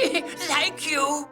Thank you.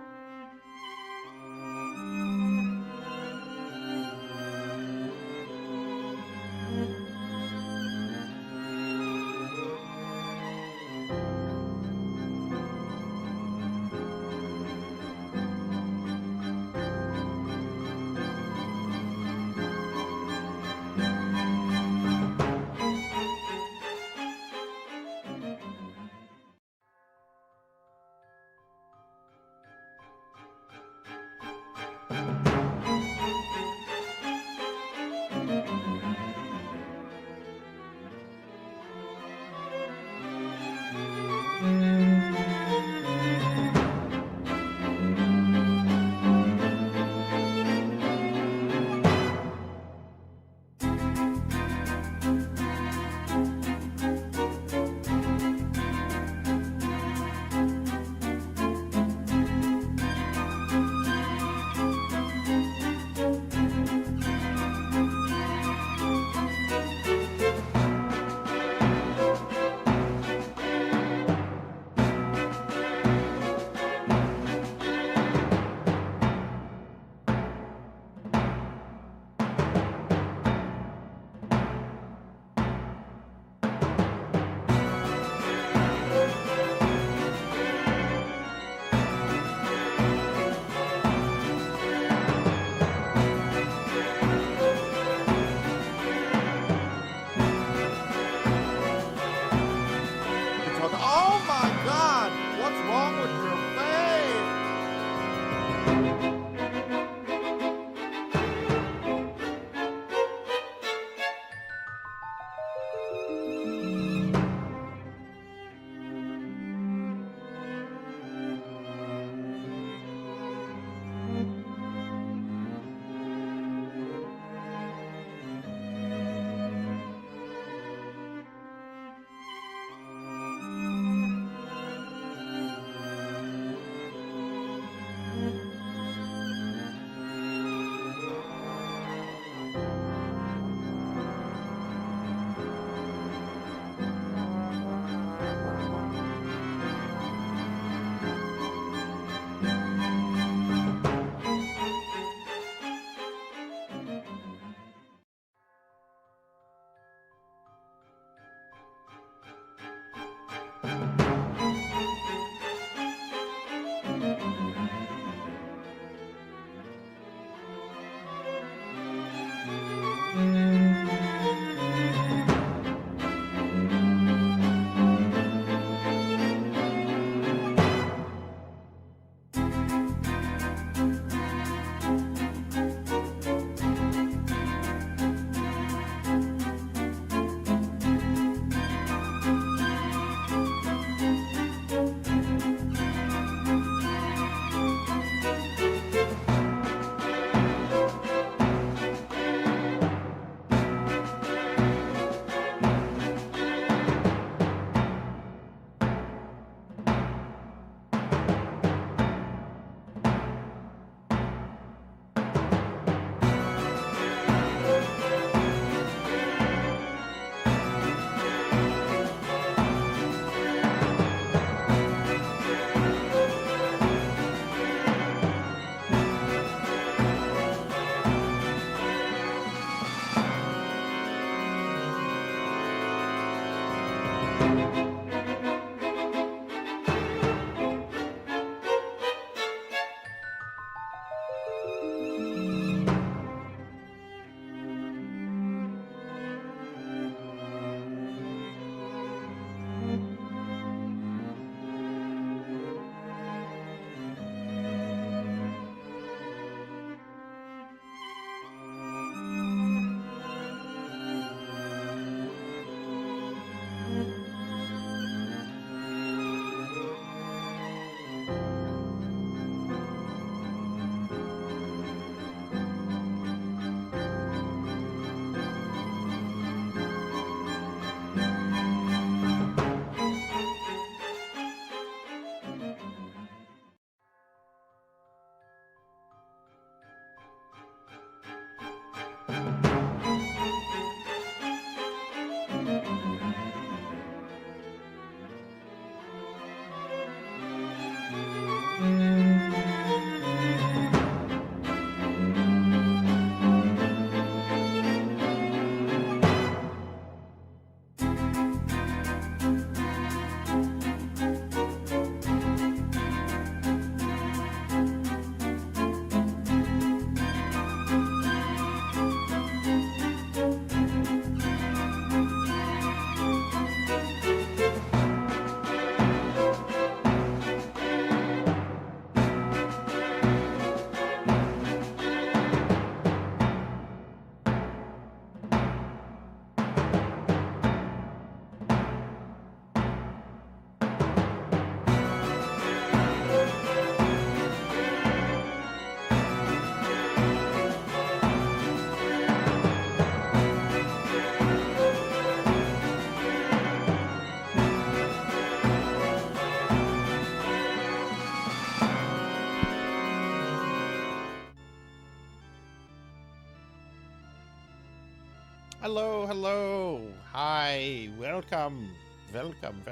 Hello, hello. Hi, welcome. Welcome.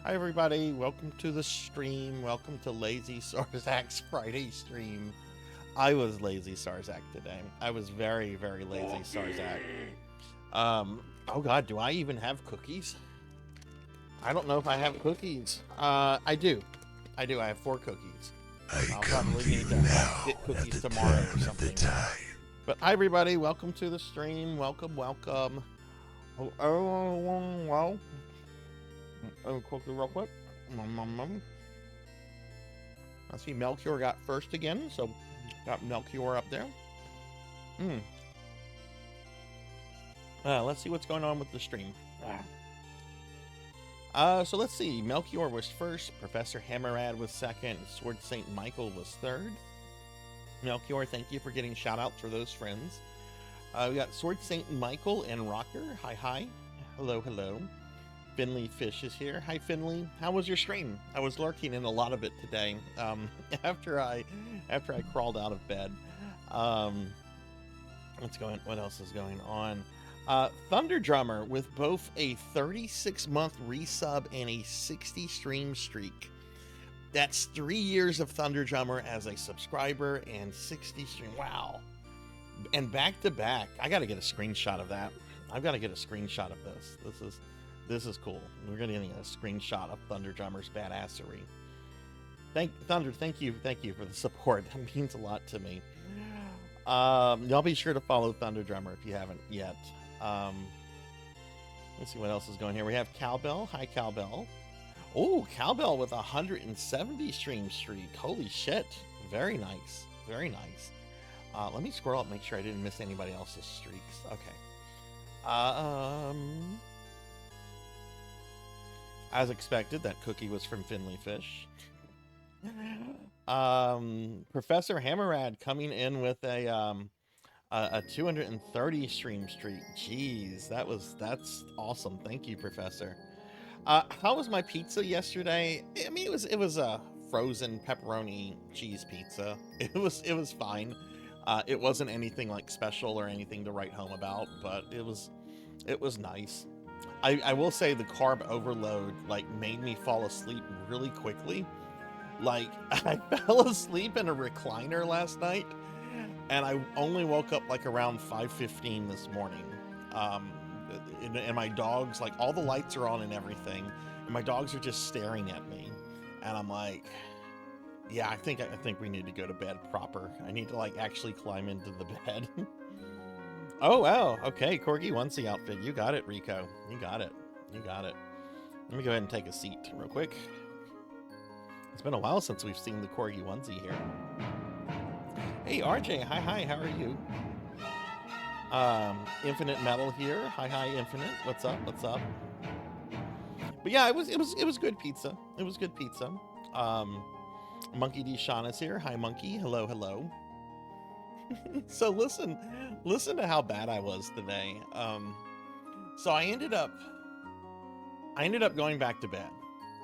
Hi, everybody. Welcome to the stream. Welcome to Lazy Sarzac's Friday stream. I was lazy Sarzac today. I was very, very lazy Sarzac. Oh God, do I even have cookies? I don't know if I have cookies. I do. I have 4 cookies. I'll probably need to get cookies tomorrow or something. But hi, everybody. Welcome to the stream. Welcome. Oh, well. Quickly, real quick. I see Melchior got first again, so got Melchior up there. Let's see what's going on with the stream. So let's see. Melchior was first. Professor Hammerad was second. Sword Saint Michael was third. Melchior, thank you for getting shout-outs for those friends. We got Sword Saint Michael and Rocker. Hi, hi. Hello, hello. Finley Fish is here. Hi, Finley. How was your stream? I was lurking in a lot of it today. After I crawled out of bed. What else is going on? Thunder Drummer with both a 36-month resub and a 60 stream streak. That's 3 years of Thunder Drummer as a subscriber and 60 stream. Wow. And back to back. I got to get a screenshot of that. I've got to get a screenshot of this. This is cool. We're going to get a screenshot of Thunder Drummer's badassery. Thunder, thank you for the support. That means a lot to me. Y'all be sure to follow Thunder Drummer if you haven't yet. Let's see what else is going here. We have Cowbell. Hi, Cowbell. Oh, Cowbell with 170 stream streak. Holy shit. Very nice. Very nice. Let me scroll up, make sure I didn't miss anybody else's streaks. Okay. As expected, that cookie was from Finley Fish. Professor Hammerad coming in with a 230 stream streak. Jeez, that's awesome. Thank you, Professor. How was my pizza yesterday? I mean, it was a frozen pepperoni cheese pizza. It was fine. It wasn't anything like special or anything to write home about, but it was nice. I will say the carb overload like made me fall asleep really quickly. Like I fell asleep in a recliner last night, and I only woke up like around 5:15 this morning. And my dogs, like all the lights are on and everything, and my dogs are just staring at me, and I'm like, yeah, I think we need to go to bed proper. I need to like actually climb into the bed. Oh wow, okay, Corgi onesie outfit. You got it, Rico. You got it. Let me go ahead and take a seat real quick. It's been a while since we've seen the Corgi onesie here. Hey RJ, hi, how are you? Infinite Metal here. Hi, Infinite. What's up? But yeah, it was good pizza. It was good pizza. Monkey D. Sean is here. Hi, Monkey. Hello. So listen to how bad I was today. So I ended up going back to bed,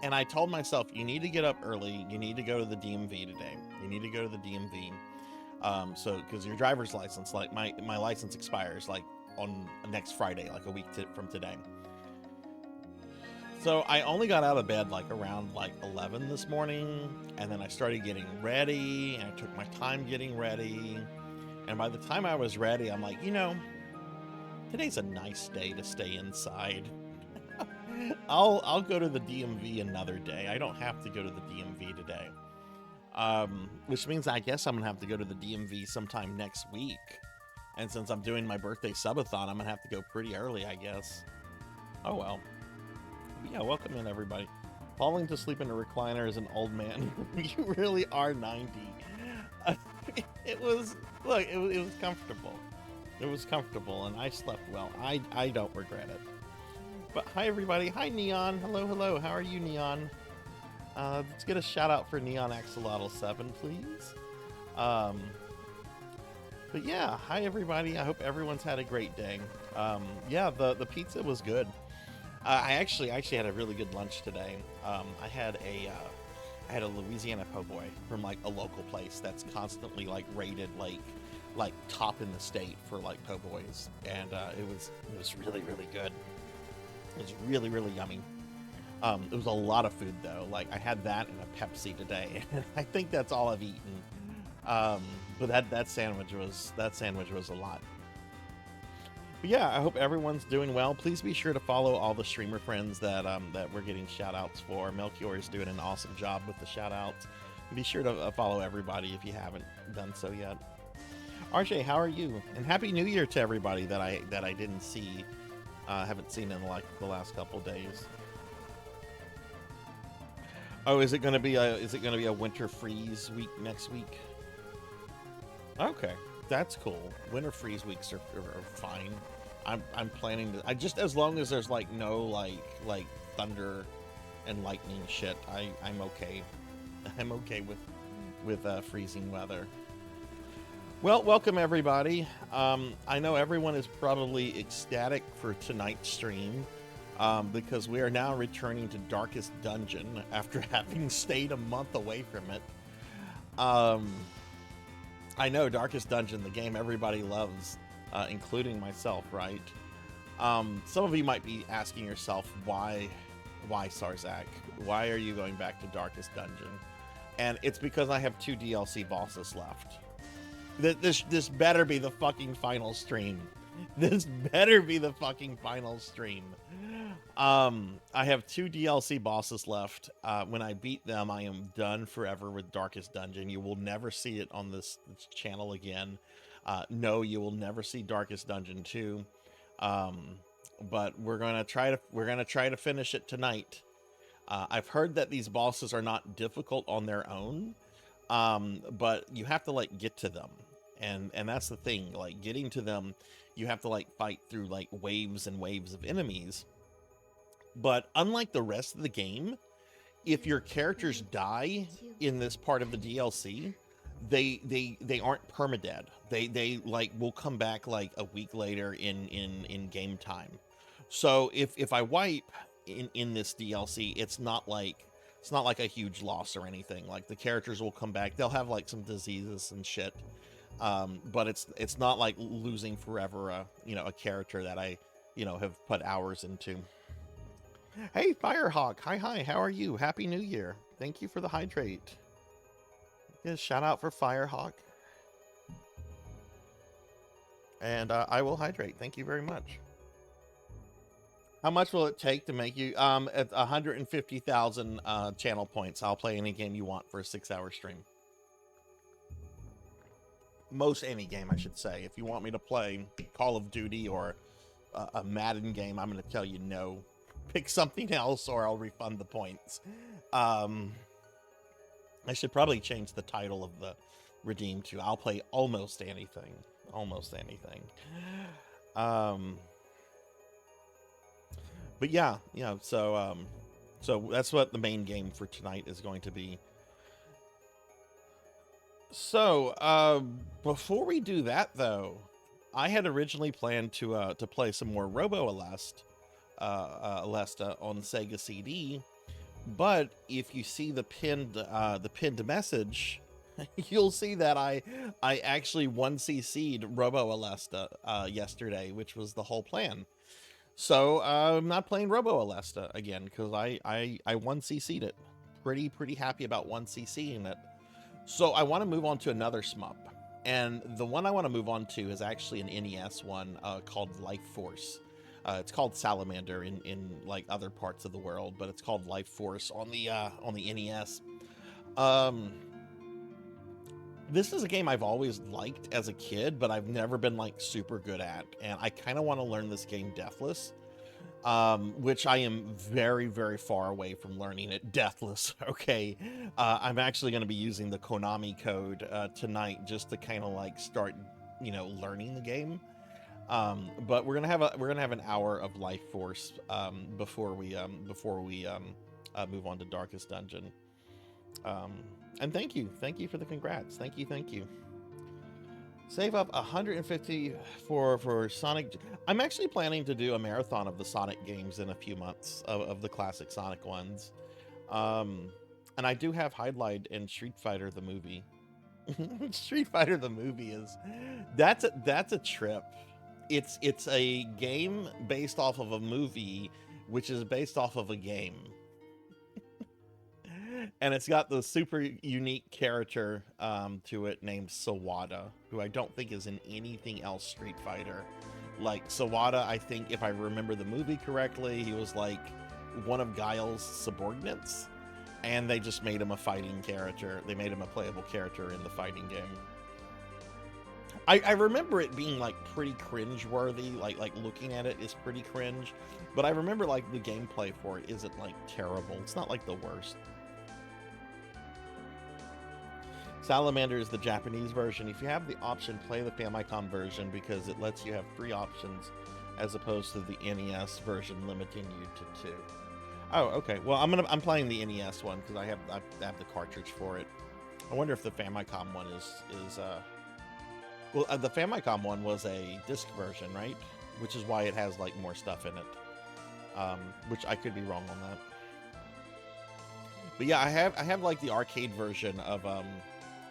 and I told myself, you need to get up early. You need to go to the DMV today. You need to go to the DMV. So because your driver's license, like my license expires like on next Friday, like a week from today. So I only got out of bed like around like 11 this morning, and then I started getting ready, and I took my time getting ready. And by the time I was ready, I'm like, today's a nice day to stay inside. I'll go to the DMV another day. I don't have to go to the DMV today. Which means I guess I'm gonna have to go to the DMV sometime next week. And since I'm doing my birthday subathon, I'm gonna have to go pretty early, I guess. Oh well. But yeah, welcome in everybody. Falling to sleep in a recliner as an old man. You really are 90. It was comfortable. It was comfortable, and I slept well. I don't regret it. But hi everybody. Hi Neon. Hello. How are you, Neon? Let's get a shout out for Neon Axolotl 7, please. But yeah, hi everybody. I hope everyone's had a great day. Yeah, the pizza was good. I actually had a really good lunch today. I had a Louisiana po' boy from like a local place that's constantly like rated like top in the state for like po' boys, and it was really good. It was really yummy. It was a lot of food though. Like I had that and a Pepsi today. I think that's all I've eaten. But that sandwich was a lot. But yeah, I hope everyone's doing well. Please be sure to follow all the streamer friends that we're getting shout outs for. Melchior is doing an awesome job with the shout outs. Be sure to follow everybody if you haven't done so yet. RJ, how are you? And Happy New Year to everybody that I didn't see, haven't seen in like the last couple days. Oh, is it gonna be a winter freeze week next week? Okay, that's cool. Winter freeze weeks are fine. I'm planning to. I just, as long as there's like no like thunder and lightning shit, I'm okay. I'm okay with freezing weather. Well, welcome everybody. I know everyone is probably ecstatic for tonight's stream. Because we are now returning to Darkest Dungeon after having stayed a month away from it. I know Darkest Dungeon, the game everybody loves, including myself, right? Some of you might be asking yourself, why Sarzac? Why are you going back to Darkest Dungeon? And it's because I have 2 DLC bosses left. This better be the fucking final stream. This better be the fucking final stream. I have 2 DLC bosses left. When I beat them, I am done forever with Darkest Dungeon. You will never see it on this channel again. No, you will never see Darkest Dungeon 2. But we're gonna try to finish it tonight. I've heard that these bosses are not difficult on their own, but you have to like get to them, and that's the thing. Like, getting to them, you have to like fight through like waves and waves of enemies. But unlike the rest of the game, if your characters die in this part of the DLC, they aren't permadead. They like will come back like a week later in game time. So if I wipe in this DLC, it's not like a huge loss or anything. Like, the characters will come back. They'll have like some diseases and shit. But it's not like losing forever a character that I have put hours into. Hey, Firehawk. Hi, how are you? Happy New Year. Thank you for the hydrate. Yeah, shout out for Firehawk. And I will hydrate. Thank you very much. How much will it take to make you at 150,000 channel points? I'll play any game you want for a 6-hour stream. Most any game, I should say. If you want me to play Call of Duty or a Madden game, I'm going to tell you no. Pick something else or I'll refund the points. I should probably change the title of the redeem to I'll play almost anything. Almost anything. But yeah, so that's what the main game for tonight is going to be. So, before we do that though, I had originally planned to play some more Robo-Aleste on Sega CD, but if you see the pinned message, you'll see that I actually 1cc'd Robo-Aleste yesterday, which was the whole plan. So I'm not playing Robo-Aleste again because I 1cc'd it. Pretty happy about 1cc'ing it. So I want to move on to another shmup, and the one I want to move on to is actually an NES one called Life Force. It's called Salamander in like other parts of the world, but it's called Life Force on the NES. This is a game I've always liked as a kid, but I've never been like super good at, and I kind of want to learn this game deathless, which I am very, very far away from learning it deathless. Okay, I'm actually going to be using the Konami code tonight just to kind of like start, learning the game. But we're gonna have an hour of Life Force before we move on to Darkest Dungeon. And thank you for the congrats. Thank you. Save up 150 for Sonic. I'm actually planning to do a marathon of the Sonic games in a few months of the classic Sonic ones. And I do have highlight in Street Fighter the movie. Street Fighter the movie that's a trip. It's a game based off of a movie, which is based off of a game. And it's got the super unique character to it named Sawada, who I don't think is in anything else Street Fighter. Like, Sawada, I think, if I remember the movie correctly, he was like one of Guile's subordinates, and they just made him a fighting character. They made him a playable character in the fighting game. I remember it being like pretty cringe-worthy, like looking at it is pretty cringe, but I remember like the gameplay for it isn't like terrible. It's not like the worst. Salamander is the Japanese version. If you have the option, play the Famicom version because it lets you have 3 options as opposed to the NES version limiting you to 2. Oh, okay. Well, I'm playing the NES one because I have the cartridge for it. I wonder if the Famicom one is the Famicom one was a disc version, right? Which is why it has like more stuff in it. Which I could be wrong on that. But yeah, I have like the arcade version of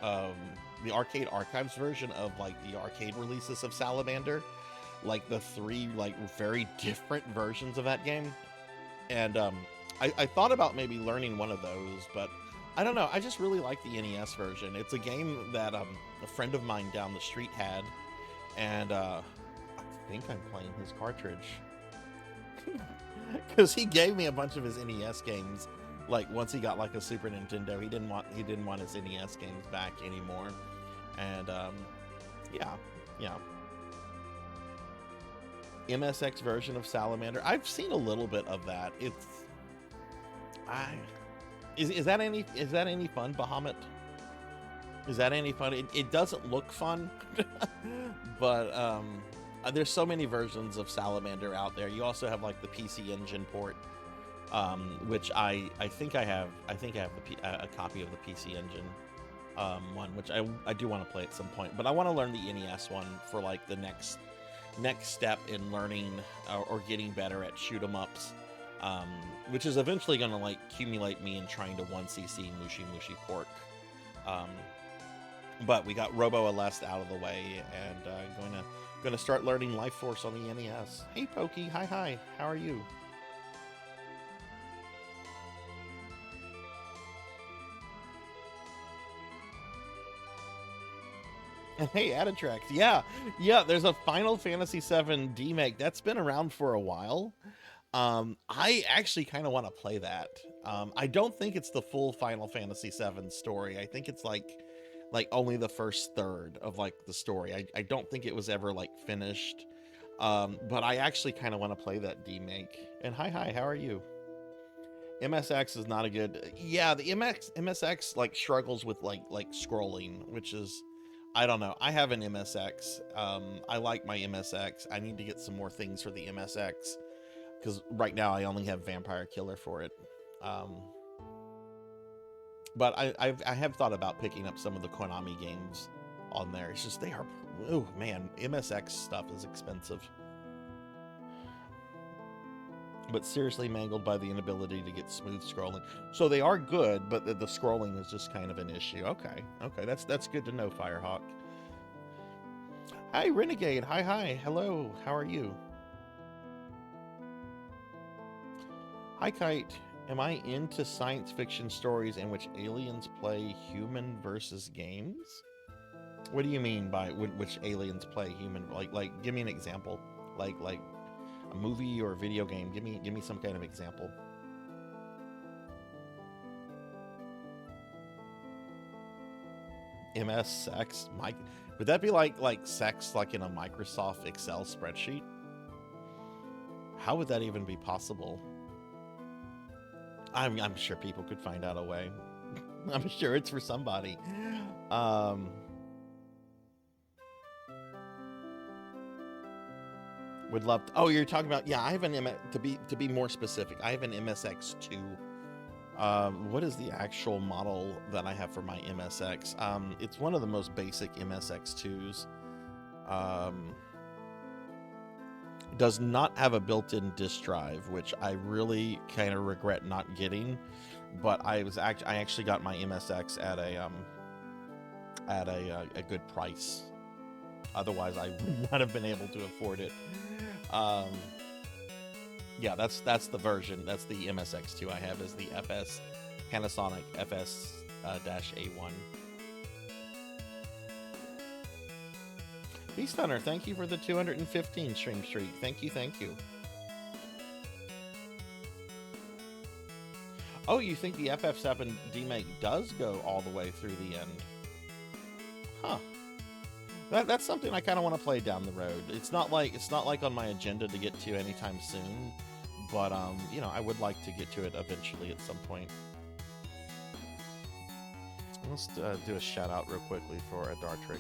the Arcade Archives version of like the arcade releases of Salamander, like the 3 like very different versions of that game. And I thought about maybe learning one of those, but I don't know. I just really like the NES version. It's a game that a friend of mine down the street had, and I think I'm playing his cartridge because he gave me a bunch of his NES games. Like once he got like a Super Nintendo, he didn't want his NES games back anymore, and yeah. MSX version of Salamander. I've seen a little bit of that. Is that any fun, Bahamut? Is that any fun? It doesn't look fun, but there's so many versions of Salamander out there. You also have like the PC Engine port, which I think I have a copy of the PC Engine one, which I do want to play at some point. But I want to learn the NES one for like the next step in learning or getting better at shoot 'em ups, which is eventually going to like accumulate me in trying to 1cc Mushi Mushi Pork. But we got Robo Aleste out of the way, and going to start learning Life Force on the NES. Hey Pokey, hi, how are you? And hey, Aditrax, yeah, there's a Final Fantasy VII remake that's been around for a while. I actually kind of want to play that. I don't think it's the full Final Fantasy VII story. I think it's like only the first third of like the story. I don't think it was ever like finished. But I actually kind of want to play that remake. And hi, how are you? MSX is not a good. Yeah, the MSX like struggles with like scrolling, which is, I don't know. I have an MSX. I like my MSX. I need to get some more things for the MSX because right now I only have Vampire Killer for it. But I have thought about picking up some of the Konami games on there. It's just they are, oh man, MSX stuff is expensive. But seriously mangled by the inability to get smooth scrolling. So they are good, but the scrolling is just kind of an issue. Okay, that's good to know, Firehawk. Hi, Renegade. Hi. Hello, how are you? Hi, Kite. Am I into science fiction stories in which aliens play human versus games? What do you mean by which aliens play human? Like, give me an example. Like a movie or a video game. Give me some kind of example. MS sex, Mike. Would that be like sex like in a Microsoft Excel spreadsheet? How would that even be possible? I'm sure people could find out a way. I'm sure it's for somebody. Would love to, oh, you're talking about, yeah, I have an to be more specific, I have an MSX2. What is the actual model that I have for my MSX? It's one of the most basic MSX2s. Does not have a built-in disk drive, which I really kind of regret not getting, but I actually got my MSX at a good price. Otherwise, I would not have been able to afford it. Yeah, that's the version. That's the MSX2 I have, is the FS Panasonic FS-A1. Beast Hunter, thank you for the 215 stream streak. Thank you. Oh, you think the FF7 remake does go all the way through the end? Huh. That's something I kind of want to play down the road. It's not like on my agenda to get to anytime soon, but you know, I would like to get to it eventually at some point. let's do a shout out real quickly for a Dartrick.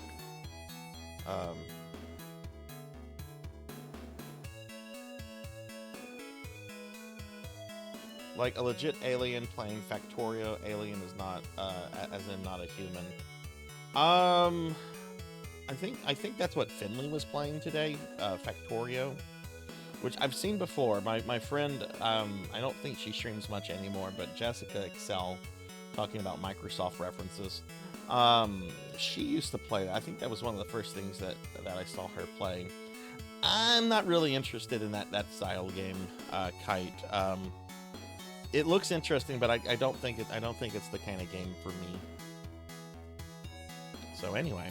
Like a legit alien playing Factorio. Alien is not, as in not a human. I think that's what Finley was playing today, Factorio, which I've seen before. My friend, I don't think she streams much anymore, but Jessica Excel, talking about Microsoft references, she used to play. I think that was one of the first things that I saw her play. I'm not really interested in that style game, Kite. It looks interesting, but I don't think it's the kind of game for me. So anyway,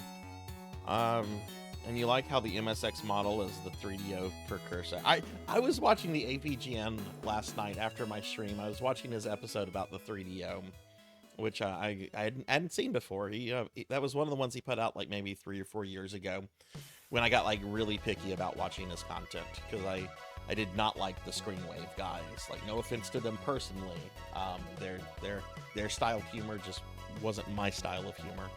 and you like how the MSX model is the 3DO precursor. I was watching the APGN last night after my stream. I was watching his episode about the 3DO, which I hadn't seen before. That was one of the ones he put out like maybe 3 or 4 years ago, when I got like really picky about watching his content, because I did not like the Screenwave guys. Like, no offense to them personally, their style of humor just wasn't my style of humor.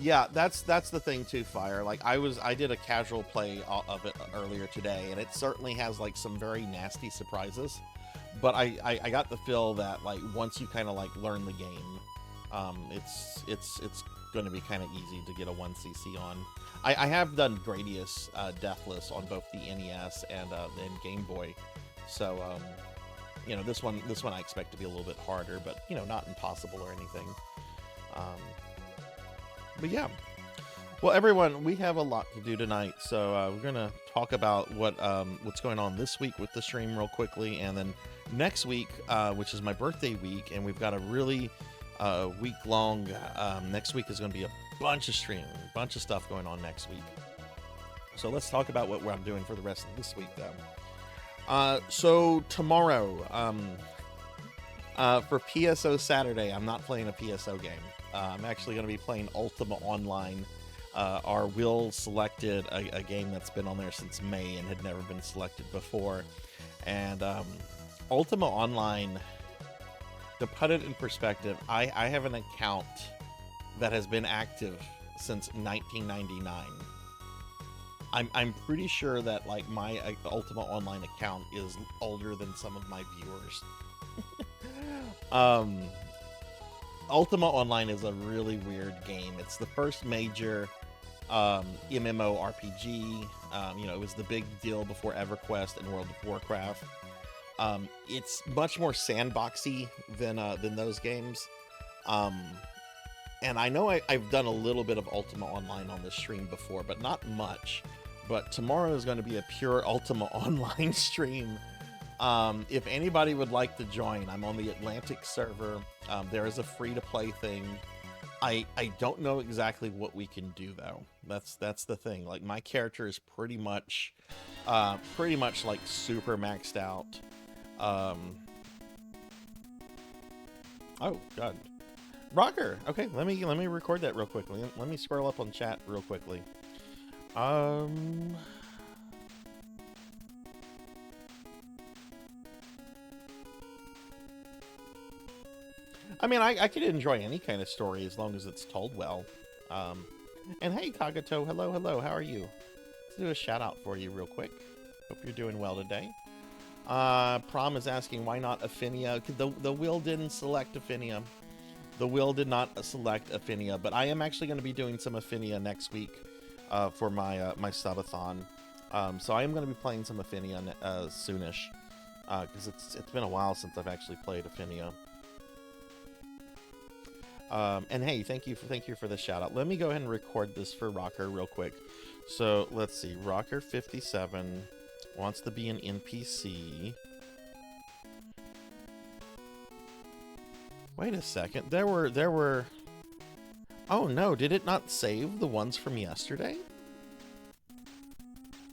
Yeah, that's the thing too, Fire. Like, I did a casual play of it earlier today, and it certainly has like some very nasty surprises. But I got the feel that like once you kind of like learn the game, it's going to be kind of easy to get a 1cc on. I have done Gradius Deathless on both the NES and then Game Boy, so you know, this one I expect to be a little bit harder, but you know, not impossible or anything. But yeah, well, everyone, we have a lot to do tonight, so we're gonna talk about what's going on this week with the stream real quickly, and then next week, which is my birthday week, and we've got a really week-long. Next week is going to be a bunch of streaming, a bunch of stuff going on next week. So let's talk about what I'm doing for the rest of this week, though. So tomorrow, for PSO Saturday, I'm not playing a PSO game. I'm actually going to be playing Ultima Online. Our Will selected a game that's been on there since May and had never been selected before. And Ultima Online, to put it in perspective, I have an account that has been active since 1999. I'm pretty sure that like my Ultima Online account is older than some of my viewers. Ultima Online is a really weird game. It's the first major MMORPG. You know, it was the big deal before EverQuest and World of Warcraft. It's much more sandboxy than those games. And I know I've done a little bit of Ultima Online on the stream before, but not much. But tomorrow is going to be a pure Ultima Online stream. If anybody would like to join, I'm on the Atlantic server. There is a free-to-play thing. I don't know exactly what we can do, though. That's the thing. Like, my character is pretty much like super maxed out. Oh God, Rocker. Okay, let me record that real quickly. Let me scroll up on chat real quickly. I mean, I could enjoy any kind of story as long as it's told well. And hey, Kagato, hello, how are you? Let's do a shout out for you real quick. Hope you're doing well today. Prom is asking why not Affinia. The Will didn't select Affinia. The Will did not select Affinia, but I am actually going to be doing some Affinia next week for my my subathon. So I am going to be playing some Affinia soonish because it's been a while since I've actually played Affinia. And hey, thank you for the shout out. Let me go ahead and record this for Rocker real quick. So let's see, Rocker 57 wants to be an NPC. Wait a second, there were. Oh no, did it not save the ones from yesterday?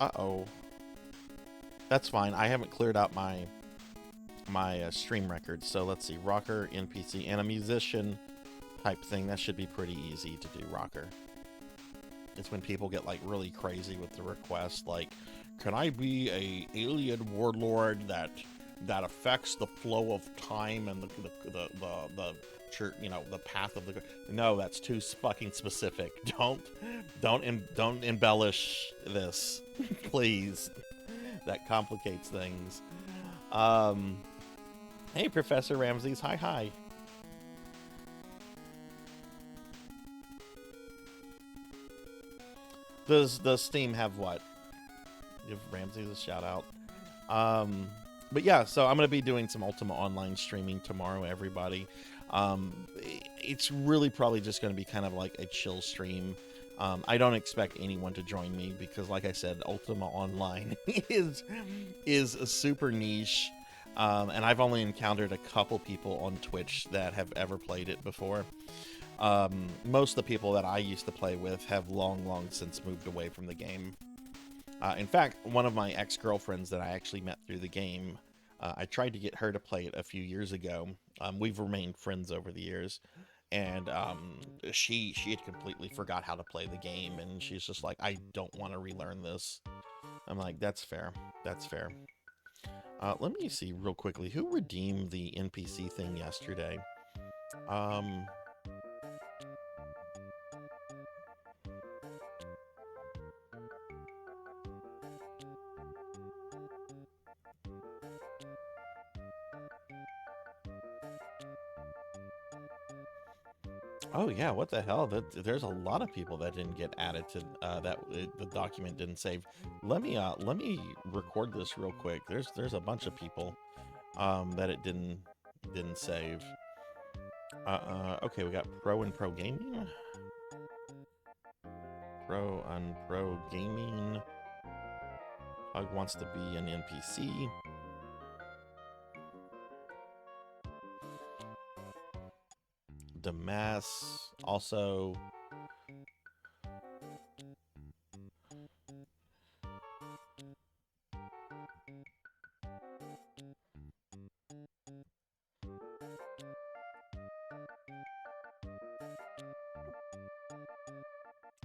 Uh-oh. That's fine. I haven't cleared out my stream records. So let's see, Rocker, NPC, and a musician type thing. That should be pretty easy to do, Rocker. It's when people get like really crazy with the request, like, can I be a alien warlord that affects the flow of time and the church, you know, the path of the... No, that's too fucking specific. Don't embellish this, please. That complicates things. Hey, Professor Ramses. Hi. Does Steam have what? Give Ramses a shout out. But yeah, so I'm going to be doing some Ultima Online streaming tomorrow, everybody. It's really probably just going to be kind of like a chill stream. I don't expect anyone to join me because, like I said, Ultima Online is a super niche. And I've only encountered a couple people on Twitch that have ever played it before. Most of the people that I used to play with have long since moved away from the game. In fact, one of my ex-girlfriends that I actually met through the game, I tried to get her to play it a few years ago. We've remained friends over the years, and she had completely forgot how to play the game, and she's just like, I don't want to relearn this. I'm like, that's fair. Let me see real quickly, who redeemed the NPC thing yesterday? Oh yeah, what the hell? There's a lot of people that didn't get added to the document didn't save. Let me record this real quick. There's a bunch of people that it didn't save. Okay, we got pro and pro gaming. Pro and pro gaming. Hug wants to be an NPC. Damas also.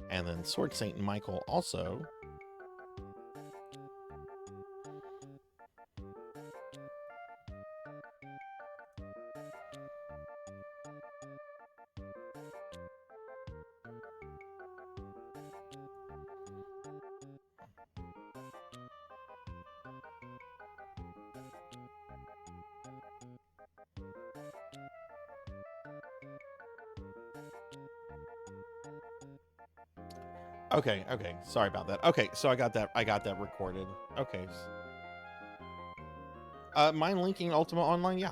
And then Sword Saint Michael also. Okay. Sorry about that. Okay, so I got that recorded. Okay. Mind linking Ultima Online? Yeah.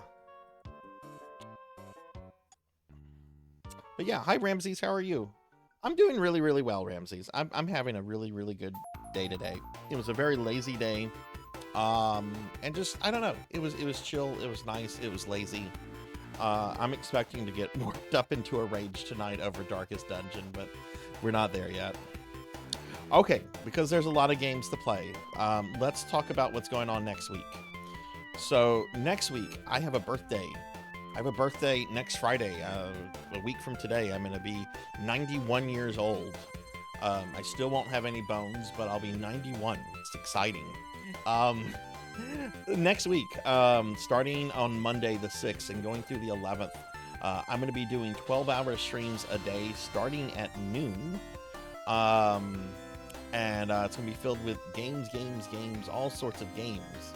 But yeah, hi Ramses, how are you? I'm doing really well, Ramses. I'm having a really good day today. It was a very lazy day. And just, I don't know. It was chill, it was nice, it was lazy. I'm expecting to get worked up into a rage tonight over Darkest Dungeon, but we're not there yet. Okay, because there's a lot of games to play. Let's talk about what's going on next week. So next week, I have a birthday. I have a birthday next Friday. A week from today, I'm going to be 91 years old. I still won't have any bones, but I'll be 91. It's exciting. Next week, starting on Monday the 6th and going through the 11th, I'm going to be doing 12-hour streams a day starting at noon. And it's going to be filled with games, all sorts of games.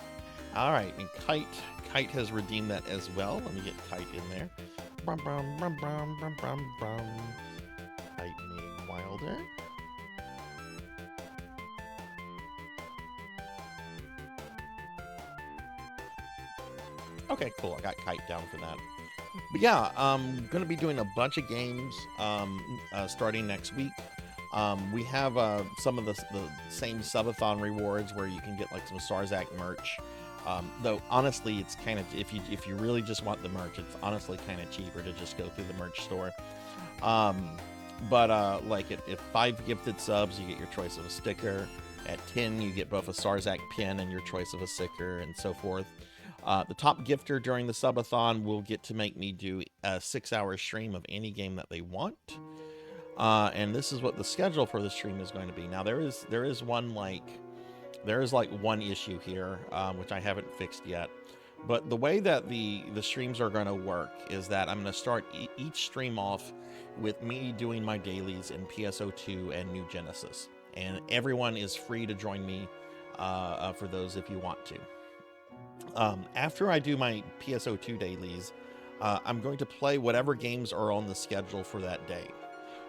All right, and Kite has redeemed that as well. Let me get Kite in there. Kite made Wilder. Okay, cool. I got Kite down for that. But yeah, I'm going to be doing a bunch of games starting next week. We have some of the same subathon rewards where you can get like some Sarzac merch. Though honestly, it's kind of, if you really just want the merch, it's honestly kind of cheaper to just go through the merch store. But like at 5 gifted subs, you get your choice of a sticker. At 10, you get both a Sarzac pin and your choice of a sticker, and so forth. The top gifter during the subathon will get to make me do a 6-hour stream of any game that they want. And this is what the schedule for the stream is going to be. Now there is one like There is like one issue here, which I haven't fixed yet. But the way that the streams are going to work is that I'm going to start each stream off with me doing my dailies in PSO2 and New Genesis. And everyone is free to join me for those if you want to. After I do my PSO2 dailies, I'm going to play whatever games are on the schedule for that day.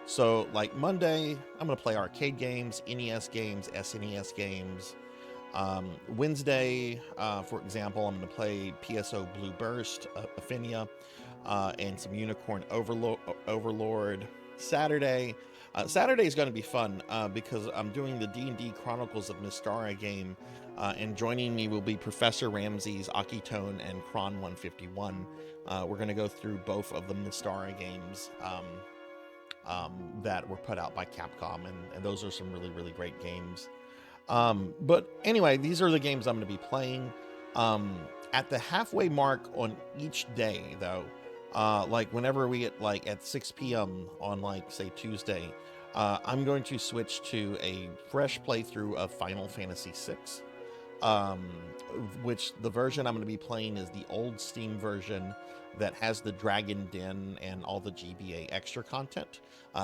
So like Monday, I'm going to play arcade games, NES games, SNES games. Wednesday, for example, I'm going to play PSO Blue Burst, Affinia, and some Unicorn Overlord. Saturday is going to be fun because I'm doing the D&D Chronicles of Mystara game, and joining me will be Professor Ramsey's Akitone and Kron 151. We're going to go through both of the Mystara games that were put out by Capcom, and those are some really, really great games. But anyway, these are the games I'm going to be playing. At the halfway mark on each day, though, like whenever we get like at 6 p.m. on like say Tuesday, I'm going to switch to a fresh playthrough of Final Fantasy VI, which the version I'm going to be playing is the old Steam version that has the Dragon Den and all the GBA extra content.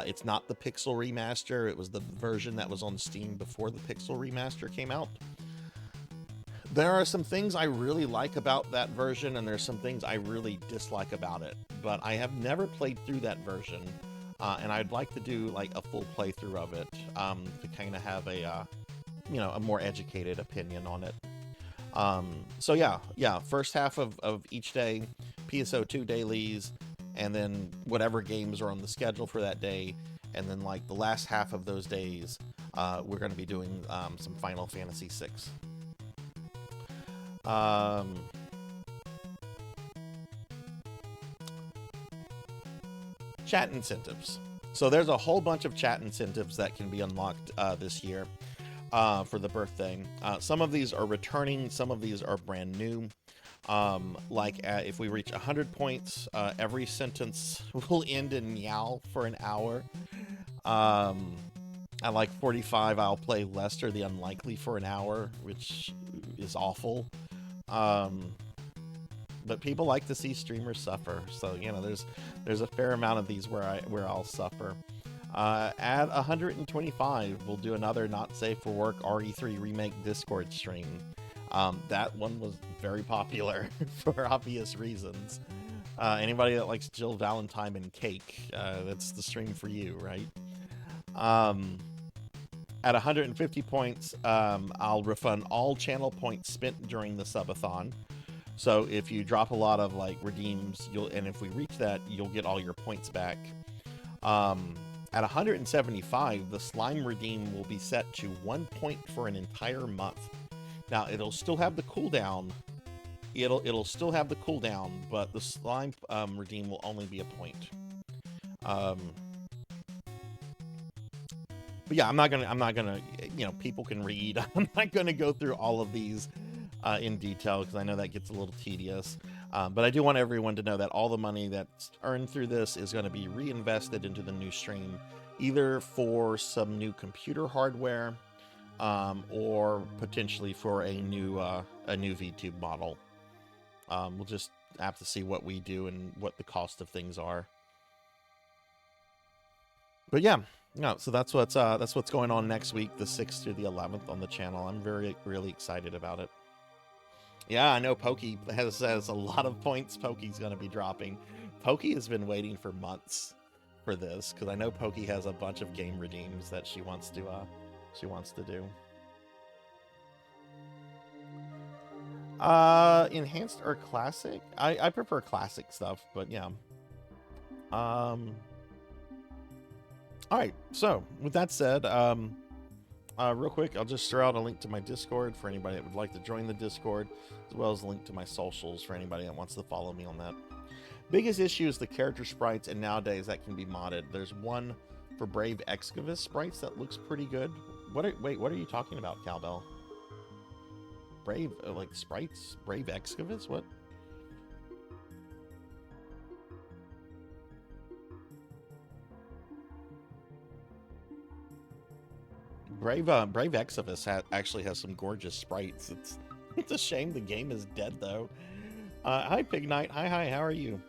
It's not the Pixel remaster. It was the version that was on Steam before the Pixel remaster came out. There are some things I really like about that version, and there's some things I really dislike about it. But I have never played through that version, and I'd like to do like a full playthrough of it to kind of have a a more educated opinion on it. So yeah, first half of each day, PSO2 dailies, and then whatever games are on the schedule for that day, and then like the last half of those days, we're going to be doing some Final Fantasy VI. Chat incentives. So there's a whole bunch of chat incentives that can be unlocked this year for the birthday. Some of these are returning, some of these are brand new. If we reach 100 points, every sentence will end in meow for an hour. At like 45, I'll play Lester the Unlikely for an hour, which is awful. But people like to see streamers suffer, so there's a fair amount of these where I'll suffer. At 125, we'll do another Not Safe for Work RE3 Remake Discord stream. That one was very popular for obvious reasons. Anybody that likes Jill Valentine and cake, that's the stream for you, right? At 150 points, I'll refund all channel points spent during the subathon. So if you drop a lot of like redeems, and if we reach that, you'll get all your points back. At 175, the slime redeem will be set to 1 point for an entire month. Now it'll still have the cooldown. It'll still have the cooldown, but the slime redeem will only be a point. But yeah, I'm not gonna, people can read. I'm not gonna go through all of these in detail because I know that gets a little tedious. But I do want everyone to know that all the money that's earned through this is going to be reinvested into the new stream, either for some new computer hardware, or potentially for a new VTube model. We'll just have to see what we do and what the cost of things are. But yeah, no. So that's what's going on next week, the 6th through the 11th on the channel. I'm really excited about it. Yeah, I know Pokey has a lot of points Pokey's going to be dropping. Pokey has been waiting for months for this because I know Pokey has a bunch of game redeems that she wants to do. Enhanced or classic? I prefer classic stuff, but yeah. All right. So with that said, real quick, I'll just throw out a link to my Discord for anybody that would like to join the Discord, as well as a link to my socials for anybody that wants to follow me on that. Biggest issue is the character sprites, and nowadays that can be modded. There's one for Brave Excavus sprites that looks pretty good. What are you talking about, Cowbell? Brave, like sprites? Brave Excavus? What? Brave Exodus actually has some gorgeous sprites. It's a shame the game is dead though. Hi Pig Knight. Hi. How are you?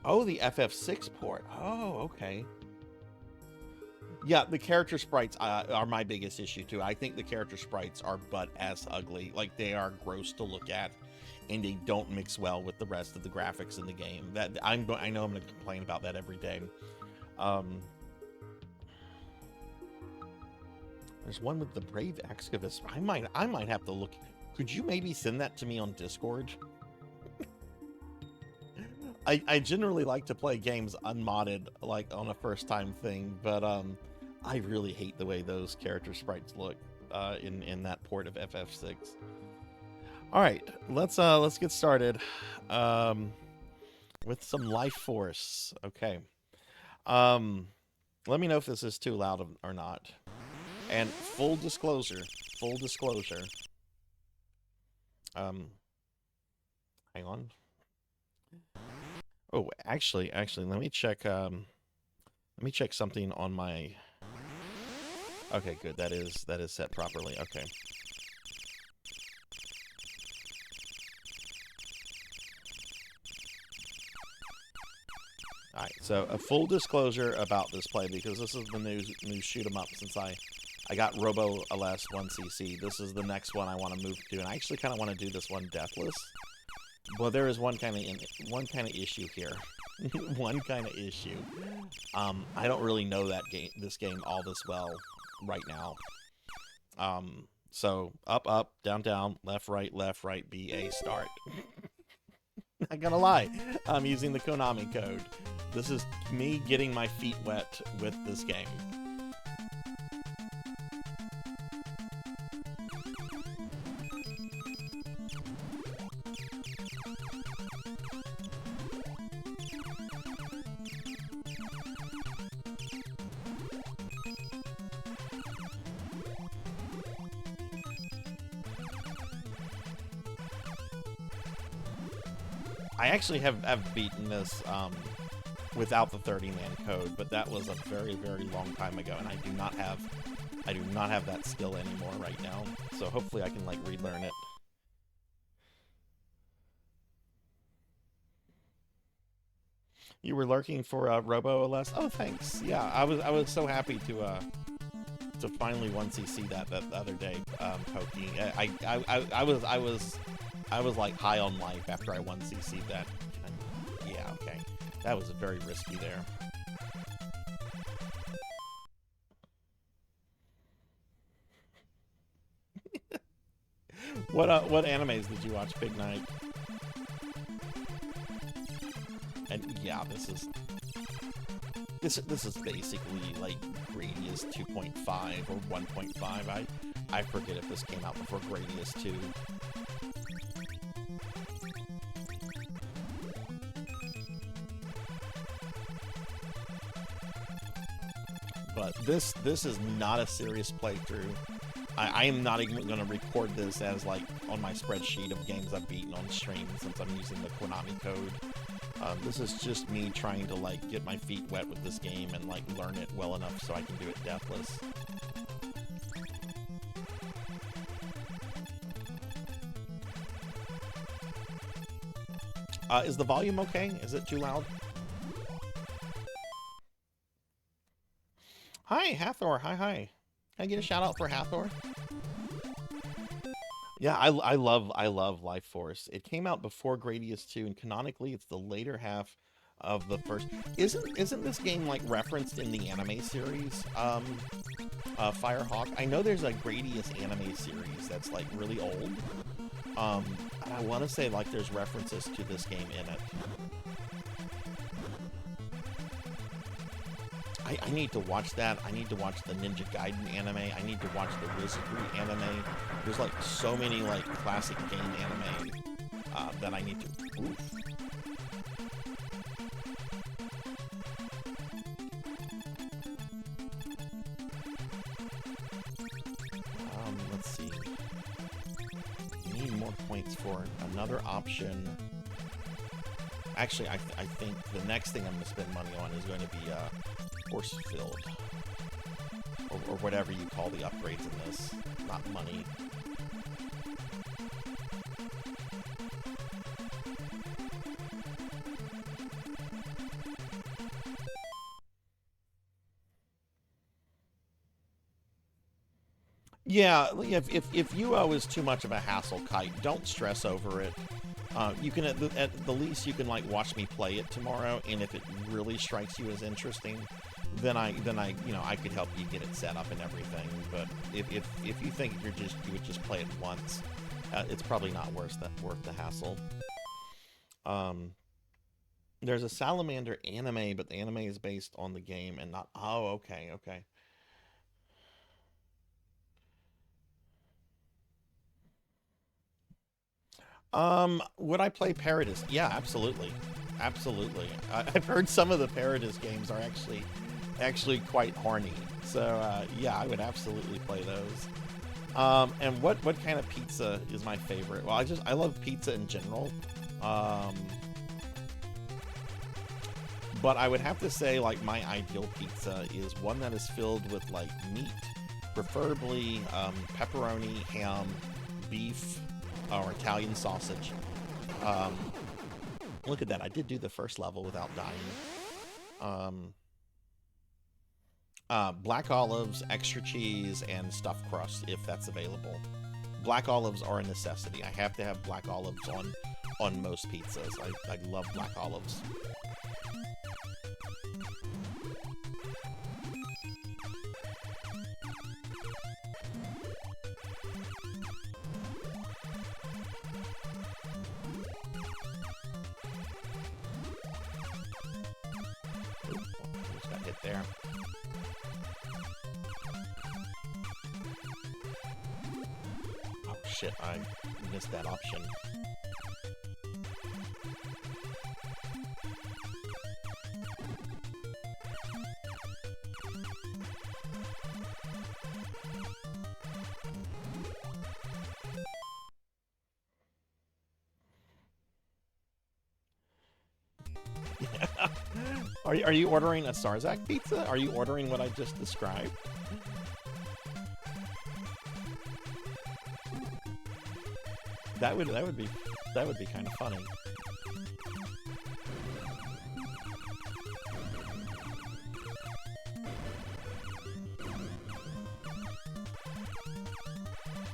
Oh, the FF6 port. Oh, okay. Yeah, the character sprites are my biggest issue too. I think the character sprites are butt-ass ugly. Like, they are gross to look at, and they don't mix well with the rest of the graphics in the game. That I know I'm going to complain about that every day. There's one with the Brave Excavus. I might have to look. Could you maybe send that to me on Discord? I generally like to play games unmodded, like on a first-time thing, but I really hate the way those character sprites look in that port of FF6. All right, let's get started with some Life Force. Okay, let me know if this is too loud or not. And full disclosure. Hang on. Oh, actually, let me check something on my. Okay, good. That is set properly. Okay. All right. So a full disclosure about this play, because this is the new shoot 'em up since I got Robo LS 1cc. This is the next one I want to move to, and I actually kind of want to do this one deathless. Well, there is one kind of issue here. One kind of issue. I don't really know this game all this well right now. So up, down, left, right, B, A, start. Not gonna lie, I'm using the Konami code. This is me getting my feet wet with this game. I actually have beaten this without the 30-man code, but that was a very, very long time ago, and I do not have that skill anymore right now. So hopefully I can like relearn it. You were lurking for Robo LS? Oh, thanks. Yeah, I was so happy to finally 1cc that the other day, Pokey. I was like high on life after I 1cc that. Yeah, okay. That was very risky there. What animes did you watch, Big Night? And yeah, this is basically like Gradius 2.5 or 1.5. I forget if this came out before Gradius 2. But this is not a serious playthrough. I am not even going to record this as like on my spreadsheet of games I've beaten on stream since I'm using the Konami code. This is just me trying to like get my feet wet with this game and like learn it well enough so I can do it deathless. Is the volume okay? Is it too loud? Hi, Hathor. Hi. Can I get a shout out for Hathor? Yeah, I love Life Force. It came out before Gradius 2, and canonically, it's the later half of the first. Isn't this game like referenced in the anime series, Firehawk? I know there's a Gradius anime series that's like really old. And I want to say like there's references to this game in it. I need to watch that. I need to watch the Ninja Gaiden anime. I need to watch the Wizardry anime. There's like so many like classic game anime that I need to. Oof. Let's see. We need more points for another option. Actually, I think the next thing I'm going to spend money on is going to be Force Field. Or or whatever you call the upgrades in this. Not money. Yeah, if UO is too much of a hassle, Kite, don't stress over it. You can at the least you can like watch me play it tomorrow, and if it really strikes you as interesting, then I I could help you get it set up and everything. But if you think you would just play it once, it's probably not worth the hassle. There's a Salamander anime, but the anime is based on the game and not. Oh, okay. Would I play Paradis? Yeah, absolutely. I've heard some of the Paradis games are actually quite horny. So, yeah, I would absolutely play those. And what kind of pizza is my favorite? Well, I love pizza in general. But I would have to say, like, my ideal pizza is one that is filled with, like, meat. Preferably, pepperoni, ham, beef, or Italian sausage. Look at that. I did do the first level without dying. Black olives, extra cheese, and stuffed crust, if that's available. Black olives are a necessity. I have to have black olives on most pizzas. I love black olives. There. Oh shit, I missed that option. Are you ordering a Sarzac pizza? Are you ordering what I just described? That would be kind of funny.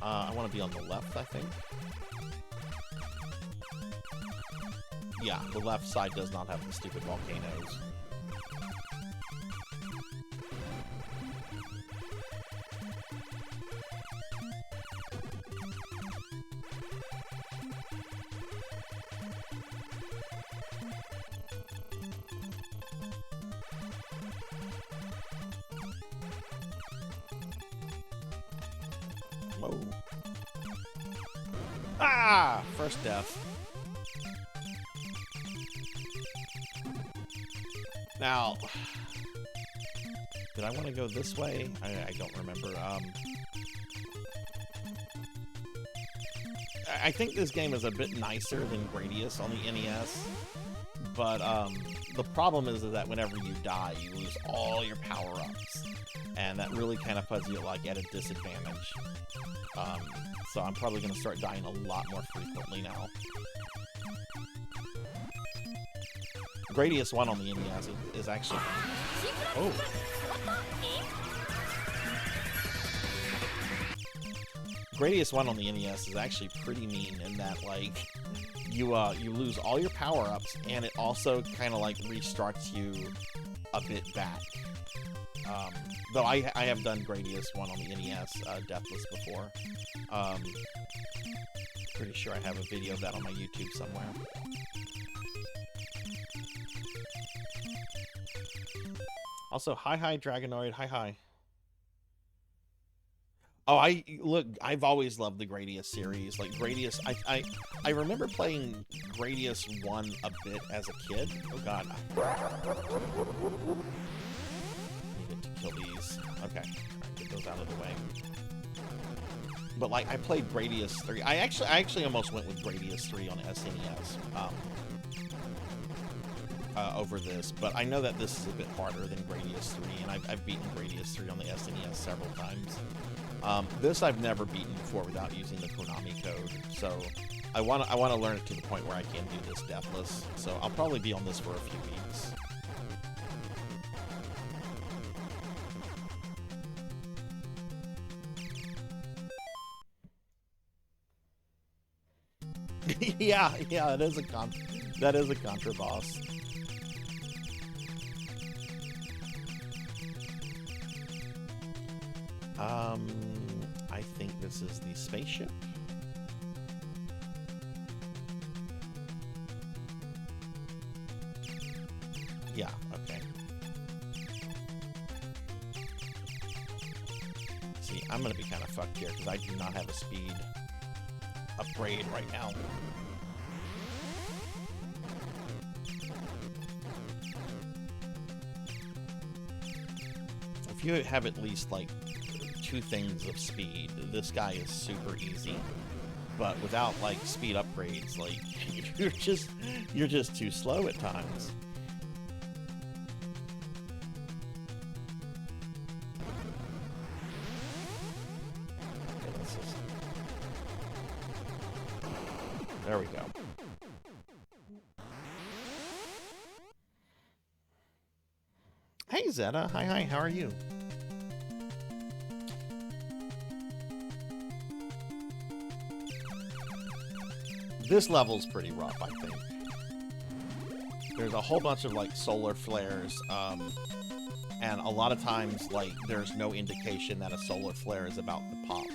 I want to be on the left, I think. Yeah, the left side does not have the stupid volcanoes. Whoa. Ah! First death. Now, did I want to go this way? I don't remember. I think this game is a bit nicer than Gradius on the NES, but the problem is that whenever you die, you lose all your power-ups, and that really kind of puts you like at a disadvantage. So I'm probably going to start dying a lot more frequently now. Gradius 1 on the NES is actually... Oh. Gradius 1 on the NES is actually pretty mean in that, like, you lose all your power-ups, and it also kind of, like, restarts you a bit back. Though I have done Gradius 1 on the NES, Deathless, before. Pretty sure I have a video of that on my YouTube somewhere. Also, hi Dragonoid, hi. Oh, I've always loved the Gradius series. Like Gradius, I remember playing Gradius 1 a bit as a kid. Oh god. Needed to kill these. Okay, get those out of the way. But like, I played Gradius 3. I actually almost went with Gradius 3 on SNES. over this, but I know that this is a bit harder than Gradius 3, and I've beaten Gradius 3 on the SNES several times. This I've never beaten before without using the Konami code, so I want to learn it to the point where I can do this deathless. So I'll probably be on this for a few weeks. yeah, that is a Contra boss. I think this is the spaceship. Yeah, okay. See, I'm gonna be kind of fucked here because I do not have a speed upgrade right now. If you have at least like 2 things of speed, this guy is super easy. But without like speed upgrades, like you're just too slow at times. There we go. Hey Zeta, hi, how are you? This level's pretty rough, I think. There's a whole bunch of like solar flares, and a lot of times like there's no indication that a solar flare is about to pop.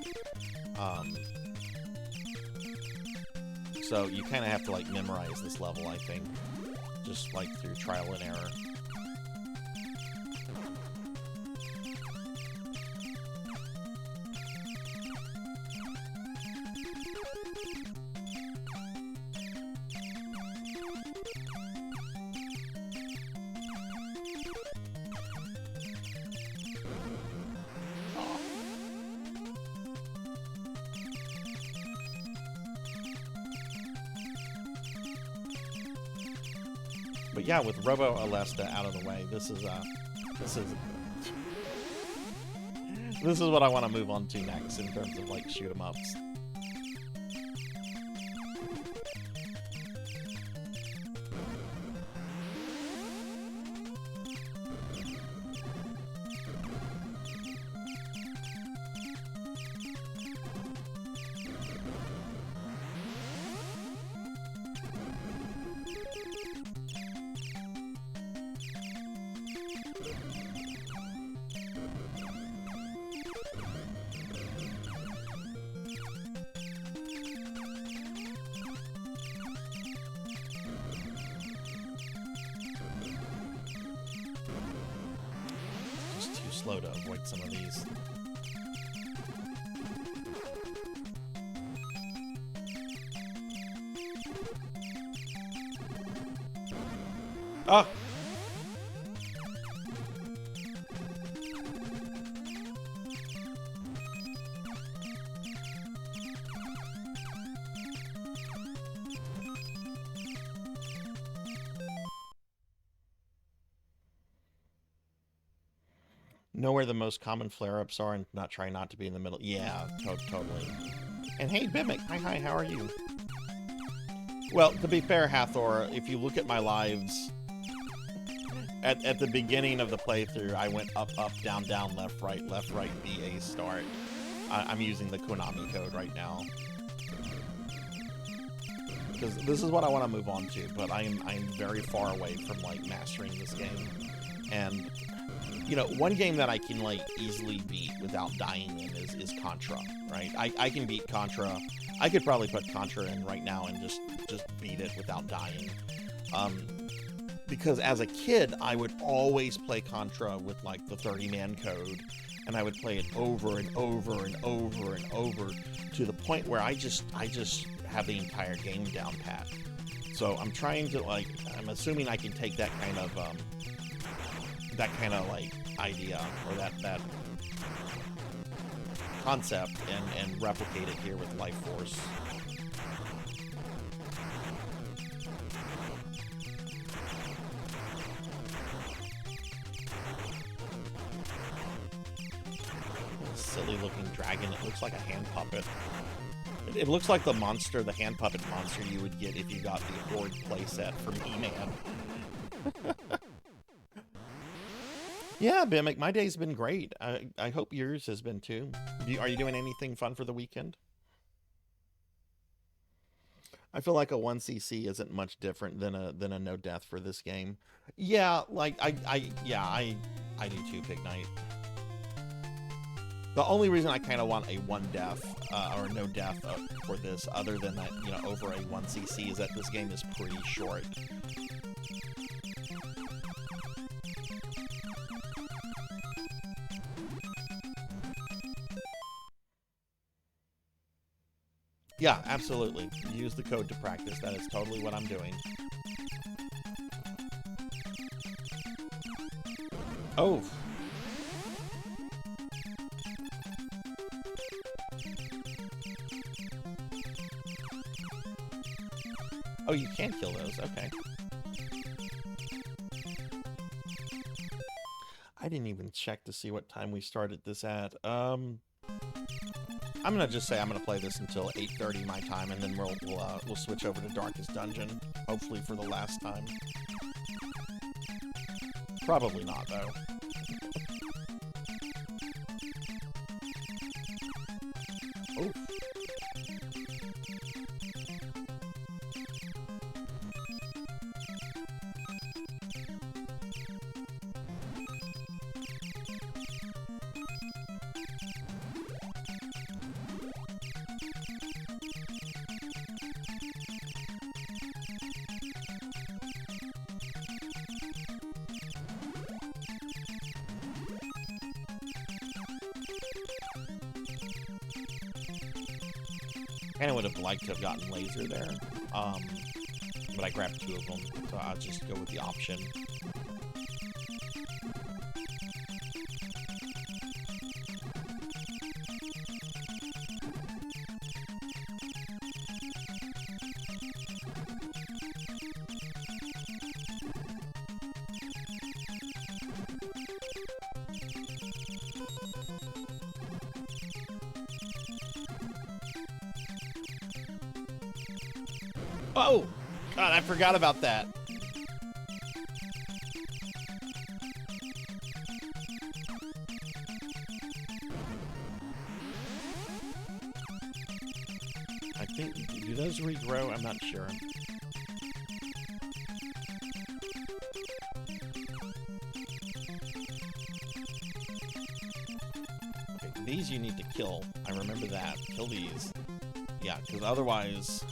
So you kind of have to like memorize this level, I think, just like through trial and error. But yeah, with Robo Alesta out of the way, this is what I want to move on to next in terms of like shoot 'em ups. Slow to avoid some of these. Ah! Know where the most common flare-ups are and try not to be in the middle. Yeah, totally. And hey, Bimic, hi, how are you? Well, to be fair, Hathor, if you look at my lives, at the beginning of the playthrough, I went up, down, left, right, B, A, start. I'm using the Konami code right now. Because this is what I want to move on to, but I'm very far away from, like, mastering this game. And you know, one game that I can like easily beat without dying in is Contra, right? I can beat Contra. I could probably put Contra in right now and just beat it without dying. Because as a kid, I would always play Contra with like the 30-man code, and I would play it over and over and over and over to the point where I just have the entire game down pat. So I'm trying to like, I'm assuming I can take that kind of like idea or that concept and replicate it here with Life Force. looks like a hand puppet. It looks like the monster, the hand puppet monster you would get if you got the Horde playset from E-Man. Yeah, Bimic, my day's been great. I hope yours has been too. Are you doing anything fun for the weekend? I feel like a 1cc isn't much different than a no death for this game. Yeah, like I do too, Pig Knight. The only reason I kind of want a 1 death or no death for this, other than that, you know, over a 1cc, is that this game is pretty short. Yeah, absolutely. Use the code to practice. That is totally what I'm doing. Oh. Oh, you can kill those. Okay. I didn't even check to see what time we started this at. I'm gonna just say I'm gonna play this until 8:30 my time, and then we'll switch over to Darkest Dungeon, hopefully for the last time. Probably not, though. Oof. I would have liked to have gotten laser there, but I grabbed 2 of them, so I'll just go with the option. Oh! God, I forgot about that. I think, do those regrow? I'm not sure. Okay, these you need to kill. I remember that. Kill these. Yeah, because otherwise...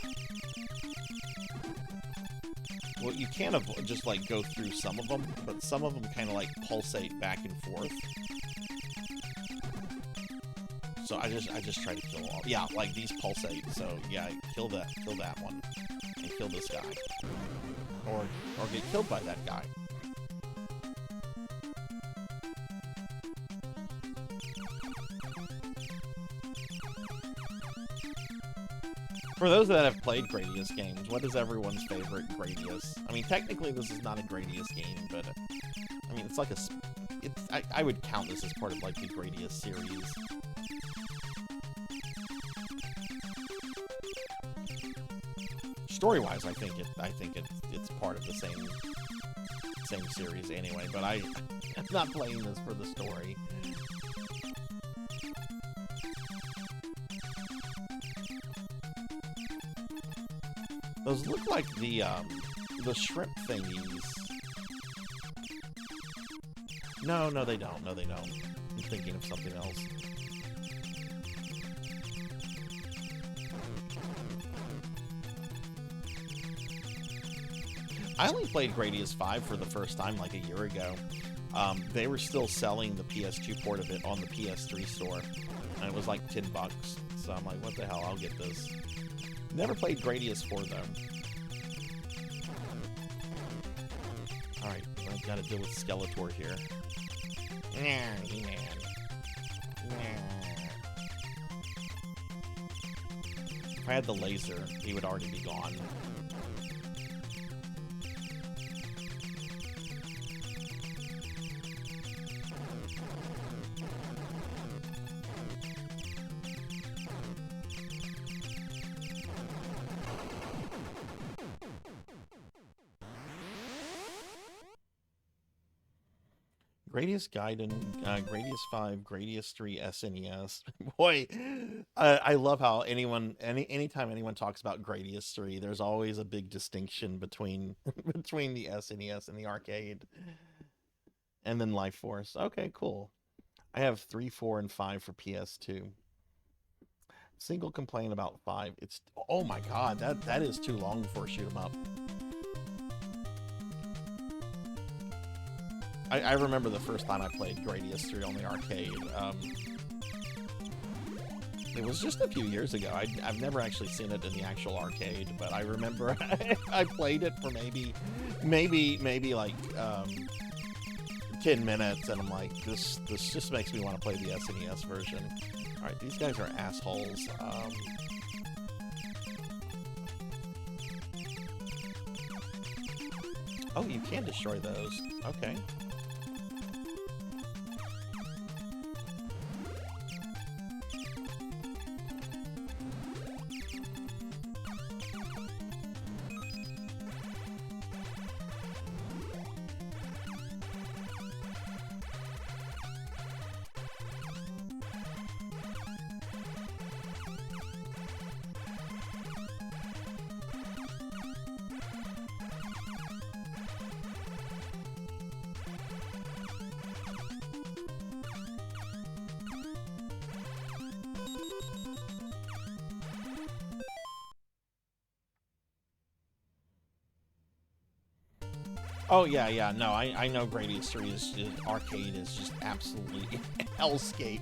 Well, you can just, like, go through some of them, but some of them kind of, like, pulsate back and forth. So I just try to kill all. Yeah, like, these pulsate, so, yeah, kill that one. And kill this guy. Or get killed by that guy. For those that have played Gradius games, what is everyone's favorite Gradius? I mean, technically this is not a Gradius game, but I mean, it's like I would count this as part of like the Gradius series. Story-wise, I think it's part of the same series anyway. But I'm not playing this for the story. Those look like the shrimp thingies. No, they don't. No, they don't. I'm thinking of something else. I only played Gradius 5 for the first time like a year ago. They were still selling the PS2 port of it on the PS3 store, and it was like $10. So I'm like, what the hell? I'll get this. Never played Gradius 4 though. Alright, I've got to deal with Skeletor here. Nah, He-Man. Nah. If I had the laser, he would already be gone. Gradius Gaiden, Gradius 5, Gradius 3, SNES. Boy, I love how anytime anyone talks about Gradius 3, there's always a big distinction between between the SNES and the arcade. And then Life Force. Okay, cool. I have 3, 4, and 5 for PS2. Single complaint about 5. It's, oh my god, that is too long for a shoot 'em up. I remember the first time I played Gradius 3 on the arcade. It was just a few years ago. I've never actually seen it in the actual arcade, but I remember I played it for maybe like 10 minutes, and I'm like, this just makes me want to play the SNES version. All right, these guys are assholes. Oh, you can destroy those. Okay. Oh, yeah, no, I know Gradius 3 is arcade is just absolutely hellscape.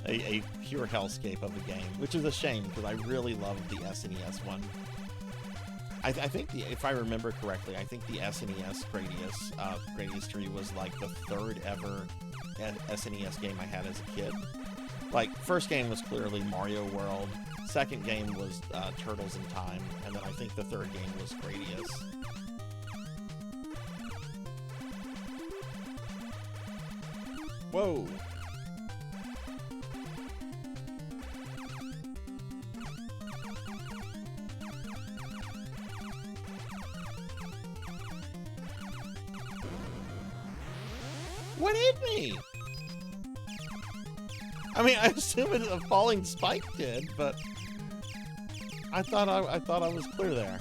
A pure hellscape of a game, which is a shame, because I really loved the SNES one. I think, if I remember correctly, I think the SNES Gradius 3 was like the third ever SNES game I had as a kid. Like, first game was clearly Mario World, second game was Turtles in Time, and then I think the third game was Gradius. Whoa! What hit me? I mean, I assume it's a falling spike did, but I thought I was clear there.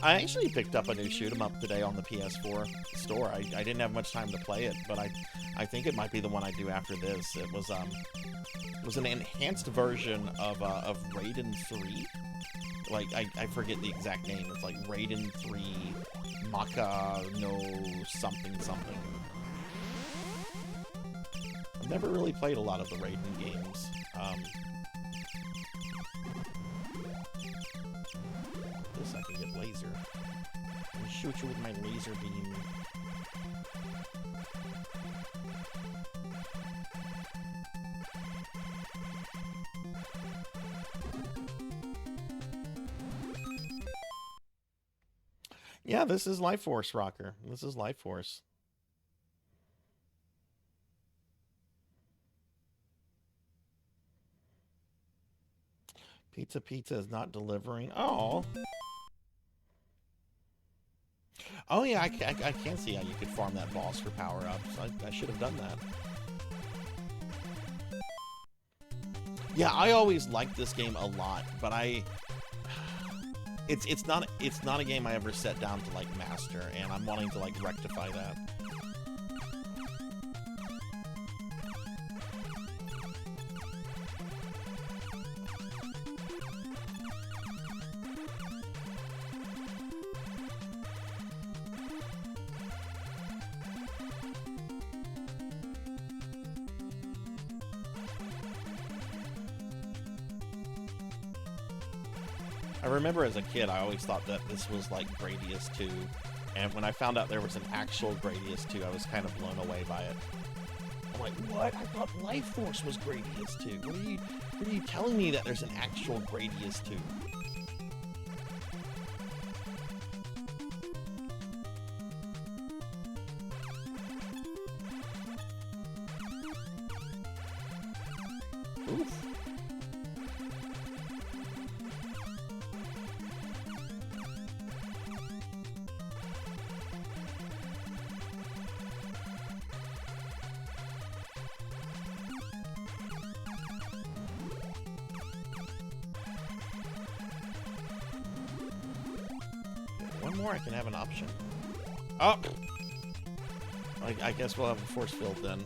I actually picked up a new shoot 'em up today on the PS4 store. I didn't have much time to play it, but I think it might be the one I do after this. It was an enhanced version of Raiden 3. Like, I forget the exact name. It's like Raiden 3 Maka no something something. I've never really played a lot of the Raiden games. This I can get laser. Let me shoot you with my laser beam. Yeah, this is Life Force, Rocker. This is Life Force. Pizza is not delivering. Oh. Oh yeah, I can see how you could farm that boss for power-ups. I should have done that. Yeah, I always liked this game a lot, but it's not a game I ever set down to like master, and I'm wanting to like rectify that. I remember as a kid, I always thought that this was like Gradius 2, and when I found out there was an actual Gradius 2, I was kind of blown away by it. I'm like, what? I thought Life Force was Gradius 2. What are you telling me that there's an actual Gradius 2? Oof. more? I can have an option. Oh! I guess we'll have a force field then.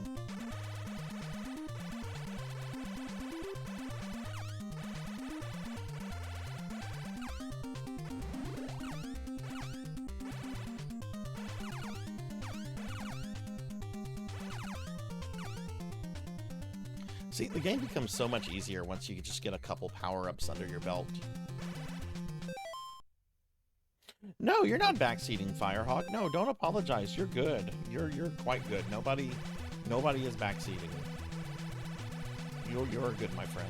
See, the game becomes so much easier once you just get a couple power-ups under your belt. No, you're not backseating, Firehawk. No, don't apologize. You're good. You're quite good. Nobody is backseating. You're good, my friend.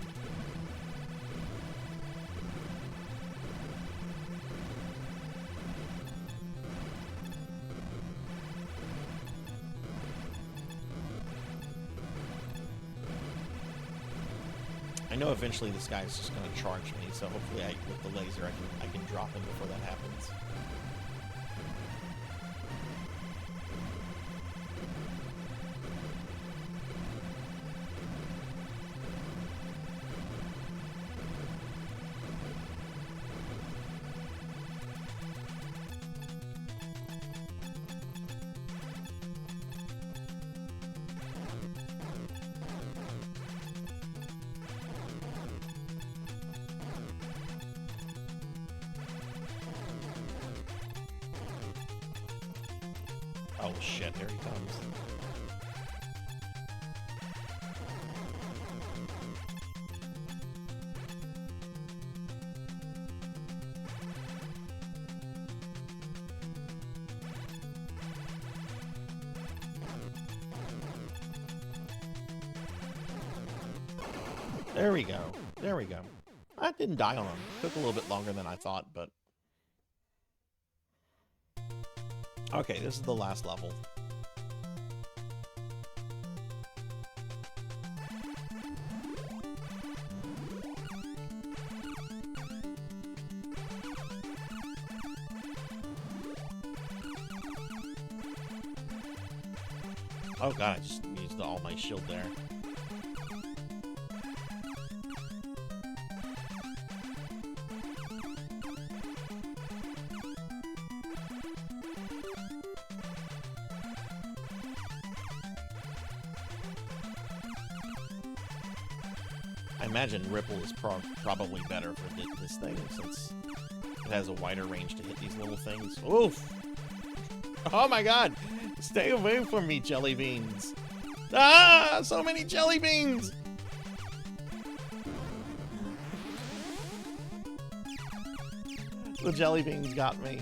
I know eventually this guy's just going to charge me, so hopefully with the laser I can drop him before that happens. Oh shit, here he comes. There we go. There we go. I didn't die on him. Took a little bit longer than I thought, but... Okay, this is the last level. Oh god, I just used all my shield there. I imagine Ripple is probably better for this thing, since it has a wider range to hit these little things. Oof! Oh my god! Stay away from me, jelly beans! Ah! So many jelly beans! The jelly beans got me.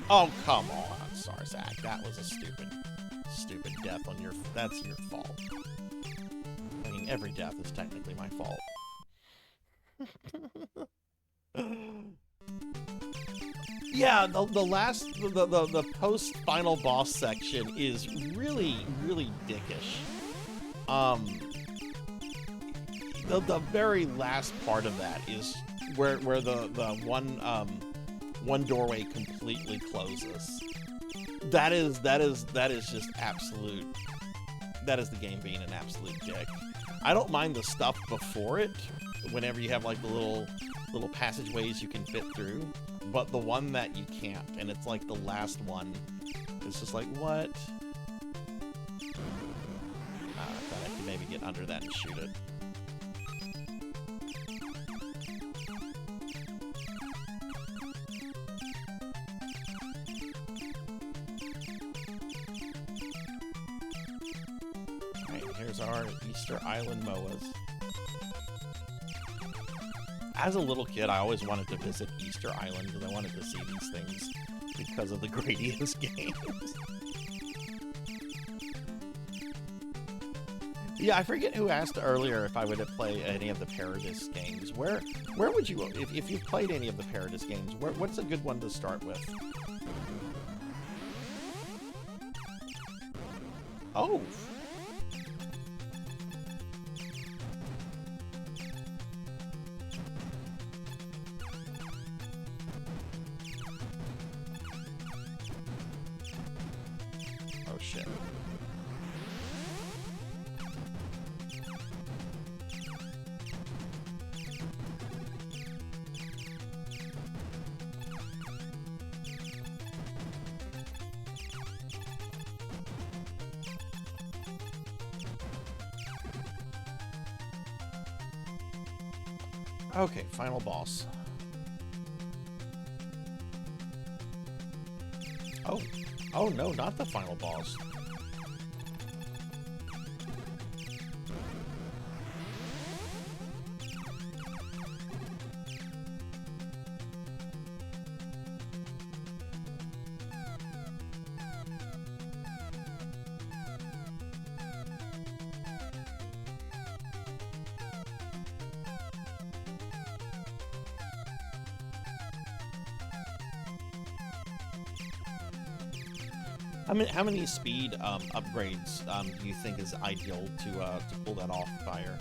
Oh, come on, Sarzac. That was a stupid death on your... That's your fault. I mean, every death is technically my fault. Yeah, the post-final boss section is really, really dickish. The very last part of that is where the one doorway completely closes. That is just absolute. That is the game being an absolute dick. I don't mind the stuff before it, whenever you have like the little passageways you can fit through, but the one that you can't, and it's like the last one, it's just like, what? I thought I could maybe get under that and shoot it. Here's our Easter Island MOAs. As a little kid, I always wanted to visit Easter Island because I wanted to see these things because of the Gradius games. Yeah, I forget who asked earlier if I would play any of the Paradis games. Where would you, if you've played any of the Paradis games, what's a good one to start with? Oh. Oh shit. Okay, final boss. Oh. Oh no, not the final boss. I mean, how many speed upgrades do you think is ideal to pull that off, Fire?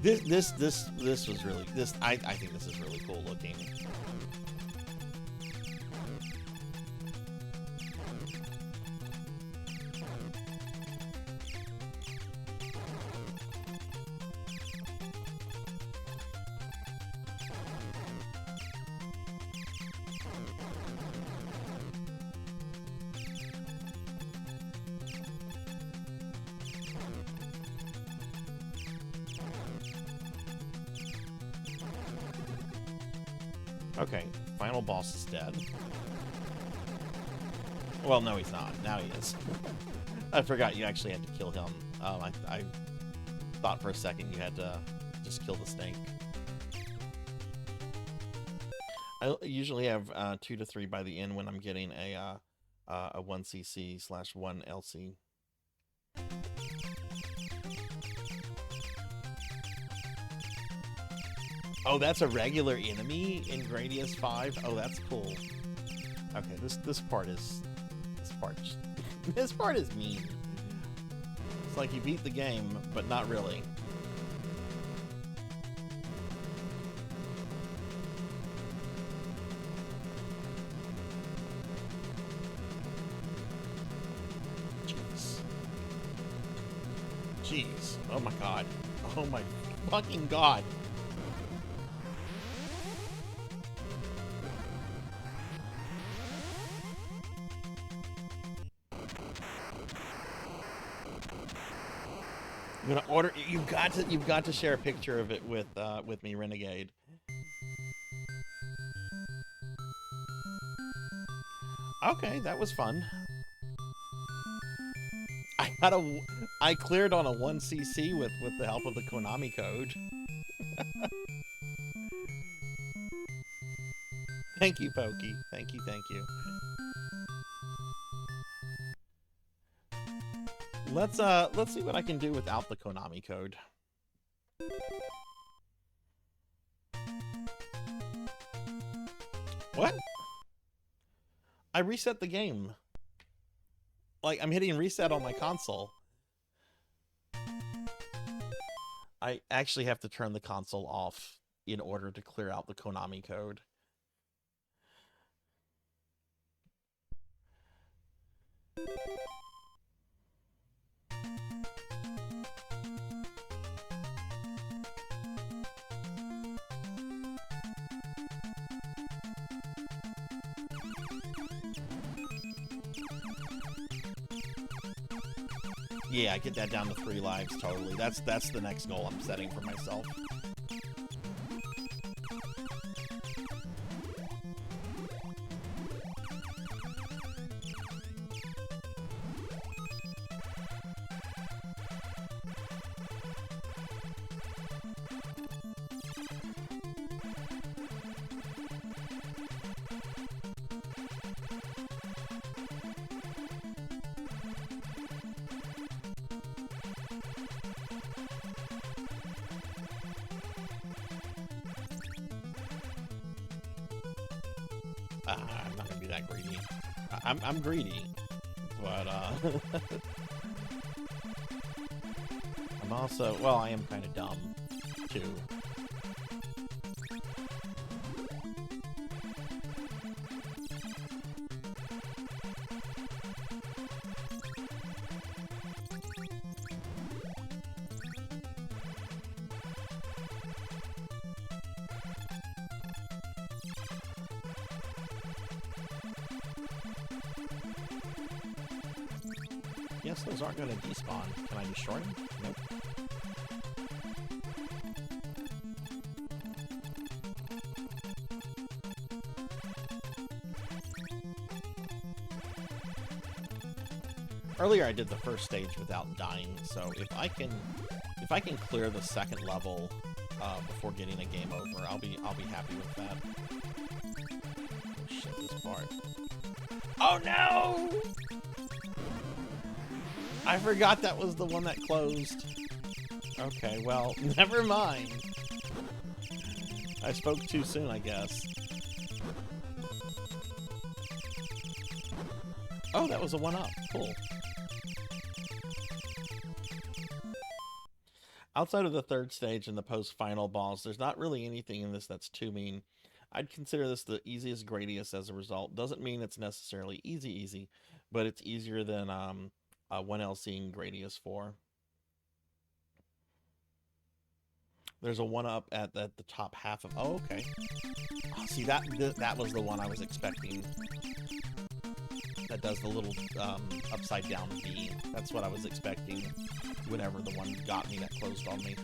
This was really I think this is really cool looking. Okay, final boss is dead. Well, no, he's not. Now he is. I forgot you actually had to kill him. I thought for a second you had to just kill the snake. I usually have 2 to 3 by the end when I'm getting a 1cc/1 LC. Oh, that's a regular enemy in Gradius 5? Oh, that's cool. Okay, this part is this part is mean. It's like you beat the game, but not really. Jeez. Jeez. Oh my god. Oh my fucking god. I'm gonna order. You've got to share a picture of it with me, Renegade. Okay, that was fun. I cleared on a 1cc with the help of the Konami code. Thank you, Pokey. Thank you. Let's see what I can do without the Konami code. What? I reset the game. Like, I'm hitting reset on my console. I actually have to turn the console off in order to clear out the Konami code. Yeah, I get that down to 3 lives totally. That's the next goal I'm setting for myself. I'm not gonna be that greedy. I'm greedy, but I'm also, well, I am kind of dumb too. guess those aren't going to despawn. Can I destroy them? Nope. Earlier I did the first stage without dying, so if I can clear the second level before getting a game over, I'll be happy with that. Oh shit, this part. Oh no! I forgot that was the one that closed. Okay, well, never mind. I spoke too soon, I guess. Oh, that was a 1-up. Cool. Outside of the third stage and the post-final boss, there's not really anything in this that's too mean. I'd consider this the easiest Gradius as a result. Doesn't mean it's necessarily easy, but it's easier than 1LC and Gradius 4. There's a 1-up at the top half of... Oh, okay. Oh, see, that was the one I was expecting. That does the little upside down V. That's what I was expecting whenever the one got me that closed on me.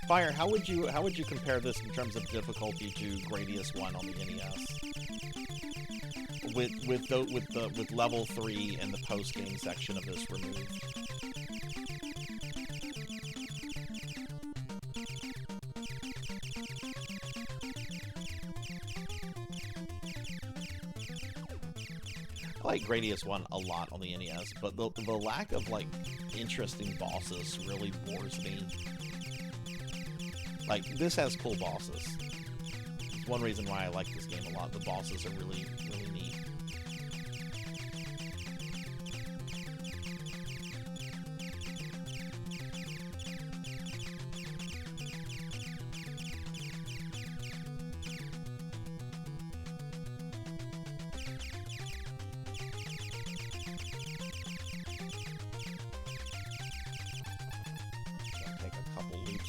Fire, how would you compare this in terms of difficulty to Gradius 1 on the NES? With level 3 and the post game section of this removed. I like Gradius 1 a lot on the NES, but the lack of, like, interesting bosses really bores me. Like, this has cool bosses. One reason why I like this game a lot. The bosses are really, really neat.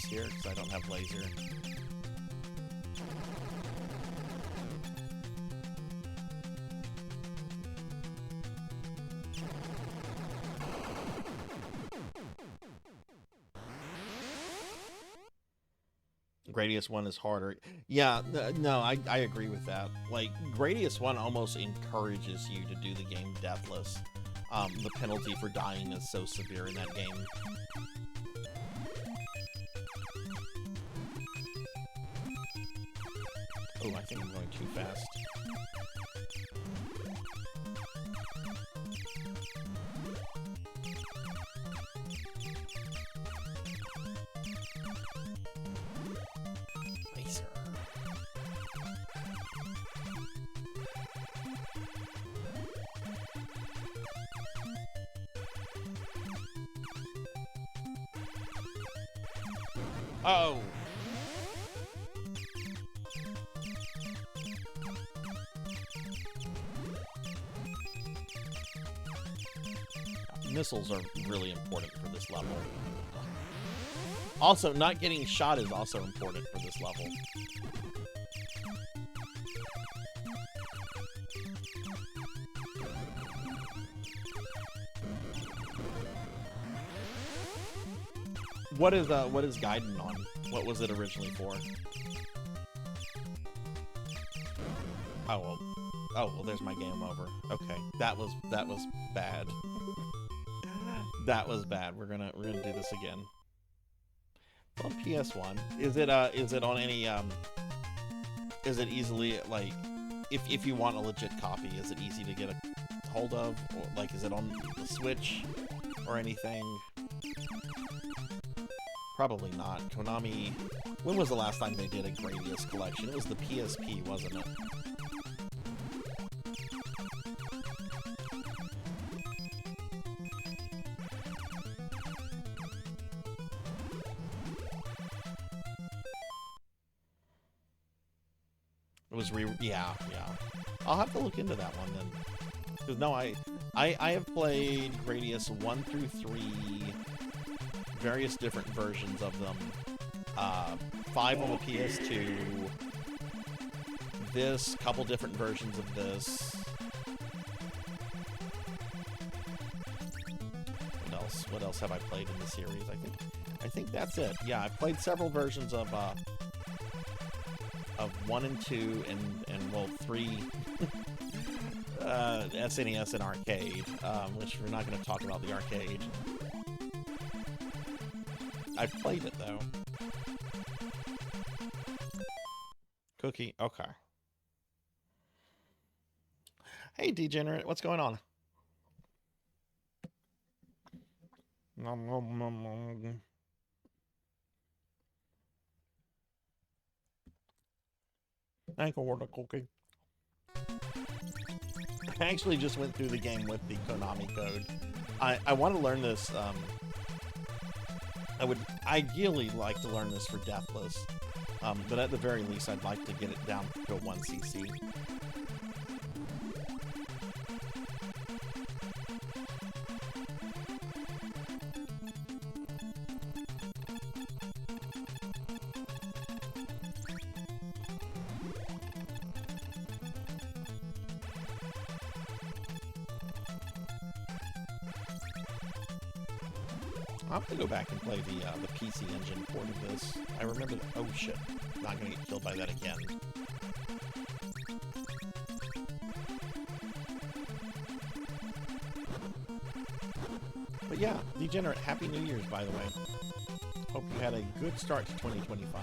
Here because I don't have laser. Gradius 1 is harder. Yeah, no, I agree with that. Like, Gradius 1 almost encourages you to do the game deathless. The penalty for dying is so severe in that game. Oh, I think I'm going too fast. Nicer. Oh! Missiles are really important for this level. Also, not getting shot is also important for this level. What is Gaiden on? What was it originally for? Oh well, there's my game over. Okay, that was bad. That was bad. We're gonna do this again. It's on PS1. Is it on any is it easily, like, if you want a legit copy, is it easy to get a hold of? Or, like, is it on the Switch or anything? Probably not. Konami, when was the last time they did a Gradius collection? It was the PSP, wasn't it? It was yeah. I'll have to look into that one then. Because no, I have played Gradius 1 through 3, various different versions of them, 5 on the PS2. This, couple different versions of this. What else have I played in the series? I think that's it. Yeah, I've played several versions of 1 and 2 and well 3 SNES and arcade, which we're not going to talk about the arcade. I've played it though. Cookie, okay. Hey, Degenerate, what's going on? Nom, nom, nom, nom. Thank you for the cookie. I actually just went through the game with the Konami code. I want to learn this. I would ideally like to learn this for Deathless, but at the very least, I'd like to get it down to a 1cc. I'm gonna go back and play the PC Engine port of this. I remember that. Oh shit! Not gonna get killed by that again. But yeah, Degenerate, Happy New Year's, by the way. Hope you had a good start to 2025.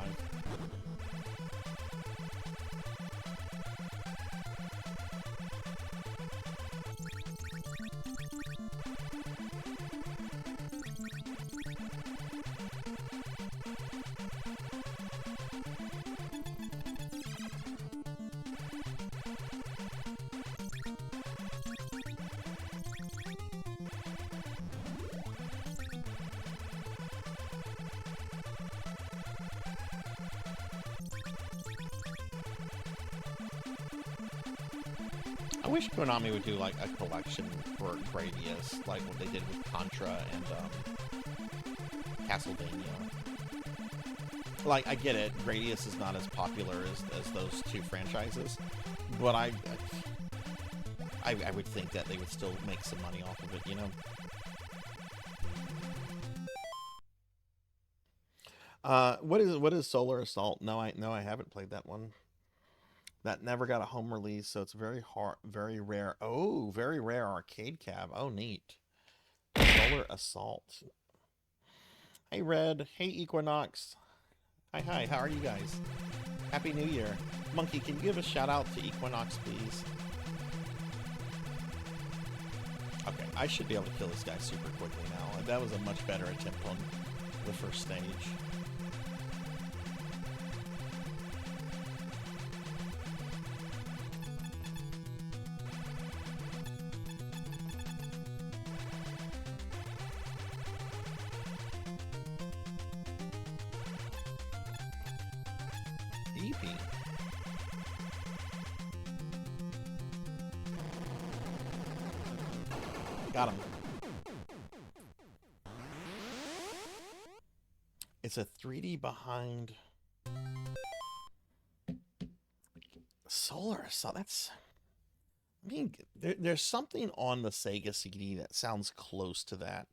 I wish Konami would do like a collection for Gradius, like what they did with Contra and Castlevania. Like, I get it, Gradius is not as popular as those two franchises, but I would think that they would still make some money off of it, you know? What is Solar Assault? No, I haven't played that one. That never got a home release, so it's very rare. Oh, very rare arcade cab. Oh, neat. Solar Assault. Hey, Red. Hey, Equinox. Hi, how are you guys? Happy New Year. Monkey, can you give a shout out to Equinox, please? Okay, I should be able to kill this guy super quickly now. That was a much better attempt on the first stage. Got him. It's a 3D behind Solar Assault. That's, I mean, there's something on the Sega CD that sounds close to that.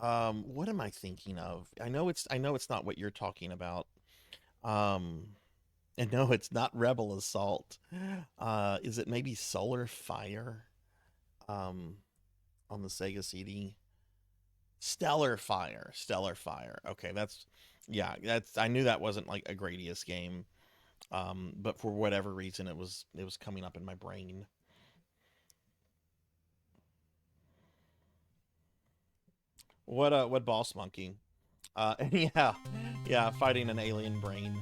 What am I thinking of? I know it's not what you're talking about. And no, it's not Rebel Assault. Is it maybe Solar Fire? On the Sega CD. Stellar Fire. Okay, I knew that wasn't like a Gradius game. But for whatever reason it was coming up in my brain. What boss monkey? Yeah, fighting an alien brain.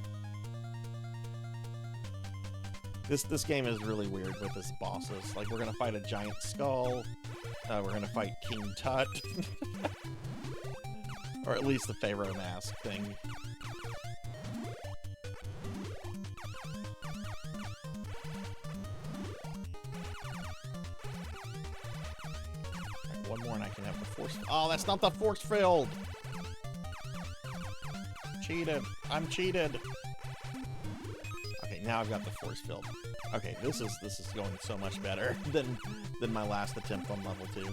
This game is really weird with its bosses. Like, we're gonna fight a giant skull. We're gonna fight King Tut. Or at least the Pharaoh mask thing. Right, one more and I can have the force. Oh, that's not the force field! cheated. I'm cheated. Okay, now I've got the force field. Okay, this is going so much better than my last attempt on level 2.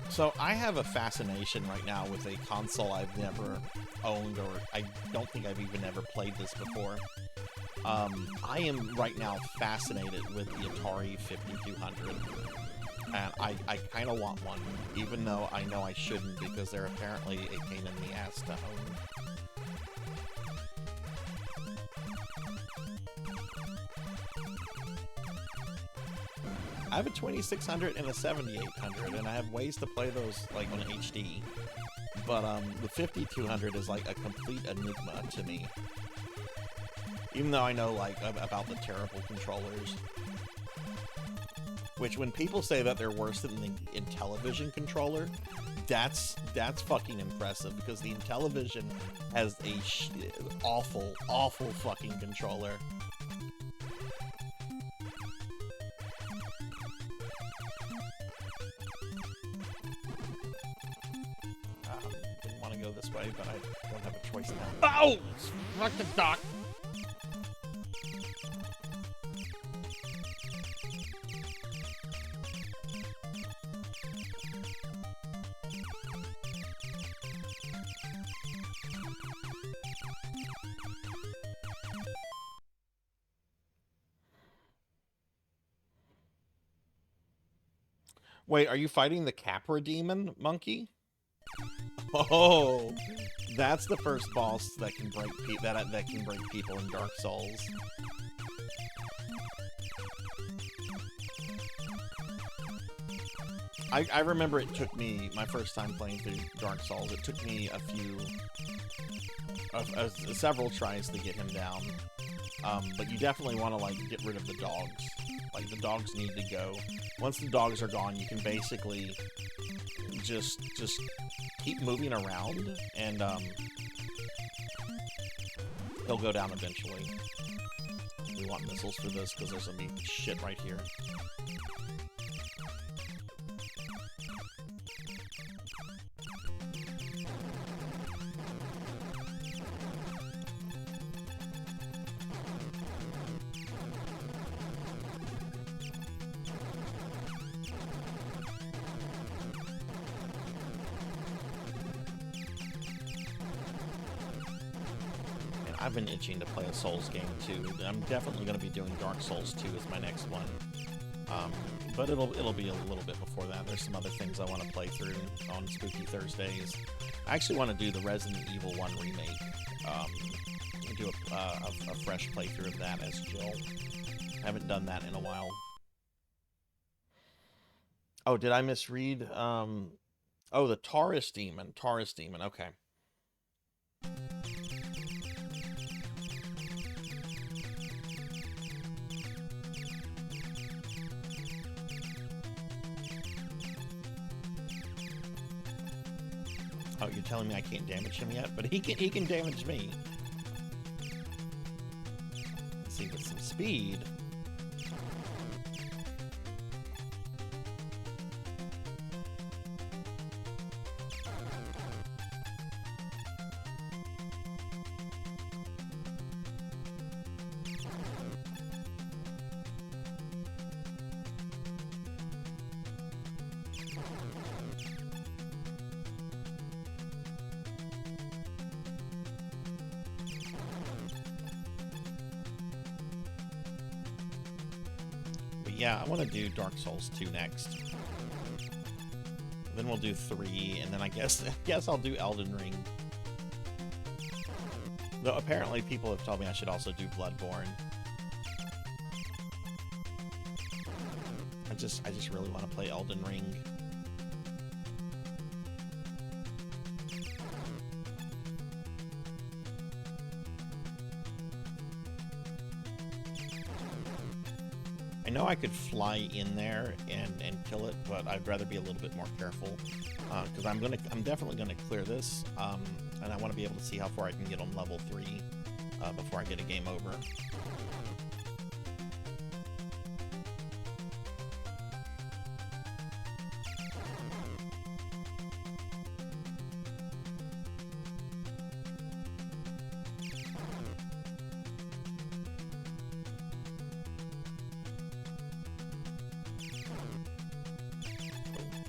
So I have a fascination right now with a console I've never owned, or I don't think I've even ever played this before. I am right now fascinated with the Atari 5200, and I kind of want one, even though I know I shouldn't because they're apparently a pain in the ass to own. I have a 2600 and a 7800, and I have ways to play those like on HD. But the 5200 is like a complete enigma to me. Even though I know like about the terrible controllers. Which, when people say that they're worse than the Intellivision controller, that's fucking impressive, because the Intellivision has a awful fucking controller. Didn't want to go this way, but I don't have a choice now. Oh! Fuck the dock! Wait, are you fighting the Capra Demon, Monkey? Oh, that's the first boss that can break that can break people in Dark Souls. I remember it took me, my first time playing through Dark Souls, it took me several tries to get him down. But you definitely want to like get rid of the dogs. Like, the dogs need to go. Once the dogs are gone, you can basically just keep moving around, and he'll go down eventually. We want missiles for this because there's gonna be shit right here. I've been itching to play a Souls game too. I'm definitely going to be doing Dark Souls 2 as my next one. But it'll be a little bit before that. There's some other things I want to play through on Spooky Thursdays. I actually want to do the Resident Evil 1 remake. Do a fresh playthrough of that as Jill. I haven't done that in a while. Oh, did I misread? Oh, the Taurus Demon. Taurus Demon, okay. Oh, you're telling me I can't damage him yet? But he can damage me. Let's see, with some speed. Yeah, I want to do Dark Souls 2 next. Then we'll do 3, and then I guess I'll do Elden Ring. Though apparently people have told me I should also do Bloodborne. I just really want to play Elden Ring. I know I could fly in there and kill it, but I'd rather be a little bit more careful, because I'm definitely gonna clear this, and I want to be able to see how far I can get on level 3 before I get a game over.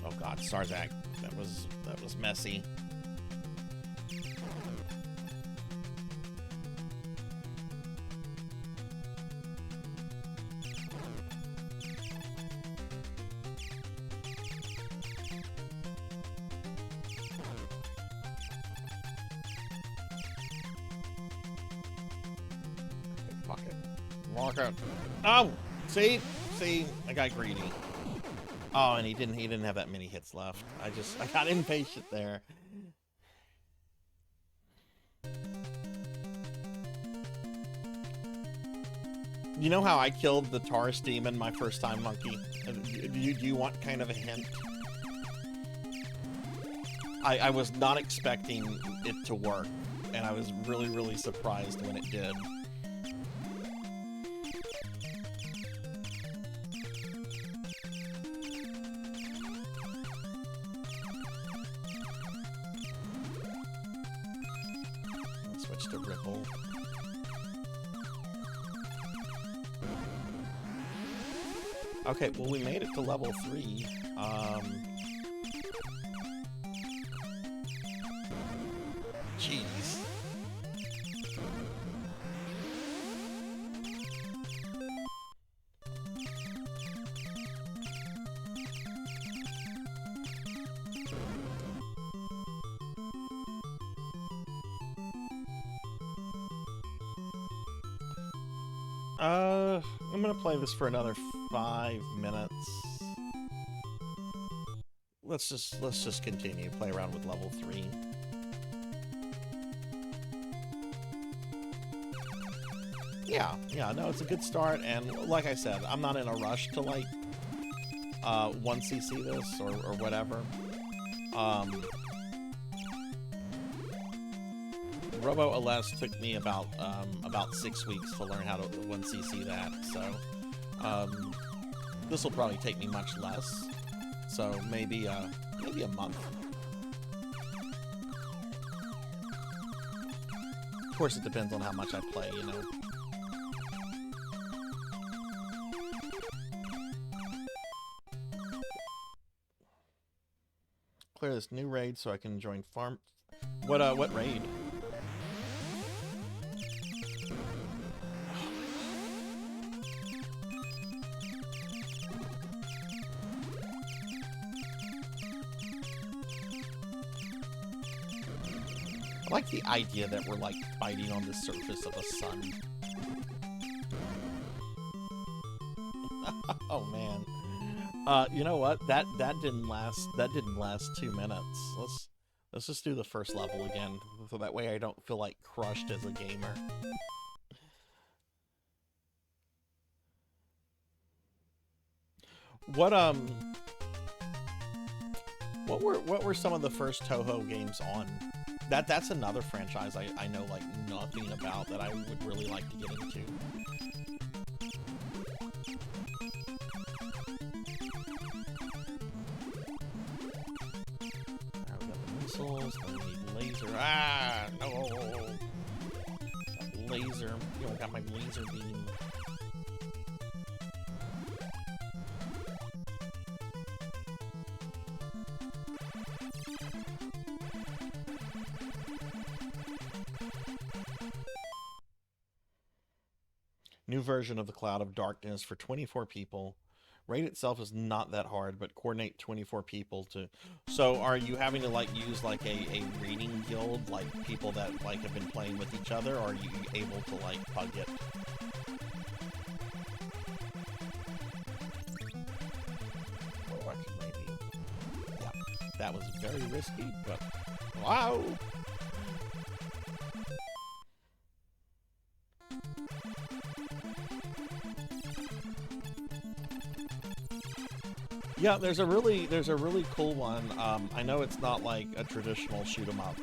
Oh God, Sarzac, that was messy. Fuck it. Walk out. Oh, see, I got greedy. Oh, and he didn't have that many hits left. I got impatient there. You know how I killed the Taurus demon my first time, Monkey? Do you want kind of a hint? I was not expecting it to work, and I was really, really surprised when it did. Switch to Ripple. Okay, well, we made it to level 3. Jeez. I'm gonna play this for another 5 minutes. Let's just continue, play around with level 3. Yeah, no, it's a good start, and like I said, I'm not in a rush to like 1cc this or whatever. Robo LS took me about 6 weeks to learn how to 1cc that, so this will probably take me much less. So maybe a month. Of course, it depends on how much I play, you know. Clear this new raid so I can join farm. What raid? I like the idea that we're like fighting on the surface of a sun. Oh man. You know what? That didn't last 2 minutes. Let's just do the first level again, so that way I don't feel like crushed as a gamer. What were some of the first Toho games on? That's another franchise I know like nothing about that I would really like to get into. Alright, we got the missiles, then we need laser. Ah, no! Got laser. You know, got my laser beam. New version of the Cloud of Darkness for 24 people. Raid itself is not that hard, but coordinate 24 people to... So are you having to like use like a reading guild, like people that like have been playing with each other, or are you able to like pug it? Oh, actually maybe. Yeah, that was very risky, but wow! Yeah, there's a really cool one. I know it's not like a traditional shoot 'em up,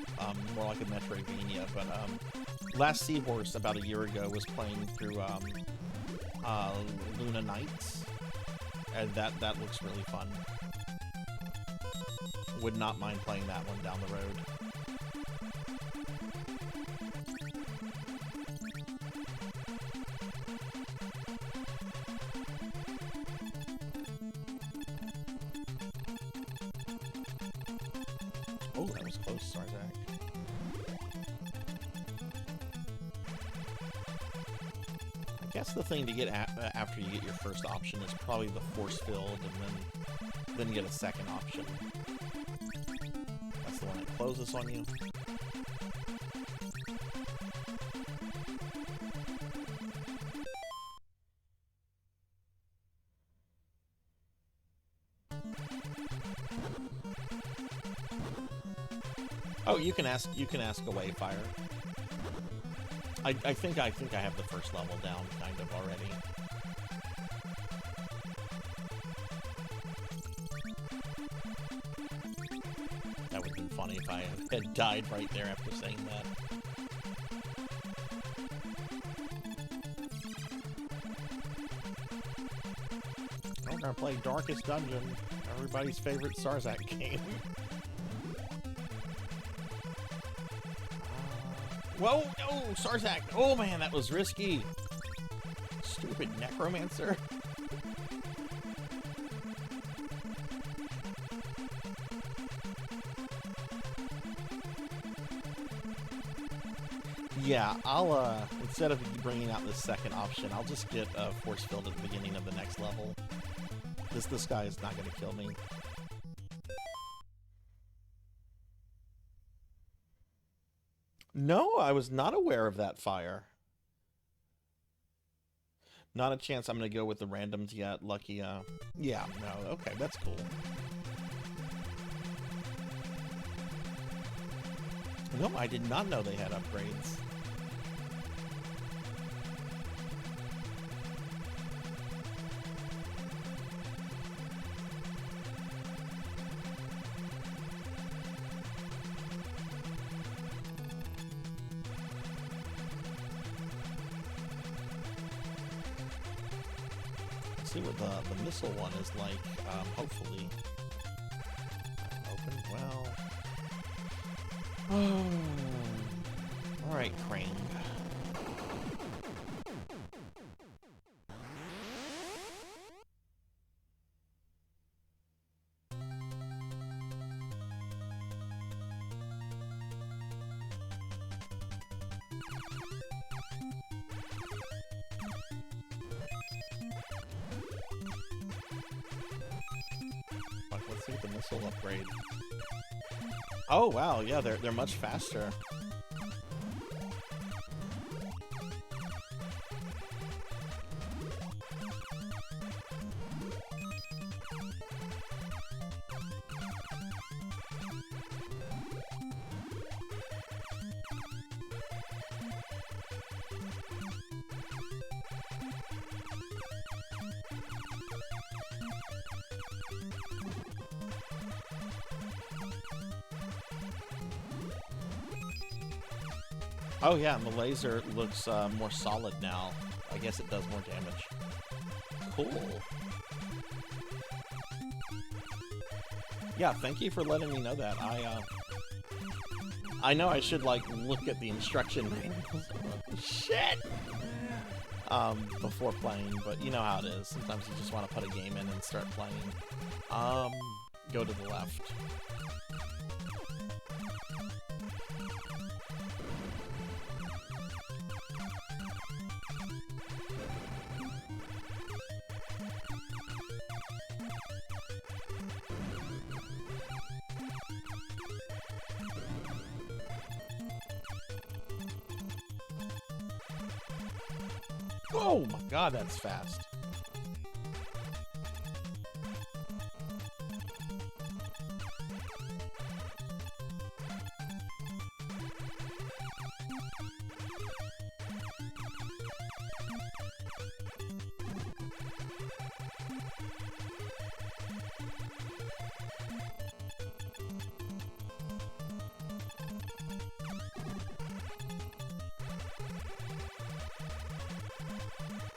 more like a Metroidvania, but Last Seahorse about a year ago was playing through Luna Nights, and that looks really fun. Would not mind playing that one down the road. Oh, that was close, Sarzac. I guess the thing to get after you get your first option is probably the force field, and then get a second option. That's the one that closes on you. Oh, you can ask away fire. I think I have the first level down kind of already. That would have been funny if I had died right there after saying that. We're gonna play Darkest Dungeon, everybody's favorite Sarzac game. Whoa, no, Sarzac. Oh man, that was risky. Stupid necromancer. Yeah, I'll, instead of bringing out this second option, I'll just get a force field at the beginning of the next level. This guy is not going to kill me. No, I was not aware of that fire. Not a chance I'm going to go with the randoms yet. Lucky, yeah, no, okay, that's cool. No, I did not know they had upgrades. See what the missile one is like. Hopefully open well. Oh, all right, Crane. Let's see what the missile upgrade. Oh wow, yeah, they're much faster. Oh yeah, and the laser looks more solid now. I guess it does more damage. Cool. Yeah, thank you for letting me know that. I know I should like look at the instruction manuals. Shit. Before playing, but you know how it is. Sometimes you just want to put a game in and start playing. Go to the left. Oh my god, that's fast.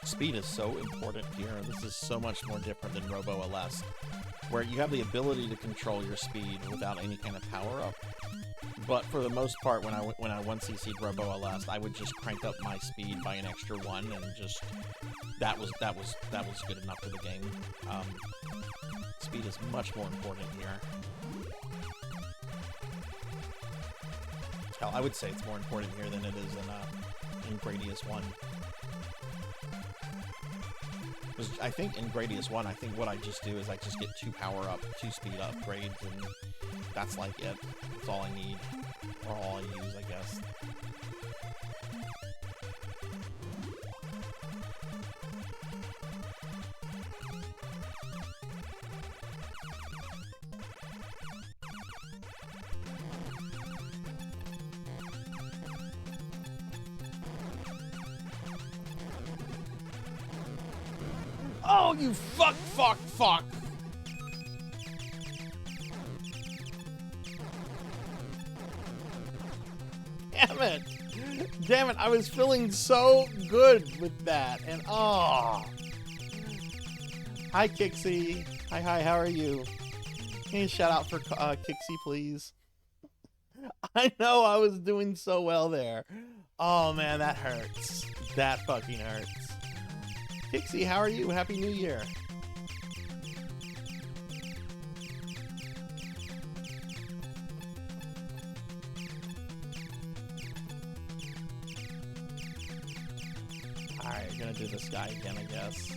Speed is so important here. This is so much more different than Robo LS, where you have the ability to control your speed without any kind of power-up. But for the most part, when I 1cc'd Robo LS, I would just crank up my speed by an extra 1, and just that was good enough for the game. Speed is much more important here. Hell, I would say it's more important here than it is in Gradius 1. I think in Gradius 1, I think what I just do is I just get 2 power-up, 2 speed upgrades, and that's like it. That's all I need. Or all I use, I guess. Oh, you fuck! Damn it, I was feeling so good with that, and oh. Hi, Kixie. Hi, how are you? Can you shout out for Kixie, please? I know I was doing so well there. Oh, man, that hurts. That fucking hurts. Kixie, how are you? Happy New Year. Alright, gonna do this guy again, I guess.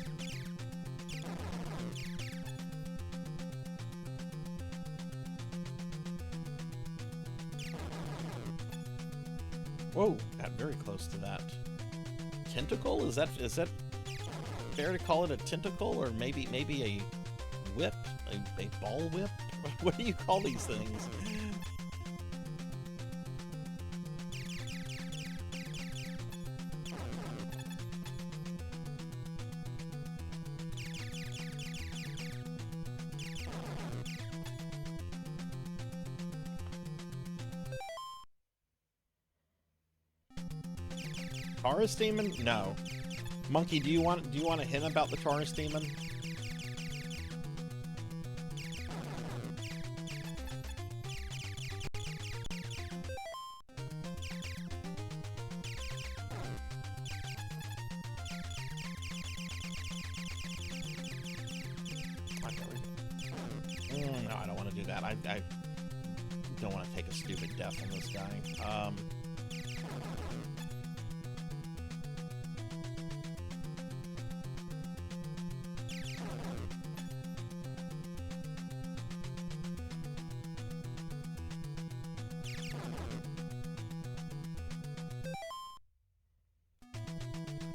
Whoa, got very close to that. Tentacle? Is that fair to call it a tentacle, or maybe a whip? A ball whip? What do you call these things? Taurus Demon? No. Monkey, do you want a hint about the Taurus Demon? No, I don't want to do that. I don't want to take a stupid death on this guy.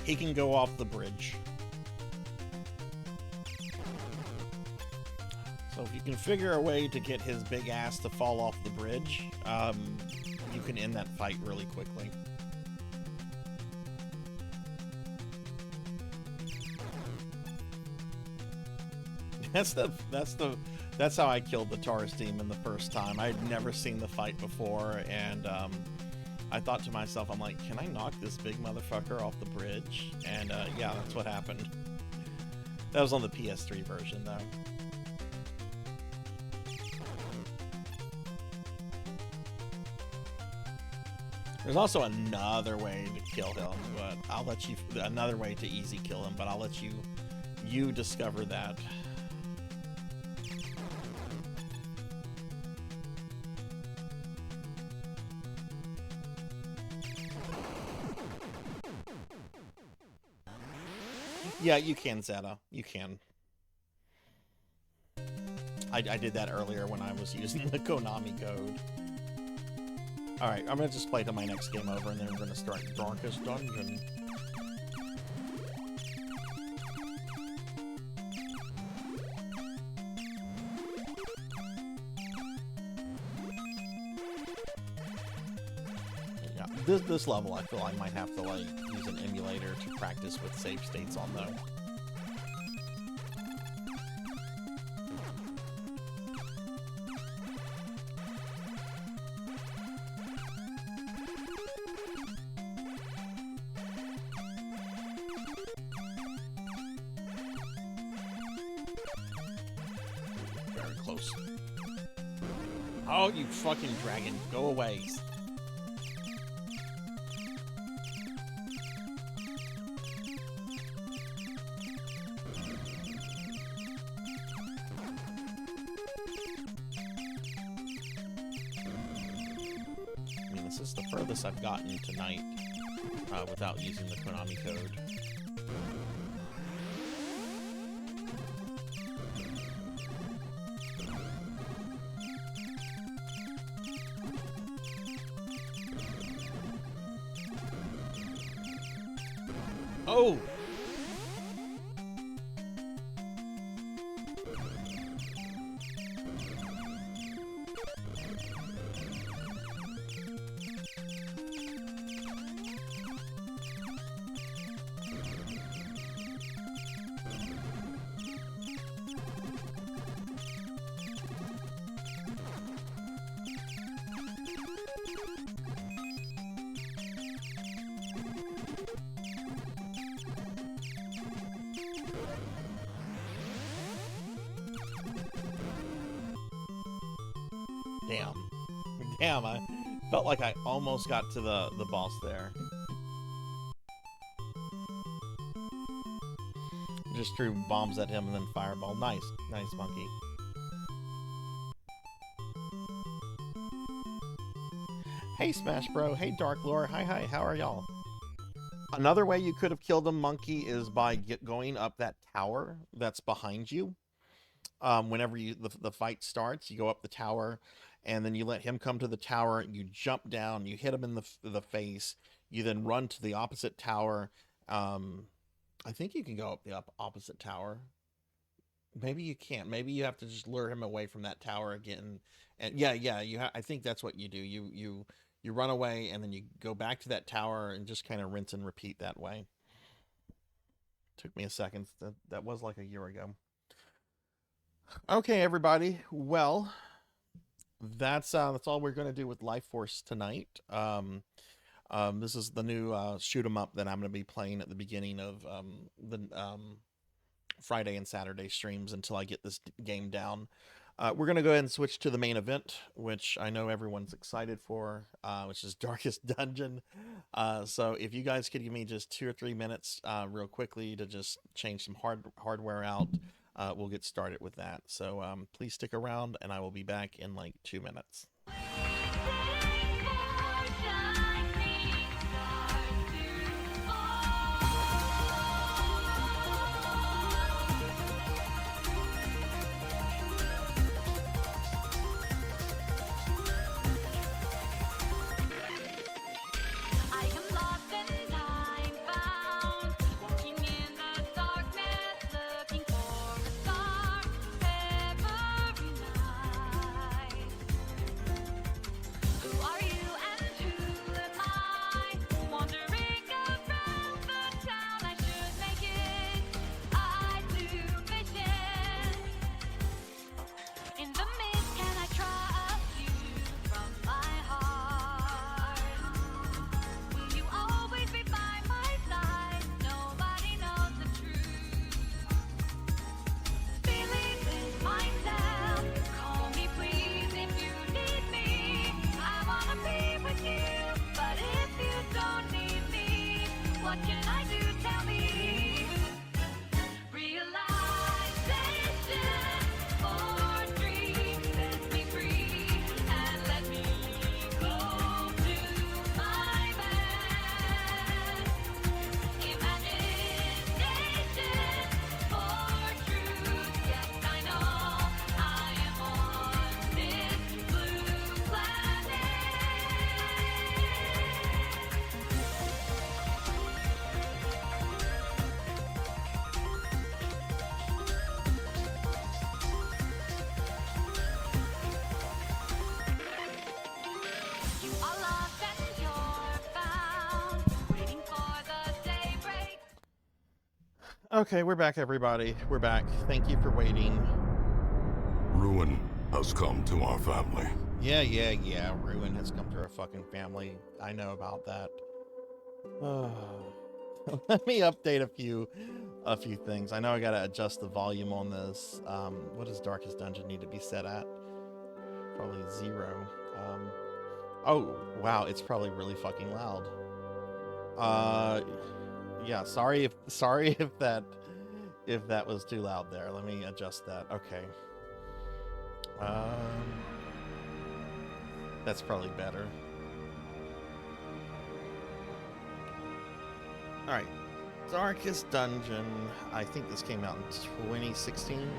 He can go off the bridge. So if you can figure a way to get his big ass to fall off the bridge, you can end that fight really quickly. That's how I killed the Taurus Demon the first time. I had never seen the fight before, and I thought to myself, I'm like, can I knock this big motherfucker off the bridge? And yeah, that's what happened. That was on the PS3 version, though. There's also another way to kill him, but I'll let you... Another way to easy kill him, but I'll let you discover that. Yeah, you can, Zeta. You can. I did that earlier when I was using the Konami code. Alright, I'm gonna just play to my next game over, and then we're gonna start Darkest Dungeon. Yeah, this level I feel I might have to, like, use an emulator to practice with save states on, though. close. Oh, you fucking dragon. Go away. I mean, this is the furthest I've gotten tonight without using the Konami code. Oh! Damn. Damn, I felt like I almost got to the boss there. Just threw bombs at him and then fireball. Nice. Nice, monkey. Hey, Smash Bro. Hey, Dark Lore. Hi, hi. How are y'all? Another way you could have killed him, monkey, is by going up that tower that's behind you. Whenever the fight starts, you go up the tower, and then you let him come to the tower. You jump down, you hit him in the face. You then run to the opposite tower. I think you can go up the opposite tower. Maybe you can't. Maybe you have to just lure him away from that tower again. And yeah, I think that's what you do. You run away, and then you go back to that tower and just kind of rinse and repeat that way. Took me a second. That was like a year ago. Okay, everybody. Well, that's all we're going to do with Life Force tonight. This is the new shoot 'em up that I'm going to be playing at the beginning of the Friday and Saturday streams until I get this game down. We're going to go ahead and switch to the main event, which I know everyone's excited for, which is Darkest Dungeon. So if you guys could give me just 2 or 3 minutes real quickly to just change some hardware out, we'll get started with that. So please stick around, and I will be back in like 2 minutes. Okay, we're back, everybody. We're back. Thank you for waiting. Ruin has come to our family. Yeah. Ruin has come to our fucking family. I know about that. Let me update a few a few things. I know I gotta adjust the volume on this. What does Darkest Dungeon need to be set at? Probably 0. Oh wow, it's probably really fucking loud. Yeah, sorry if that was too loud there. Let me adjust that. Okay. That's probably better. All right. Darkest Dungeon. I think this came out in 2016.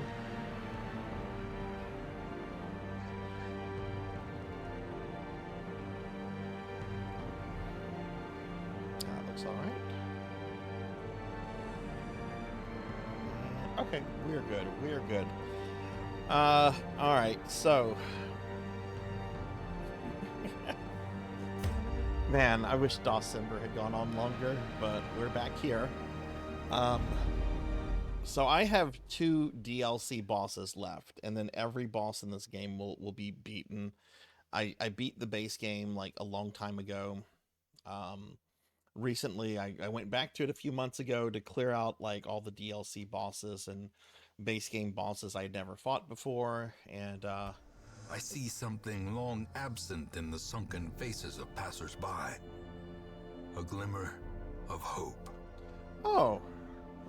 That looks all right. Okay, we're good. We're good. All right. So, man, I wish Dawsember had gone on longer, but we're back here. So I have 2 DLC bosses left, and then every boss in this game will be beaten. I beat the base game like a long time ago. Recently, I went back to it a few months ago to clear out like all the DLC bosses and base game bosses I'd never fought before, and I see something long absent in the sunken faces of passers-by. A glimmer of hope. oh,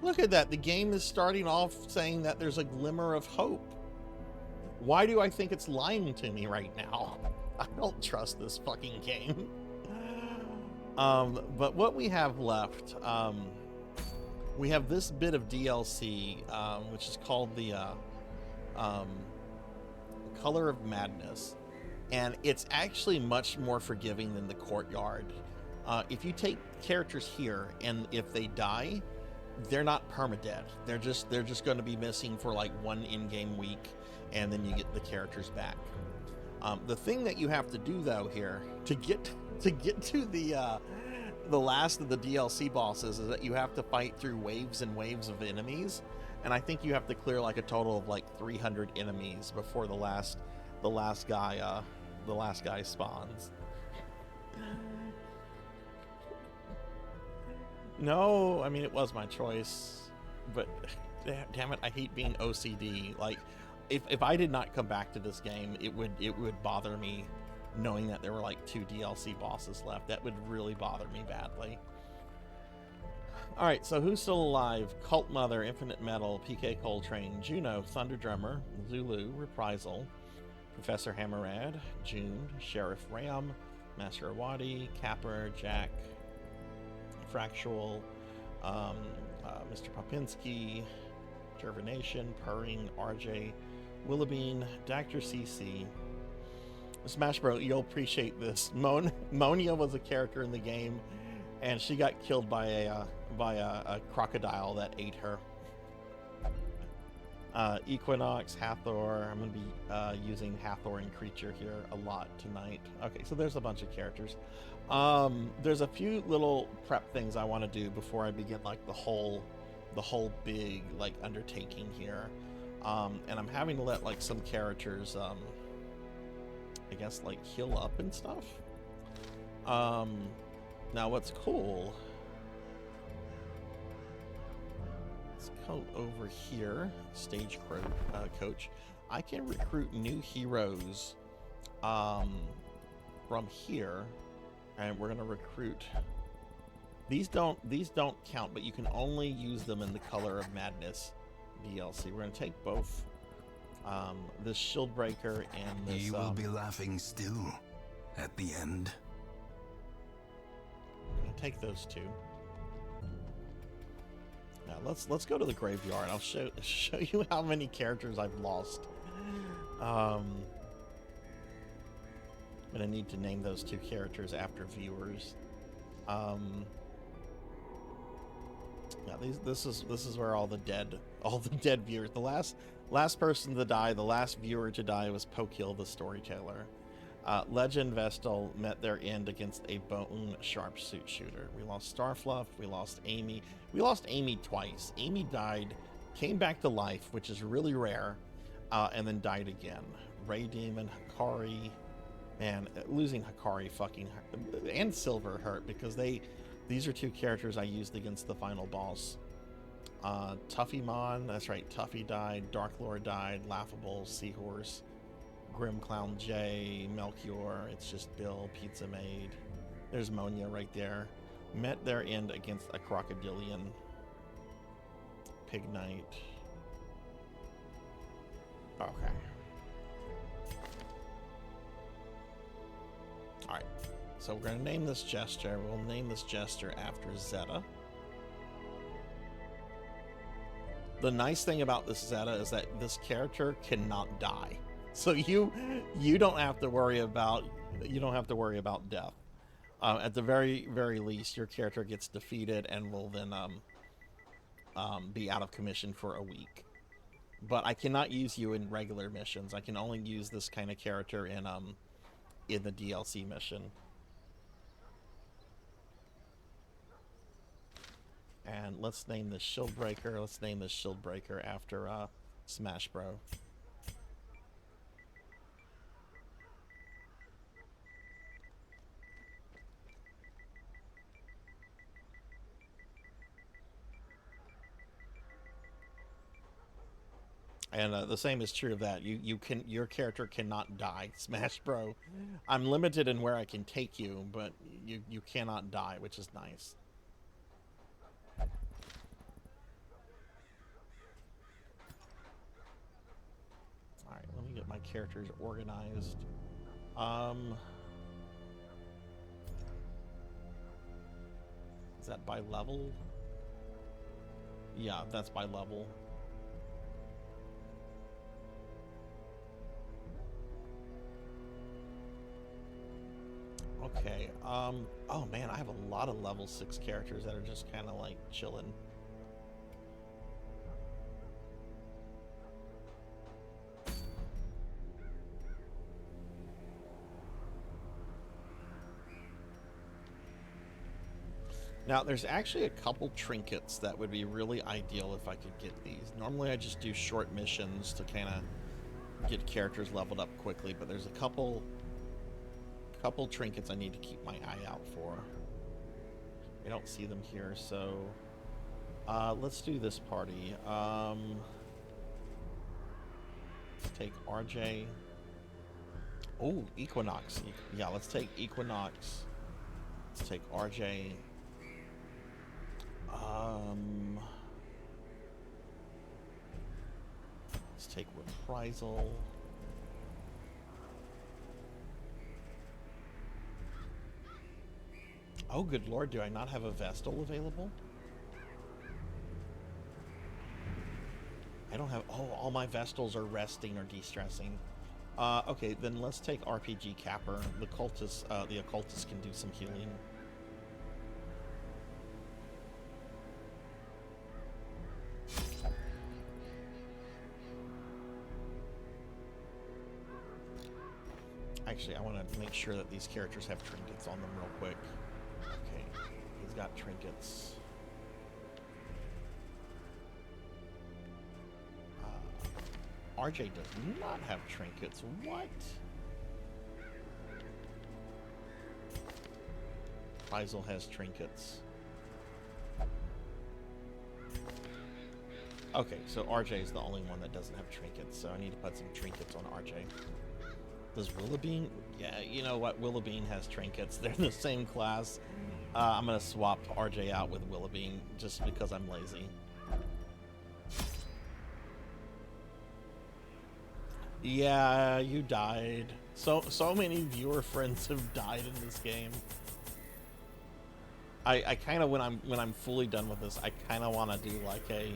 look at that. The game is starting off saying that there's a glimmer of hope. Why do I think it's lying to me right now? I don't trust this fucking game. But what we have left, we have this bit of DLC, which is called the Color of Madness. And it's actually much more forgiving than the Courtyard. If you take characters here, and if they die, they're not permadead. They're just going to be missing for like 1 in-game week, and then you get the characters back. The thing that you have to do though here to get to the last of the DLC bosses is that you have to fight through waves and waves of enemies, and I think you have to clear like a total of like 300 enemies before the last guy spawns. No, I mean, it was my choice, but damn it, I hate being OCD. Like, if I did not come back to this game, it would bother me knowing that there were like 2 DLC bosses left. That would really bother me badly. All right, so who's still alive? Cult Mother, Infinite Metal, PK Coltrane, Juno, Thunder Drummer, Zulu, Reprisal, Professor Hammerad, June, Sheriff Ram, Master Awadi, Capper, Jack, Fractual, Mr. Popinski, Gervination, Purring, RJ, Willoughbean, Dr. CC. Smash Bro, you'll appreciate this. Monia was a character in the game, and she got killed by a crocodile that ate her. Equinox, Hathor. I'm going to be using Hathor and Creature here a lot tonight. Okay, so there's a bunch of characters. There's a few little prep things I want to do before I begin like the whole big like undertaking here. And I'm having to let like some characters I guess like heal up and stuff. Now what's cool, let's go over here, stage coach. I can recruit new heroes from here, and we're gonna recruit. These don't count, but you can only use them in the Color of Madness DLC. We're gonna take both this Shieldbreaker and this. You will be laughing still at the end. I'm gonna take those 2. Now let's go to the graveyard. I'll show you how many characters I've lost. I'm gonna need to name those 2 characters after viewers. Yeah, this is where all the dead viewers. The last person to die, the last viewer to die was Pokil the Storyteller. Legend Vestal met their end against a bone sharpsuit shooter. We lost Starfluff, we lost Amy. We lost Amy twice. Amy died, came back to life, which is really rare, and then died again. Ray Demon, Hikari, man, losing Hikari and Silver hurt because these are 2 characters I used against the final boss. Tuffymon, that's right, Tuffy died, Darklord died, Laughable, Seahorse, Grim Clown J, Melchior, it's just Bill, Pizza Maid. There's Monia right there. Met their end against a Crocodilian. Pig Knight. Okay. Alright. So we're going to name this Jester. We'll name this Jester after Zeta. The nice thing about this Zeta is that this character cannot die. So you don't have to worry about death. At the very least, your character gets defeated and will then be out of commission for a week. But I cannot use you in regular missions. I can only use this kind of character in the DLC mission. And let's name this Shieldbreaker. Let's name this Shieldbreaker after Smash Bro. And the same is true of that. Your character cannot die. Smash Bro. I'm limited in where I can take you, but you cannot die, which is nice. Alright, let me get my characters organized. Is that by level? Yeah, that's by level. Okay, oh man, I have a lot of level 6 characters that are just kind of like chilling. Now, there's actually a couple trinkets that would be really ideal if I could get these. Normally I just do short missions to kind of get characters leveled up quickly, but there's a couple trinkets I need to keep my eye out for. I don't see them here, so let's do this party. Let's take RJ. Oh, Equinox. Yeah, let's take Equinox. Let's take RJ. Let's take Reprisal. Oh, good lord, do I not have a Vestal available? I don't have... Oh, all my Vestals are resting or de-stressing. Okay, then let's take RPG Capper. The Occultist can do some healing. Actually, I want to make sure that these characters have trinkets on them real quick. Okay, he's got trinkets. RJ does not have trinkets. What? Faisal has trinkets. Okay, so RJ is the only one that doesn't have trinkets, so I need to put some trinkets on RJ. Does Willoughbean? Yeah, you know what? Willoughbean has trinkets. They're in the same class. I'm going to swap RJ out with Willoughbean just because I'm lazy. Yeah, you died. So many viewer friends have died in this game. I kind of, when I'm fully done with this, I kind of want to do like a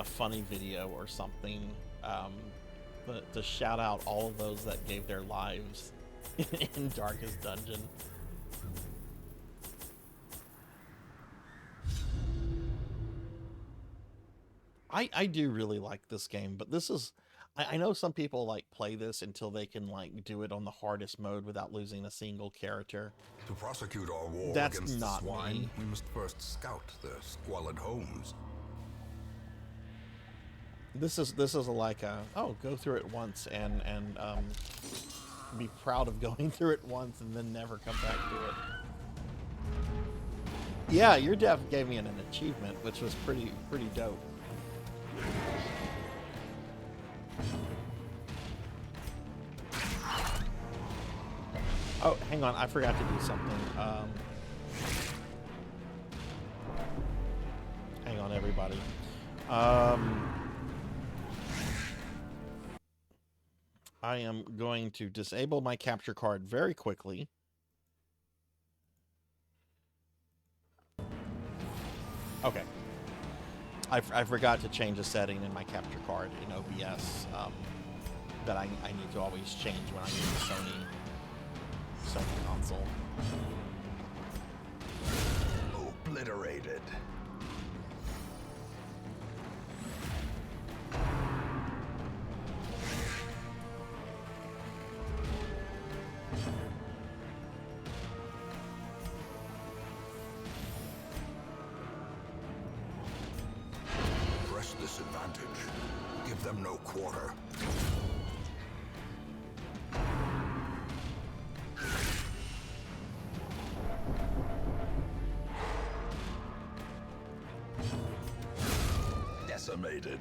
funny video or something. To shout out all of those that gave their lives in Darkest Dungeon. I do really like this game, but this is... I know some people like play this until they can like do it on the hardest mode without losing a single character. To prosecute our war That's against not the swine, me. we must first scout their squalid homes. This is like a, oh, go through it once and be proud of going through it once and then never come back to it. Yeah, your dev gave me an achievement, which was pretty dope. Oh, hang on, I forgot to do something. Hang on, everybody. I am going to disable my capture card very quickly. Okay. I forgot to change a setting in my capture card in OBS that I need to always change when I use the Sony console. Obliterated. Press this advantage. Give them no quarter. Decimated.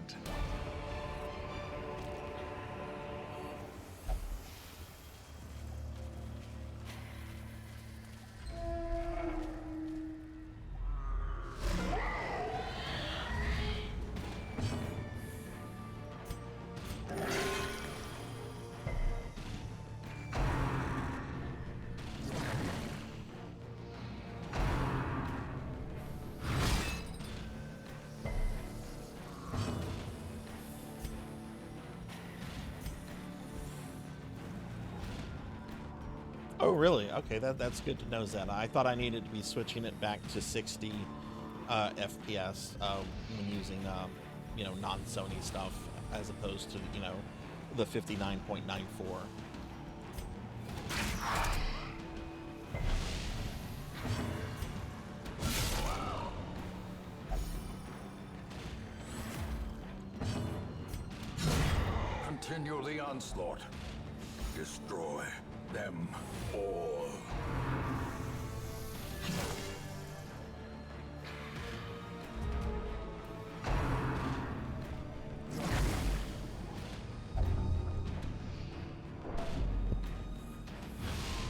Oh, really? Okay, that's good to know, Zeta. I thought I needed to be switching it back to 60 FPS when using, non-Sony stuff, as opposed to, the 59.94. Continue the onslaught. Destroy them all.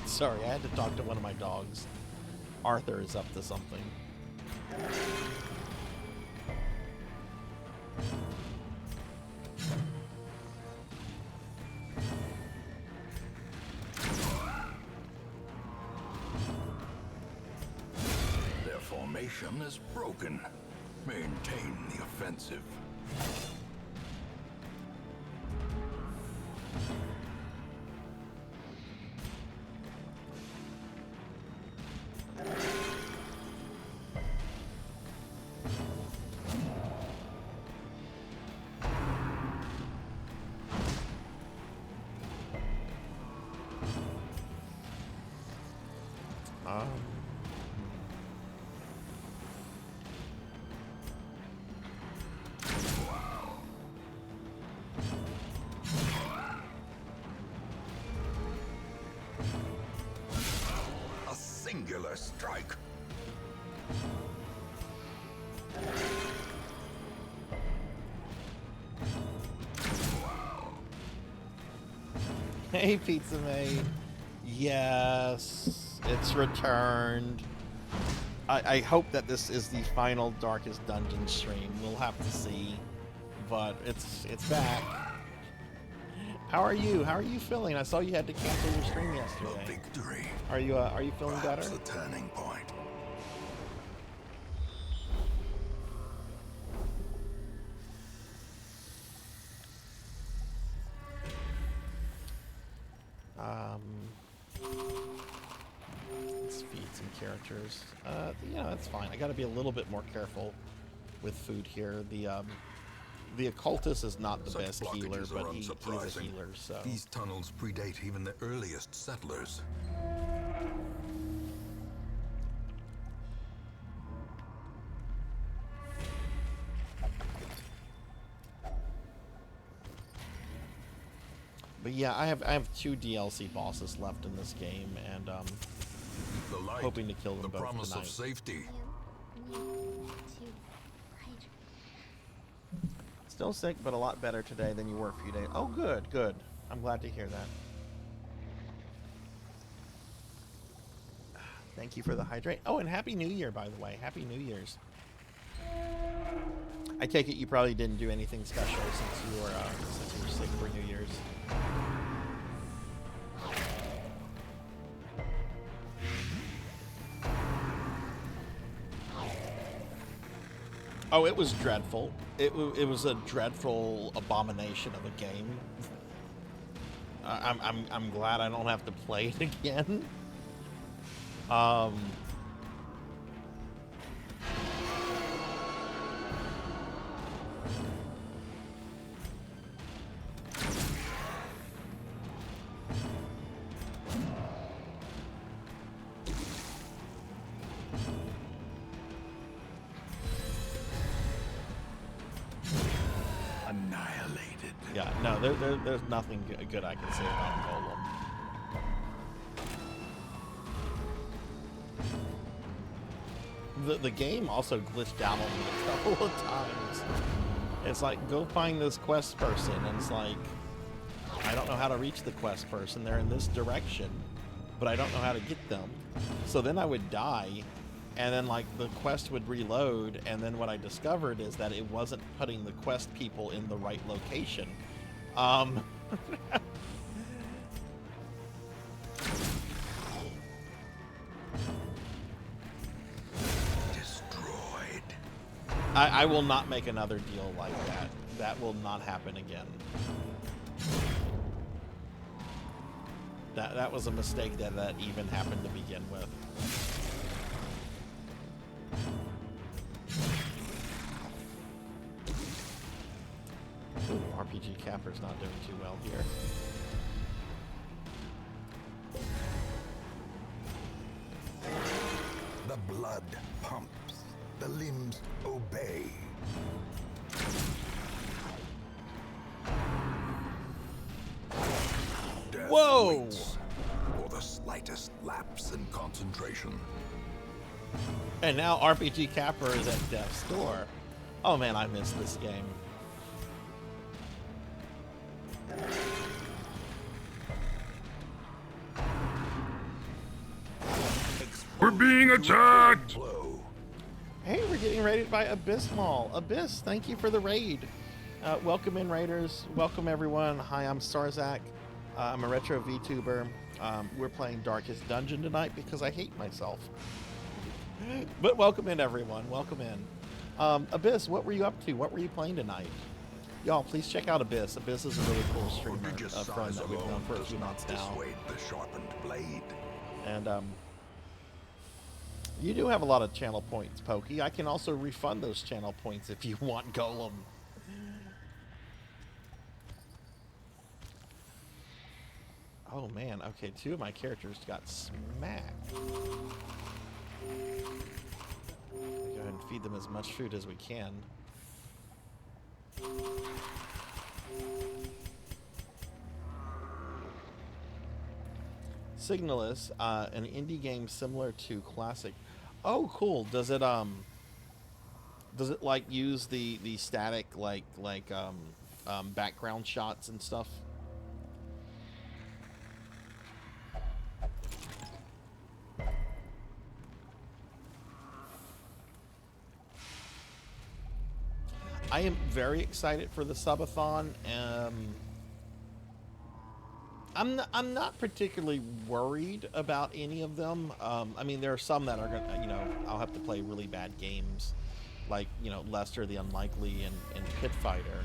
Sorry, I had to talk to one of my dogs. Arthur is up to something. Their formation is broken. Maintain the offensive. A singular strike. Hey, Pizza Mate. Yes, it's returned. I hope that this is the final Darkest Dungeon stream. We'll have to see, but it's back. How are you? How are you feeling? I saw you had to cancel your stream A yesterday. victory. Are you feeling Perhaps better? a turning point. Let's feed some characters. That's fine. I got to be a little bit more careful with food here. The occultist is not the Such best healer, blockages but are he's a unsurprising. healer. So These tunnels predate even the earliest settlers. But yeah, I have 2 DLC bosses left in this game, and The light, hoping to kill them the both promise tonight. of safety. Still sick, but a lot better today than you were a few days. Oh, good, good. I'm glad to hear that. Thank you for the hydrate. Oh, and Happy New Year, by the way. Happy New Year's. I take it you probably didn't do anything special since you were sick for New Year's. Oh, it was dreadful. It was a dreadful abomination of a game. I'm glad I don't have to play it again. Yeah, no, there's nothing good I can say about Golem. The game also glitched out on me a couple of times. It's like, go find this quest person, and it's like, I don't know how to reach the quest person. They're in this direction, but I don't know how to get them. So then I would die, and then like the quest would reload, and then what I discovered is that it wasn't putting the quest people in the right location. Destroyed. I will not make another deal like that. That will not happen again. That was a mistake that even happened to begin with. Ooh, RPG Capper's not doing too well here. The blood pumps. The limbs obey. Death Whoa! waits for the slightest lapse in concentration. And now RPG Capper is at death's door. Oh man, I missed this game. We're being attacked! Hey, we're getting raided by Abysmal. Abyss, thank you for the raid. Welcome in, raiders. Welcome, everyone. Hi, I'm Sarzac. I'm a retro VTuber. We're playing Darkest Dungeon tonight because I hate myself. But welcome in, everyone. Welcome in. Abyss, what were you up to? What were you playing tonight? Y'all, please check out Abyss. Abyss is a really cool streamer, a friend that we've known for a few months now. The sharpened blade. And, you do have a lot of channel points, Pokey. I can also refund those channel points if you want Golem. Oh man, okay, 2 of my characters got smacked. Go ahead and feed them as much food as we can. Signalis, an indie game similar to Classic. Oh, cool. Does it like use the static background shots and stuff? I am very excited for the subathon. I'm not particularly worried about any of them. I mean, there are some that are gonna, you know, I'll have to play really bad games, like, you know, Lester the Unlikely and Pit Fighter.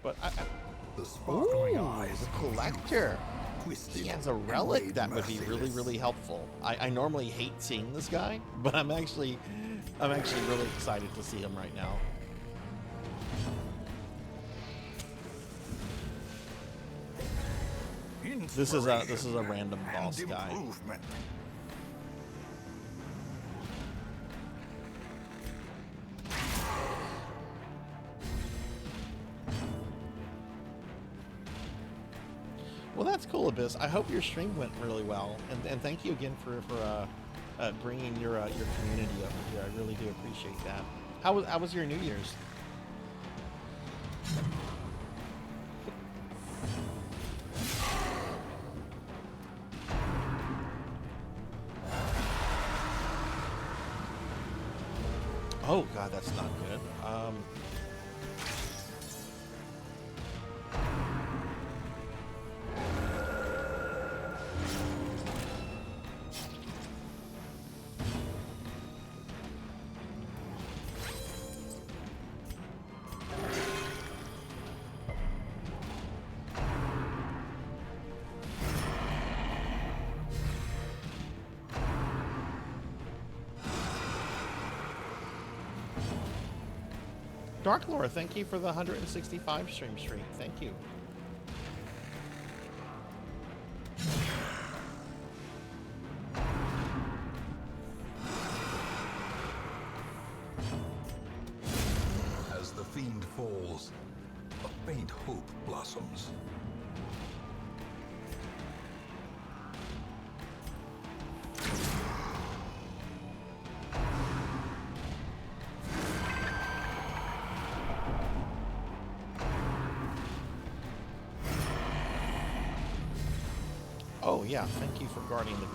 But The sparkling ooh, eyes the collector. twisted He has a and relic made that would be really, merciless. really helpful. I normally hate seeing this guy, but I'm actually really excited to see him right now. This is a random boss guy. Improvement. Well, that's cool, Abyss. I hope your stream went really well, and thank you again for bringing your community over here. I really do appreciate that. How was your New Year's? Oh God, that's not good. Dark Lore, thank you for the 165 stream streak. Thank you. As the fiend falls, a faint hope blossoms. Oh yeah, thank you for guarding the.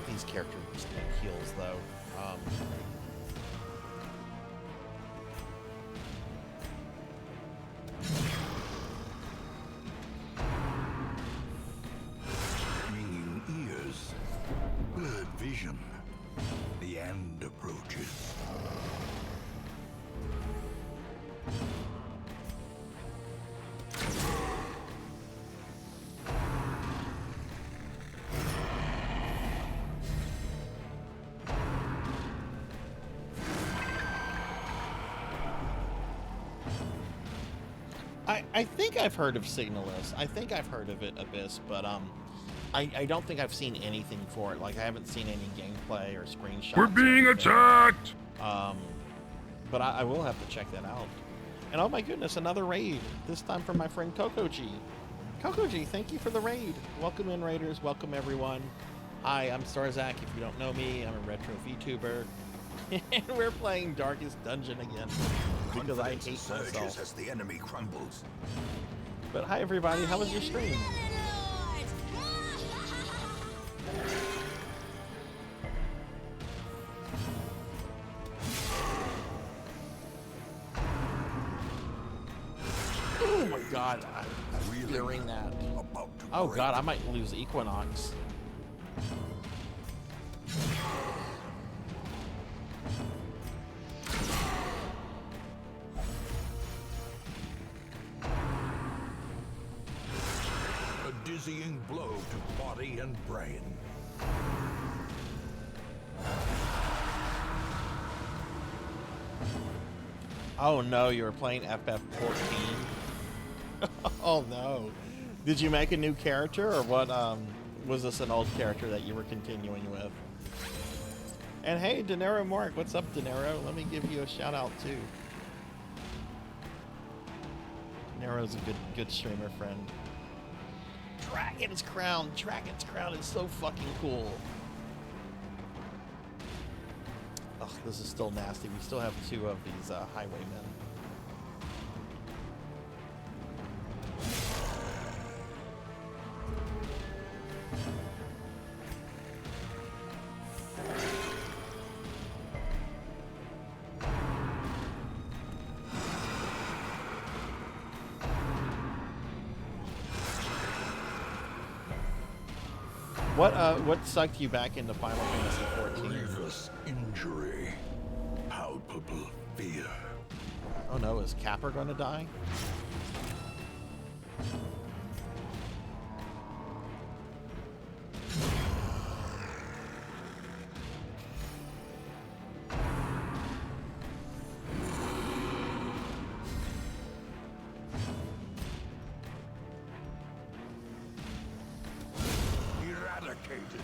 These characters need heals though. Ringing ears, blurred vision. The end approaches. I think I've heard of Signalist. I think I've heard of it, Abyss, but I don't think I've seen anything for it. Like I haven't seen any gameplay or screenshots. We're being attacked! But I will have to check that out. And oh my goodness, another raid. This time from my friend Coco-G. Coco-G, thank you for the raid. Welcome in, raiders. Welcome everyone. Hi, I'm Sarzac. If you don't know me, I'm a retro VTuber. And we're playing Darkest Dungeon again because I hate myself. As the enemy crumbles. But hi everybody, how was your stream? Oh my God, I'm fearing that. Oh God, I might lose Equinox. Dizzying blow to body and brain. Oh no, you were playing FF14. Oh no. Did you make a new character or what? Was this an old character that you were continuing with? And hey, Dinero Mark, what's up, Dinero? Let me give you a shout out too. Dinero's a good streamer friend. Dragon's Crown is so fucking cool. Ugh, this is still nasty. We still have 2 of these highwaymen. What sucked you back into Final Fantasy 14? Grievous injury. Palpable fear. Oh no, is Capper gonna die? Eradicated.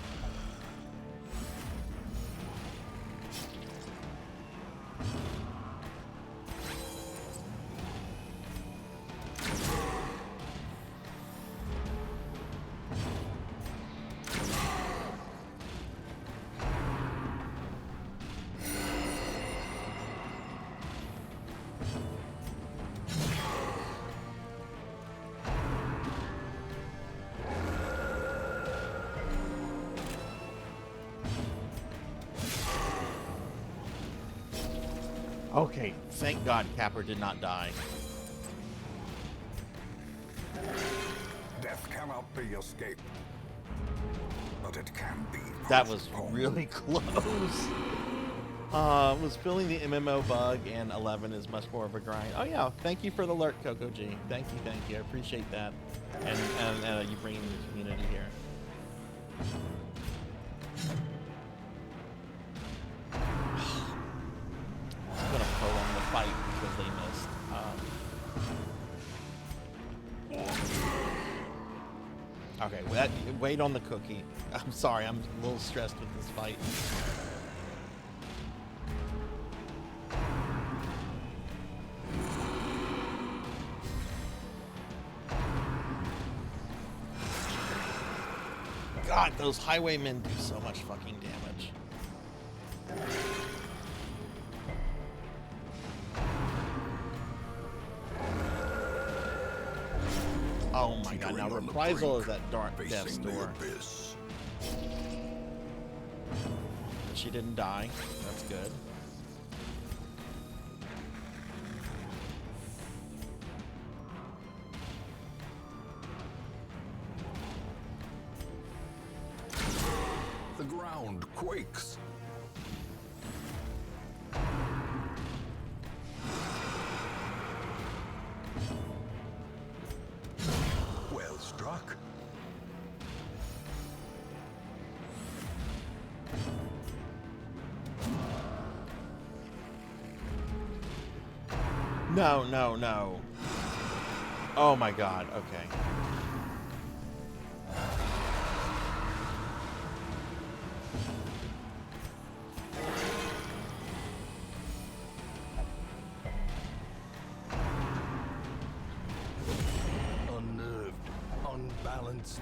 Okay, thank God Capper did not die. Death cannot be escaped, but it can be. That was really close. Was feeling the MMO bug, and 11 is much more of a grind. Oh yeah, thank you for the alert, Coco G. Thank you. I appreciate that, and you bringing the community here. I'm gonna prolong the fight because they missed. Okay, wait on the cookie. I'm sorry, I'm a little stressed with this fight. God, those highwaymen do so much fucking damage. Oh my God, now Reprisal is that dark death's door. She didn't die. That's good. The ground quakes. Well struck. No. Oh my God, okay. Unnerved, unbalanced.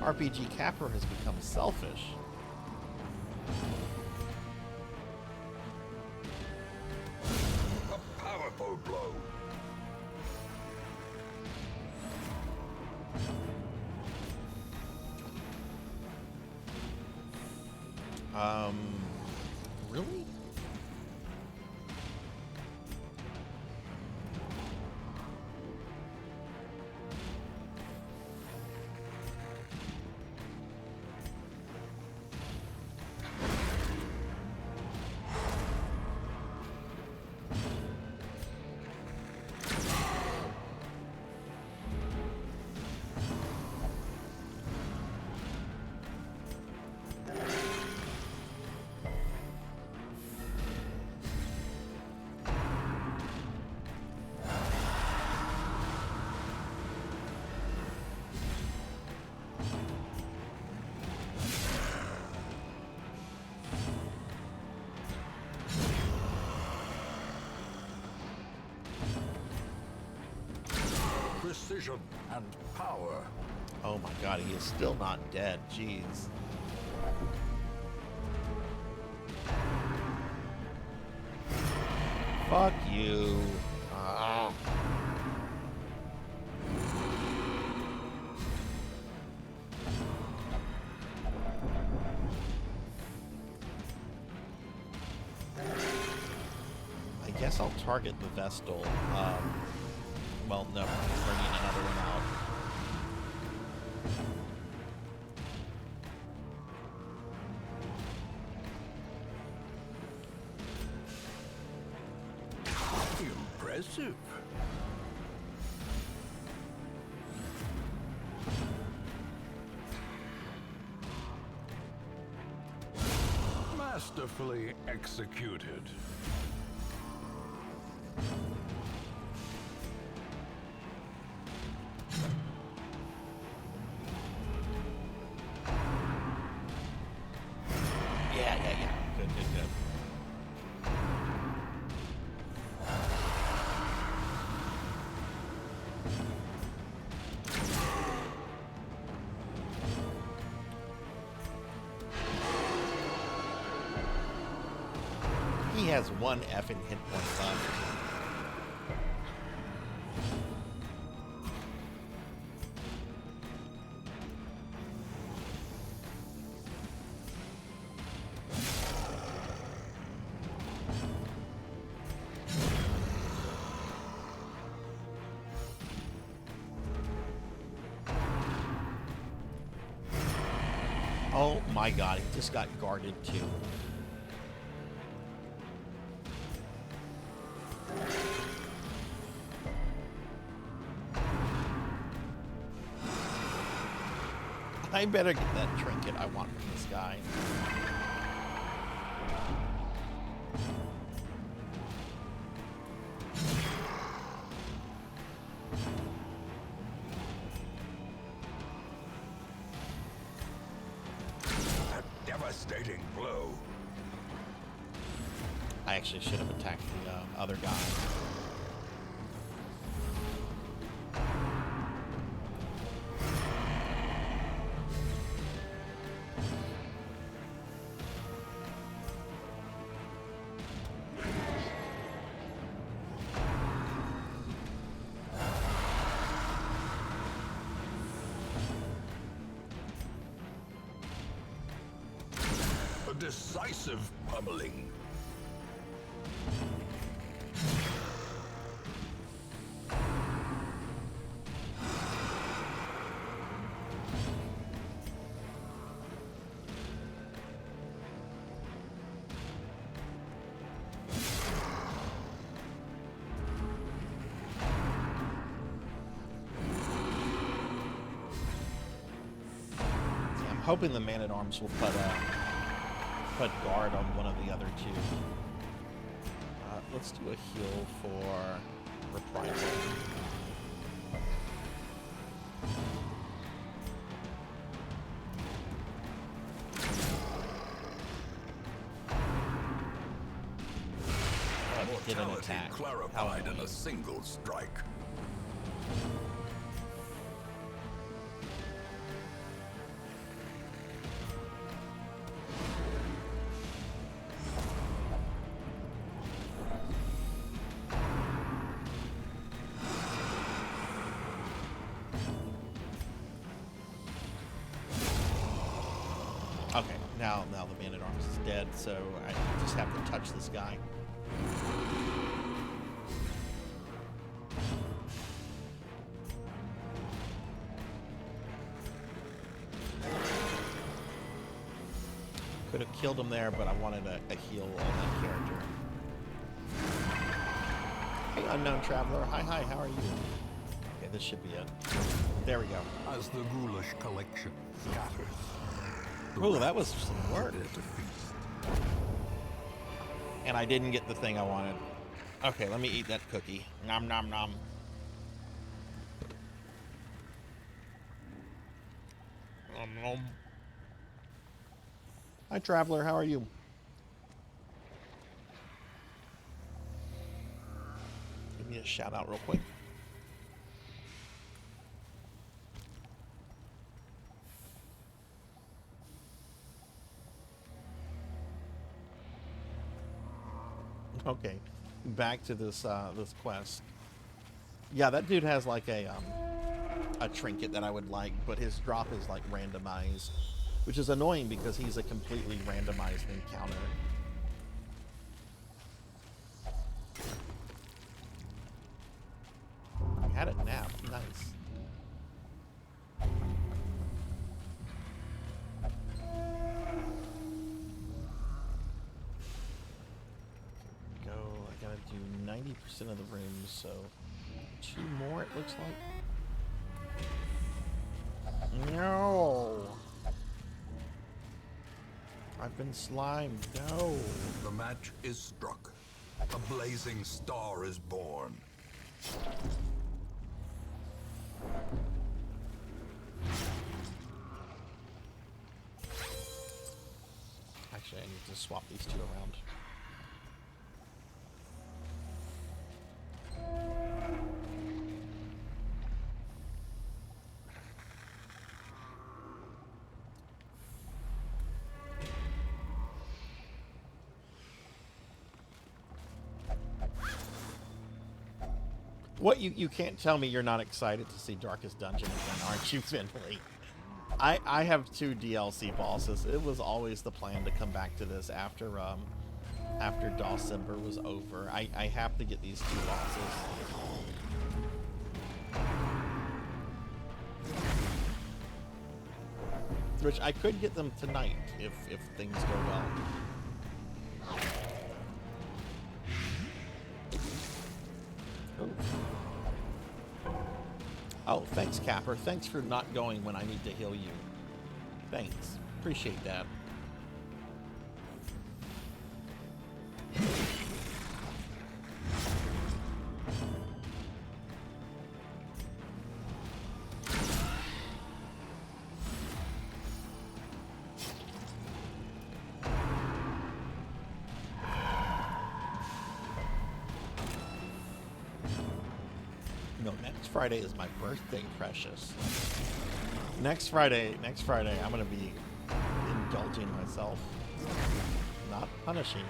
RPG Capper has become selfish. A powerful blow. Really? Precision and power. Oh my God, he is still not dead. Jeez. Fuck you. Ah. I guess I'll target the Vestal. Well, no, he's bringing another one out. Impressive. Masterfully executed. Yeah. Good. He has one effing hit point left. Oh my god, he just got guarded too. I better get that trinket I want from this guy. A devastating blow. I actually should have attacked the other guy. A decisive pummeling. I'm hoping the man-at-arms will put guard on one of the other two. Let's do a heal for reprisal. Did an Mortality attack. clarified in a single strike. Okay, now the man-at-arms is dead, so I just have to touch this guy. Could have killed him there, but I wanted a heal on that character. Hey, unknown traveler. Hi, how are you? Okay, this should be it. There we go. As the ghoulish collection scatters. Ooh, that was some work. And I didn't get the thing I wanted. Okay, let me eat that cookie. Nom nom nom. Nom nom. Hi, traveler. How are you? Give me a shout out real quick. Okay, back to this this quest. Yeah, that dude has like a trinket that I would like, but his drop is like randomized, which is annoying because he's a completely randomized encounter. I had a nap. Nice. Go. I gotta do 90% of the rooms, so 2 more it looks like. No. I've been slimed. No. The match is struck. A blazing star is born. Actually, I need to swap these two around. What, you can't tell me you're not excited to see Darkest Dungeon again, aren't you, Finley? I have 2 DLC bosses. It was always the plan to come back to this after Dawsember was over. I have to get these 2 bosses. Which I could get them tonight if things go well. Oh, thanks, Capper. Thanks for not going when I need to heal you. Thanks. Appreciate that. No, next Friday is my birthday, Precious. Next Friday, I'm gonna be indulging myself, not punishing.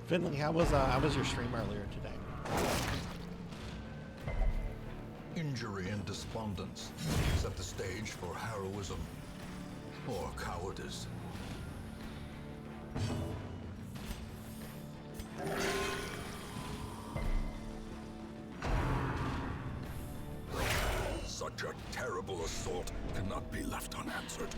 Finley, how was your stream earlier today? Injury and despondence set the stage for heroism or cowardice. Such a terrible assault cannot be left unanswered.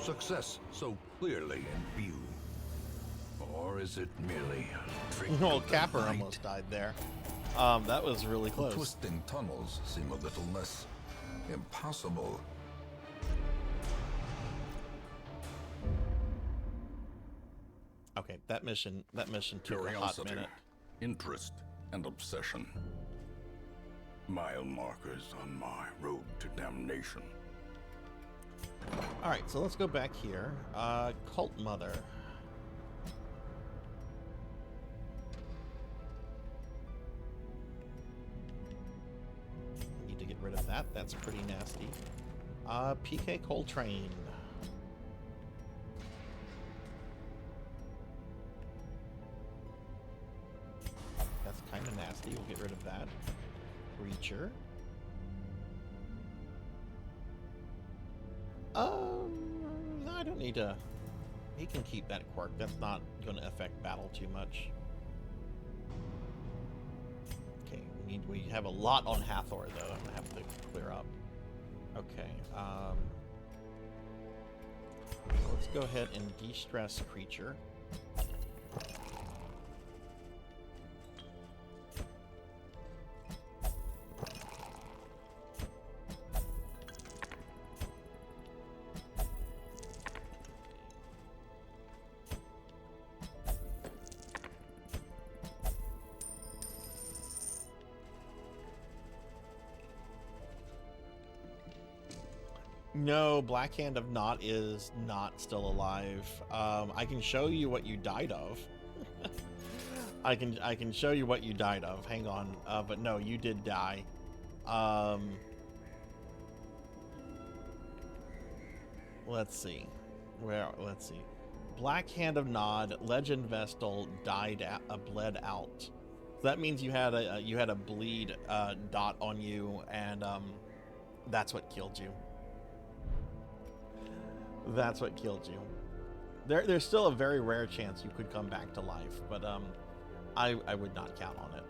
Success so clearly in view. Or is it merely a trick Well, of the Capper night? almost died there. That was really The close. twisting tunnels seem a little less impossible. Okay, that mission took a hot Curiosity, minute. interest, and obsession. Mile markers on my road to damnation. All right, so let's go back here. Cult Mother. Need to get rid of that. That's pretty nasty. PK Coltrane. That's kind of nasty. We'll get rid of that. Reacher. I don't need to. He can keep that quirk. That's not going to affect battle too much. Okay, we have a lot on Hathor though. I'm gonna have to clear up. Okay. Let's go ahead and de-stress creature. No, Black Hand of Nod is not still alive. I can show you what you died of. I can show you what you died of. Hang on. But no, you did die. Let's see. Let's see. Black Hand of Nod, Legend Vestal died bled out. So that means you had a bleed dot on you, and that's what killed you. That's what killed you. There's still a very rare chance you could come back to life, but I would not count on it.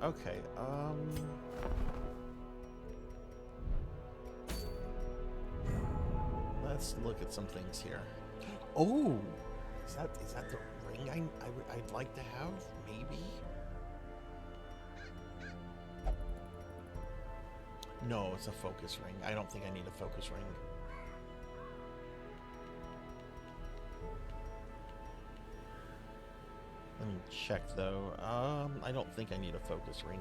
Okay, let's look at some things here. Oh, is that the ring I'd like to have? Maybe. No, it's a focus ring. I don't think I need a focus ring. Let me check though. I don't think I need a focus ring.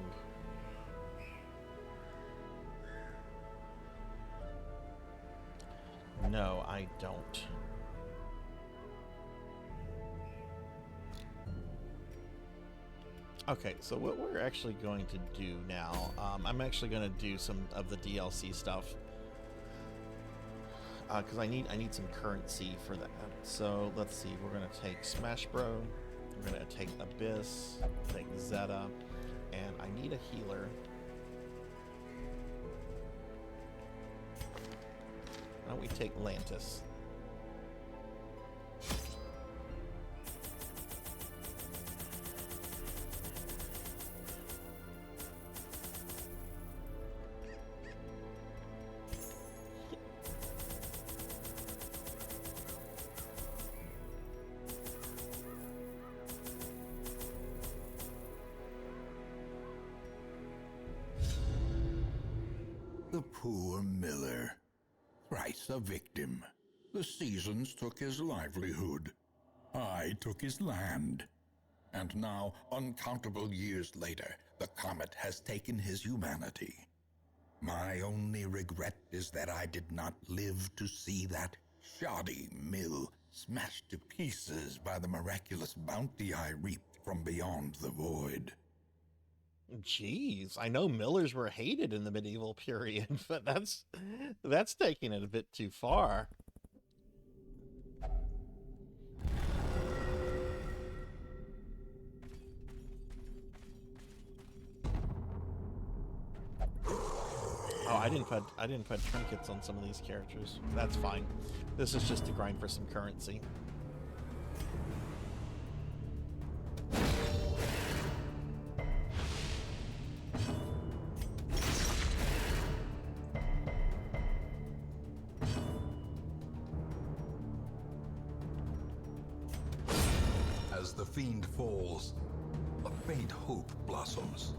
No, I don't. Okay, so what we're actually going to do now, I'm actually going to do some of the DLC stuff. Because I need some currency for that. So let's see, we're going to take Smash Bro, we're going to take Abyss, take Zeta, and I need a healer. Why don't we take Lantis? The poor miller, thrice a victim. The seasons took his livelihood. I took his land. And now, uncountable years later, the comet has taken his humanity. My only regret is that I did not live to see that shoddy mill smashed to pieces by the miraculous bounty I reaped from beyond the void. Jeez, I know millers were hated in the medieval period, but that's taking it a bit too far. Oh, I didn't put trinkets on some of these characters. That's fine. This is just to grind for some currency. As the fiend falls, a faint hope blossoms.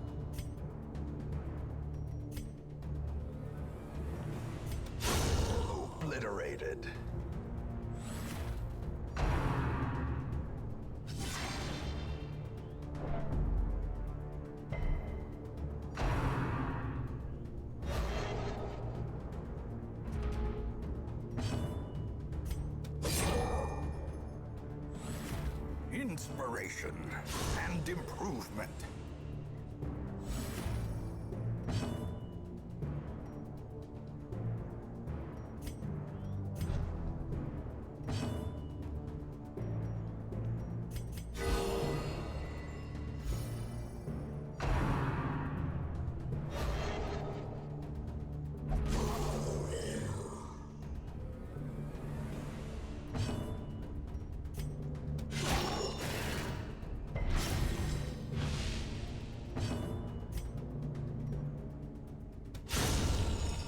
Obliterated. Inspiration and improvement.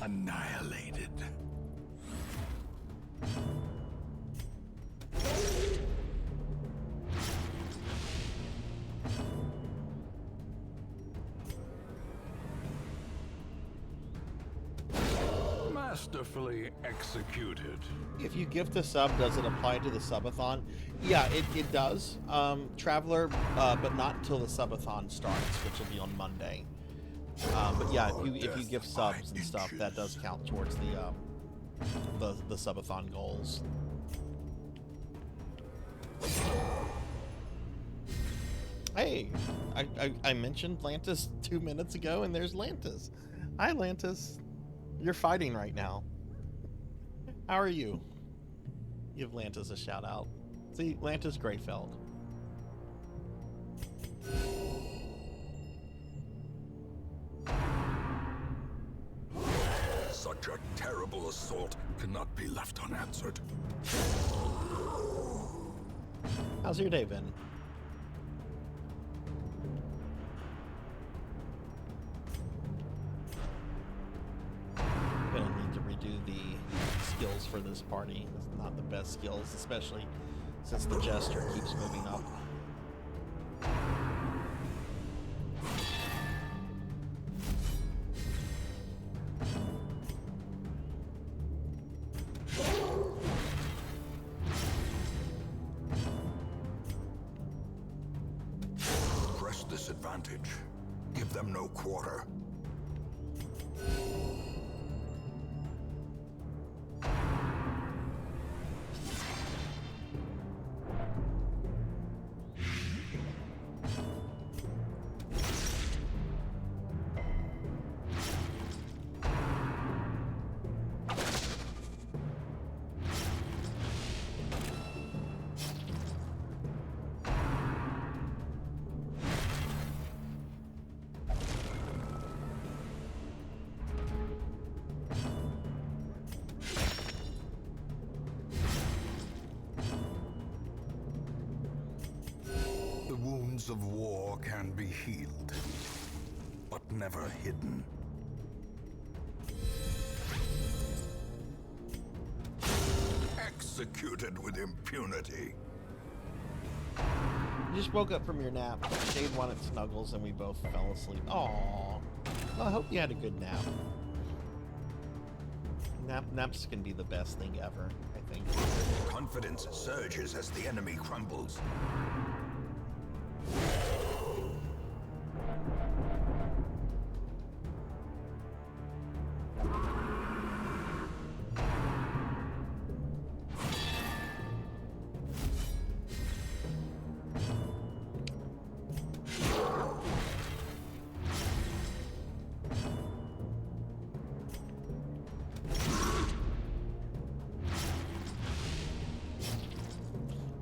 Annihilated. Masterfully executed. If you gift a sub, does it apply to the subathon? Yeah, it does. Traveler, but not until the subathon starts, which will be on Monday. But yeah, if you give subs and stuff, that does count towards the subathon goals. Hey, I mentioned Lantis 2 minutes ago, and there's Lantis. Hi, Lantis. You're fighting right now. How are you? Give Lantis a shout out. See, Lantis Greyfeld. Such a terrible assault cannot be left unanswered. How's your day been? I'm gonna need to redo the skills for this party. It's not the best skills, especially since the Jester keeps moving up. advantage. Give them no quarter. The wounds of war can be healed, but never hidden. Executed with impunity. You just woke up from your nap. Shade wanted snuggles, and we both fell asleep. Aww. Well, I hope you had a good nap. Naps can be the best thing ever, I think. Confidence surges as the enemy crumbles.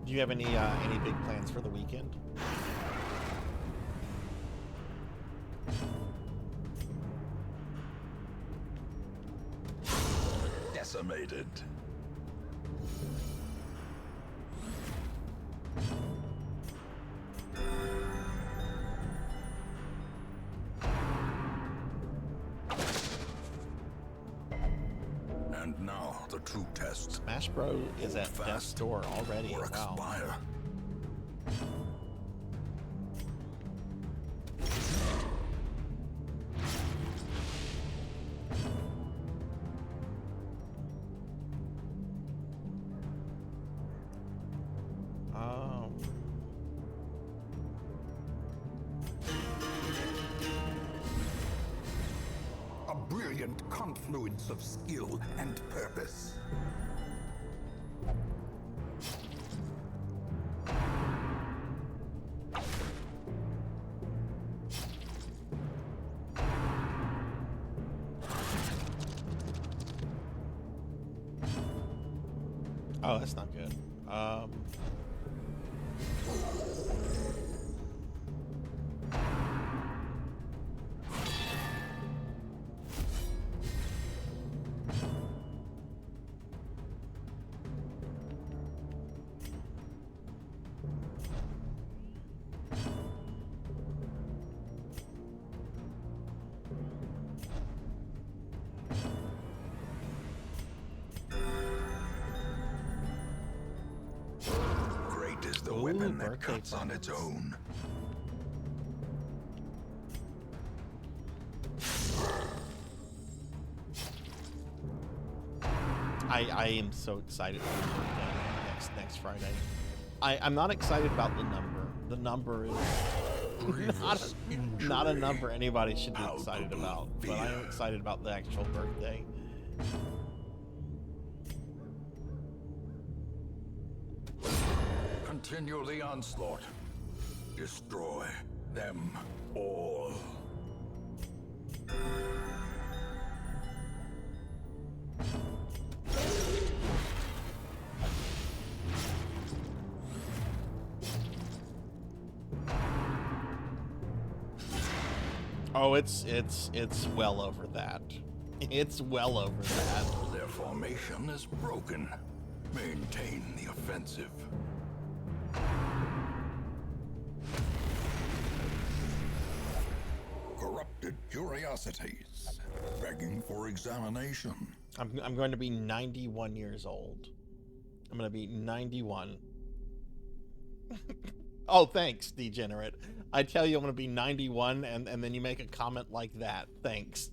Do you have any big plans for the weekend? Decimated. And now the true test. Smash Bros is at Fast death's door already. or Wow. expire. Oh. A brilliant confluence of skill and purpose. Oh, that's not good. Great is the Ooh, weapon that birthday cuts on its presents. own. I am so excited for the birthday next Friday. I'm not excited about the number. The number is not a number anybody should be excited about. But I am excited about the actual birthday. Continue the onslaught. Destroy them all. Oh, it's well over that. It's well over that. Their formation is broken. Maintain the offensive. Corrupted curiosities, begging for examination. I'm going to be 91 years old. I'm going to be 91. Oh, thanks, degenerate. I tell you I'm going to be 91, and then you make a comment like that. Thanks.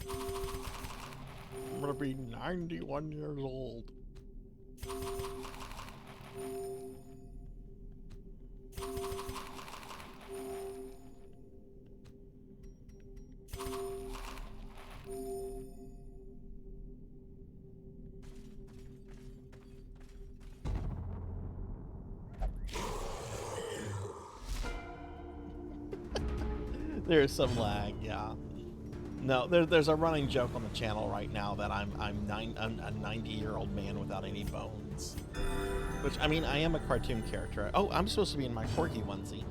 I'm going to be 91 years old. There's some lag, yeah. No, there's a running joke on the channel right now that I'm a 90-year-old man without any bones. Which, I mean, I am a cartoon character. Oh, I'm supposed to be in my Corgi onesie.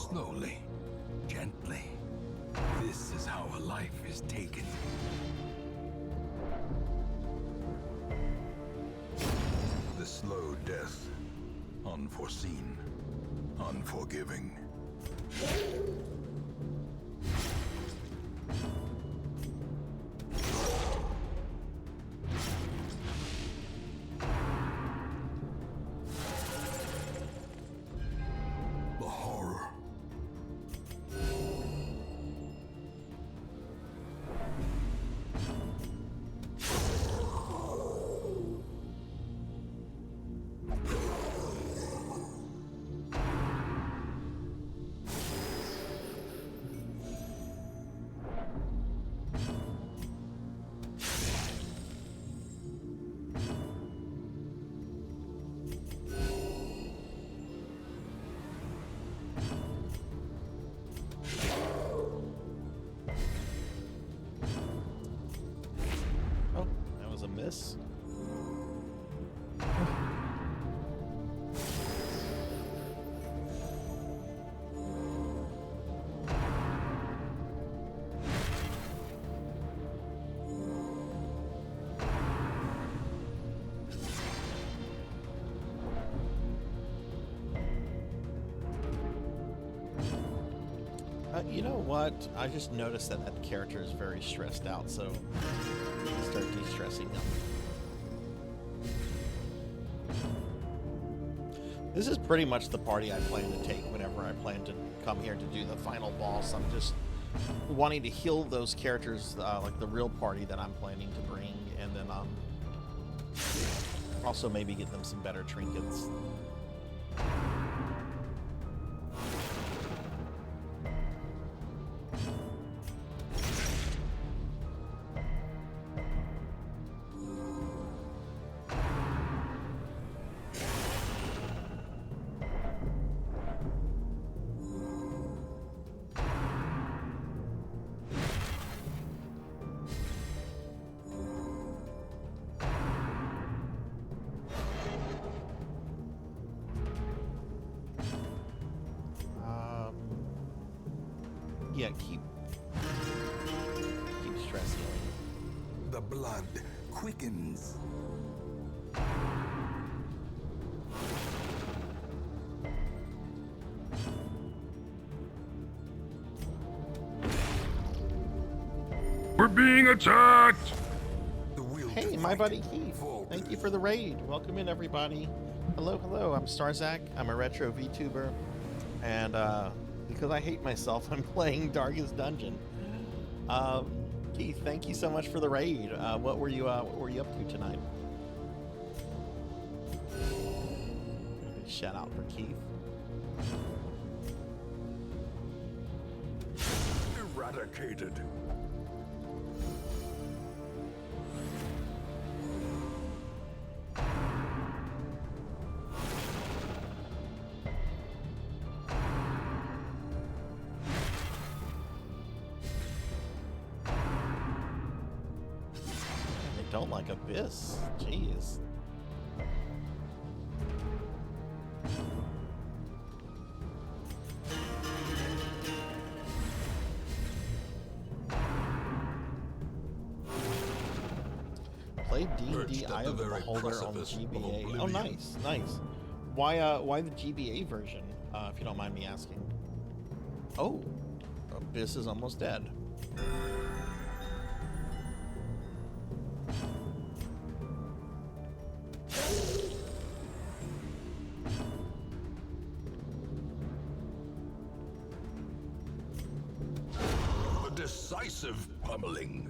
Slowly, gently. This is how a life is taken. The slow death. Unforeseen. Unforgiving. The horror. Oh, that was a miss. You know what? I just noticed that that character is very stressed out, so start de-stressing them. This is pretty much the party I plan to take whenever I plan to come here to do the final boss. I'm just wanting to heal those characters, like the real party that I'm planning to bring, and then also maybe get them some better trinkets. Yeah, keep stress healing. The blood quickens. We're being attacked! The will Hey, to my fight. buddy Keith. Thank you for the raid. Welcome in, everybody. Hello, hello. I'm Sarzac. I'm a retro VTuber, and because I hate myself, I'm playing Darkest Dungeon. Keith, thank you so much for the raid. What were you up to tonight? Shout out for Keith. Eradicated. They don't like Abyss. Jeez. Played D&D Perched at Eye the of the very Beholder on the precipice of GBA. Oh, oblivion. nice, nice. Why the GBA version, if you don't mind me asking? Oh, Abyss is almost dead. The decisive pummeling.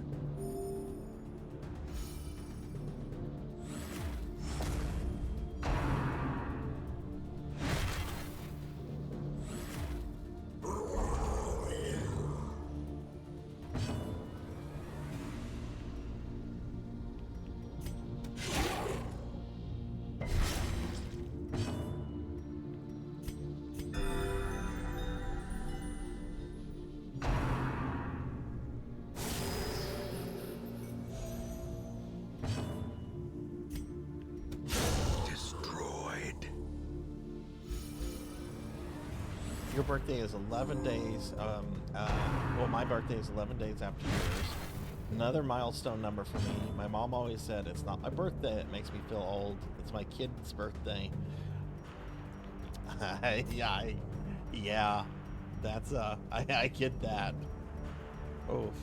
Your birthday is 11 days, well, my birthday is 11 days after yours. Another milestone number for me. My mom always said, it's not my birthday that makes me feel old. It's my kid's birthday. Yeah, that's, I get that. Oof.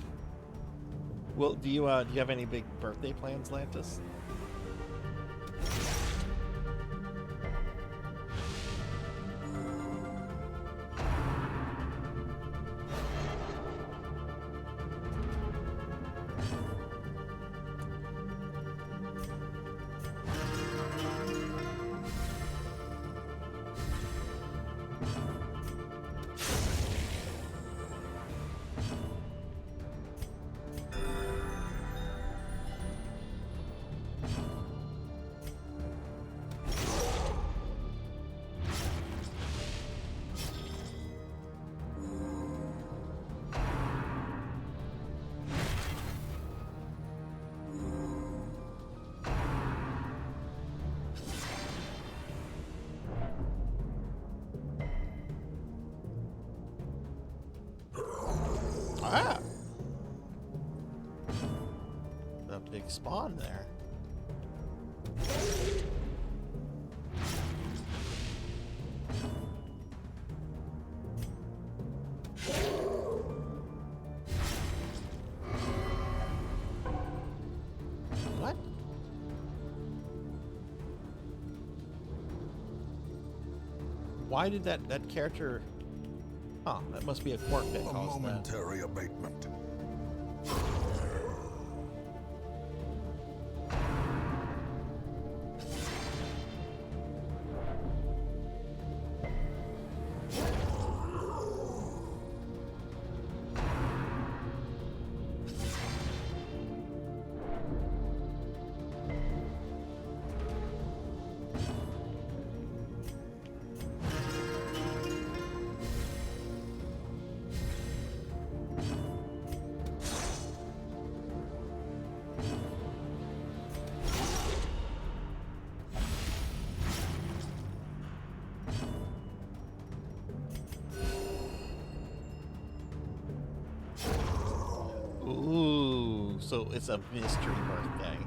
Well, do you have any big birthday plans, Lantis? Ah! A big spawn there. What? Why did that character... Oh, that must be a quirk that A caused that. momentary abatement. Ooh, so it's a mystery birthday.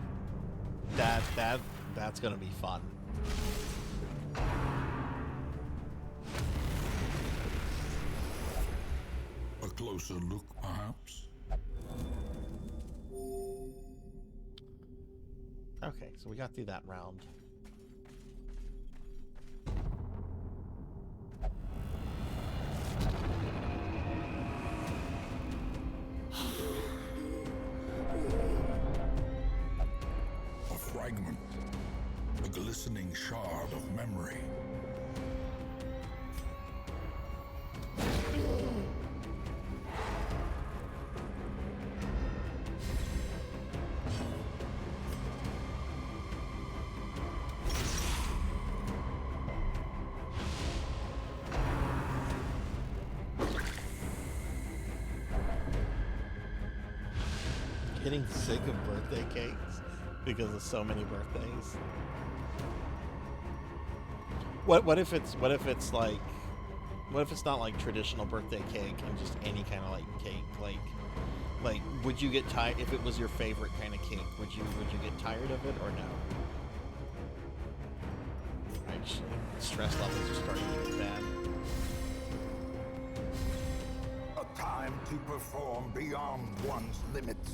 That's gonna be fun. A closer look, perhaps? Okay, so we got through that round. A fragment. A glistening shard of memory. Getting sick of birthday cakes because of so many birthdays. What if it's not like traditional birthday cake and just any kind of like cake? Like would you get tired if it was your favorite kind of cake? Would you get tired of it or no? Actually, stress levels are starting to get bad. A time to perform beyond one's limits.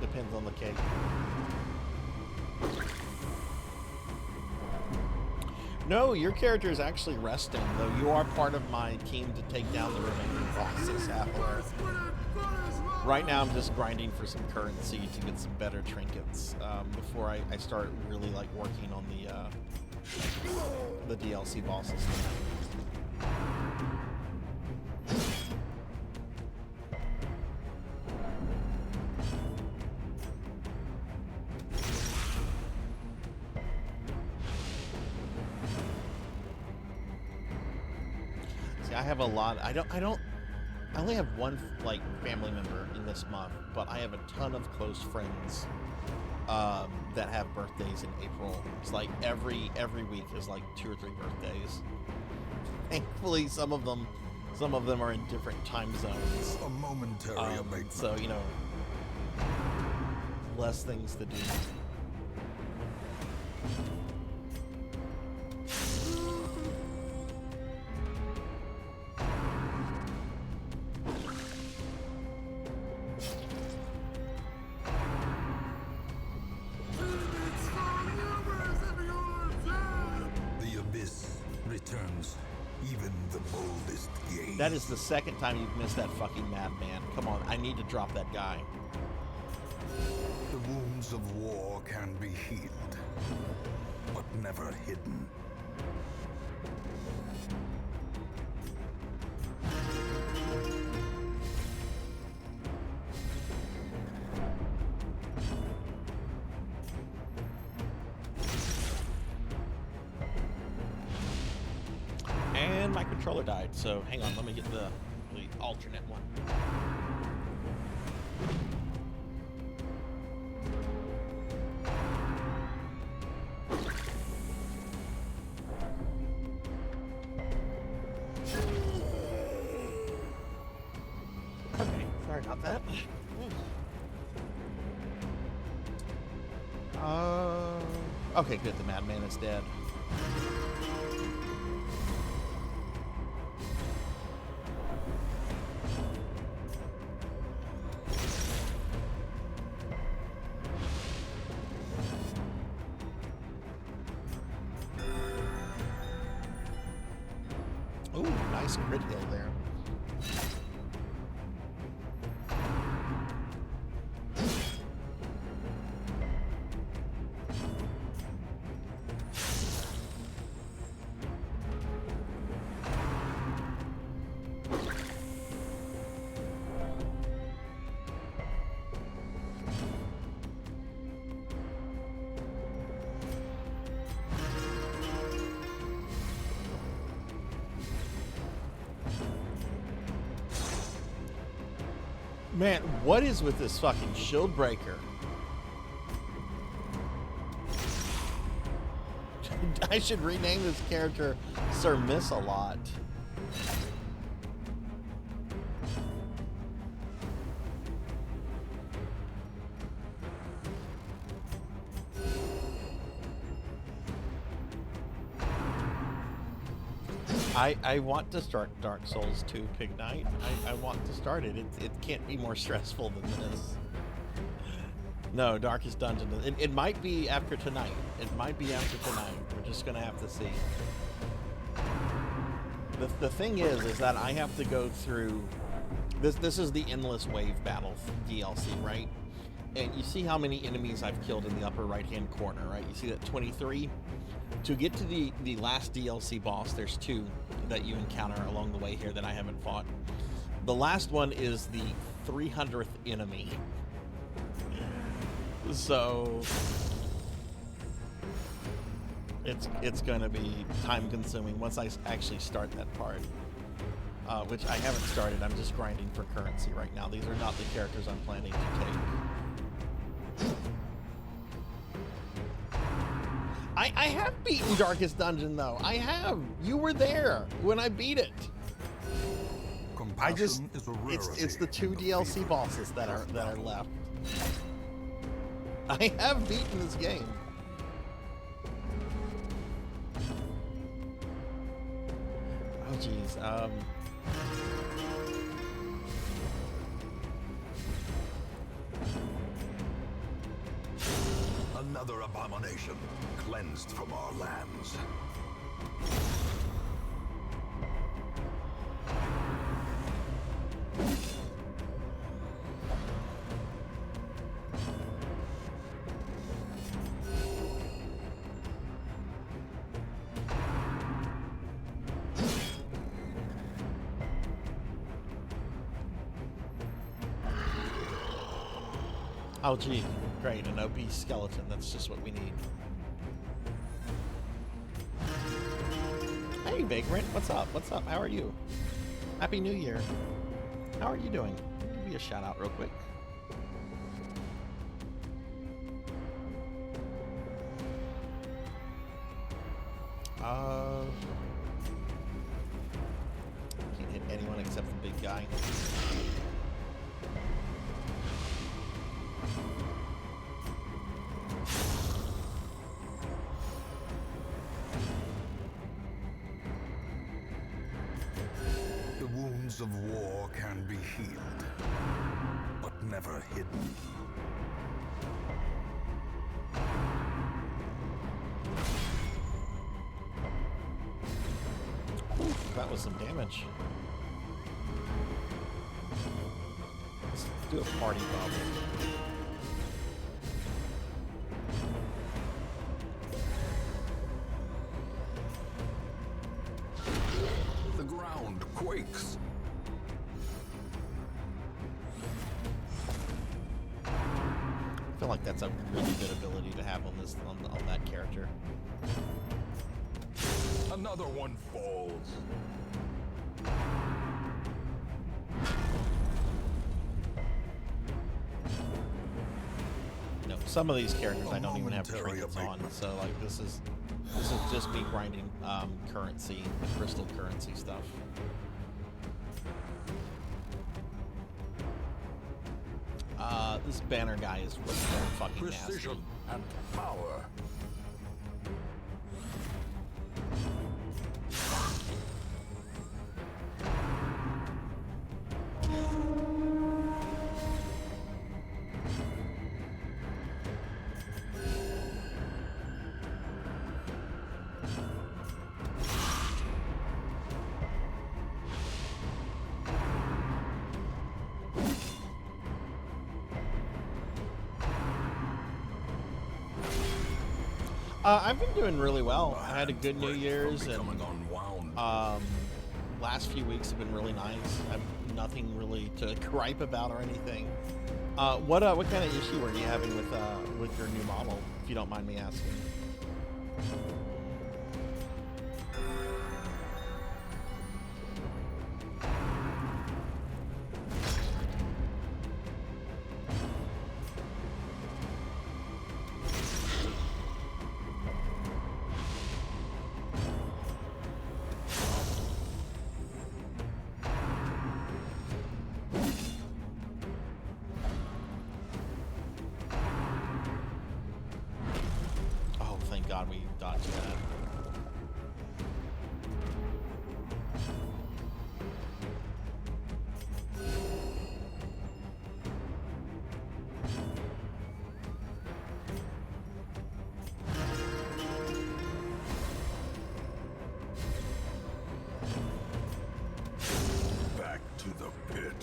Depends on the cake. No, your character is actually resting, though you are part of my team to take down the remaining bosses, Hathor. Right now, I'm just grinding for some currency to get some better trinkets before I start really like working on the DLC bosses. See, I have a lot. I only have one like family member in this month, but I have a ton of close friends that have birthdays in April. It's like every week is like 2 or 3 birthdays. Thankfully, some of them are in different time zones. A momentary abatement. So you know, less things to do. That is the second time you've missed that fucking madman. Come on, I need to drop that guy. The wounds of war can be healed, but never hidden. And my controller died, so hang on, let me get the alternate one. Okay, sorry about that. Okay, good, the madman is dead. Ooh, nice grid hill there. Man, what is with this fucking shield breaker? I should rename this character Sir Miss-a-Lot. I want to start Dark Souls 2 Pig Knight. I want to start it. It can't be more stressful than this. No, Darkest Dungeon. It might be after tonight. It might be after tonight. We're just gonna have to see. The thing is that I have to go through this. This is the Endless Wave Battle DLC, right? And you see how many enemies I've killed in the upper right-hand corner, right? You see that 23. To get to the last DLC boss, there's 2 that you encounter along the way here that I haven't fought. The last one is the 300th enemy. So it's going to be time consuming once I actually start that part, which I haven't started. I'm just grinding for currency right now. These are not the characters I'm planning to take. I have beaten Darkest Dungeon though. I have. You were there when I beat it. It's the 2 DLC bosses that are left. I have beaten this game. Oh geez. Another abomination cleansed from our lands. Oh, gee. Great, an obese skeleton. That's just what we need. Hey, Vagrant. What's up? What's up? How are you? Happy New Year. How are you doing? Give me a shout out real quick. Can't hit anyone except the big guy. The wounds of war can be healed, but never hidden. Oof, that was some damage. Let's do a party bubble. The ground quakes. I feel like that's a really good ability to have on this on that character. Another one falls. No, some of these characters I don't even have trinkets on, so like this is just me grinding currency, the crystal currency stuff. This banner guy is really fucking nasty. Precision and power. I've been doing really well. I had a good New Year's, and last few weeks have been really nice. I've nothing really to gripe about or anything. What kind of issue were you having with your new model, if you don't mind me asking? God, we dodged that. Back to the pit.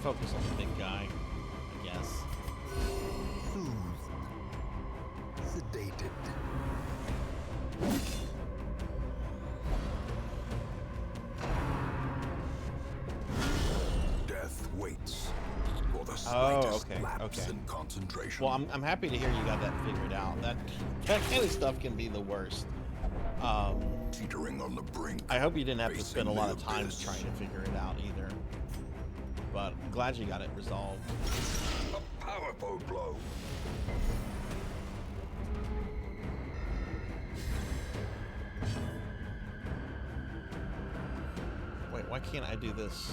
Focus on the big guy, I guess. Soothed. Sedated. Death waits for the slightest lapse in concentration. Well, I'm happy to hear you got that figured out. That kind of stuff can be the worst. Teetering on the brink. I hope you didn't have to spend a lot of time trying to figure it out either. But I'm glad you got it resolved. A powerful blow. Wait, why can't I do this?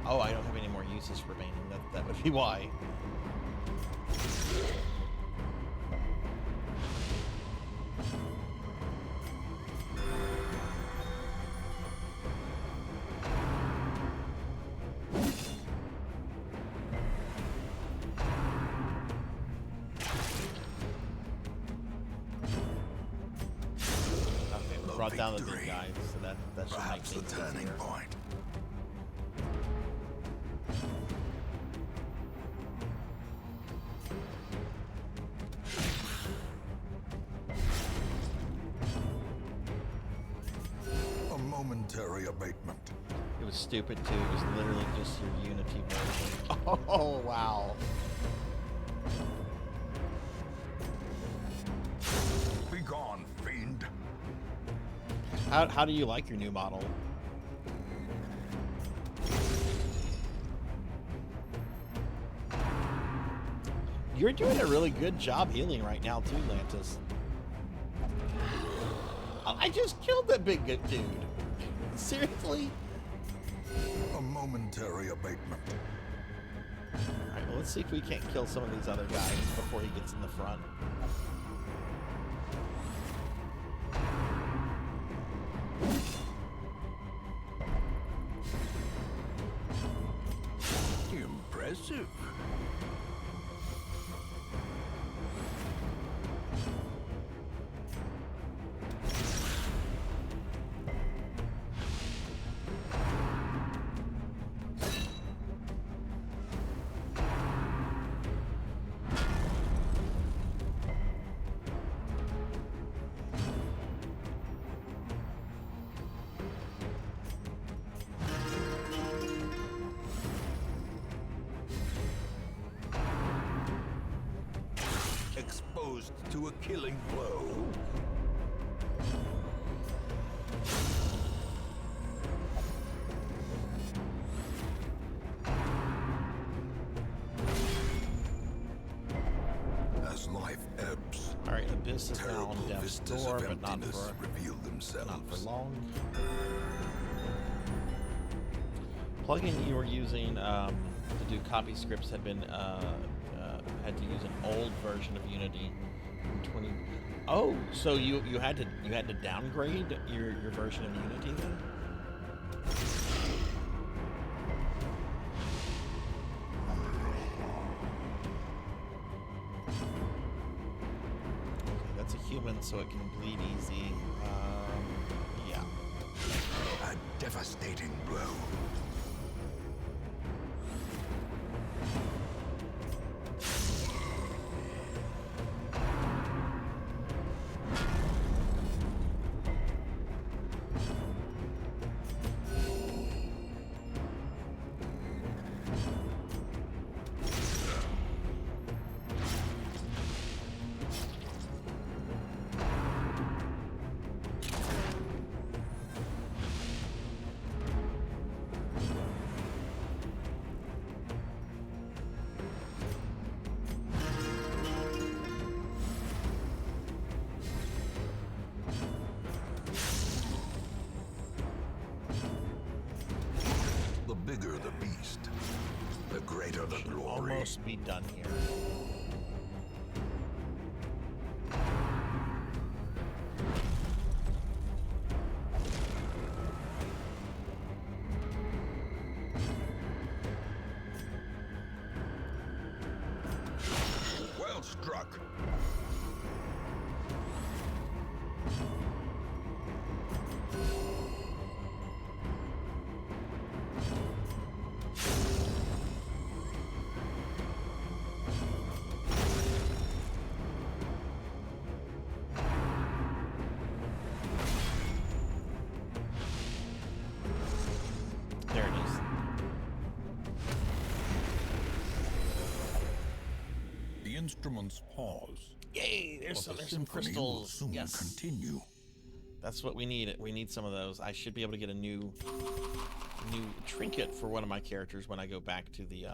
Oh, I don't have any more uses remaining. That would be why. brought down the big victory. guys, so that should make Perhaps the things turning easier. point. A momentary abatement. It was stupid too. It was literally just your Unity version. Oh wow! Be gone, fiend. How do you like your new model? You're doing a really good job healing right now too, Lantis. I just killed that big good dude. Seriously? A momentary abatement. Alright, well, let's see if we can't kill some of these other guys before he gets in the front. Impressive. Exposed to a killing blow. As life ebbs, Alright, Abyss is now terrible on death's vistas door, of but not emptiness for reveal themselves. not for long. Plugin you were using to do copy scripts had been had to use an old version of Unity in 20. Oh, so you had to downgrade your version of Unity then? Okay, that's a human, so it can bleed easy. Yeah. A devastating blow. The bigger the beast, the greater the Should glory. almost be done here. Well struck. There it is. The instruments pause. Yay! But There's the some symphony will crystals. soon Yes. continue. That's what we need. We need some of those. I should be able to get a new trinket for one of my characters when I go back to the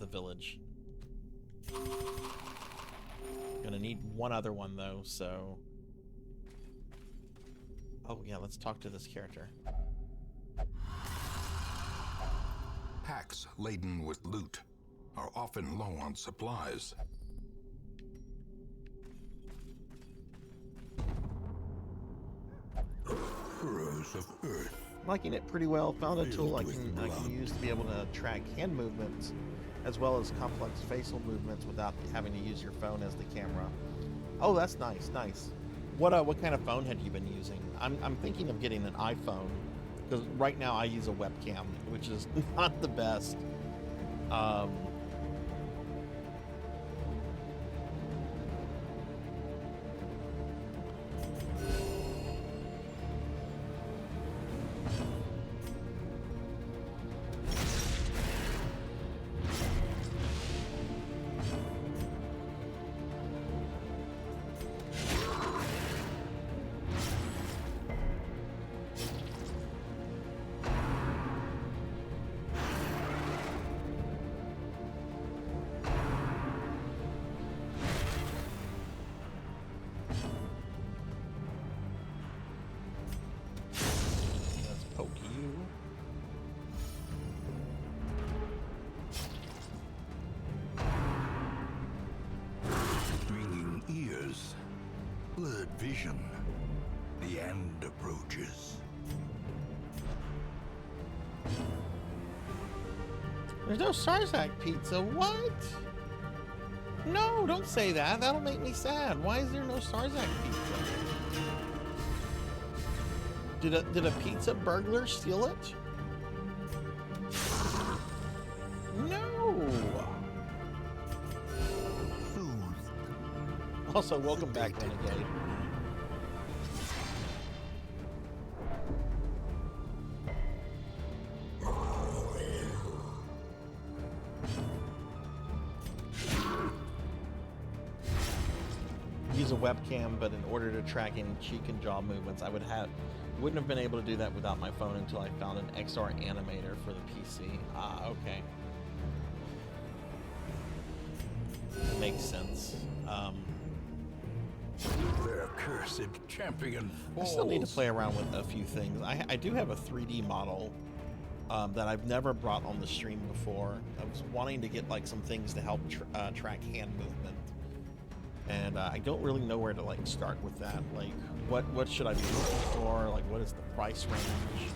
village. Gonna need one other one though, so. Oh yeah, let's talk to this character. Packs laden with loot are often low on supplies. Furrows of earth. Liking it pretty well. Found a tool I can use to be able to track hand movements as well as complex facial movements without having to use your phone as the camera. Oh, that's nice, nice. What kind of phone had you been using? I'm thinking of getting an iPhone because right now I use a webcam, which is not the best. Blurred vision. The end approaches. There's no Sarzac pizza. What? No, don't say that. That'll make me sad. Why is there no Sarzac pizza? Did a pizza burglar steal it? No. Also, welcome back, Renegade. Use a webcam, but in order to track any cheek and jaw movements, I wouldn't have been able to do that without my phone until I found an XR animator for the PC. Ah, okay. Makes sense. Their cursed champion falls. I still need to play around with a few things. I do have a 3D model that I've never brought on the stream before. I was wanting to get like some things to help track hand movement, and I don't really know where to like start with that. Like, what should I be looking for? Like, what is the price range?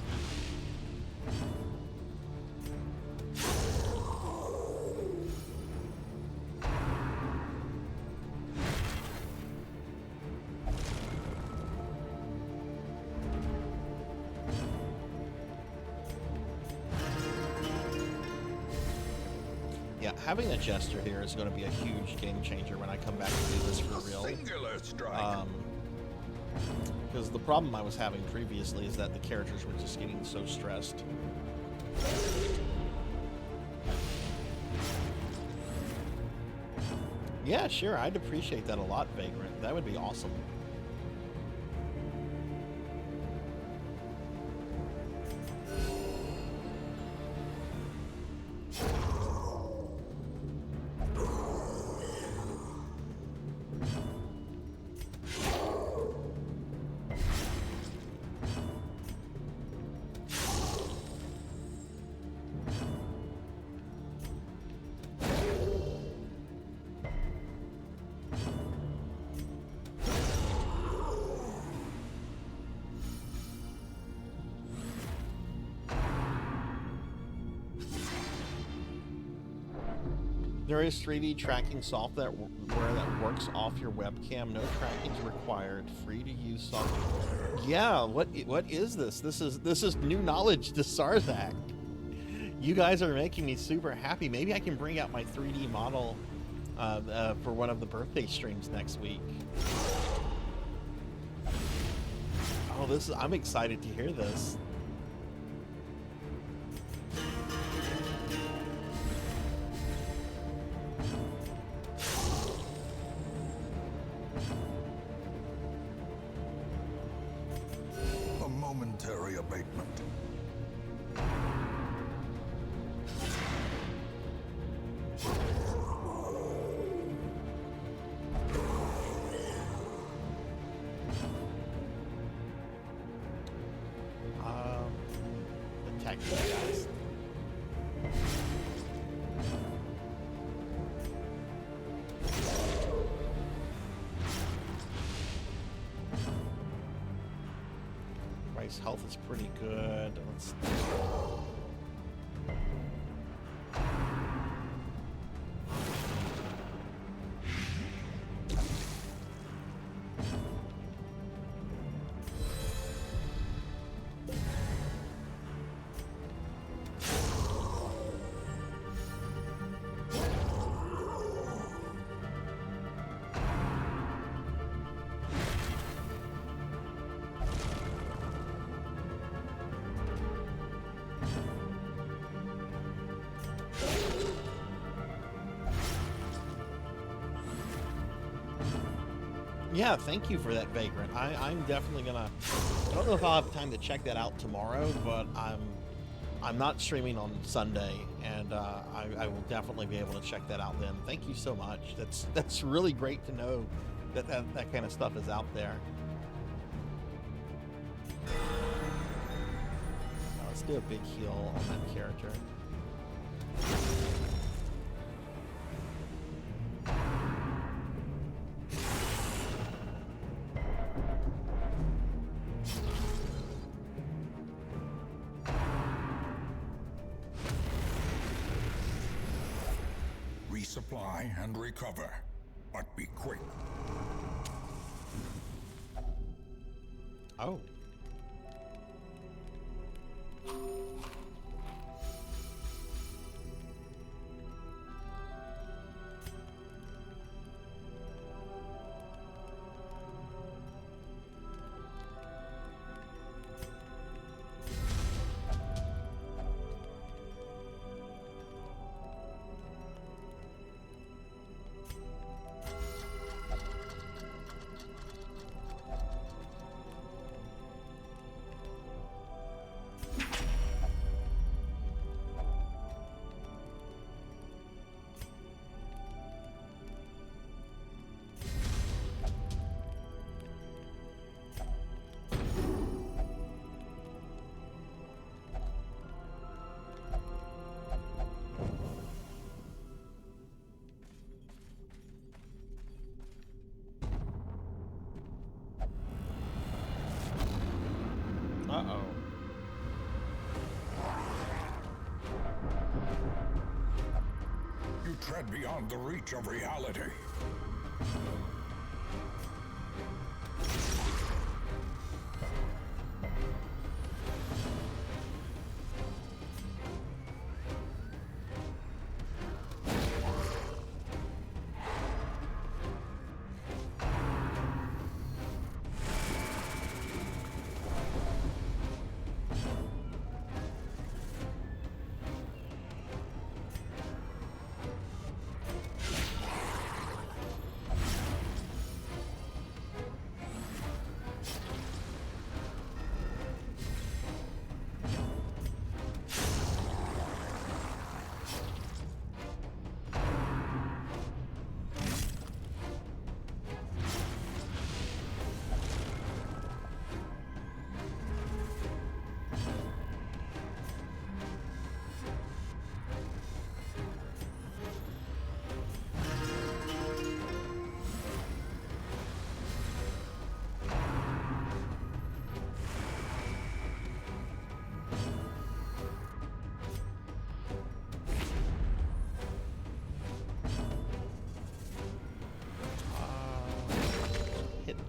Having a jester here is going to be a huge game changer when I come back to do this for real. Singular strike. Because the problem I was having previously is that the characters were just getting so stressed. Yeah, sure, I'd appreciate that a lot, Vagrant. That would be awesome. There is 3D tracking software that works off your webcam. No tracking is required. Free to use software. Yeah, what is this? This is new knowledge to Sarzac. You guys are making me super happy. Maybe I can bring out my 3D model for one of the birthday streams next week. Oh, I'm excited to hear this. Momentary abatement. Attack these guys. Health is pretty good. Let's Yeah, thank you for that, Vagrant. I'm definitely gonna. I don't know if I'll have time to check that out tomorrow, but I'm not streaming on Sunday, and I will definitely be able to check that out then. Thank you so much. That's really great to know that kind of stuff is out there. Let's do a big heal on that character. Resupply and recover, but be quick. Oh. Uh-oh. You tread beyond the reach of reality.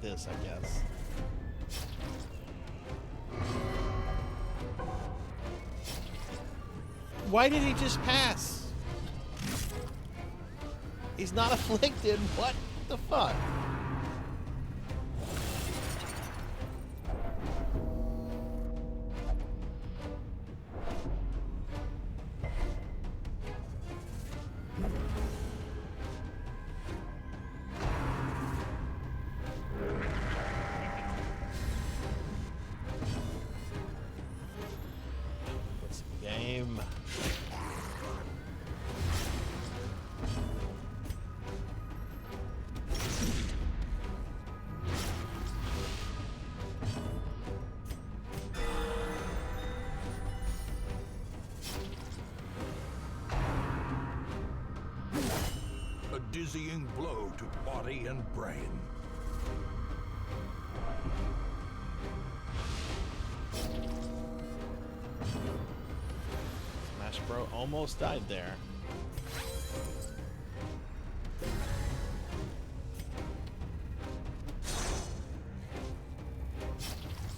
This, I guess. Why did he just pass? He's not afflicted. What the fuck? Dizzying blow to body and brain. Smash Bro almost died there.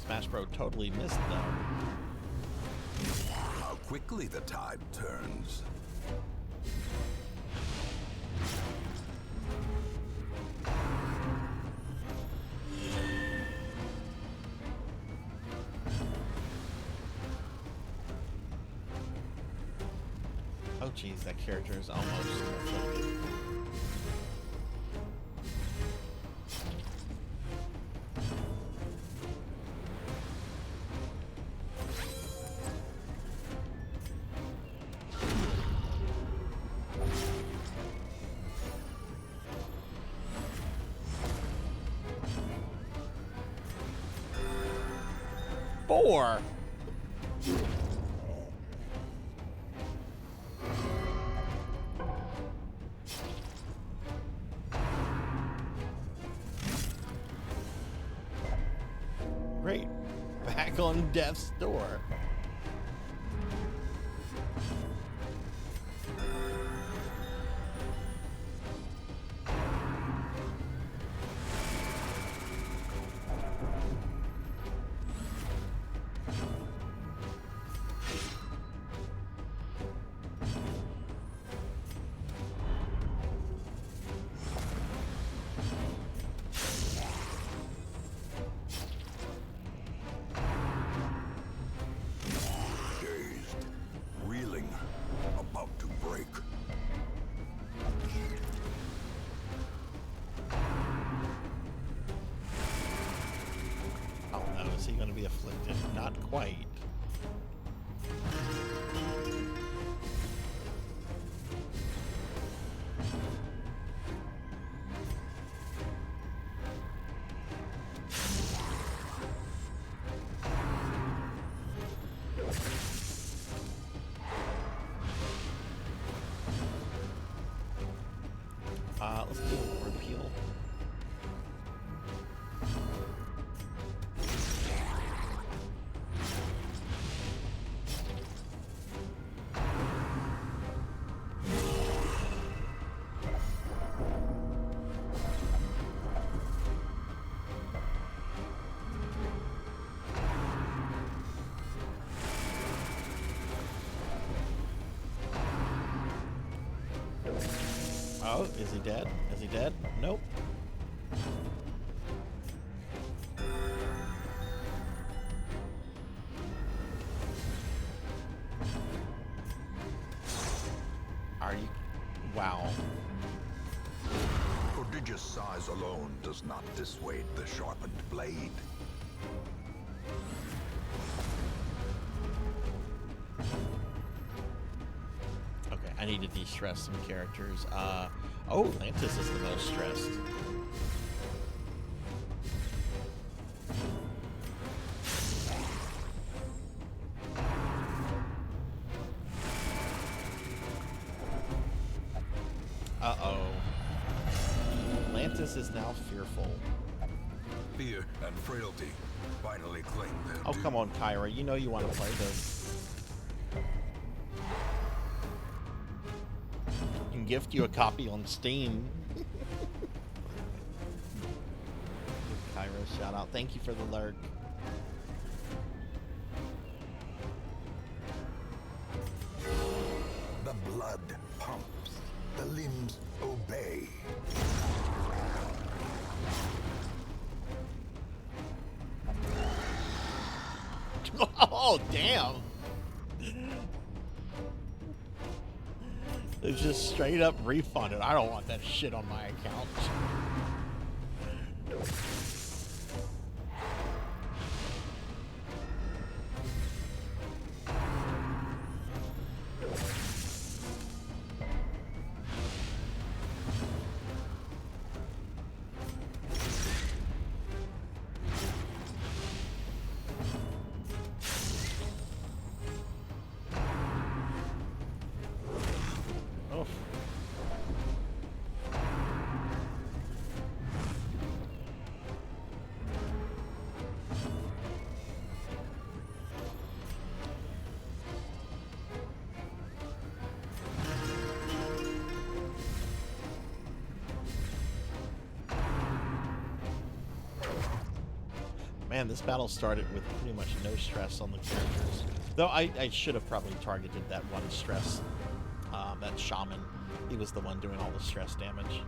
Smash Bro totally missed though. How quickly the tide turns. Oh geez, that character is almost afflicted. for? Great. Back on death's door. Is he going to be afflicted? Not quite. Let's do a repeal. Oh, is he dead? Is he dead? Nope. Are you? Wow. Prodigious size alone does not dissuade the sharpened blade. I need to de-stress some characters. Oh, Lantis is the most stressed. Uh-oh. Lantis is now fearful. Fear and frailty finally claim their Oh, due. come on, Kyra. You know you want to play this. Gift you a copy on Steam. Kyra, shout out. Thank you for the lurk. The blood pumps, the limbs obey. Oh, damn. It's just straight up refunded. I don't want that shit on my account. Man, this battle started with pretty much no stress on the characters. Though I should have probably targeted that one stress, that shaman. He was the one doing all the stress damage.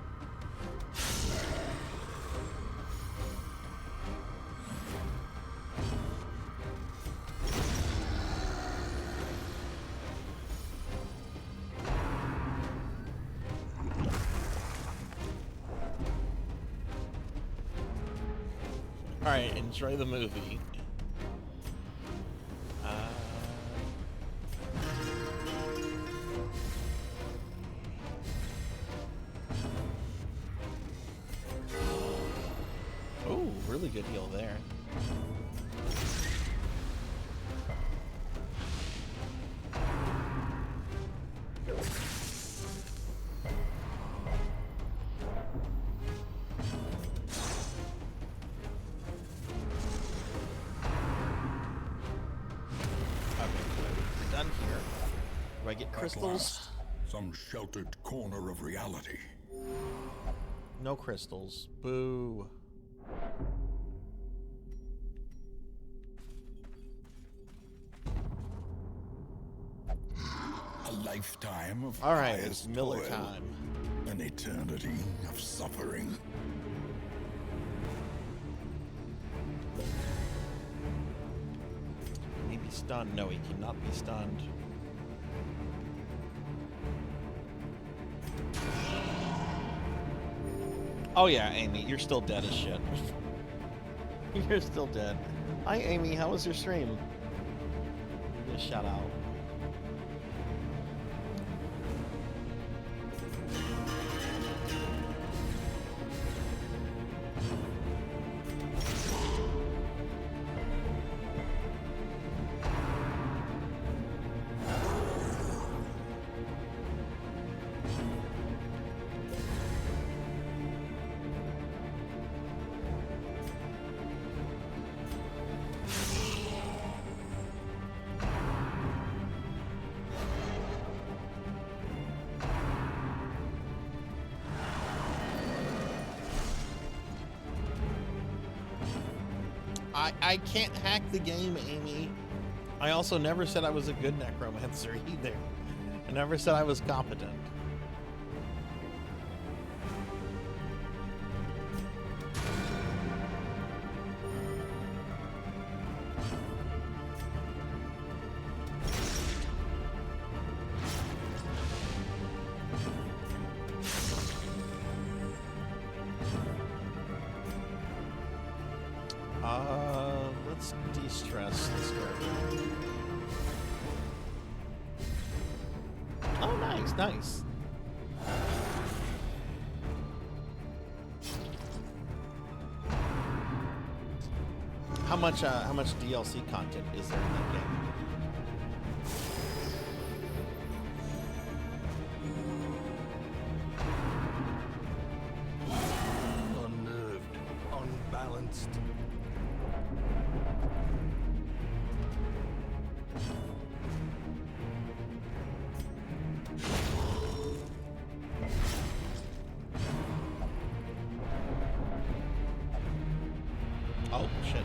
Alright, enjoy the movie. Oh, really good heal there. Do I get At crystals? last, some sheltered corner of reality. No crystals. Boo. A lifetime of All right, pious it's Miller toil. time. An eternity of suffering. Can he be stunned? No, he cannot be stunned. Oh yeah, Amy, you're still dead as shit. You're still dead. Hi, Amy. How was your stream? Just shout out. I can't hack the game, Amy. I also never said I was a good necromancer either. I never said I was competent. Let's de-stress this character. Oh, nice, nice. How much DLC content is there in that game? Unnerved, unbalanced. Oh shit!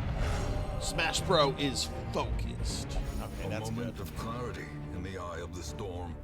Smash Bro is focused. Okay, that's A moment good. of clarity in the eye of the storm.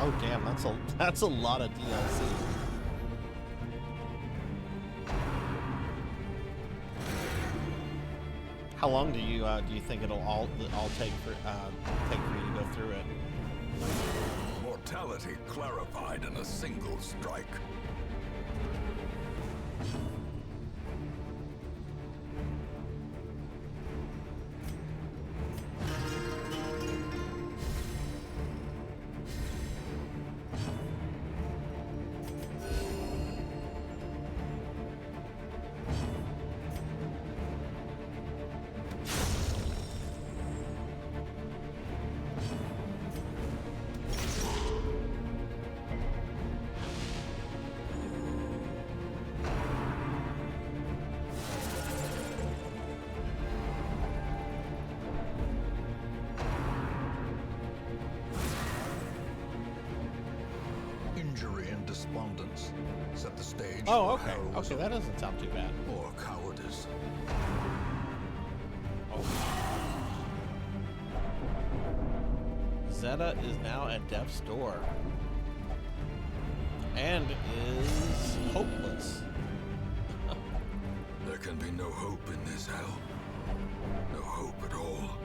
Oh damn, that's a lot of DLC. How long do you think it'll all take for you to go through it? Mortality clarified in a single strike. Injury and despondence set the stage Oh, for okay. Okay, heroism that doesn't sound too bad. or cowardice. Zeta is now at death's door. And is hopeless. There can be no hope in this hell. No hope at all.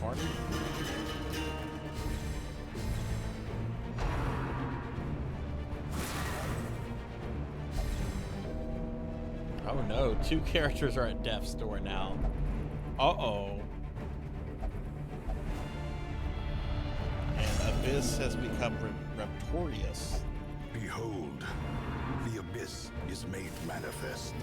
party? Oh no, 2 characters are at death's door now. Uh-oh. And Abyss has become raptorious. Behold, the abyss is made manifest.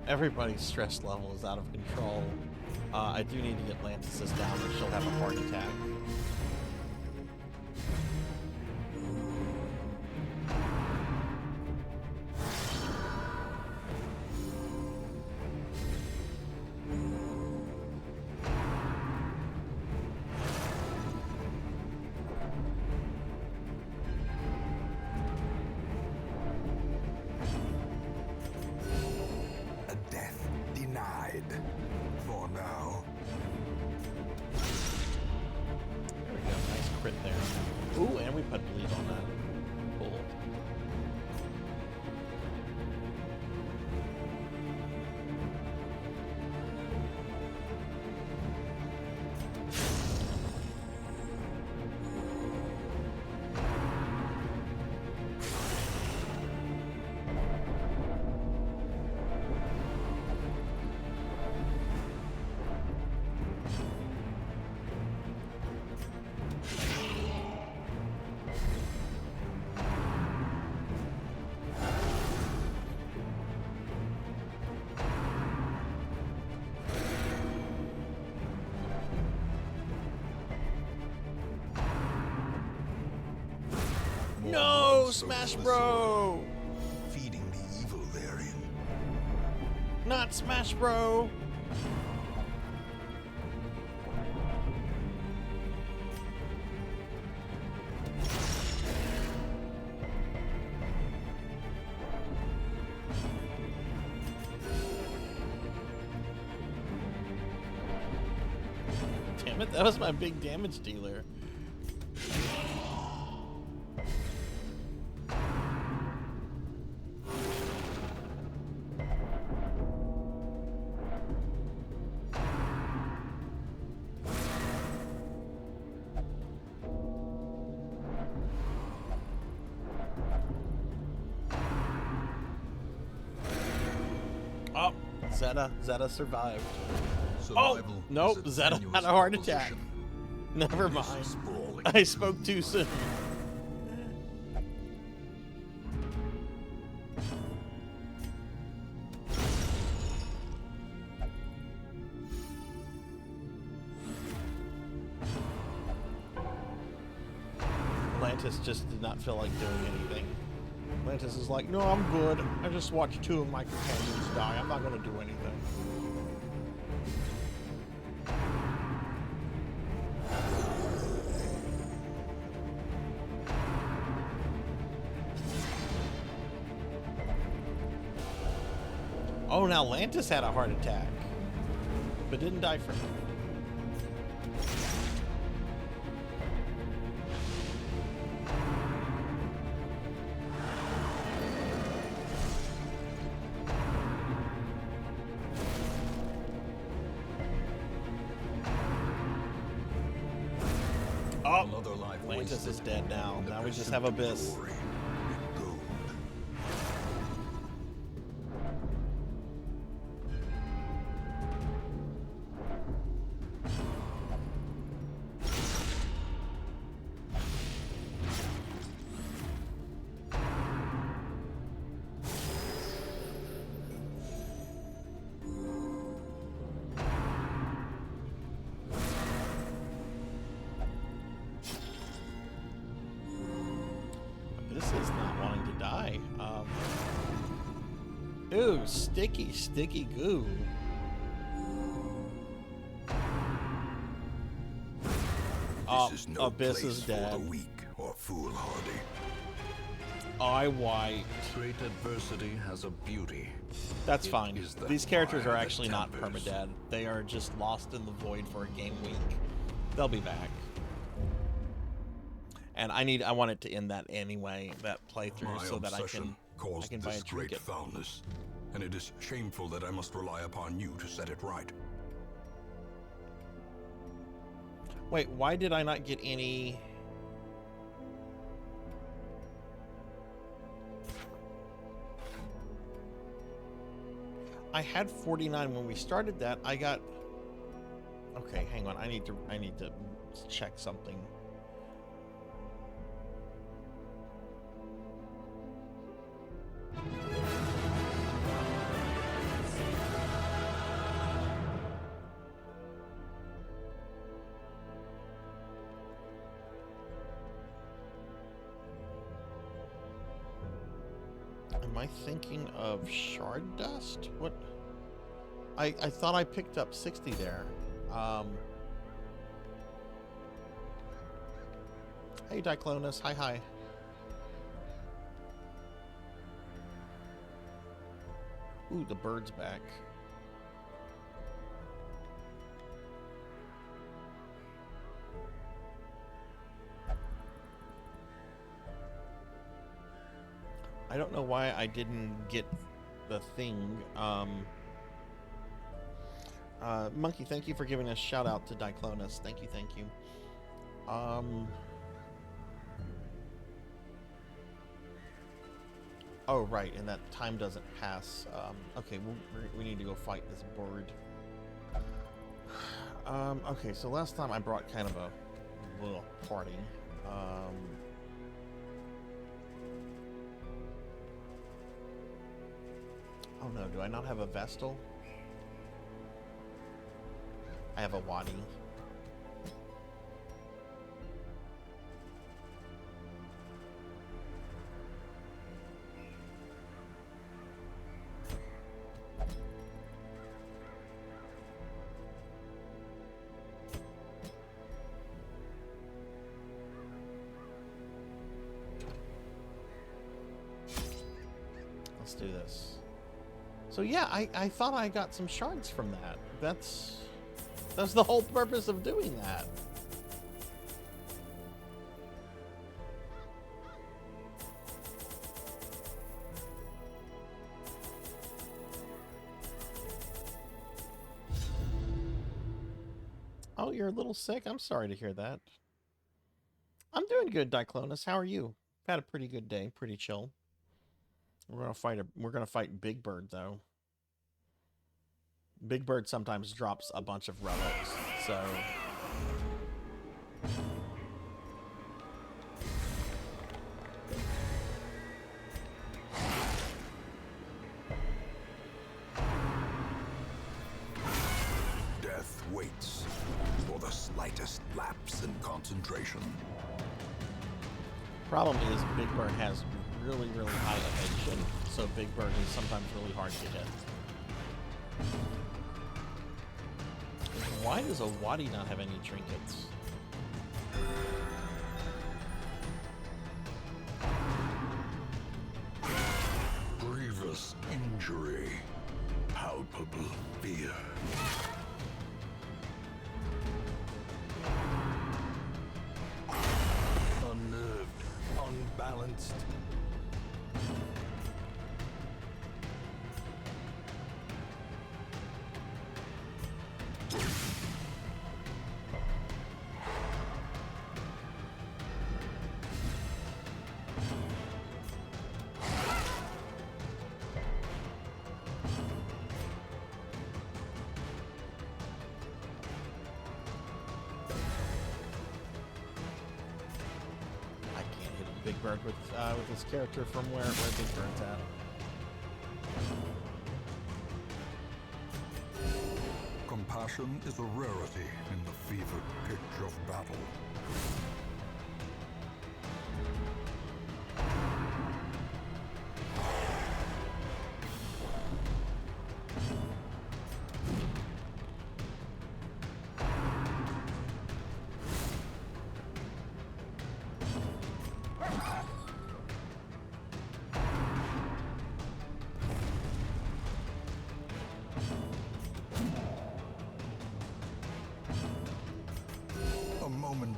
Everybody's stress level is out of control. I do need to get Lantis down or she'll have a heart attack. For now. There we go, nice crit there. Ooh, and we put bleed on that. Cool. No, Smash Bro! Feeding the evil therein. Not Smash Bro! Damn it, that was my big damage dealer. Oh, Zeta survived. Survival nope, is a Zeta tenuous had a heart attack. proposition. Never This mind. sprawling I spoke too soon. Atlantis just did not feel like doing anything. Atlantis is like, no, I'm good. I just watched 2 of my companions die. I'm not going to do anything. Oh, now Lantis had a heart attack, but didn't die from it. Oh, Another life Lantis wasted is dead now. in the Now we just pursuit have of Abyss. glory and gold. is not wanting to die. Ooh, sticky, sticky goo. This is no Abyss place is for dead. the weak or foolhardy. I white. Great adversity has a beauty. That's It fine. is the These characters fire are that actually not tempers. permadead. They are just lost in the void for a game week. They'll be back. And I want it to end that anyway, that playthrough, My so that I obsession can caused buy a this great trinket. foulness, and it is shameful that I must rely upon you to set it right. Wait, why did I not get any? I had 49 when we started that. I got. Okay, hang on. I need to check something. Am I thinking of shard dust? What? I thought I picked up 60 there. Hey, Diclonus. Hi, hi. Ooh, the bird's back. I don't know why I didn't get the thing. Monkey, thank you for giving a shout out to Diclonus. Thank you, thank you. Oh, right, and that time doesn't pass. Okay, we need to go fight this bird. Okay, so last time I brought kind of a little party. Oh no, do I not have a Vestal? I have a Wadi. Let's do this. So yeah, I thought I got some shards from that. That's the whole purpose of doing that. Oh, you're a little sick? I'm sorry to hear that. I'm doing good, Diclonus. How are you? Had a pretty good day, pretty chill. We're gonna fight Big Bird though. Big Bird sometimes drops a bunch of relics, so Death waits for the slightest lapse in concentration. problem is Big Bird has really, really high evasion, so Big Bird is sometimes really hard to hit. Why does a Wadi not have any trinkets? Grievous injury, palpable fear. Unnerved, unbalanced. Big Bird with this character from where Big Bird's at. Compassion is a rarity in the fevered pitch of battle.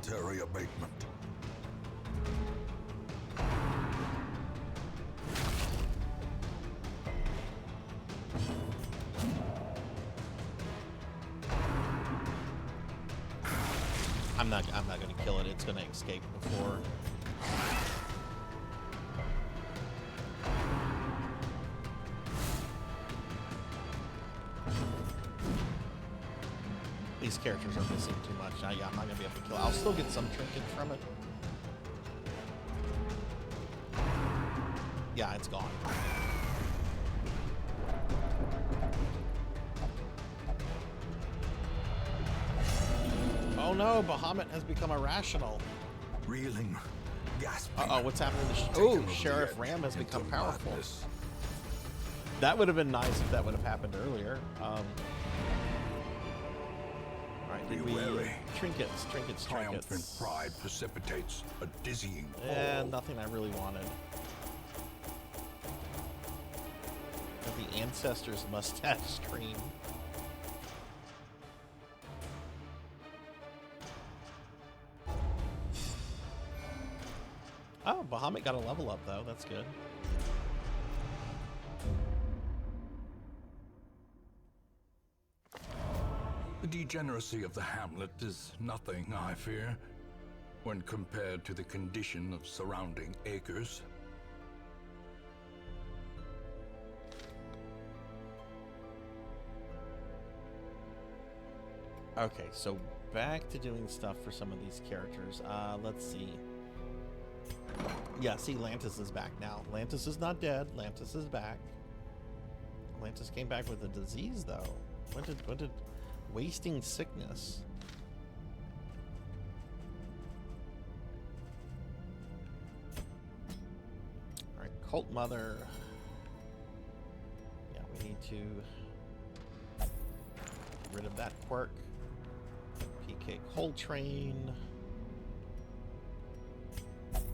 voluntary abatement. I'm not gonna kill it. It's gonna escape before. These characters are missing too much. Yeah, I'm not gonna be able to kill it. I'll still get some trinkets from it. Yeah, it's gone. Oh no, Bahamut has become irrational. Reeling, gasping. Uh-oh, what's happening to taken over the Sheriff edge Ram has become into powerful. madness. That would have been nice if that would have happened earlier. Alright, Be did we... wary. Trinkets. Triumphant pride precipitates a dizzying And fall. nothing I really wanted. The ancestors' mustache scream. Oh, Bahamut got a level up though. That's good. The degeneracy of the hamlet is nothing, I fear, when compared to the condition of surrounding acres. Okay, so back to doing stuff for some of these characters. Let's see. Yeah, see, Lantis is back now. Lantis is not dead. Lantis is back. Lantis came back with a disease, though. What did wasting sickness? All right, Cult Mother. Yeah, we need to get rid of that quirk. PK Coltrane.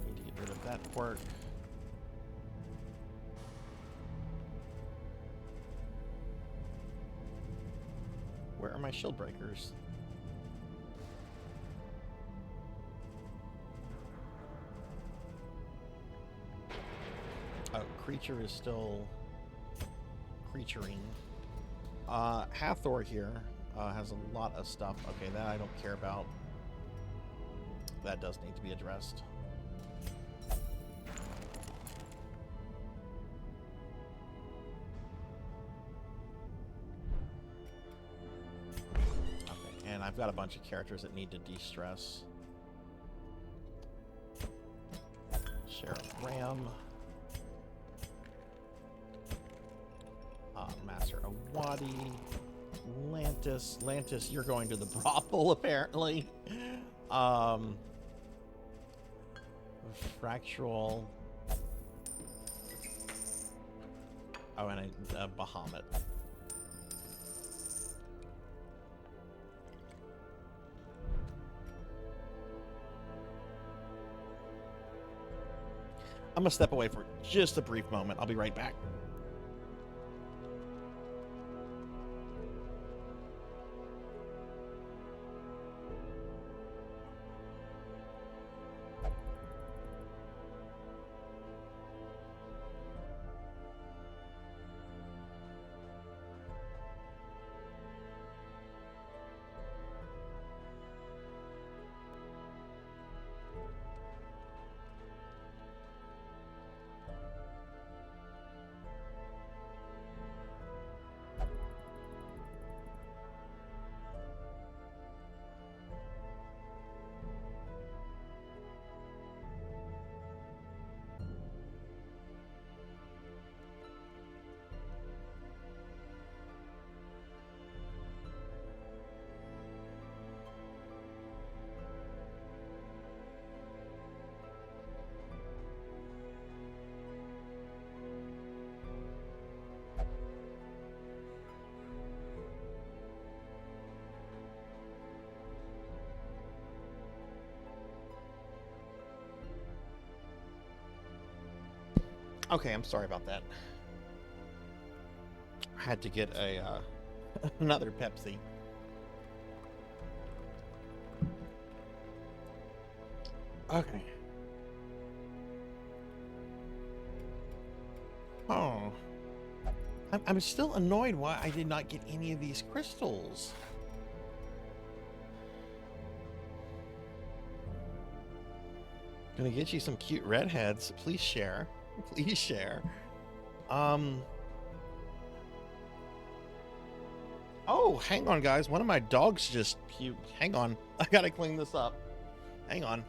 Need to get rid of that quirk. Where are my shield breakers? Oh, creature is still creaturing. Hathor here has a lot of stuff. Okay, that I don't care about. That does need to be addressed. Okay, and I've got a bunch of characters that need to de-stress. Sheriff Ram. Master Awadi. Lantis, you're going to the brothel, apparently. Fractural. Oh, and a Bahamut. I'm gonna step away for just a brief moment. I'll be right back. Okay, I'm sorry about that. I had to get a another Pepsi. Okay. Oh. I'm still annoyed why I did not get any of these crystals. Gonna get you some cute redheads. Please share. Please share. Oh, hang on, guys. One of my dogs just puked. Hang on. I gotta clean this up. Hang on.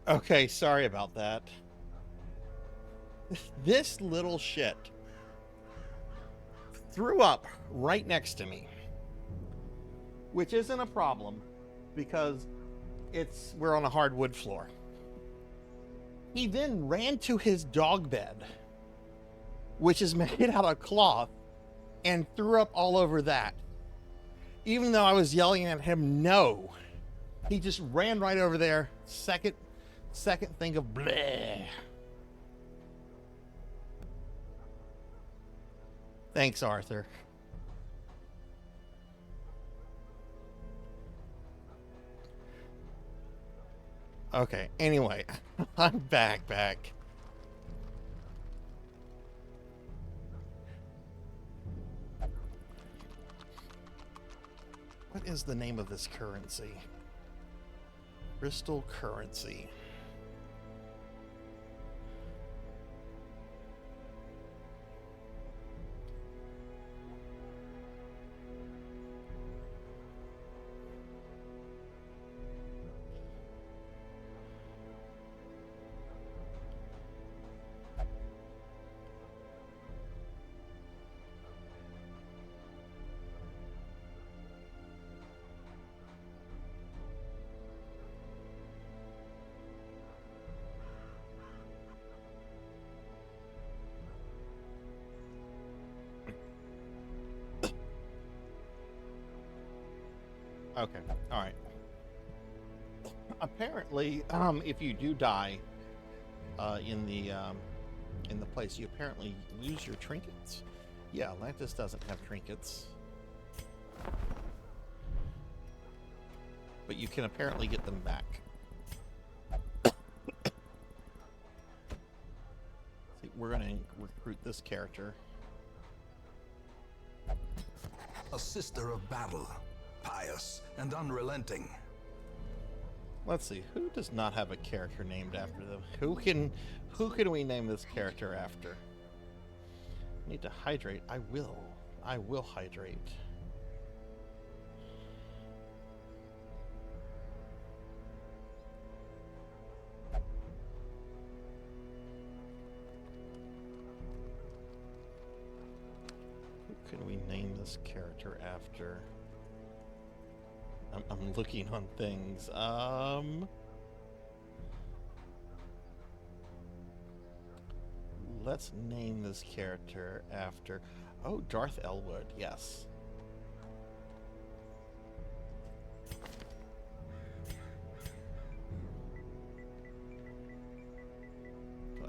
Okay, sorry about that. This little shit threw up right next to me, which isn't a problem because we're on a hardwood floor. He then ran to his dog bed, which is made out of cloth, and threw up all over that. Even though I was yelling at him, no, he just ran right over there. Second thing of bleh. Thanks, Arthur. Okay, anyway, I'm back. What is the name of this currency? Crystal currency. Okay, all right. Apparently, if you do die in the place, you apparently lose your trinkets. Yeah, Atlantis doesn't have trinkets, but you can apparently get them back. See, we're gonna recruit this character. A sister of battle, pious and unrelenting. Let's see, who does not have a character named after them? Who can we name this character after? Need to hydrate. I will hydrate. Who can we name this character after? I'm looking on things. let's name this character after... Oh, Darth Elwood, yes.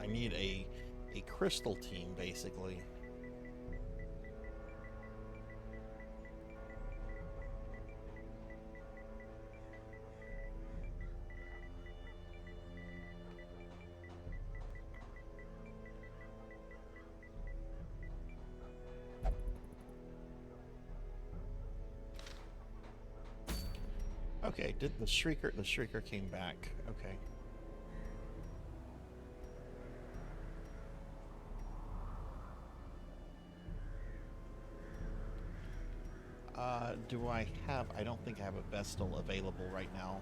I need a crystal team, basically. Okay, did the Shrieker came back. Okay. Do I have... I don't think I have a Vestal available right now.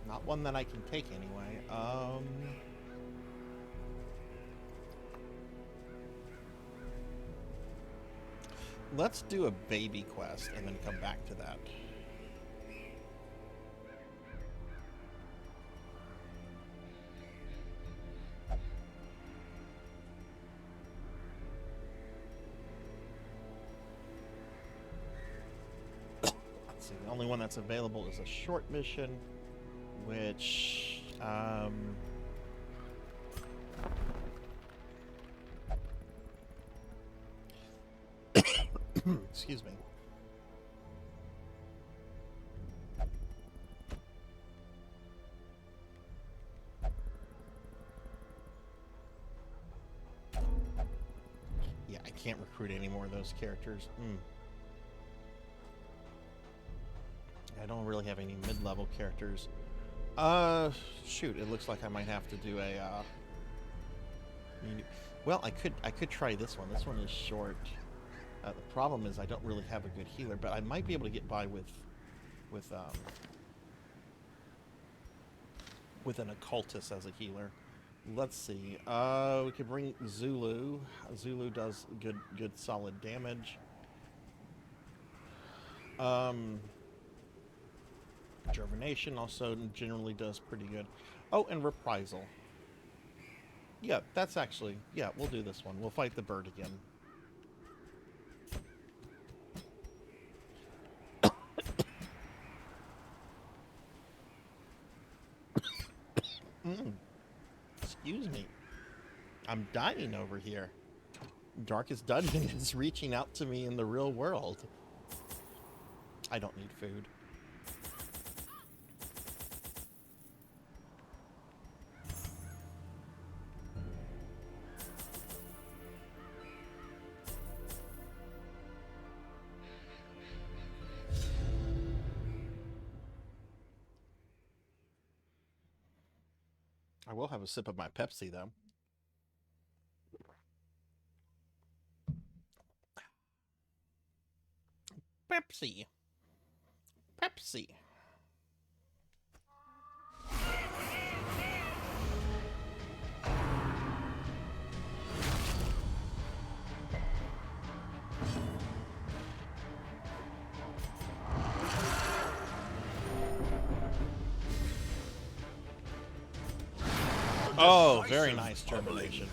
Not one that I can take anyway. Let's do a baby quest and then come back to that. Let's see, the only one that's available is a short mission, which, excuse me. Yeah, I can't recruit any more of those characters. I don't really have any mid-level characters. Shoot, it looks like I might have to do a, well, I could try this one. This one is short. The problem is I don't really have a good healer, but I might be able to get by with an occultist as a healer. Let's see. We could bring Zulu. Zulu does good solid damage. Germination also generally does pretty good. Oh, and Reprisal. Yeah, that's actually... Yeah, we'll do this one. We'll fight the bird again. Excuse me. I'm dying over here. Darkest Dungeon is reaching out to me in the real world. I don't need food. I will have a sip of my Pepsi, though. Pepsi. Pepsi. Oh, very nice termination.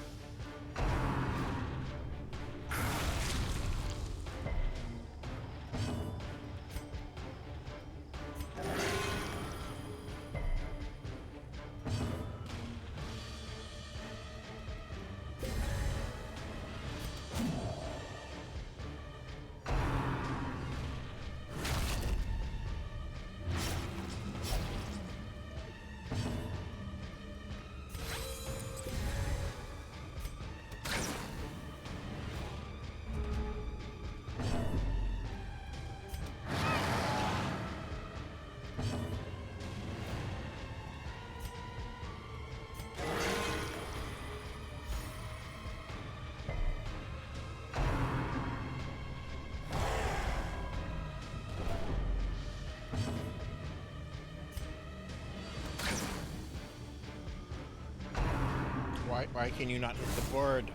Why can you not hit the board?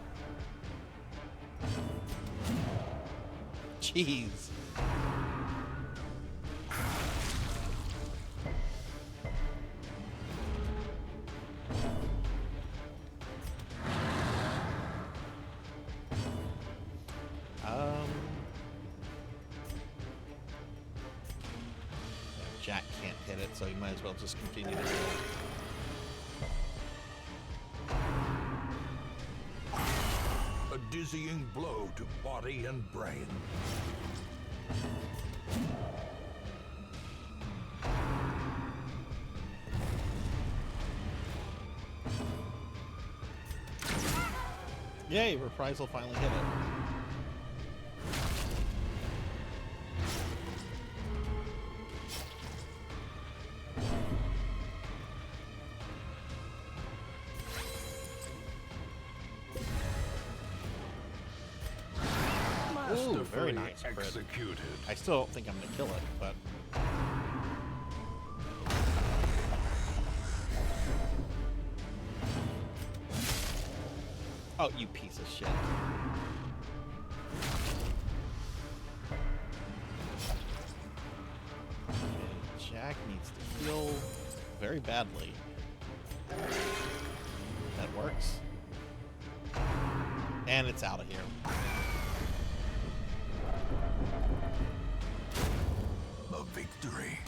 Jeez. Jack can't hit it, so you might as well just continue to do it. A dizzying blow to body and brain. Yay, Reprisal finally hit it. Ooh, very nice. Executed. I still don't think I'm gonna kill it, but oh, you piece of shit. Okay, Jack needs to heal very badly. That works. And it's out of here. A victory.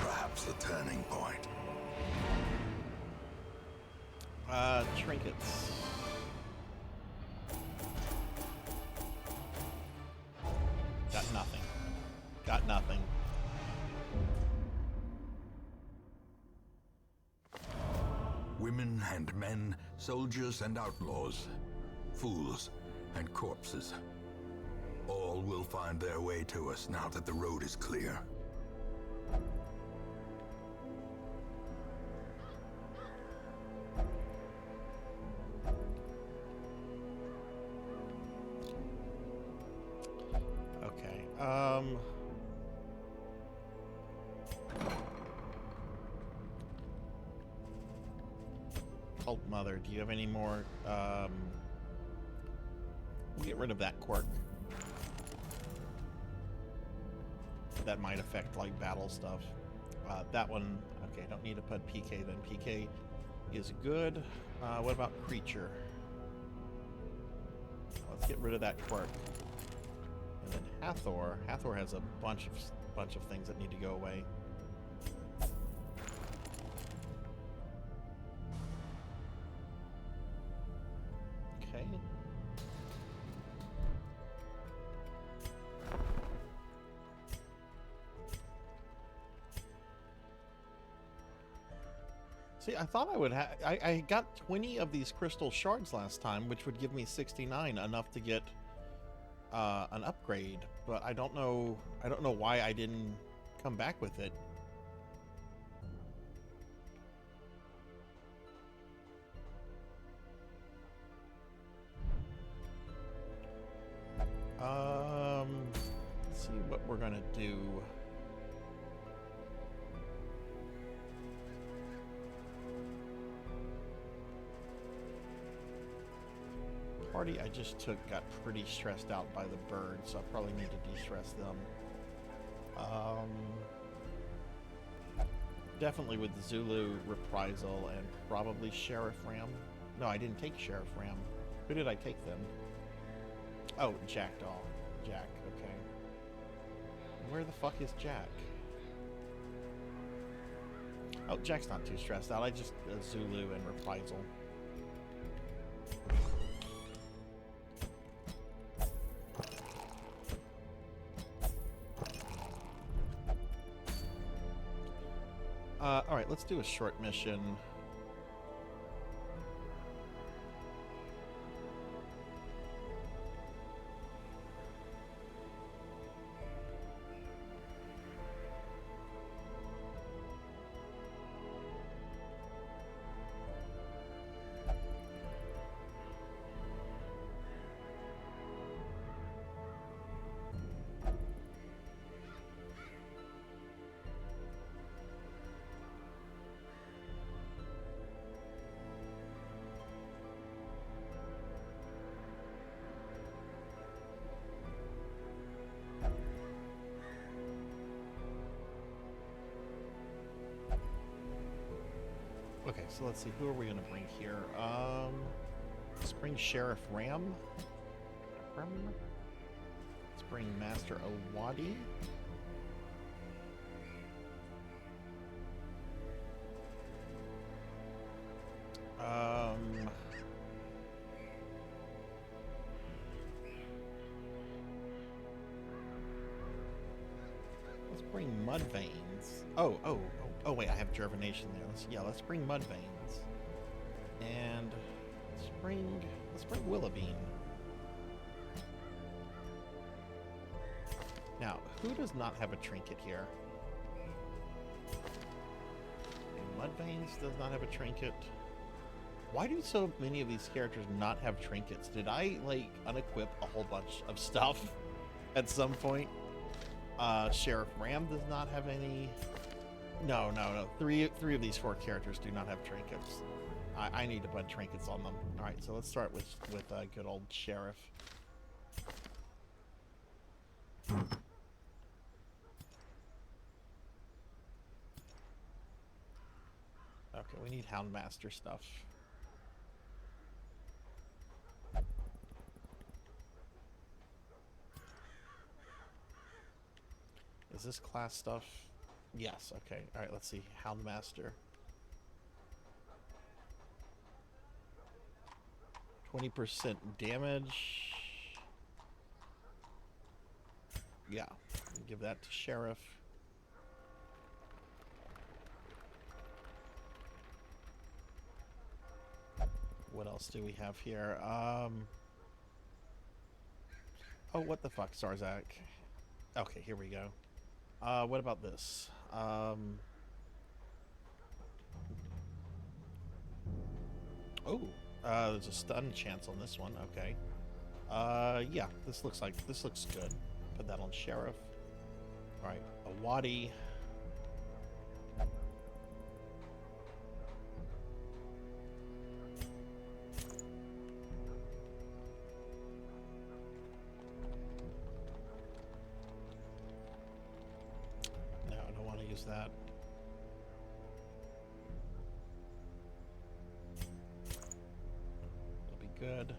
Perhaps the turning point. Trinkets. Got nothing. Got nothing. Women and men, soldiers and outlaws, fools and corpses. All will find their way to us now that the road is clear. Okay. Cult Mother, do you have any more? We'll get rid of that quirk. That might affect like battle stuff. That one, okay, don't need to put PK then. PK is good. What about creature? Let's get rid of that quirk. And then Hathor. Hathor has a bunch of things that need to go away. Okay. See, I thought I would have. I got 20 of these crystal shards last time, which would give me 69, enough to get an upgrade. But I don't know. I don't know why I didn't come back with it. Let's see what we're gonna do. Party I just took got pretty stressed out by the birds, so I probably need to de-stress them. Definitely with Zulu, Reprisal, and probably Sheriff Ram. No, I didn't take Sheriff Ram. Who did I take then? Oh, Jackdaw. Jack, okay. Where the fuck is Jack? Oh, Jack's not too stressed out. I just Zulu and Reprisal. Alright, let's do a short mission. Okay, so let's see. Who are we gonna bring here? Let's bring Sheriff Ram. Let's bring Master Owadi. Let's bring Mudveins. Oh, wait, I have Germination there. Let's bring Mudveins. And let's bring Willowbean. Now, who does not have a trinket here? Mudveins does not have a trinket. Why do so many of these characters not have trinkets? Did I, like, unequip a whole bunch of stuff at some point? Sheriff Ram does not have any. No. Three of these 4 characters do not have trinkets. I need to put trinkets on them. All right, so let's start with good old Sheriff. Okay, we need Houndmaster stuff. Is this class stuff? Yes, okay. Alright, let's see. Houndmaster. 20% damage. Yeah. Give that to Sheriff. What else do we have here? Oh, what the fuck, Sarzac? Okay, here we go. What about this? There's a stun chance on this one. Okay. Yeah, this looks good. Put that on Sheriff. All right, Owadi. No, I don't want to use that. It'll be good.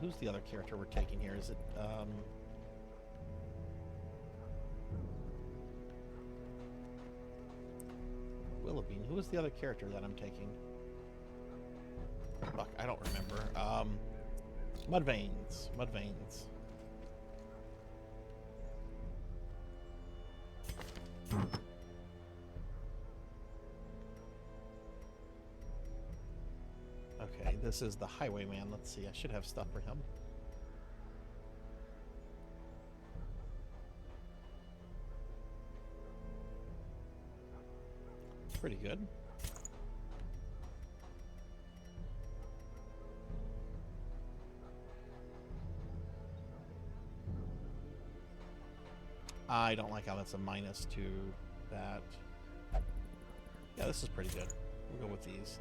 Who's the other character we're taking here? Is it, Willowbean. Who is the other character that I'm taking? Fuck, I don't remember. Mudveins. Okay, this is the Highwayman. Let's see, I should have stuff for him. Pretty good. I don't like how that's a minus to that. Yeah, this is pretty good. We'll go with these.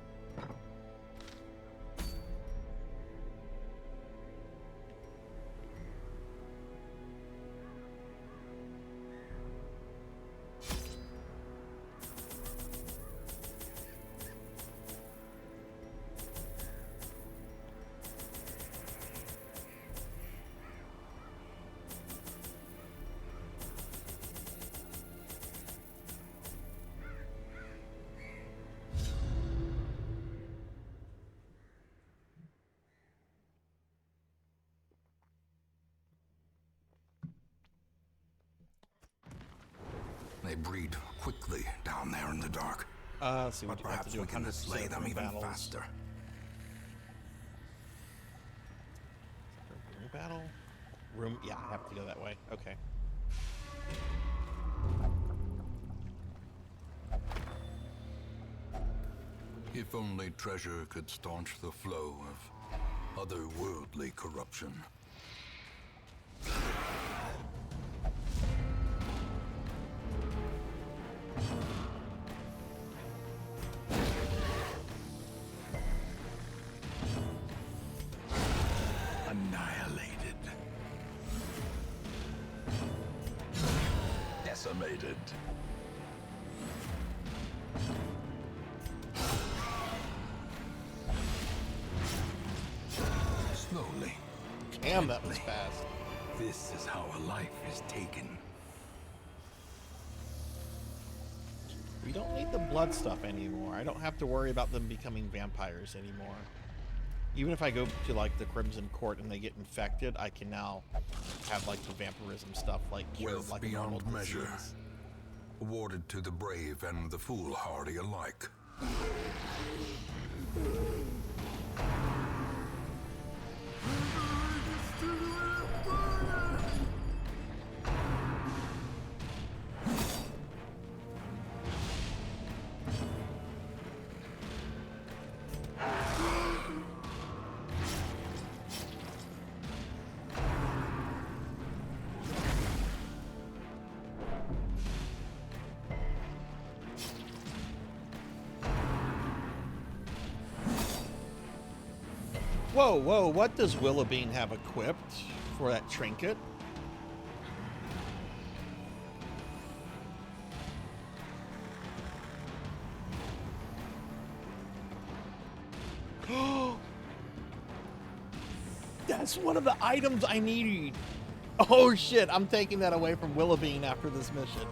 They breed quickly down there in the dark. See, But perhaps we can slay them even faster. Room battle? Room, yeah, I have to go that way. Okay. If only treasure could staunch the flow of otherworldly corruption. Annihilated. Decimated. slowly. Damn, that was gently. fast. This is how a life is taken. We don't need the blood stuff anymore. I don't have to worry about them becoming vampires anymore. Even if I go to like the Crimson Court and they get infected, I can now have like the vampirism stuff like cured Wealth like a normal beyond measure. disease. Awarded to the brave and the foolhardy alike. Whoa, whoa, what does Willowbean have equipped for that trinket? That's one of the items I need. Oh shit, I'm taking that away from Willowbean after this mission.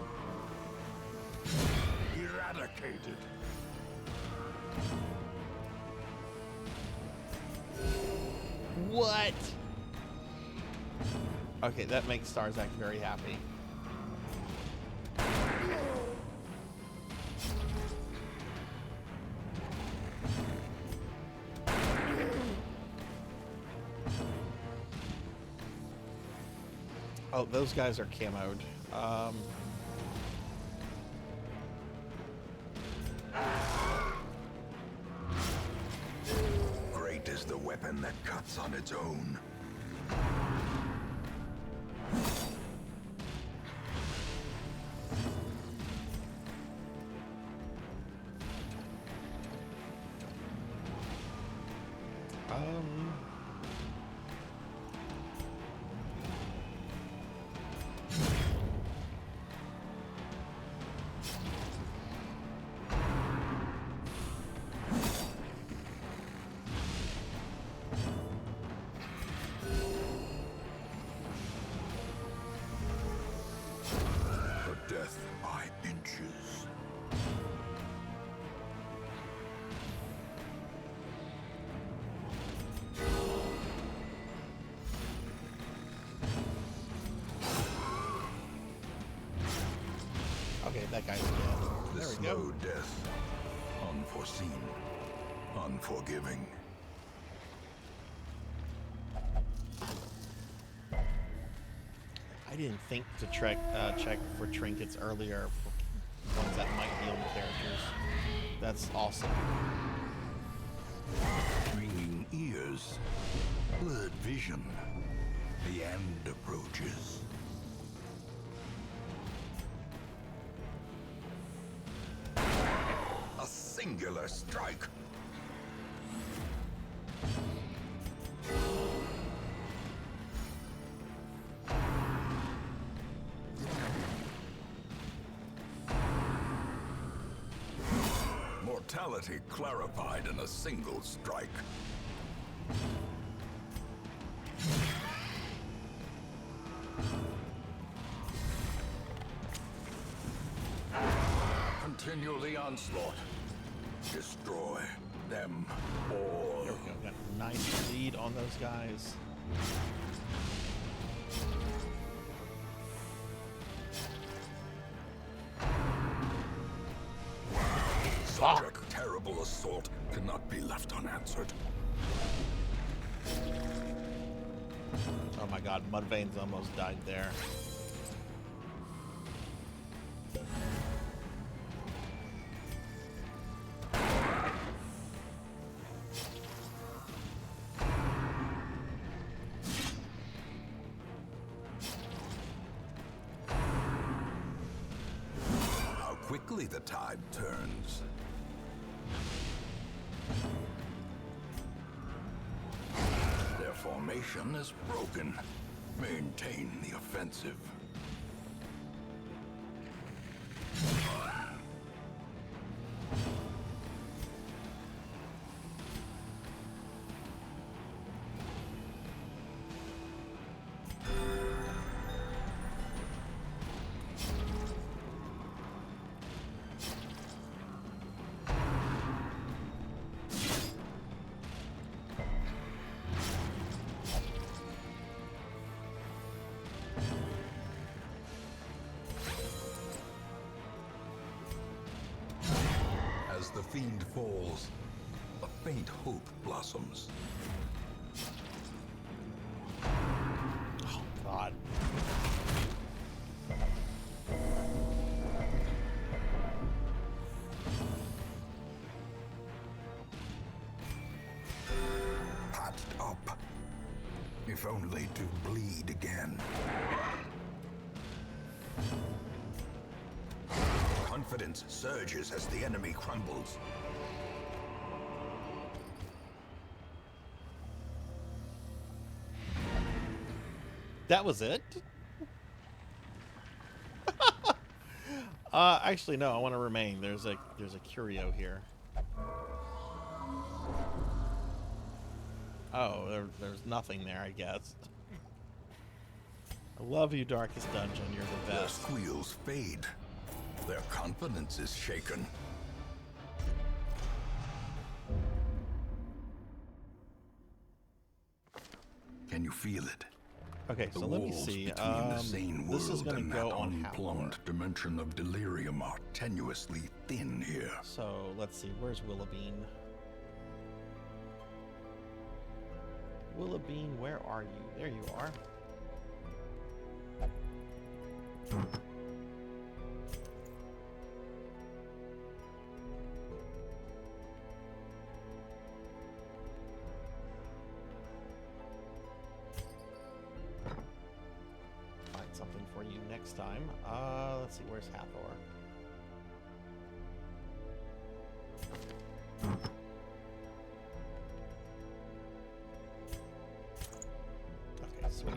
Eradicated. What? Okay, that makes Sarzac very happy. Oh, those guys are camoed. Great is the weapon that cuts on its own. Death by inches. Okay, that guy's dead. The There we slow go. death. Unforeseen. Unforgiving. I didn't think to check for trinkets earlier for ones that might heal the characters. That's awesome. Ringing ears. Blurred vision. The end approaches. A singular strike. Mortality clarified in a single strike. Continue the onslaught. Destroy them all. There we go. Got a nice lead on those guys. Such a terrible assault cannot be left unanswered. Oh my god, Mudvayne's almost died there. How quickly the tide turns. Their formation is broken. Maintain the offensive. fiend falls, a faint hope blossoms. Oh, God. Patched up, if only to bleed again. Confidence surges as the enemy crumbles. That was it? Actually, no. I want to remain. There's a curio here. Oh, there's nothing there, I guess. I love you, Darkest Dungeon. You're the Their best. squeals fade. Their confidence is shaken. Can you feel it? Okay, The so let me walls see. between the sane This is world going and to go that on Hathor. unplumbed dimension of delirium are tenuously thin here. So let's see. Where's Willabean? Willabean, where are you? There you are. Find something for you next time. Let's see. Where's Hathor? Okay, sweet.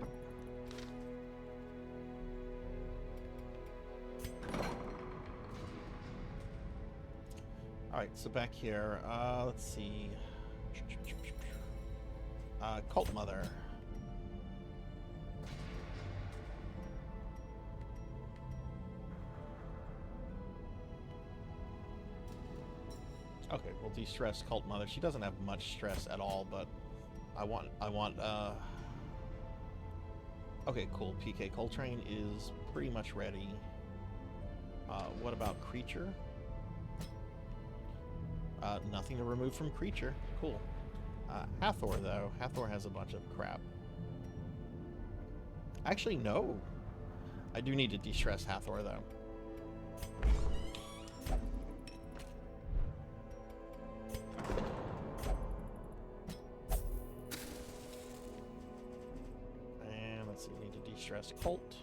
Alright, so back here, let's see. Cult Mother. Okay, we'll de-stress Cult Mother. She doesn't have much stress at all, but I want, okay, cool. PK Coltrane is pretty much ready. What about Creature? Nothing to remove from Creature. Cool. Hathor, though. Hathor has a bunch of crap. Actually, no. I do need to de-stress Hathor, though. And let's see, we need to de-stress Colt.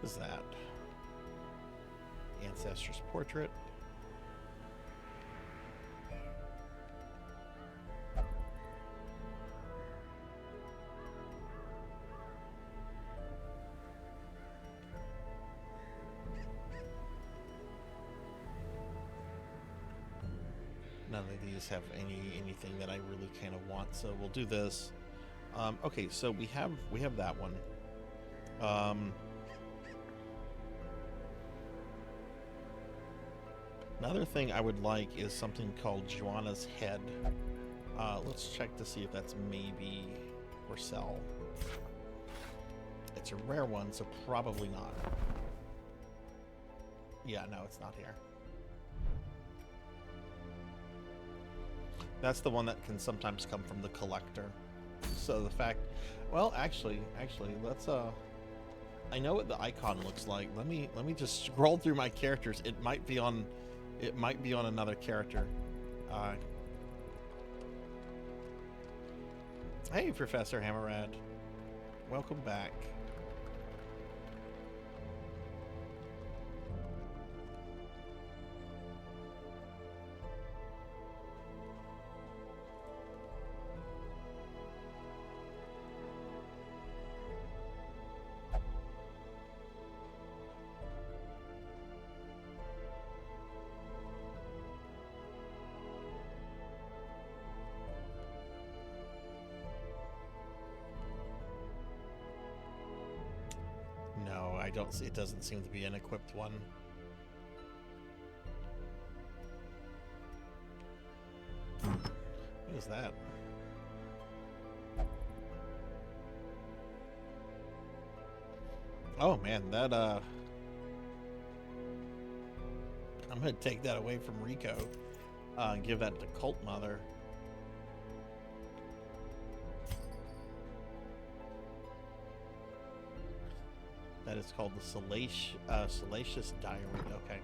What is that? Ancestress Portrait. None of these have anything that I really kind of want, so we'll do this. Okay, so we have that one. Another thing I would like is something called Joanna's Head. Let's check to see if that's maybe for sale. It's a rare one, so probably not. Yeah, no, it's not here. That's the one that can sometimes come from the collector. So the fact, well, actually, let's I know what the icon looks like. Let me just scroll through my characters. It might be on another character. Hey, Professor Hammerad. Welcome back. don't see. It doesn't seem to be an equipped one. What is that? Oh man, that I'm gonna take that away from Rico and give that to Cult Mother. That is called the Salacious Diary. Okay.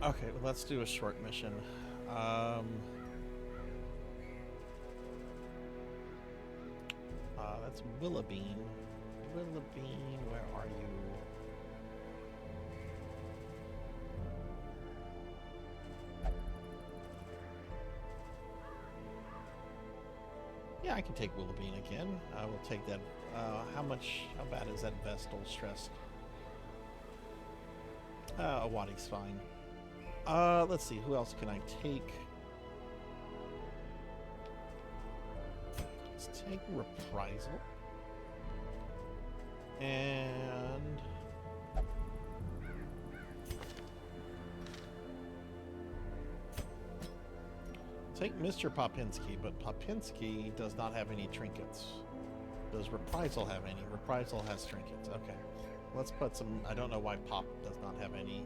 Okay, well, let's do a short mission. That's Willoughbean. Willoughbean, where are you? Yeah, I can take Willoughbean again. I will take that. How bad is that Vestal stress? Awadi's fine. Let's see, who else can I take? Let's take Reprisal. And take Mr. Popinski, but Popinski does not have any trinkets. Does Reprisal have any? Reprisal has trinkets. Okay. Let's put some... I don't know why Pop does not have any.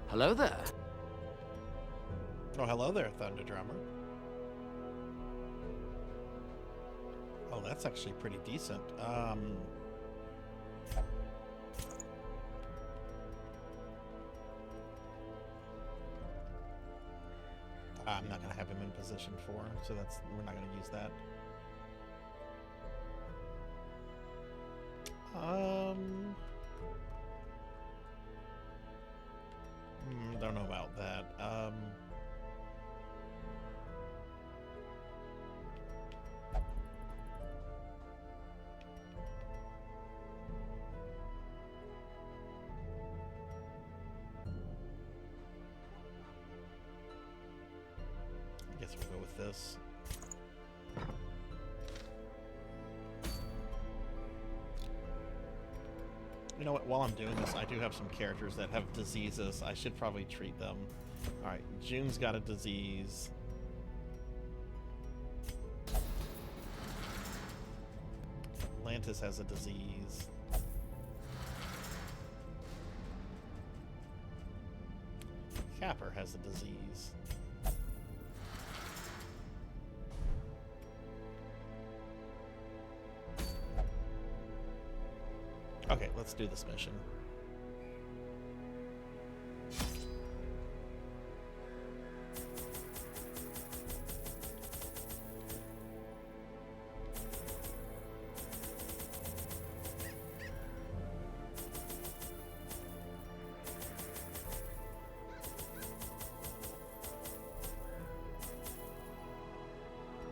Hello there. Oh, hello there, Thunder Drummer. Oh, that's actually pretty decent. I'm not gonna have him in position 4, so we're not gonna use that. Don't know about that. I guess we'll go with this. You know what, while I'm doing this, I do have some characters that have diseases. I should probably treat them. Alright, June's got a disease. Atlantis has a disease. Capper has a disease. Okay, let's do this mission.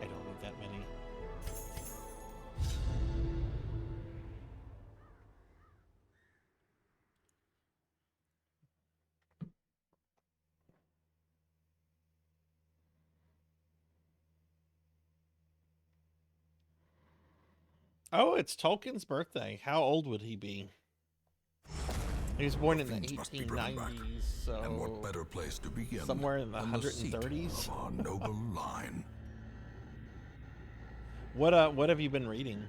I don't need that many. Oh, it's Tolkien's birthday. How old would he be? He was born in the Fiends must be brought back. 1890s, so And what better place to begin somewhere in the than the seat 130s. of our noble line? What have you been reading?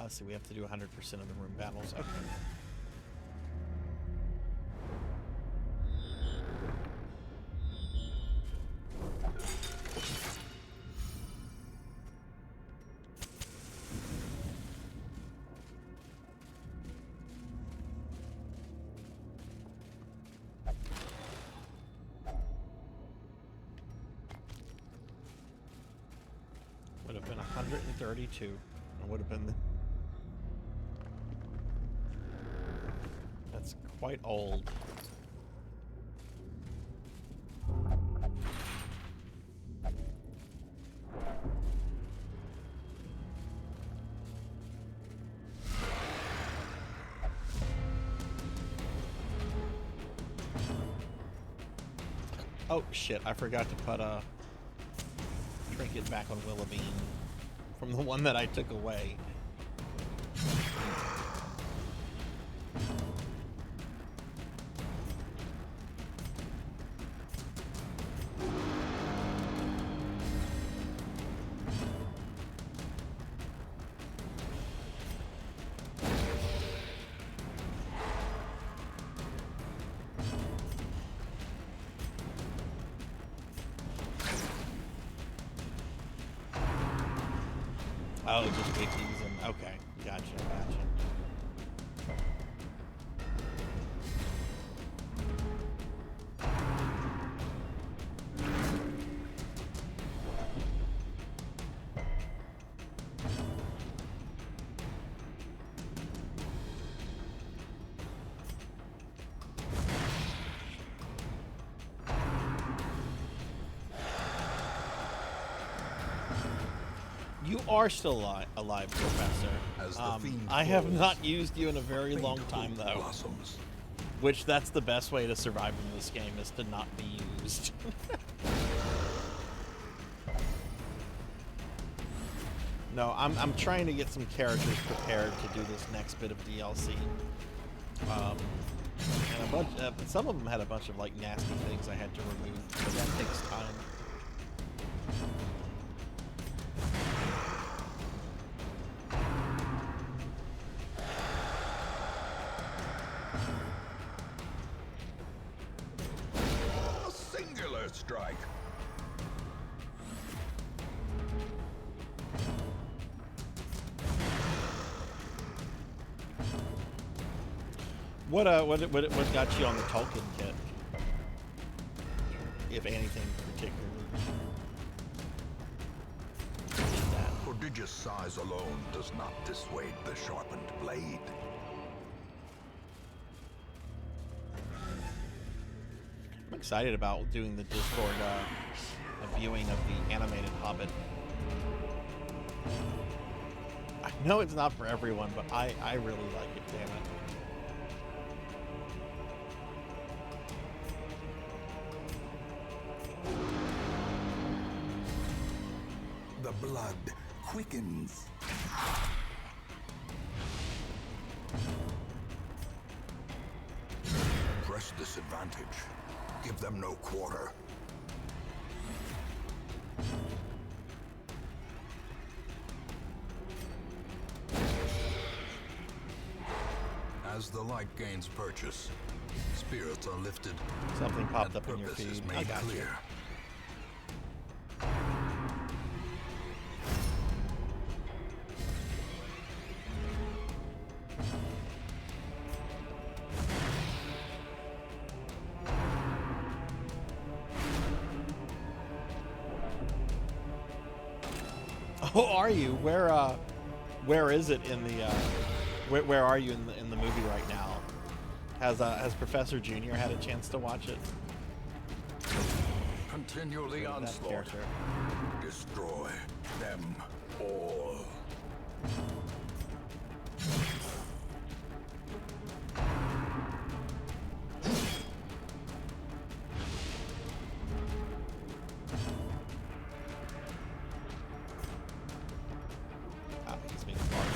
So we have to do 100% of the room battles. Okay. 1932. It would have been. That's quite old. Oh shit, I forgot to put a trinket back on Willoughby from the one that I took away. Oh, just wikis and okay, gotcha. You are still alive, Professor. As the fiend I have falls, not used you in a very faint long time, hope though. blossoms. Which, that's the best way to survive in this game, is to not be used. No, I'm trying to get some characters prepared to do this next bit of DLC. And a bunch, some of them had a bunch of, like, nasty things I had to remove, but that takes time. A singular strike. What got you on the Tolkien kit? If anything particularly. Prodigious size alone does not dissuade the sharpened blade. I'm excited about doing the Discord viewing of the animated Hobbit. I know it's not for everyone, but I really like it, damn it. The blood quickens. Press this advantage. Give them no quarter. As the light gains purchase, spirits are lifted. Something popped and up in your purpose is feed. I made got you. clear. Oh, are you? Where is it in the? Where are you in the movie right now? Has Professor Junior had a chance to watch it? Continue the That onslaught. character. Destroy them all. Ah, he's being guarded.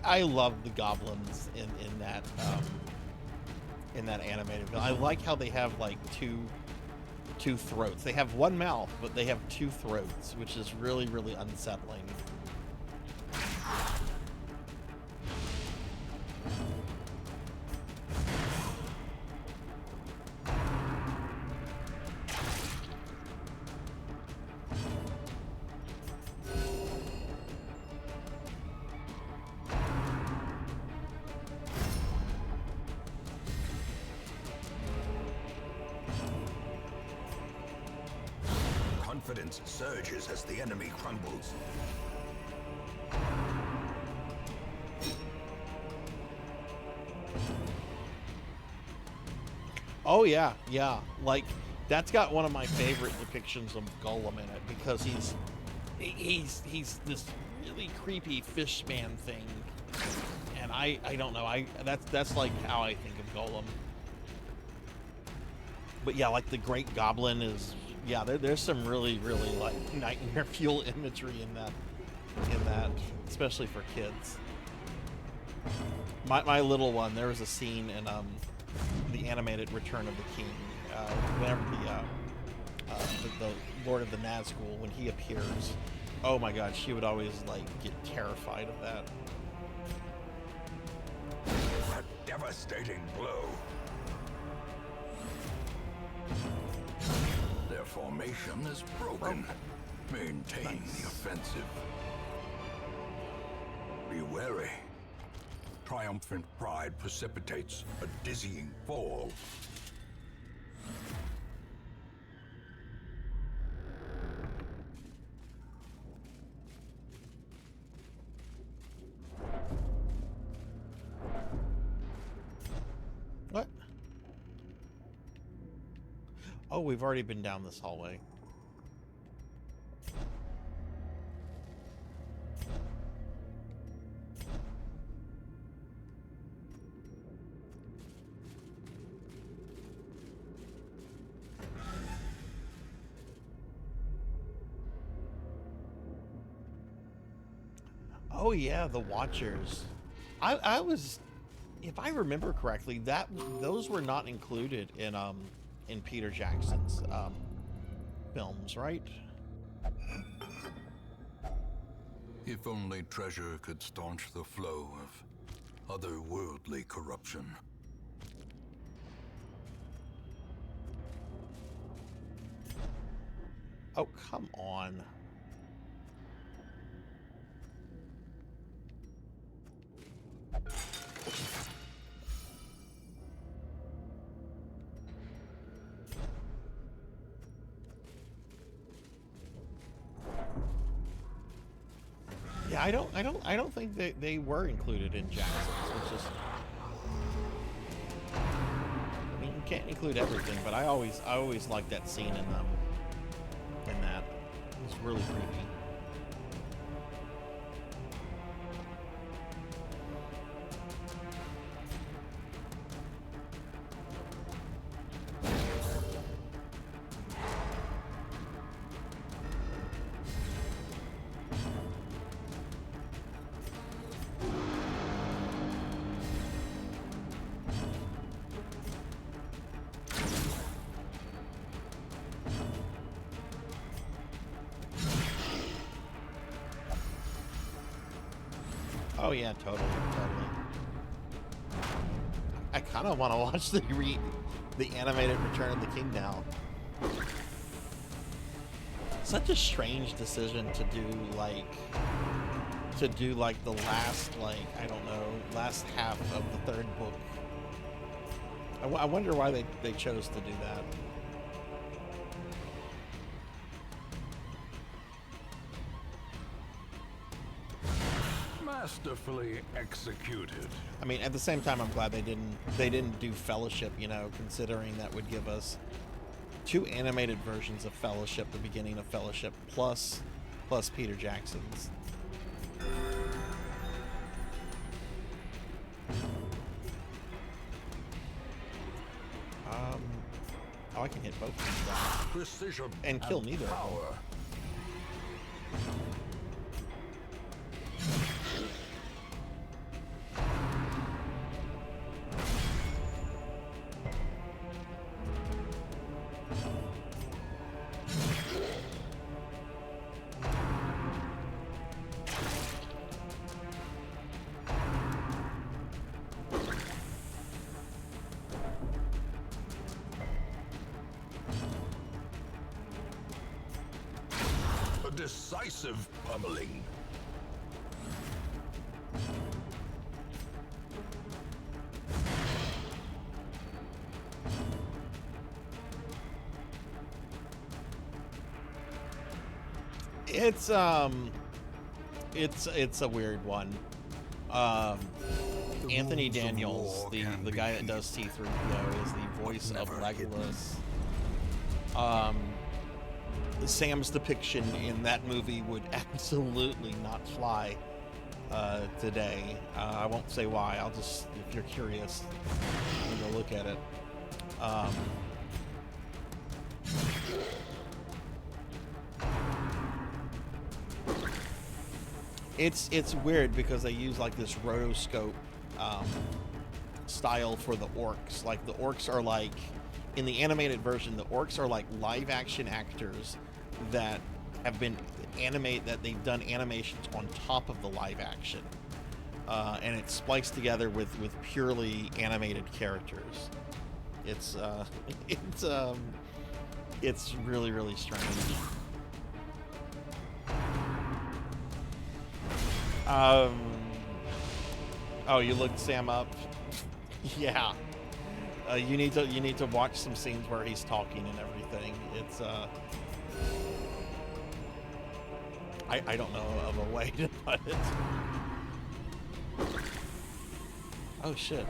I love the goblins in that animated film. I like how they have like two throats. They have one mouth, but they have two throats, which is really, really unsettling. confidence surges as the enemy crumbles. Oh yeah, yeah. Like that's got one of my favorite depictions of Gollum in it because he's this really creepy fish man thing, and I don't know. That's like how I think of Gollum. But yeah, like the Great Goblin is there's some really like nightmare fuel imagery in that, especially for kids. My little one, there was a scene in the animated Return of the King, whenever the Lord of the Nazgul, when he appears, oh my god, she would always like get terrified of that. A devastating blow. Their formation is broken. Maintain the offensive. Be wary. Triumphant pride precipitates a dizzying fall. What? Oh, we've already been down this hallway. Oh yeah, the Watchers. I was, if I remember correctly, those were not included in Peter Jackson's films, right? If only treasure could staunch the flow of otherworldly corruption. Oh, come on. Yeah, I don't think they were included in Jackson's, which is, I mean, you can't include everything, but I always liked that scene in that. It was really creepy. Oh yeah, totally. I kind of want to watch the animated Return of the King now. Such a strange decision to do like the last, like, I don't know, last half of the third book. I wonder why they chose to do that. Masterfully executed. I mean, at the same time, I'm glad they didn't do Fellowship, you know, considering that would give us 2 animated versions of Fellowship, the beginning of Fellowship, plus Peter Jackson's. Oh, I can hit both of these guys. Precision And kill neither of them. power. A decisive pummeling. It's a weird one. Anthony Daniels, the guy that does C-3PO, is the voice of Legolas. Sam's depiction in that movie would absolutely not fly today. I won't say why. I'll just, if you're curious, go look at it. It's weird because they use like this rotoscope style for the orcs. Like the orcs are like, in the animated version, the orcs are like live action actors that have been that they've done animations on top of the live action, and it's spliced together with purely animated characters. It's really, really strange. Oh, you looked Sam up? Yeah. You need to watch some scenes where he's talking and everything. It's I don't know of a way to put it. Oh shit.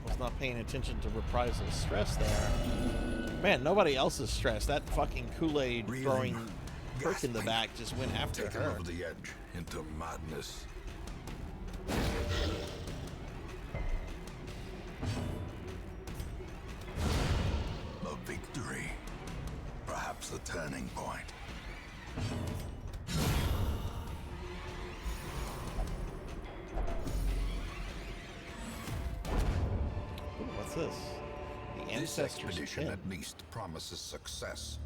Was not paying attention to reprisal stress there. Man, nobody else is stressed. That fucking Kool-Aid throwing prick in the back just went after Taken her. over the edge into madness. A victory. Perhaps the turning point. Ooh, what's this? The This Ancestors expedition Pin. at least promises success.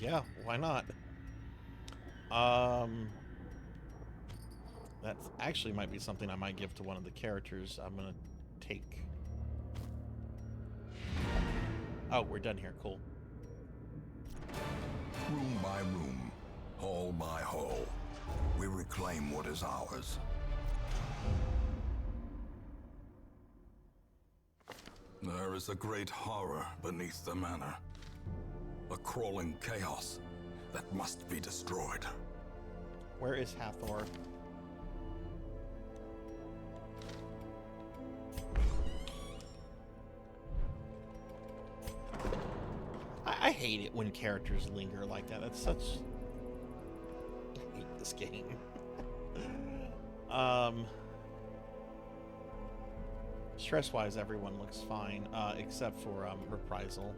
Yeah, why not? That actually might be something I might give to one of the characters I'm gonna take. Oh, we're done here. Cool. Room by room, hall by hall, we reclaim what is ours. There is a great horror beneath the manor. A crawling chaos that must be destroyed. Where is Hathor? I hate it when characters linger like that. That's such... I hate this game. Stress-wise, everyone looks fine, except for reprisal.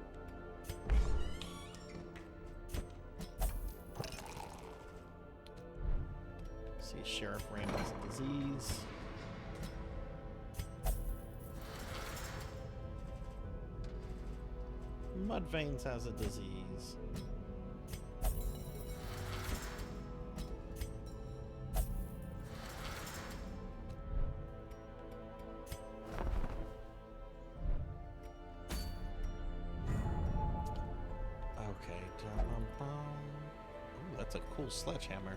See, Sheriff Ram has a disease. Mudveins has a disease. Okay. Ooh, that's a cool sledgehammer.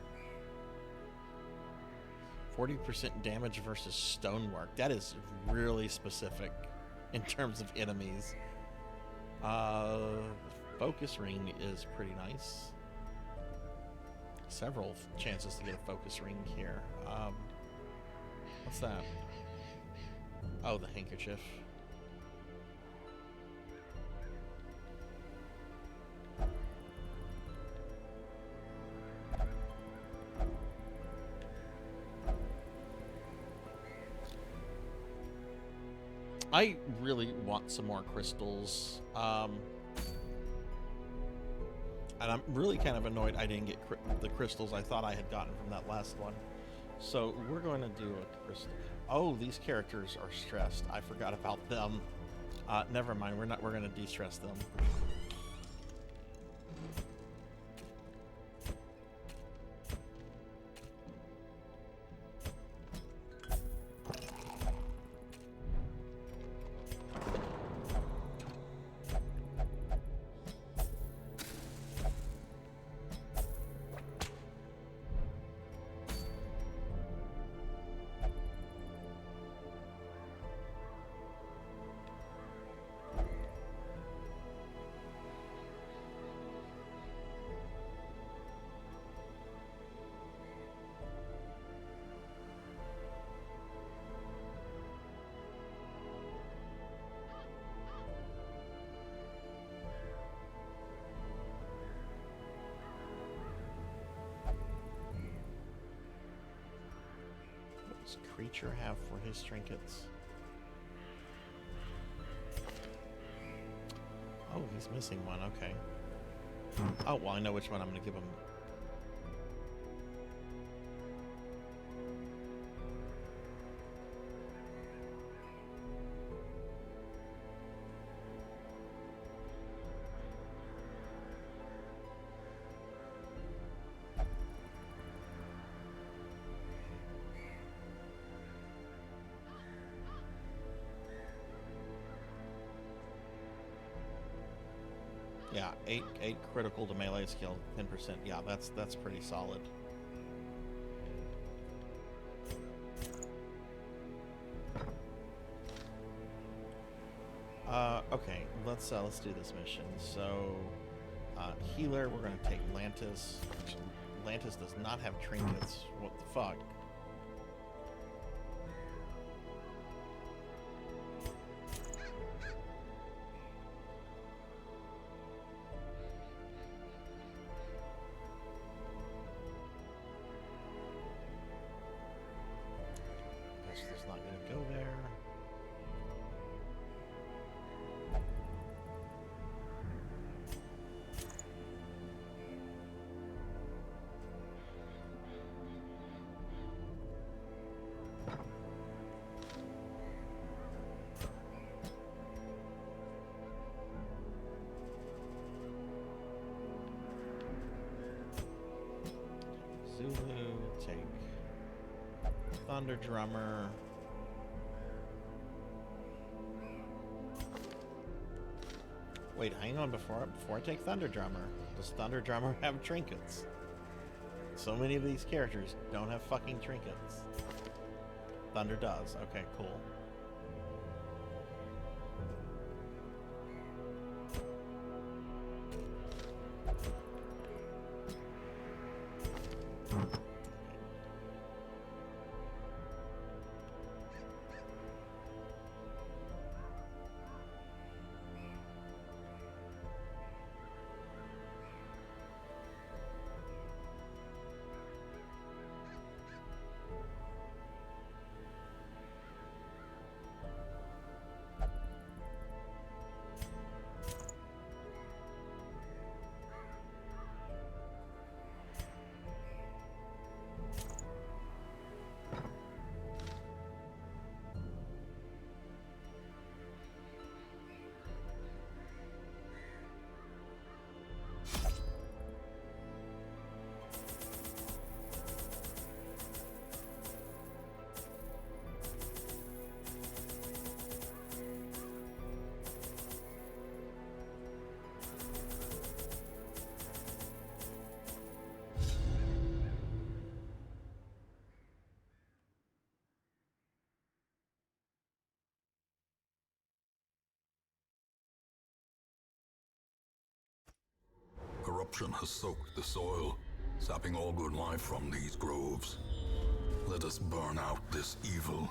40% damage versus stonework. That is really specific in terms of enemies. Focus ring is pretty nice. Several chances to get a focus ring here. What's that? Oh, the handkerchief. I really want some more crystals. And I'm really kind of annoyed I didn't get the crystals I thought I had gotten from that last one. So we're going to do a crystal. Oh, these characters are stressed. I forgot about them. Never mind. We're going to de-stress them. does creature have for his trinkets? Oh, he's missing one. Okay. Oh, well, I know which one I'm going to give him. Yeah, 8 critical to melee skill, 10%. Yeah, that's pretty solid. Okay, let's do this mission. So, healer, we're gonna take Lantis. Lantis does not have trinkets. What the fuck? That's not gonna go there. Zulu, take Thunder Drummer. Wait, hang on before I take Thunder Drummer. Does Thunder Drummer have trinkets? So many of these characters don't have fucking trinkets. Thunder does. Okay, cool. Corruption has soaked the soil, sapping all good life from these groves. Let us burn out this evil.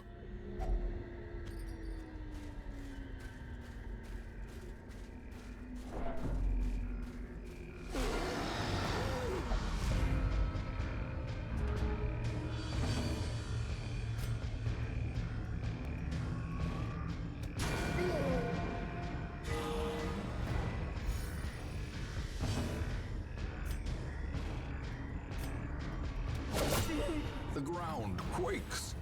The ground quakes.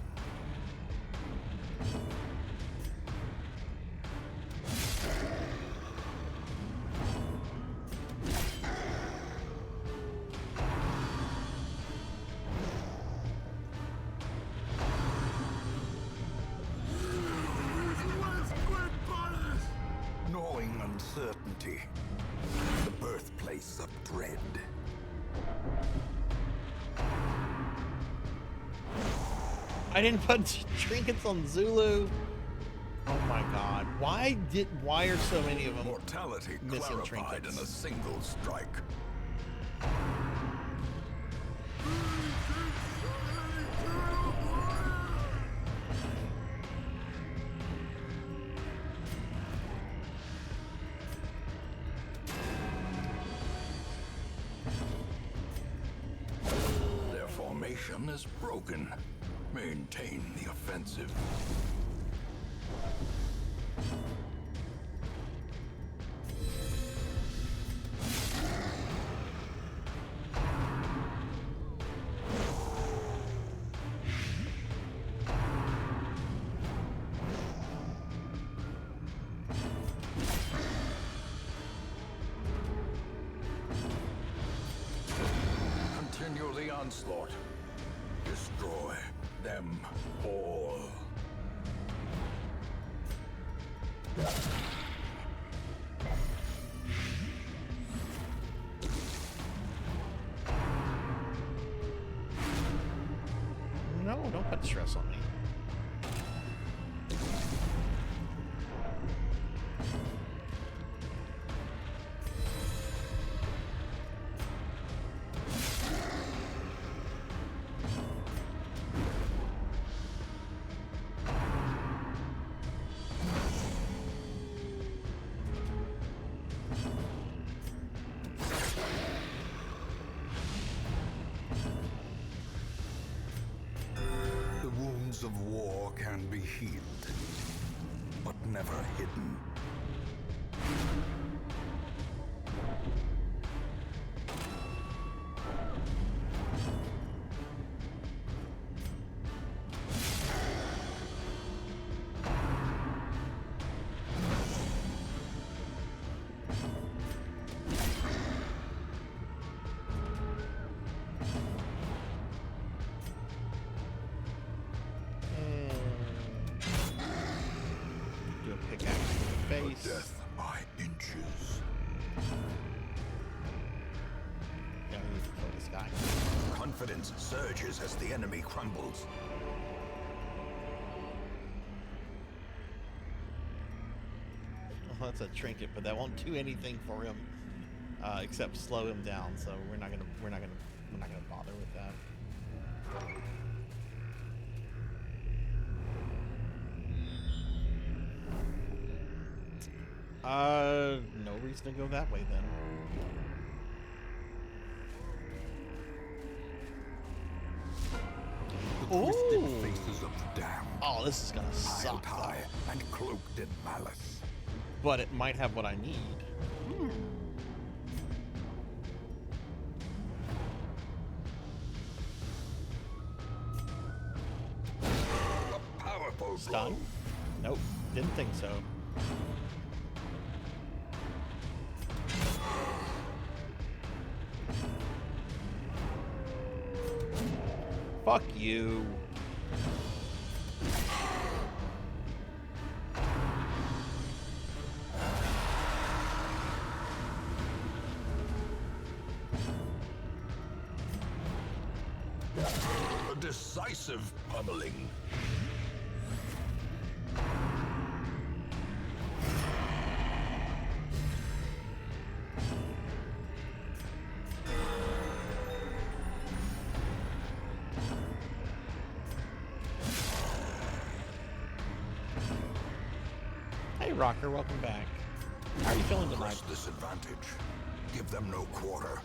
Gnawing uncertainty. The birthplace of dread. I didn't put trinkets on Zulu. Oh my god. Why are so many of them Mortality missing clarified in trinkets? a single strike. Their formation is broken. Maintain the offensive. Continue the onslaught. Destroy them all. No, don't put stress on me. The wounds of war can be healed, but never hidden. Do a pickaxe to the face. Death by inches. Yeah, we need to kill this guy. Confidence surges as the enemy crumbles. Well, that's a trinket, but that won't do anything for him except slow him down. So we're not gonna bother with that. No reason to go that way then. The twisted Ooh. faces of the damned, Oh, this is gonna piled suck. high Though. and cloaked in malice. But it might have what I need. A powerful Stun? blow. Nope, didn't think so. Fuck you. A decisive pummeling. Hey, Rocker, welcome back. How are you feeling tonight? Press this advantage. Give them no quarter.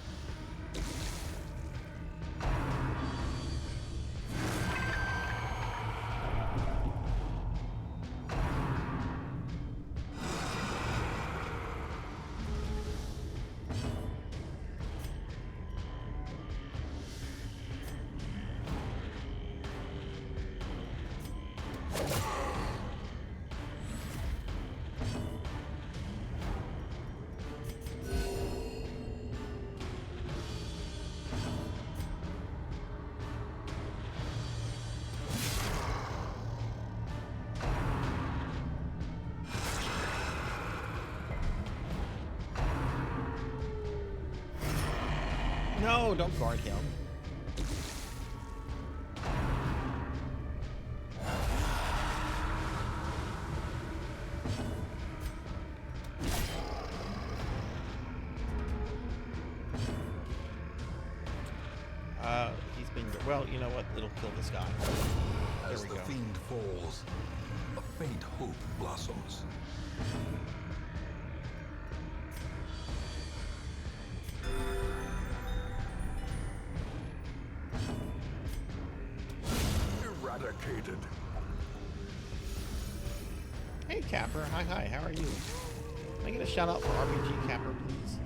No, don't guard him. He's been... Well, you know what? It'll kill this guy. There As we the go. fiend falls, a faint hope blossoms. irritated. Hey, Capper. Hi, how are you? Can I get a shout out for RPG Capper, please?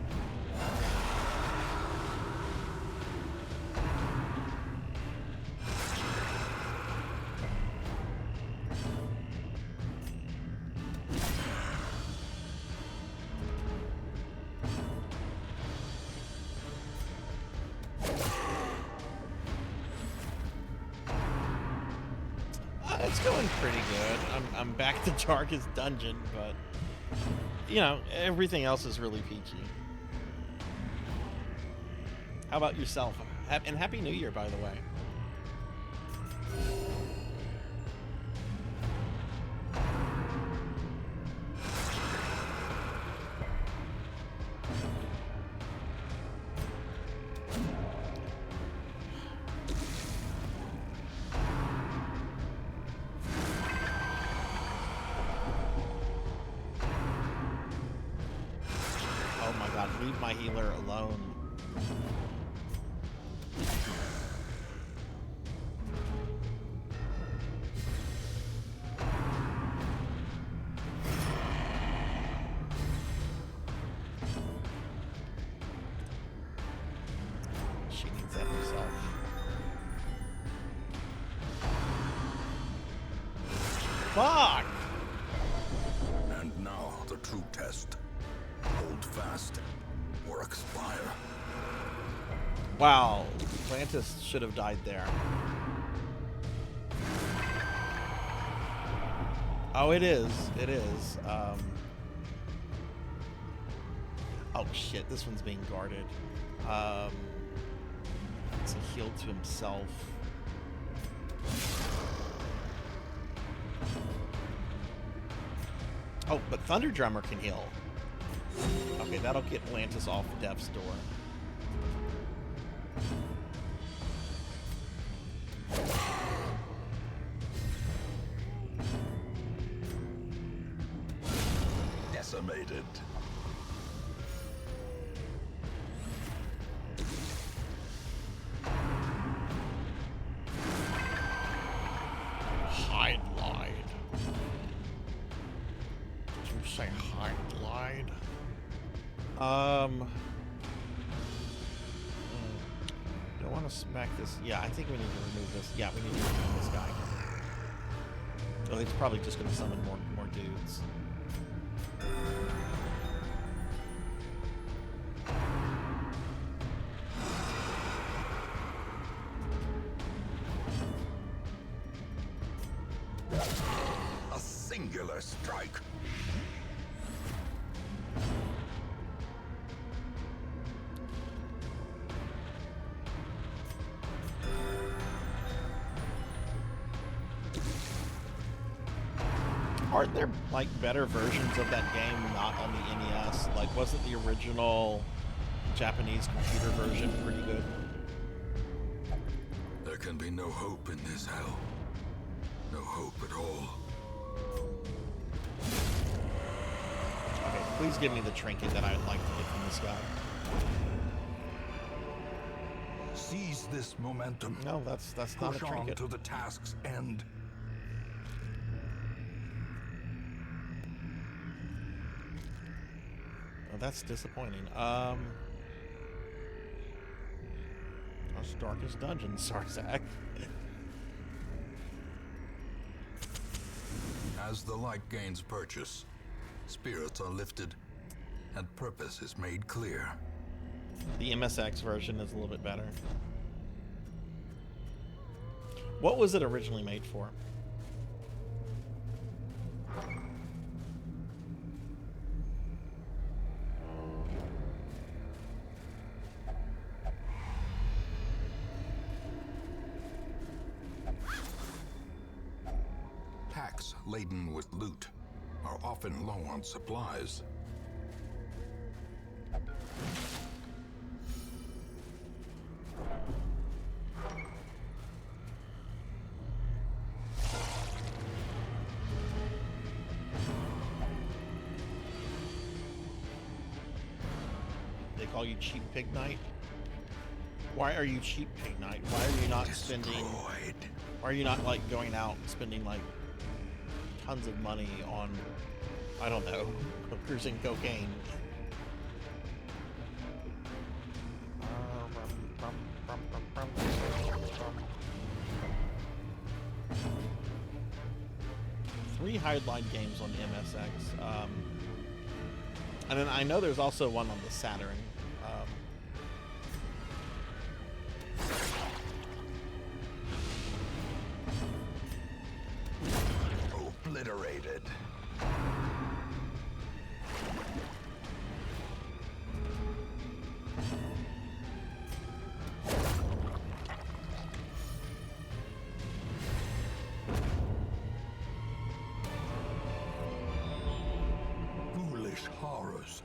It's going pretty good. I'm back to Darkest Dungeon, but you know, everything else is really peachy. How about yourself? And Happy New Year, by the way. Oh my god, leave my healer alone. She needs that herself. Fuck! And now the true test. Hold fast or expire. Wow, Atlantis should have died there. Oh, it is. It is. Oh shit, this one's being guarded. It's a heal to himself. Oh, but Thunder Drummer can heal. Okay, that'll get Atlantis off Death's door. Decimated. Hide lied. Did you say hide lied? Do I want to smack this? Yeah, I think we need to remove this. Yeah, we need to remove this guy. Oh, it's probably just going to summon more dudes. A singular strike. Aren't there like better versions of that game not on the NES? Like, wasn't the original Japanese computer version pretty good? There can be no hope in this hell. No hope at all. Okay, please give me the trinket that I'd like to get from this guy. Seize this momentum. No, that's not a Push on trinket. to the task's end. Oh, that's disappointing. That's Darkest Dungeon, Sarzac. As the light gains purchase, spirits are lifted, and purpose is made clear. The MSX version is a little bit better. What was it originally made for? Packs laden with loot are often low on supplies. They call you Cheap Pig Knight? Why are you Cheap Pig Knight? Why are you not spending... Destroyed. Or are you not like going out and spending like tons of money on, I don't know, hookers and cocaine? Three Hideline games on MSX. And then I know there's also one on the Saturn. Obliterated. Foolish horrors.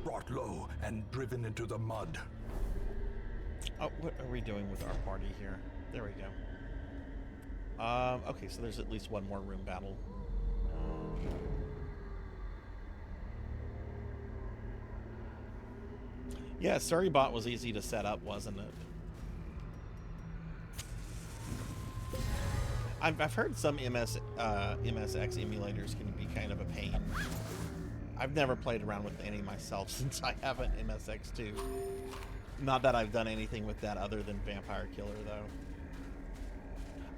Brought low and driven into the mud. Oh, what are we doing with our party here? There we go. Okay, so there's at least one more room battle. Yeah, Surrybot was easy to set up, wasn't it? I've heard some MSX emulators can be kind of a pain. I've never played around with any myself since I have an MSX2. Not that I've done anything with that other than Vampire Killer, though.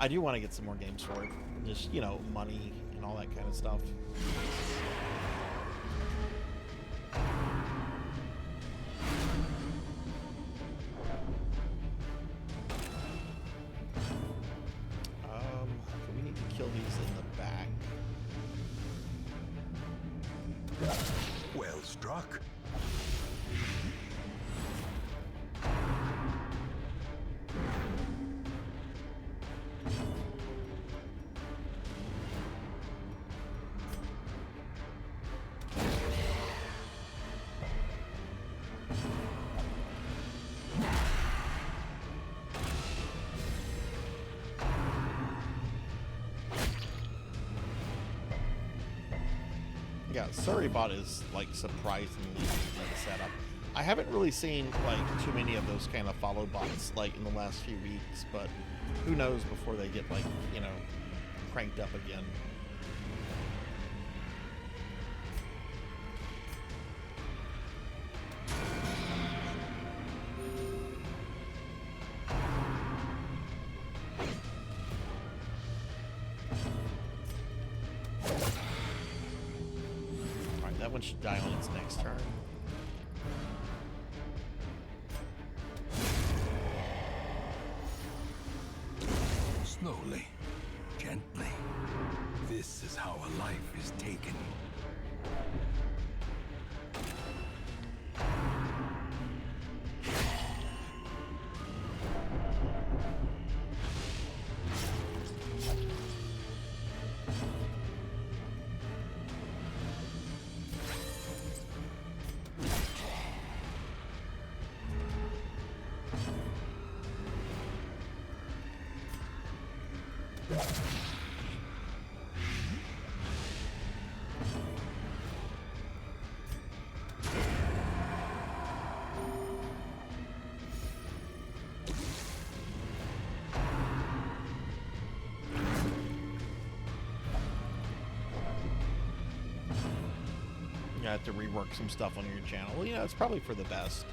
I do want to get some more games for it. Just, you know, money and all that kind of stuff. Okay, we need to kill these in the back. Well struck. Yeah, Surrybot is like surprisingly easy to set up. I haven't really seen like too many of those kind of follow bots like in the last few weeks, but who knows before they get like, you know, cranked up again. That one should die on its next turn. Slowly, gently. This is how a life is taken. You have to rework some stuff on your channel. Well, you know, it's probably for the best.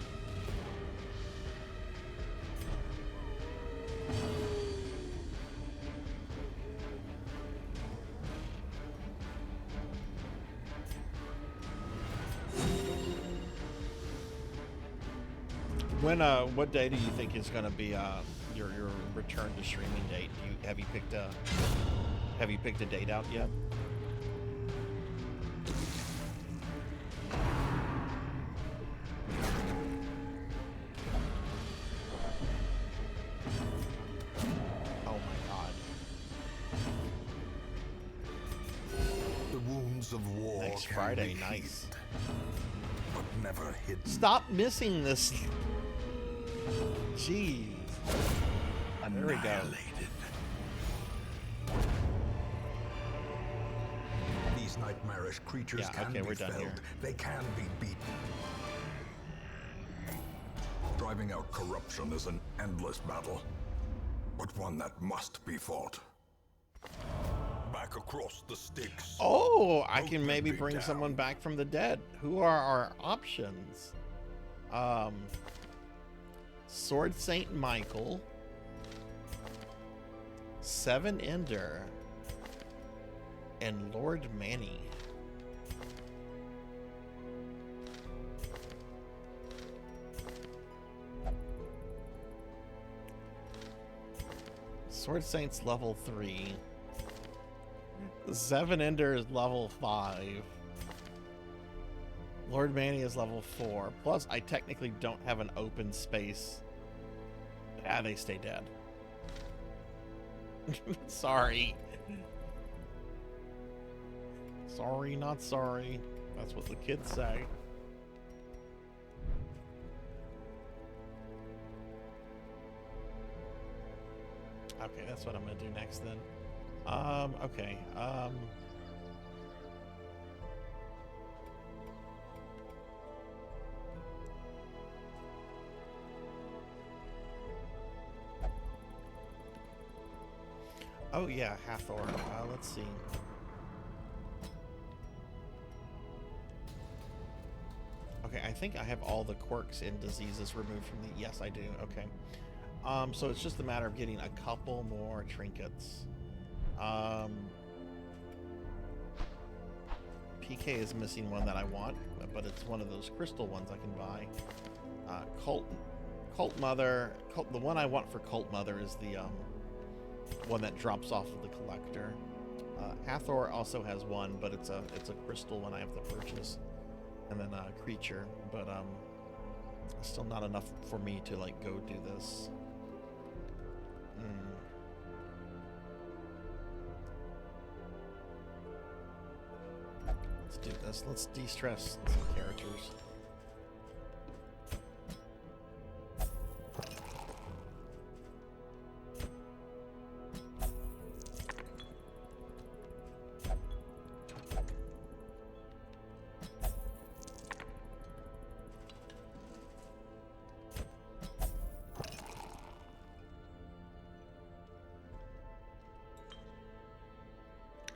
When what day do you think is going to be your return to streaming date? Have you picked a date out yet? Oh my God! The wounds of war Next can Friday, be nice. healed, but never hidden. Stop missing this. Jeez. There we go. Annihilated. These nightmarish creatures Yeah, can okay, be we're done felled. here. They can be beaten. Driving out corruption is an endless battle. but one that must be fought. Back across the Styx. Oh, I Don't can let maybe me bring down. someone back from the dead. Who are our options? Sword Saint Michael, Seven Ender, and Lord Manny. Sword Saint's level 3. Seven Ender is level 5. Lord Manny is level 4. Plus, I technically don't have an open space. Ah, they stay dead. Sorry. Sorry, not sorry. That's what the kids say. Okay, that's what I'm gonna do next then. Okay. Oh yeah, Hathor. Let's see. Okay, I think I have all the quirks and diseases removed from the... Yes, I do. Okay. So it's just a matter of getting a couple more trinkets. PK is missing one that I want, but it's one of those crystal ones I can buy. Cult Mother. The one I want for Cult Mother is the one that drops off of the collector. Hathor also has one, but it's a crystal one I have to purchase, and then creature. But still not enough for me to like go do this. Let's do this. Let's de-stress some characters.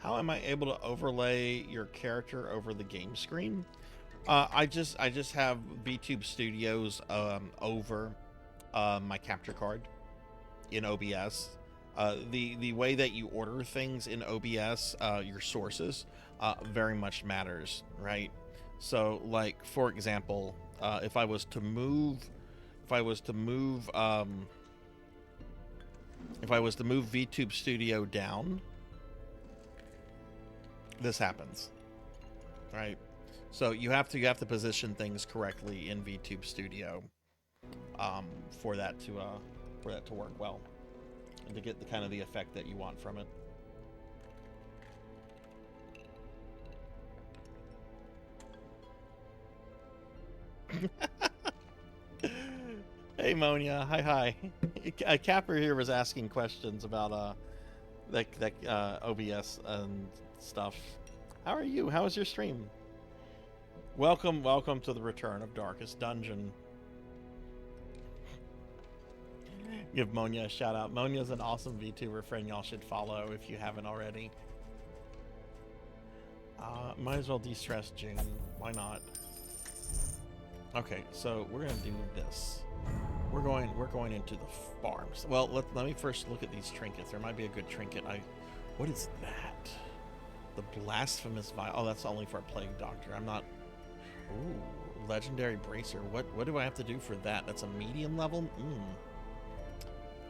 How am I able to overlay your character over the game screen? I just have VTube Studios over my capture card in OBS. The way that you order things in OBS, your sources, very much matters, right? So, like for example, if I was to move VTube Studio down, this happens, right? So you have to position things correctly in VTube Studio for that to work well and to get the kind of the effect that you want from it. Hey Monia, hi. Capper here was asking questions about that OBS and stuff. How are you? How was your stream? Welcome to the return of Darkest Dungeon. Give Monia a shout out. Monia's an awesome VTuber friend y'all should follow if you haven't already. Might as well de-stress June. Why not? Okay, so we're gonna do this. We're going into the farms. Well, let me first look at these trinkets. There might be a good trinket. What is that? The blasphemous vial. Oh, that's only for a plague doctor. I'm not. Ooh, legendary bracer. What do I have to do for that? That's a medium level.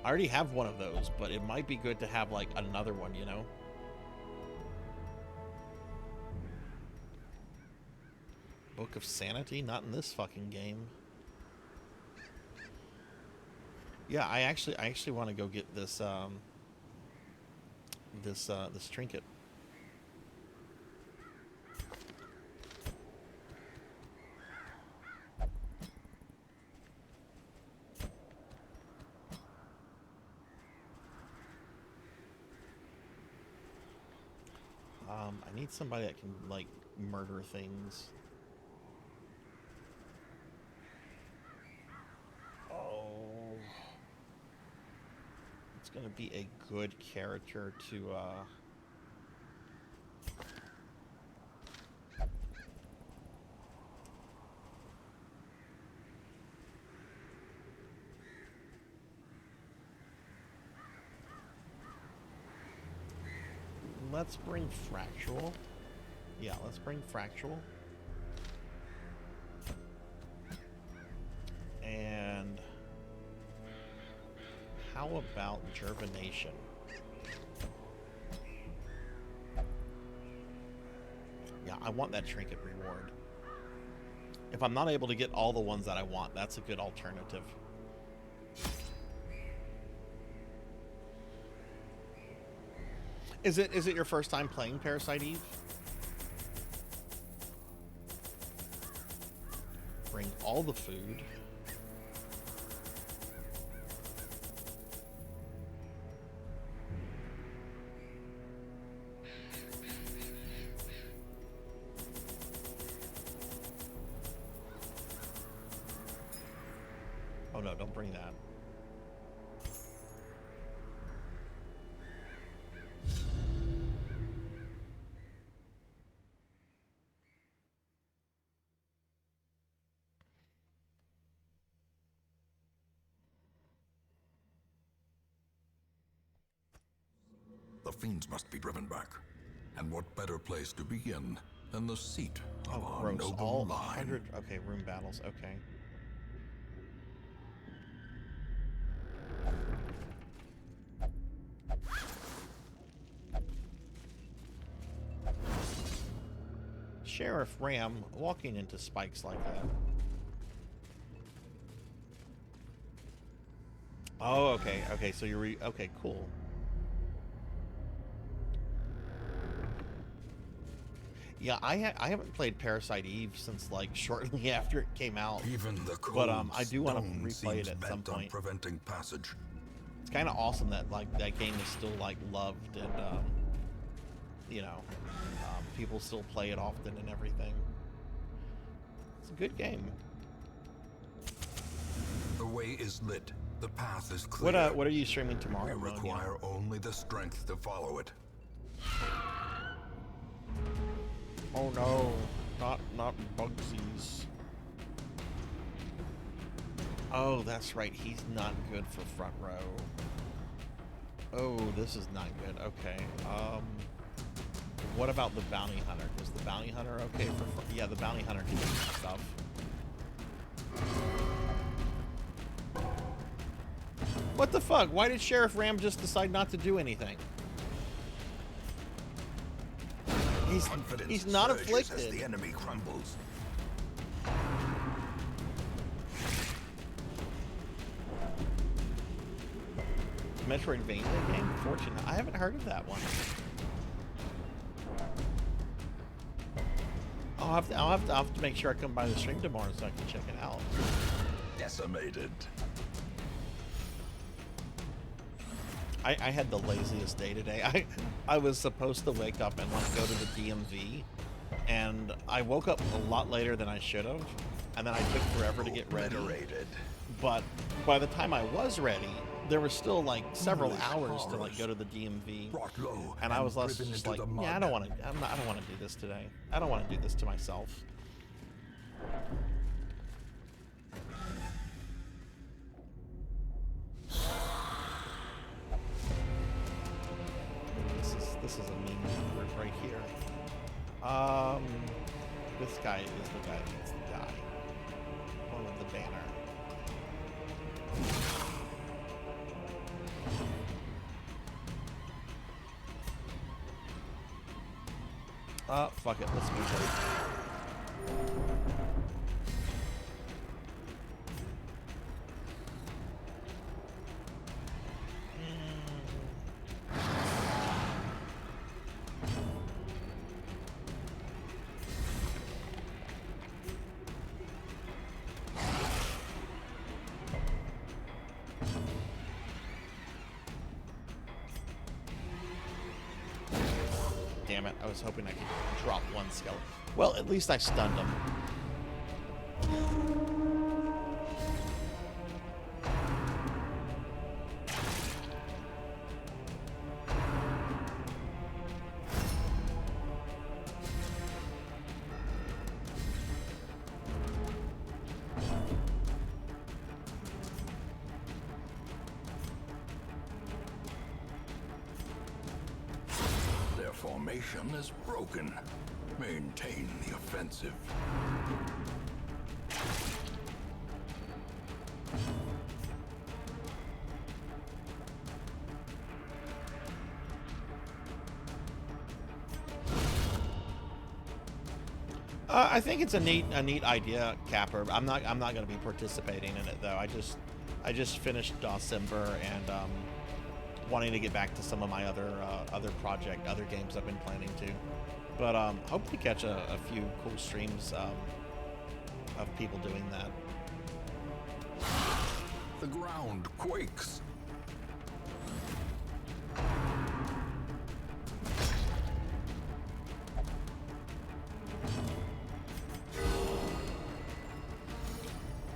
I already have one of those, but it might be good to have like another one, you know. Book of Sanity? Not in this fucking game. Yeah, I actually want to go get this this trinket. I need somebody that can like murder things. going to be a good character to, let's bring Fractual. Yeah, let's bring Fractual. And how about Germination? Yeah, I want that trinket reward. If I'm not able to get all the ones that I want, that's a good alternative. Is it your first time playing Parasite Eve? Bring all the food. Oh no, don't bring that. The fiends must be driven back. And what better place to begin than the seat of our Gross. noble All line? 100. Okay, room battles. Okay. Sheriff Ram walking into spikes like that. Oh, okay. Okay, so you're okay, cool. Yeah, I haven't played Parasite Eve since like shortly after it came out. Even the cold But I do want to stone replay it seems at some bent on point. preventing passage. It's kind of awesome that like that game is still like loved and you know, people still play it often and everything. It's a good game. The way is lit. The path is clear. What are you streaming tomorrow? We require only the strength to follow it. Oh no, not Bugsies. Oh, that's right. He's not good for front row. Oh, this is not good. Okay. What about the bounty hunter? Is the bounty hunter okay for? Yeah, the bounty hunter can do stuff. What the fuck? Why did Sheriff Ram just decide not to do anything? He's not afflicted. As the enemy crumbles. Metroidvania game? Fortune. I haven't heard of that one. I'll have to make sure I come by the stream tomorrow so I can check it out. Decimated. I had the laziest day today. I was supposed to wake up and like go to the DMV, and I woke up a lot later than I should have, and then I took forever to get ready. But by the time I was ready, there was still like several hours to like go to the DMV, and I was just like, yeah, I don't want to do this today. I don't want to do this to myself. This is a mean number right here. This guy is the guy that needs to die. One with the banner. Fuck it. Let's move it. Damn it, I was hoping I could drop one skeleton. Well, at least I stunned him. formation is broken. Maintain the offensive. I think it's a neat idea, Capper. I'm not going to be participating in it though. I just finished December and wanting to get back to some of my other games I've been planning to. But hope to catch a few cool streams of people doing that. The ground quakes.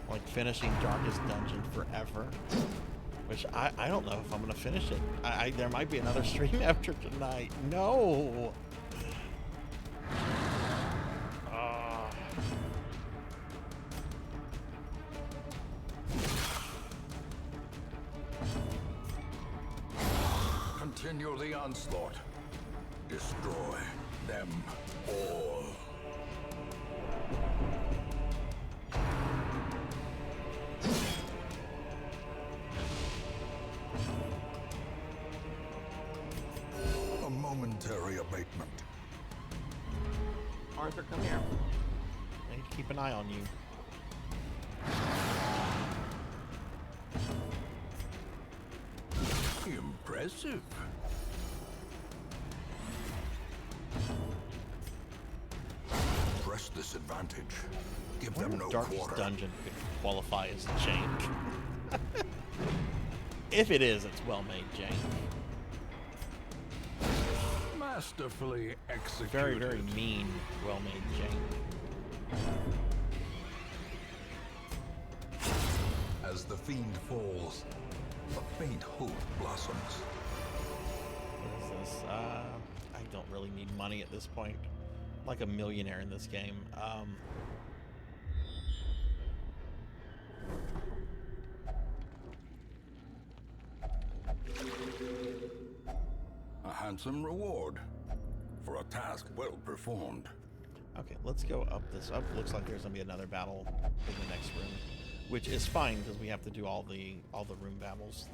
Like finishing Darkest Dungeon forever, which I don't know if I'm gonna finish it. There might be another stream after tonight. No. Continue the onslaught. Destroy them all. A momentary abatement. Arthur, come here. I need to keep an eye on you. Impressive. Press this advantage. Give them no Darkest quarter. Dungeon could qualify as jank. If it is, it's well-made jank. Masterfully executed. Very, very mean, well-made jank. As the fiend falls, a faint hope blossoms. What is this? I don't really need money at this point. I'm like a millionaire in this game. A handsome reward for a task well performed. Okay, let's go up this. Up. Looks like there's gonna be another battle in the next room, which is fine because we have to do all the room battles.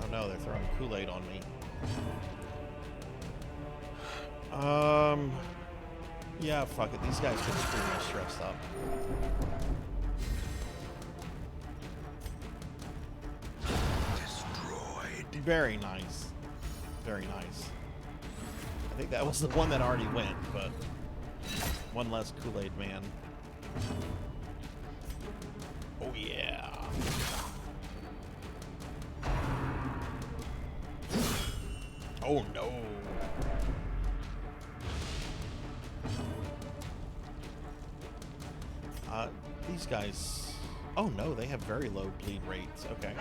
Oh no, they're throwing Kool-Aid on me. Yeah, fuck it. These guys can screw me stressed up. Destroyed. Very nice. Very nice. I think that was the one that already went, but one less Kool-Aid man. Oh yeah. Oh no. These guys... Oh no, they have very low bleed rates. Okay.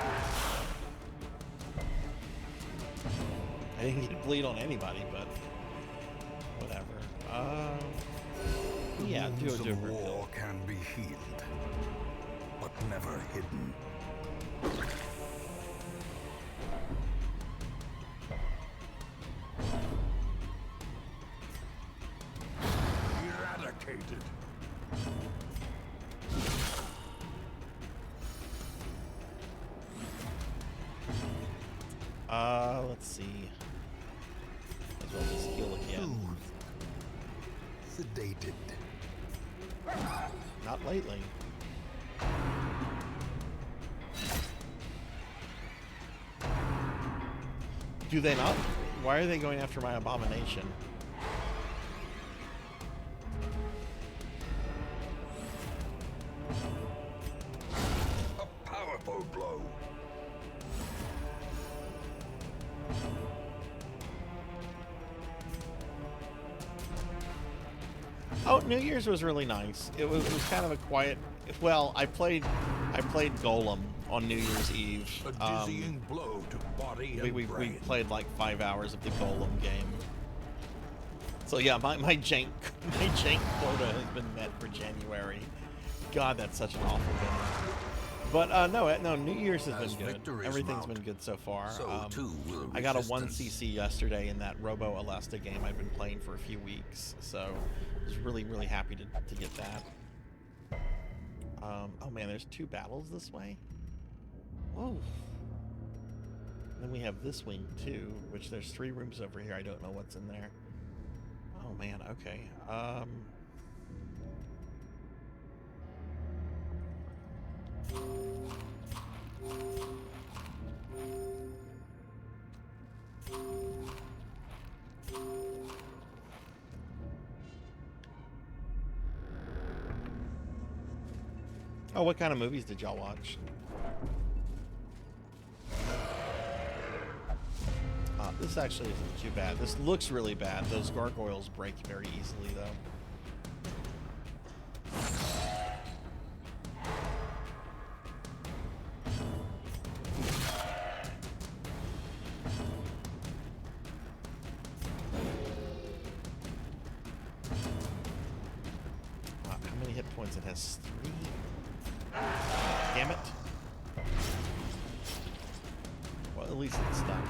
I didn't get to bleed on anybody, but... whatever. Yeah, do Wounds a of Vtuber war build. can be healed, but never hidden. Eradicated. Let's see. As well just heal again. Sedated. Not lately. Do they not? Why are they going after my abomination? A powerful blow. Oh, New Year's was really nice. It was kind of a quiet. Well, I played Golem on New Year's Eve. A dizzying blow to body and We brain. played like 5 hours of the Golem game. So yeah, my jank quota has been met for January. God, that's such an awful game. But no, New Year's has As been good. victories Everything's mount, been good so far. so too will I got a resistance. 1cc yesterday in that Robo Alesta game I've been playing for a few weeks, so I was really happy to get that. Oh man, there's 2 battles this way. Oh. Then we have this wing too, which there's 3 rooms over here. I don't know what's in there. Oh man, okay. Oh, what kind of movies did y'all watch? This actually isn't too bad. This looks really bad. Those gargoyles break very easily, though. How many hit points? It has 3. Damn it. Well, at least it's stunned.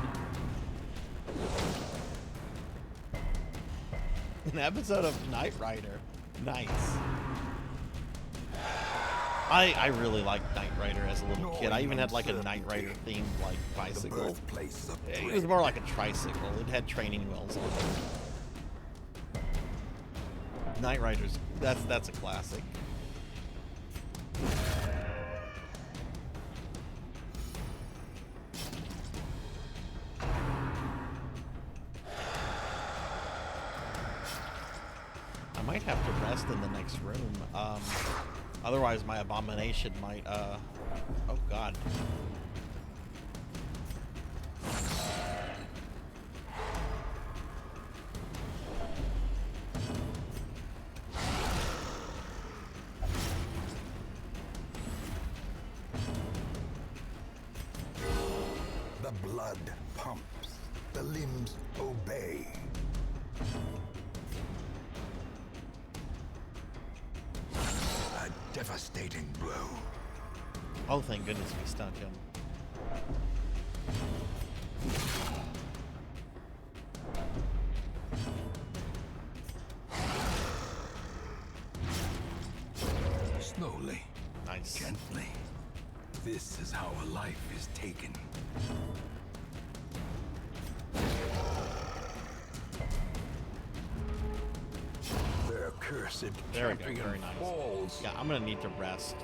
An episode of Knight Rider. Nice. I really liked Knight Rider as a little kid. I even had like a Knight Rider themed like bicycle. Birthplace of It was more like a tricycle. It had training wheels on it. Knight Riders, that's a classic. I might have to rest in the next room. Otherwise my abomination might, oh god. The blood pumps, the limbs obey. A devastating blow. Oh, thank goodness we stunned him. Slowly, Nice. gently. This is how a life is taken. Their cursed There we go, champion very nice. falls. Yeah, I'm gonna need to rest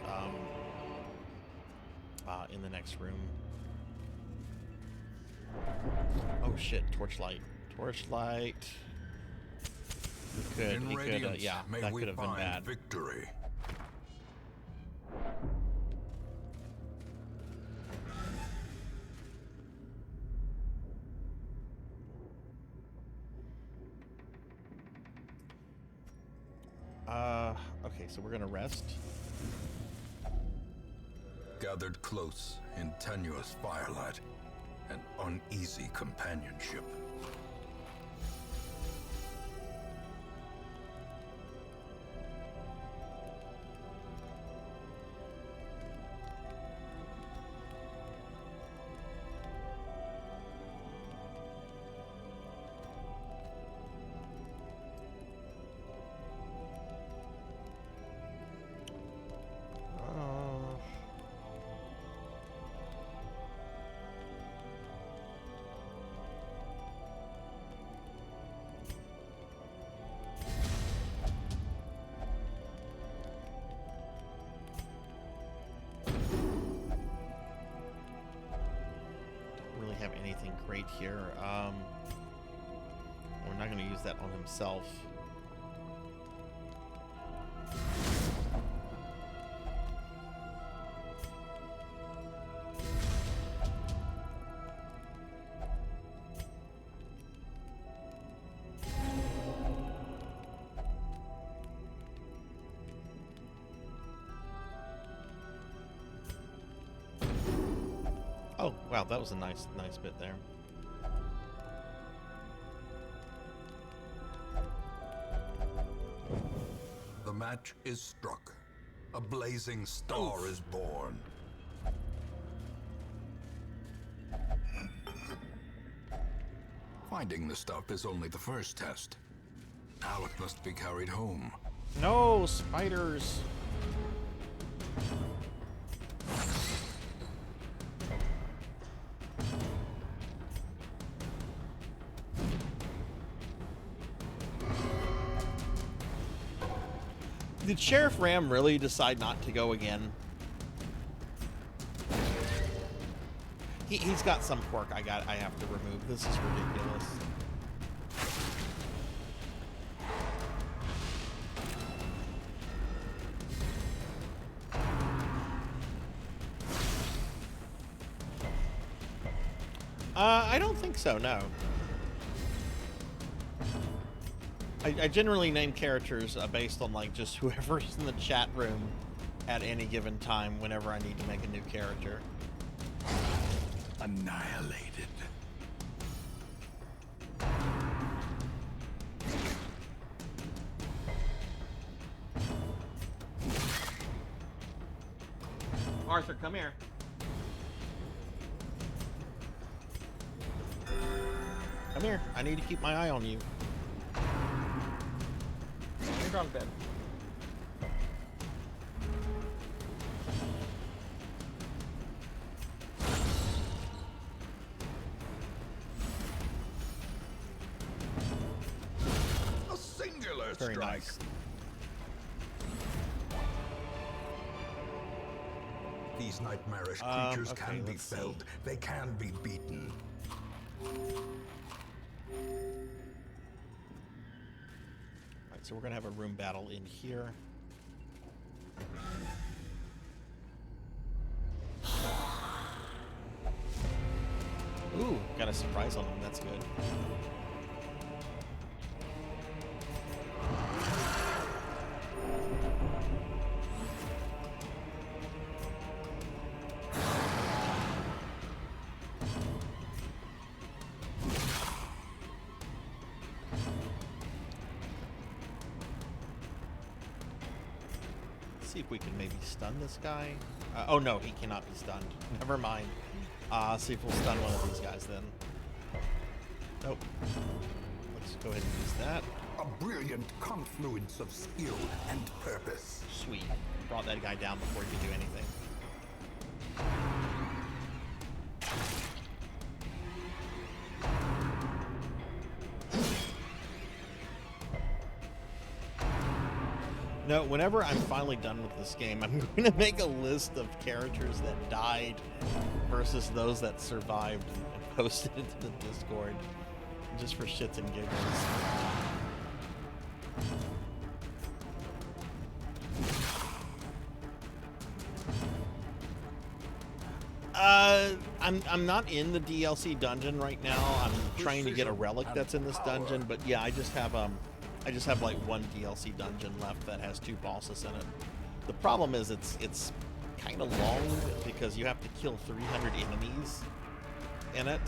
in the next room. Oh shit, torchlight. Torchlight. In He could, radiance, yeah, may that we could have been find bad. victory. Okay, so we're gonna rest. Gathered close in tenuous firelight, an uneasy companionship. Have anything great here. We're not going to use that on himself. Wow, that was a nice bit there. The match is struck. A blazing star is born. Finding the stuff is only the first test. Now it must be carried home. No, spiders. Did Sheriff Ram really decide not to go again? He's got some quirk I have to remove. This is ridiculous. I don't think so, no. I generally name characters based on like just whoever's in the chat room at any given time whenever I need to make a new character. Annihilated. Arthur, come here. Come here. I need to keep my eye on you. You're on bed. A singular Very strike. nice. These nightmarish creatures Okay, can be let's see. felled. They can be beaten. Alright, so we're gonna have a room battle in here. Ooh, got a surprise on them. That's good. See if we can maybe stun this guy. Oh no, he cannot be stunned. Never mind. See if we'll stun one of these guys then. Nope. Let's go ahead and use that. A brilliant confluence of skill and purpose. Sweet. Brought that guy down before he could do anything. No, whenever I'm finally done with this game, I'm going to make a list of characters that died versus those that survived and post it into the Discord, just for shits and giggles. I'm not in the DLC dungeon right now. I'm trying to get a relic that's in this dungeon, but yeah, I just have like one DLC dungeon left that has 2 bosses in it. The problem is it's kind of long because you have to kill 300 enemies in it.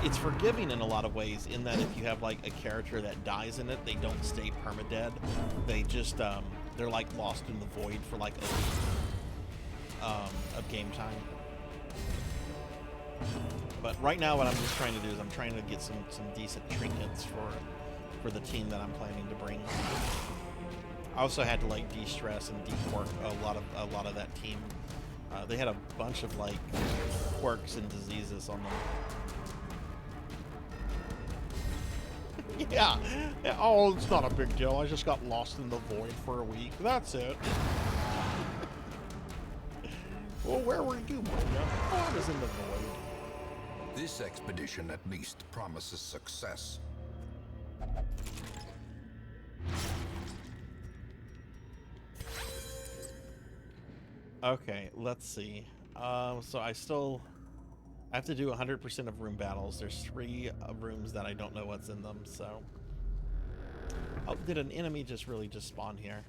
It's forgiving in a lot of ways in that if you have like a character that dies in it, they don't stay permadead. They just they're like lost in the void for like a week of game time. But right now what I'm just trying to do is I'm trying to get some decent trinkets for the team that I'm planning to bring. I also had to like de-stress and de-quirk a lot of that team. They had a bunch of like quirks and diseases on them. Yeah. Oh, it's not a big deal. I just got lost in the void for a week. That's it. Well, where were you, Brenda? Oh, I was in the void. This expedition at least promises success. Okay, let's see. So I have to do 100% of room battles. There's 3 rooms that I don't know what's in them, so. Oh, did an enemy just spawn here?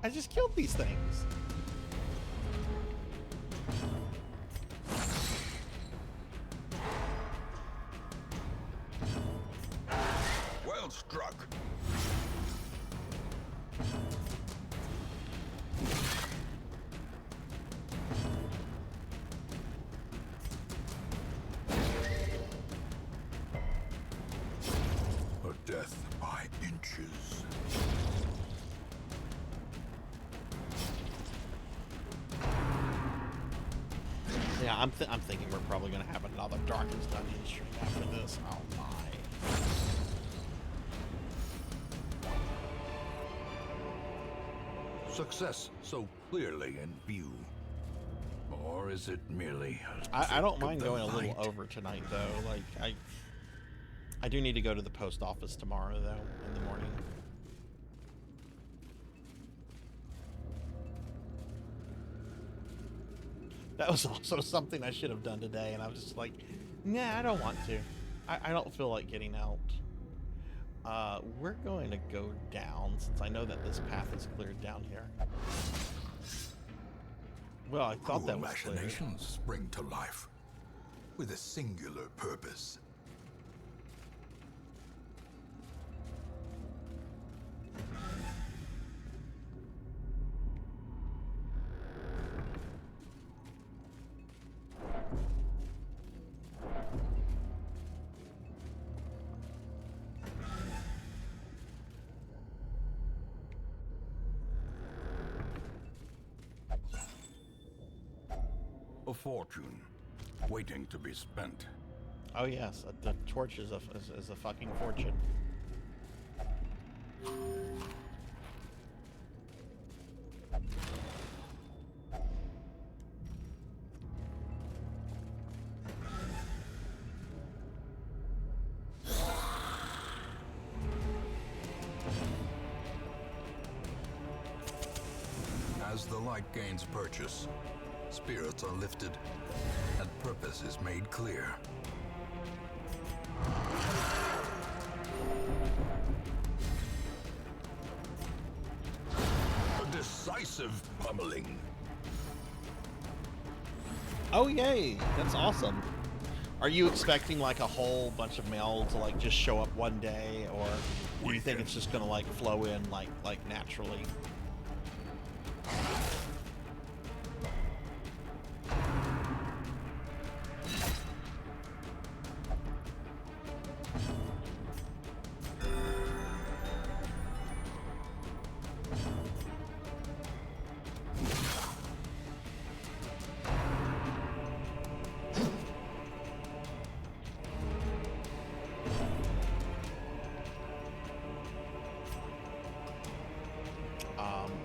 I just killed these things. approaches. Yeah, I'm thinking we're probably gonna have another Darkest Dungeon stream after this. Oh my. Success so clearly in view. Or is it merely I don't mind the going a little light? over tonight though. Like I do need to go to the post office tomorrow though in the morning. That was also something I should have done today, and I was just like, nah, I don't want to. I don't feel like getting out. We're going to go down, since I know that this path is cleared down here. Well, I thought Cruel that was clear. machinations spring to life with a singular purpose. A fortune waiting to be spent. Oh yes, the torch is a fucking fortune. As the light gains purchase, spirits are lifted, and purpose is made clear. A decisive pummeling. Oh yay, that's awesome. Are you expecting like a whole bunch of mail to like just show up one day, or do you think it's just gonna like flow in like naturally?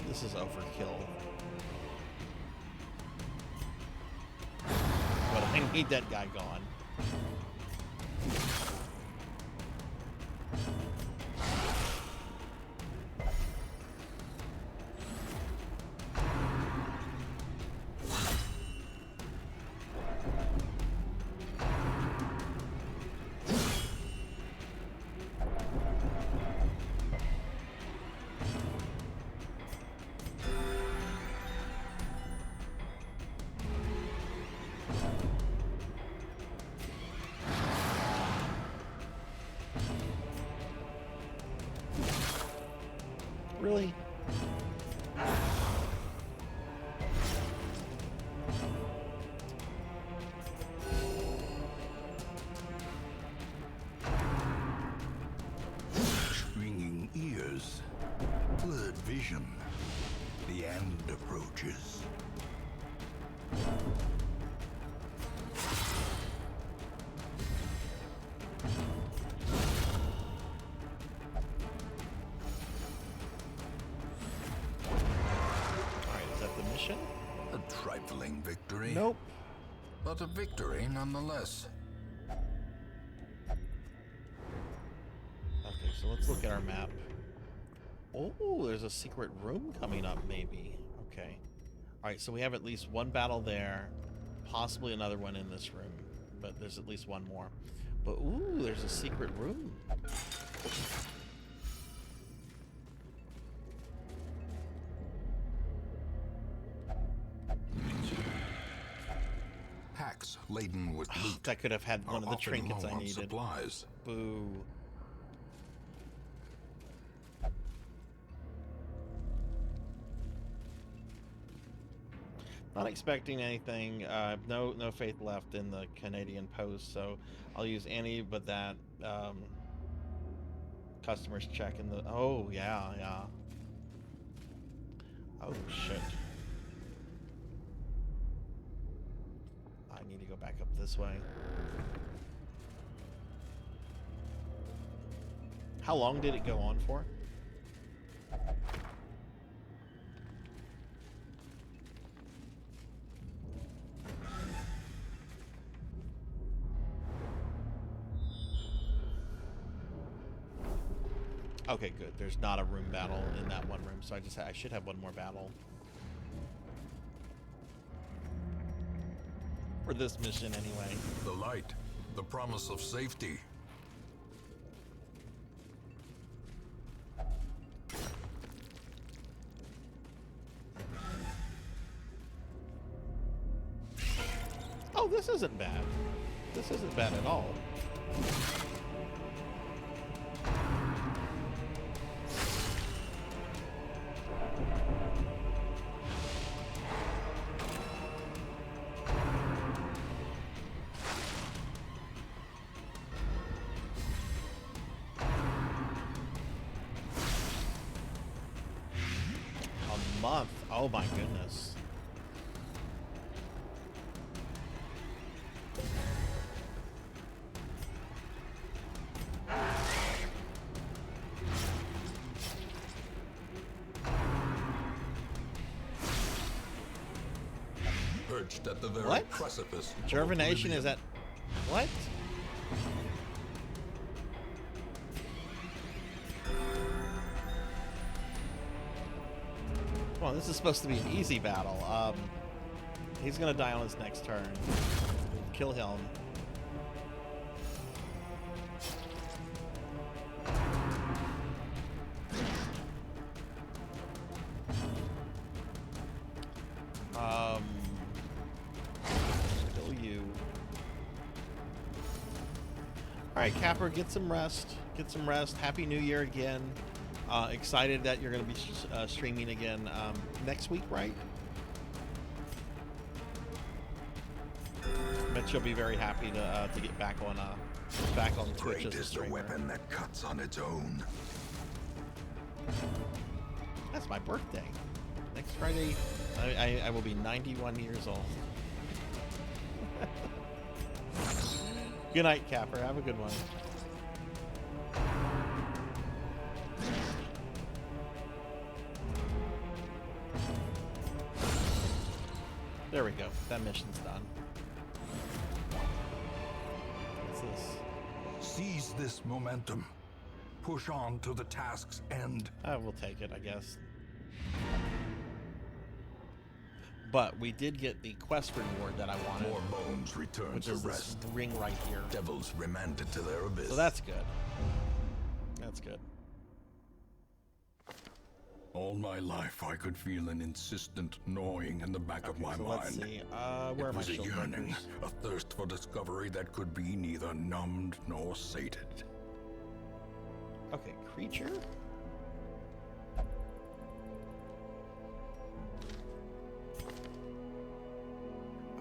This is overkill. But I need that guy gone. Really? Stringing ears, blurred vision. The end approaches. A trifling victory. Nope. But a victory nonetheless. Okay, so let's look at our map. Oh, there's a secret room coming up, maybe. Okay. Alright, so we have at least one battle there. Possibly another one in this room. But there's at least one more. But, ooh, there's a secret room. Packs laden with loot. That could have had one of the trinkets I needed. Supplies. Boo. Not expecting anything. No faith left in the Canadian Post, so I'll use any but that. Customers checking the... Oh, yeah, yeah. Oh, shit. I need to go back up this way. How long did it go on for? Okay, good. There's not a room battle in that one room, so I should have one more battle. For this mission, anyway. The light, the promise of safety. Oh, this isn't bad. This isn't bad at all. A month. Oh my goodness. Perched at the very What? precipice. of Germination is oblivion. at... What? Well, this is supposed to be an easy battle. He's gonna die on his next turn. Kill him. Kill you. Alright, Capper, get some rest. Get some rest. Happy New Year again. Excited that you're going to be streaming again next week, right? Bet you'll be very happy to get back on Twitch Great as a is the streamer. weapon that cuts on its own. That's my birthday. Next Friday, I will be 91 years old. Good night, Capper. Have a good one. There we go. That mission's done. What's this? Seize this momentum. Push on to the task's end. We'll take it, I guess. But we did get the quest reward that I wanted, More bones return which to is this rest. ring right here. Devils remanded to their abyss. So that's good. That's good. All my life, I could feel an insistent gnawing in the back of my So mind. let's see. Where It are my was a shield yearning, breakers? a thirst for discovery that could be neither numbed nor sated. Okay, creature.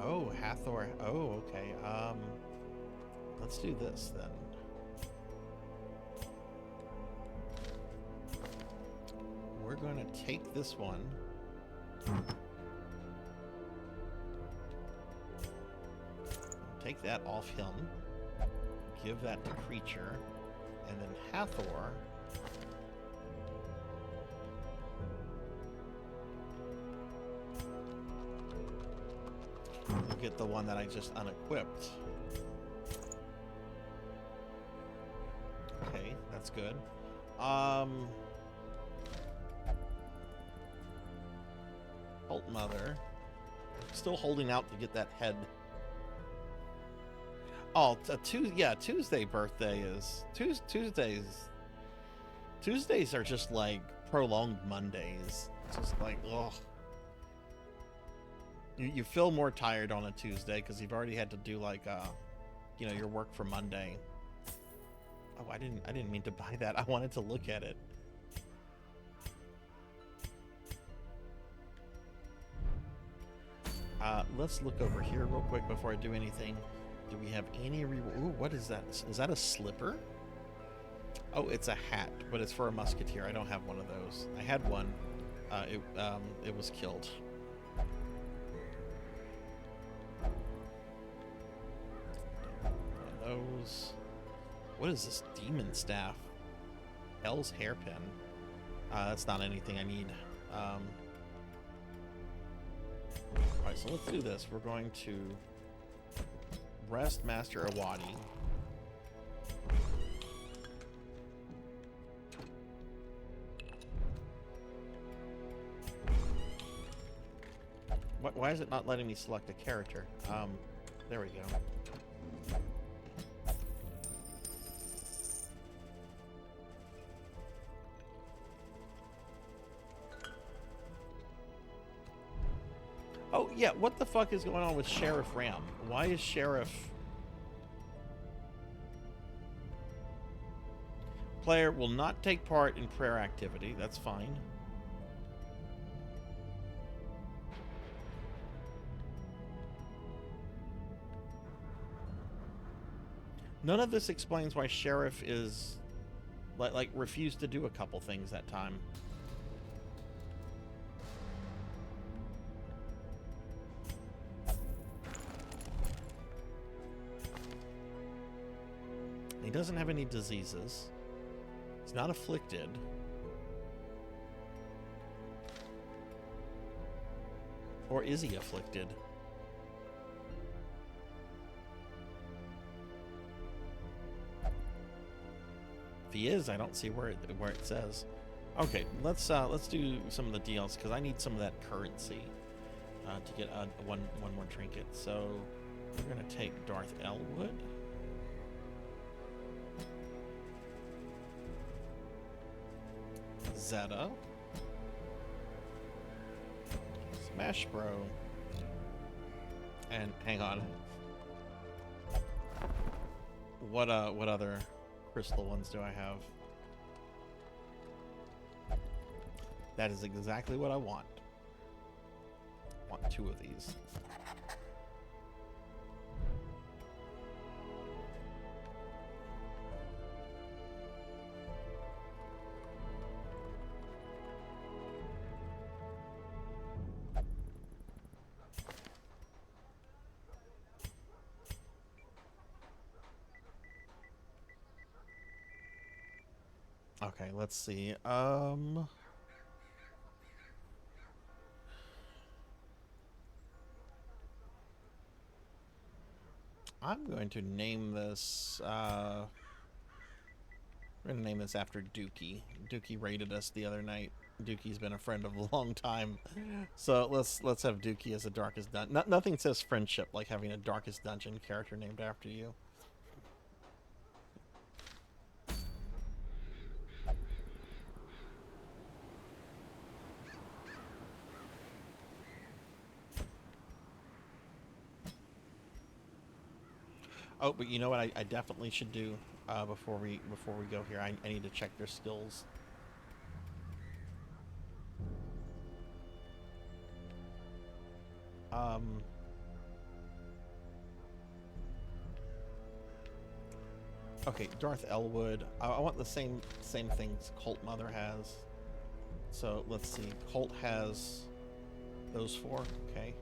Oh, Hathor. Oh, okay. Let's do this then. We're going to take this one. Take that off him. Give that to creature. And then Hathor. We'll get the one that I just unequipped. Okay, that's good. Cult Mother. Still holding out to get that head. Oh, Tuesday birthday is... Tuesdays are just like prolonged Mondays. It's just like, ugh. You feel more tired on a Tuesday because you've already had to do like, your work for Monday. Oh, I didn't mean to buy that. I wanted to look at it. Let's look over here real quick before I do anything. Do we have any Ooh, what is that? Is that a slipper? Oh, it's a hat, but it's for a musketeer. I don't have one of those. I had one. It was killed. One of those. What is this demon staff? Hell's hairpin. That's not anything I need. Alright, so let's do this. We're going to rest Master Awadi. Why is it not letting me select a character? There we go. Oh, yeah, what the fuck is going on with Sheriff Ram? Why is Sheriff... Player will not take part in prayer activity. That's fine. None of this explains why Sheriff is... like refused to do a couple things that time. He doesn't have any diseases. He's not afflicted. Or is he afflicted? If he is, I don't see where it says. Okay, let's do some of the deals because I need some of that currency to get one more trinket. So we're gonna take Darth Elwood. Zeta. Smash Bro. And hang on. What other crystal ones do I have? That is exactly what I want. I want 2 of these. Okay, let's see. I'm going to name this, we're going to name this after Dookie. Dookie raided us the other night. Dookie's been a friend of a long time. So let's have Dookie as a Darkest Dungeon. Nothing says friendship like having a Darkest Dungeon character named after you. Oh, but you know what I definitely should do before we go here? I need to check their skills. Okay, Darth Elwood. I want the same things Colt Mother has. So let's see. Colt has those 4. Okay.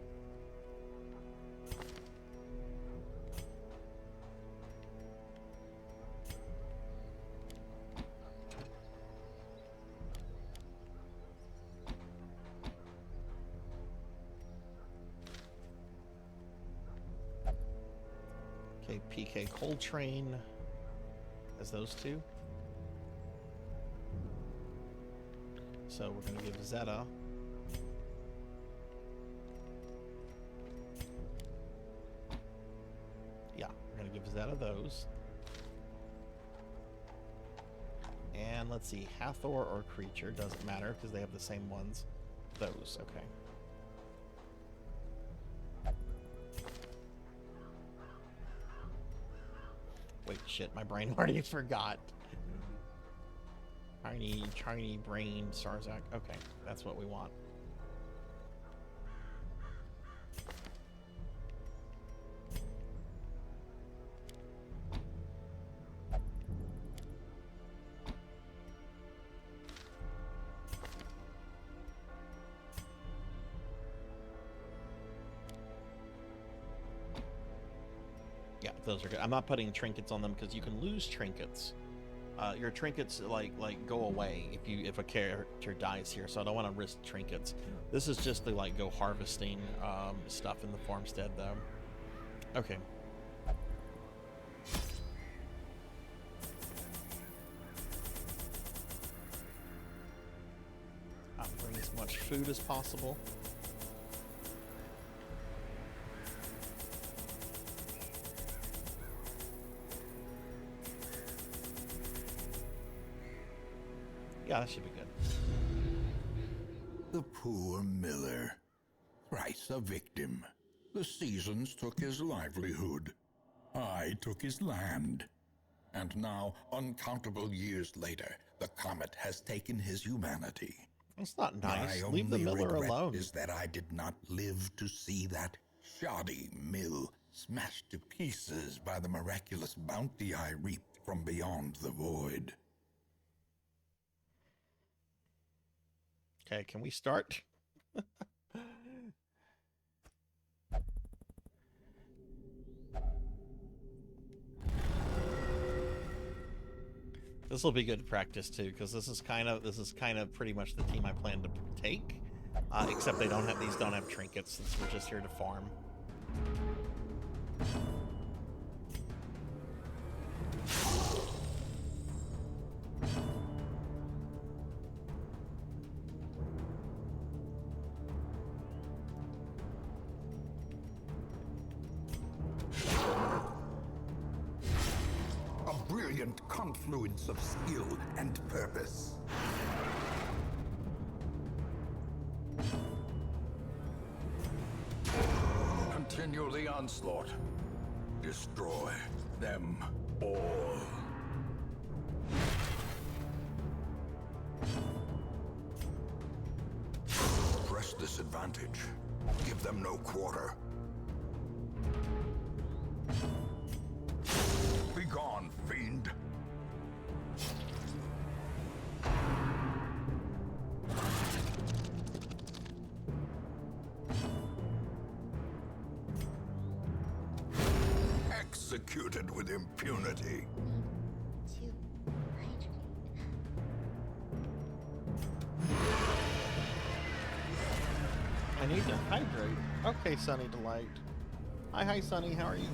Okay, PK Coltrane has those 2. So we're going to give Zeta. Yeah, we're going to give Zeta those. And let's see, Hathor or Creature, doesn't matter because they have the same ones. Those, okay. Wait, shit, my brain already forgot. Tiny brain Sarzac. Okay, that's what we want. those are good. I'm not putting trinkets on them because you can lose trinkets. Your trinkets like go away if a character dies here, so I don't want to risk trinkets. This is just to like go harvesting stuff in the farmstead though. Okay. I'll bring as much food as possible. Yeah, that should be good. The poor miller, thrice a victim. The seasons took his livelihood. I took his land. And now, uncountable years later, the comet has taken his humanity. That's not nice. My Leave the only miller regret alone. is that I did not live to see that shoddy mill smashed to pieces by the miraculous bounty I reaped from beyond the void. Okay, can we start? This will be good practice too, because this is kind of pretty much the team I plan to take, except they don't have trinkets since we're just here to farm. Confluence of skill and purpose. Continue the onslaught. Destroy them all. Press this advantage. Give them no quarter. Be gone, fiend. Executed with impunity. I need to hydrate. Okay, Sunny Delight. Hi, Sunny. How are you?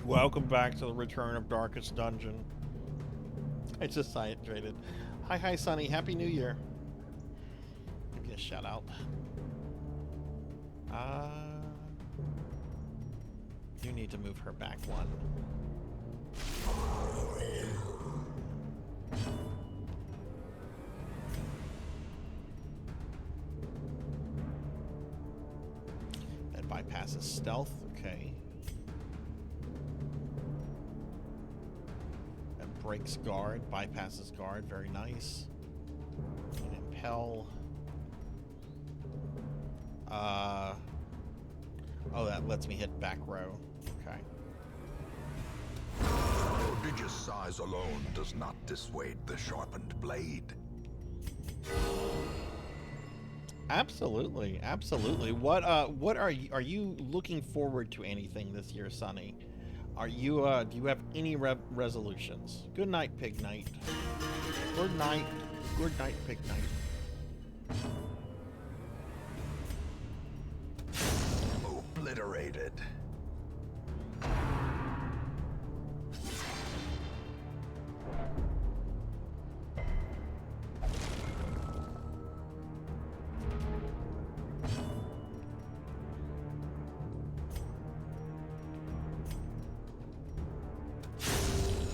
Welcome back to the Return of Darkest Dungeon. I just hydrated. Hi, Sunny. Happy New Year. Give you a shout out. You need to move her back one. That bypasses stealth. Okay. That breaks guard. Bypasses guard. Very nice. And impel. Oh, that lets me hit back row. Okay. Prodigious size alone does not dissuade the sharpened blade. Absolutely, absolutely. What are you looking forward to anything this year, Sunny? Are you do you have any resolutions? Good night, Pig Night. Good night, Pig Night. Obliterated.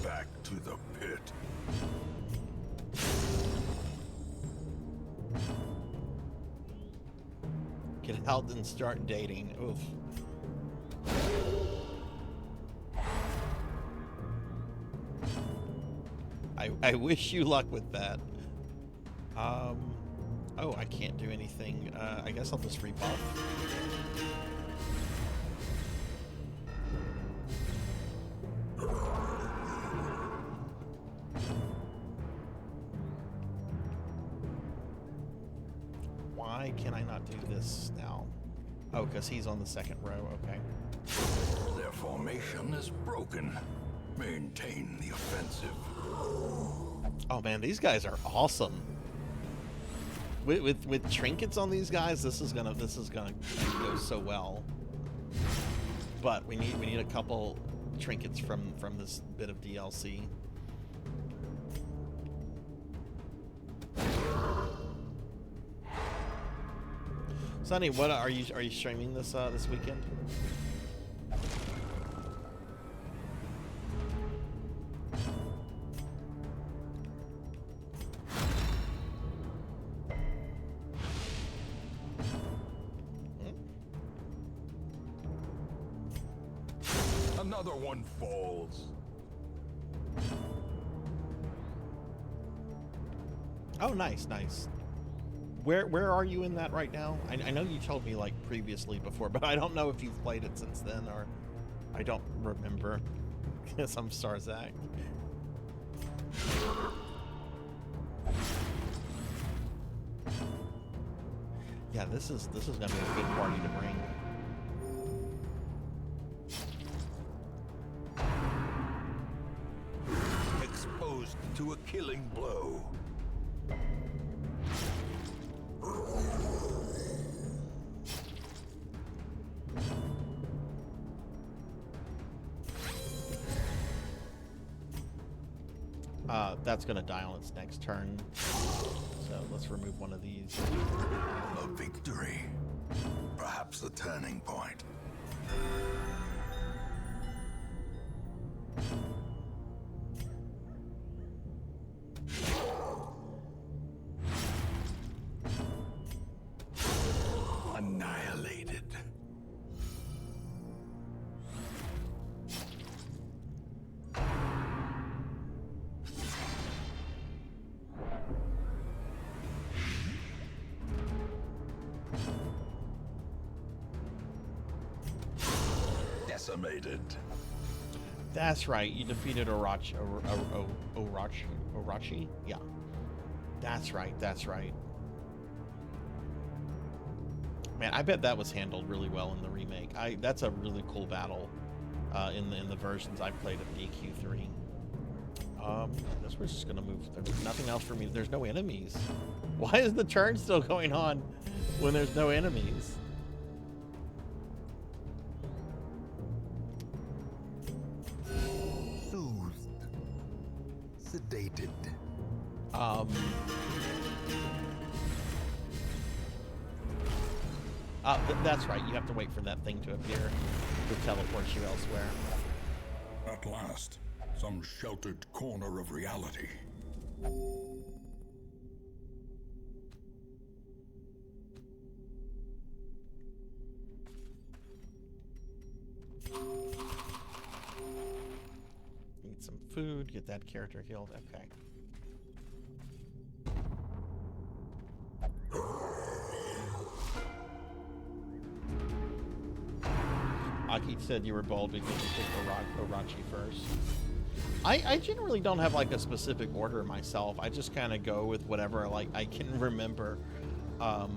Back to the pit. Get out and start dating. Oof. I wish you luck with that. Oh, I can't do anything. I guess I'll just rebuff. Why can I not do this now? Oh, because he's on the second row. Okay. formation is broken. Maintain the offensive. Oh man, these guys are awesome. With trinkets on these guys, this is gonna go so well. But we need a couple trinkets from this bit of DLC. Sonny, what are you streaming this this weekend? Another one falls. Oh, nice, nice. Where are you in that right now? I know you told me like previously before, but I don't know if you've played it since then, or I don't remember. Because I'm Sarzac. Yeah, this is gonna be a good party to bring. Exposed to a killing blow. That's gonna die on its next turn. So let's remove one of these. A victory. Perhaps a turning point. Annihilated. Decimated. That's right. You defeated Orochi. Orochi? Yeah. That's right. That's right. Man, I bet that was handled really well in the remake. That's a really cool battle in the versions I've played of DQ3. I guess we're just gonna move. There's nothing else for me. There's no enemies. Why is the turn still going on when there's no enemies? Soothed. Sedated. That's right. You have to wait for that thing to appear to teleport you elsewhere. At last, some sheltered corner of reality. Need some food, get that character healed. Okay. Aki said you were bold because you picked Orochi first. I generally don't have like a specific order myself. I just kind of go with whatever like I can remember. And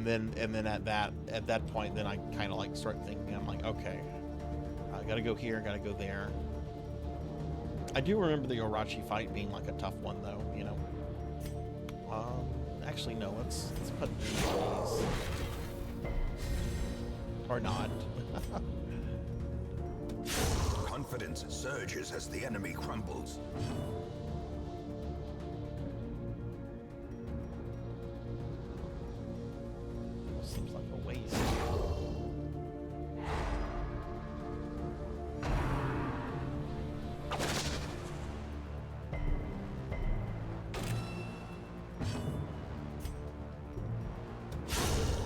then at that point, then I kind of like start thinking. I'm like, okay, I gotta go here, gotta go there. I do remember the Orochi fight being like a tough one, though. You know. Actually, no. Let's put these or not. Confidence surges as the enemy crumbles. Seems like a waste.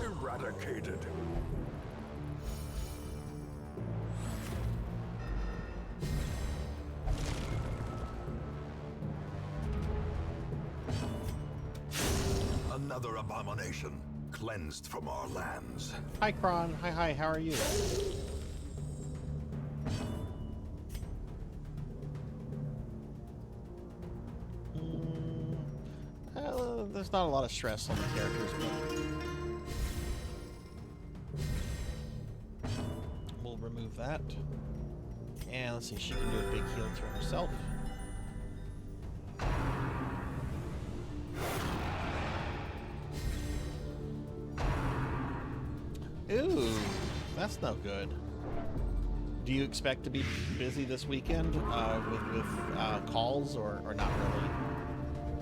Eradicated. Another abomination cleansed from our lands. Hi, Kron. Hi. How are you? There's not a lot of stress on the characters, but we'll remove that. And let's see, she can do a big heal to herself. Ooh, that's no good. Do you expect to be busy this weekend with calls or not really?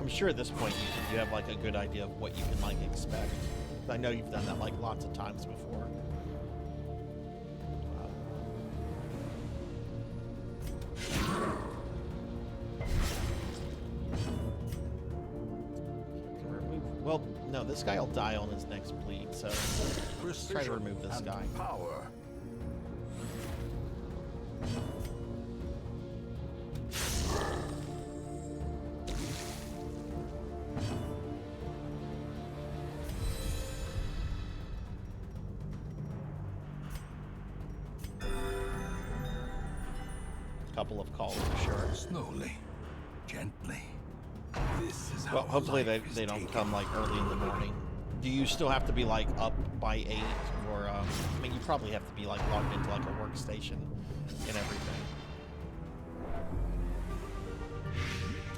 I'm sure at this point you have like a good idea of what you can like expect. I know you've done that like lots of times before. Well, no, this guy will die on his next bleed, so let's try to remove this guy. Power. Couple of calls for sure. Slowly, gently. This is how Well, hopefully they life is don't taken. come like early in the morning. Do you still have to be like up by 8 or I mean you probably have to be like logged into like a workstation and everything.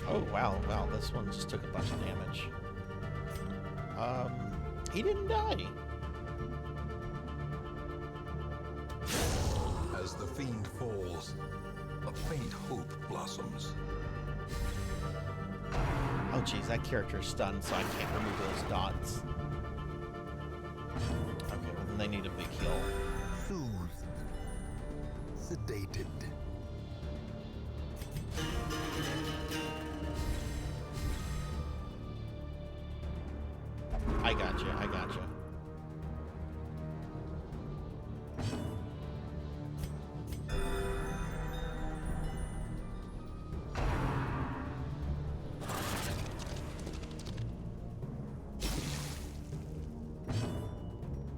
Oh wow, this one just took a bunch of damage. He didn't die. As the fiend falls, a faint hope blossoms. Oh geez, that character is stunned, so I can't remove those dots. Okay, well then they need a big heal. Soothed, sedated. I gotcha.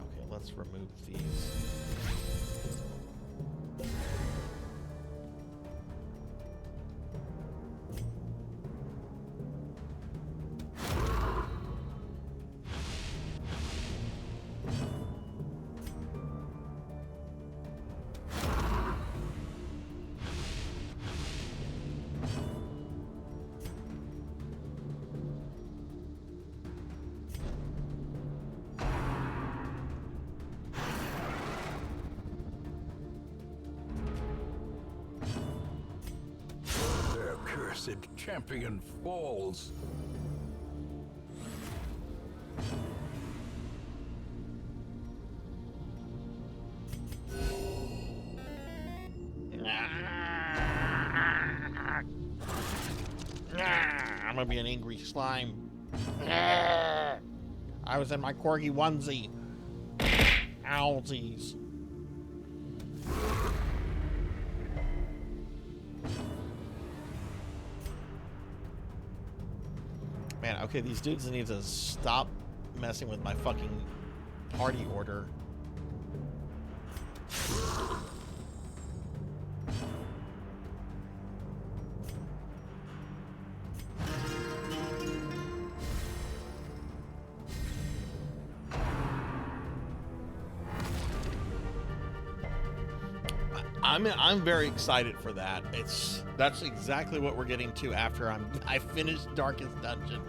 Okay, let's remove these. Their cursed champion falls. I'm gonna be an angry slime. I was in my corgi onesie. Owlsies. Man, okay, these dudes need to stop messing with my fucking party order. I'm very excited for that. That's exactly what we're getting to after I finish Darkest Dungeon.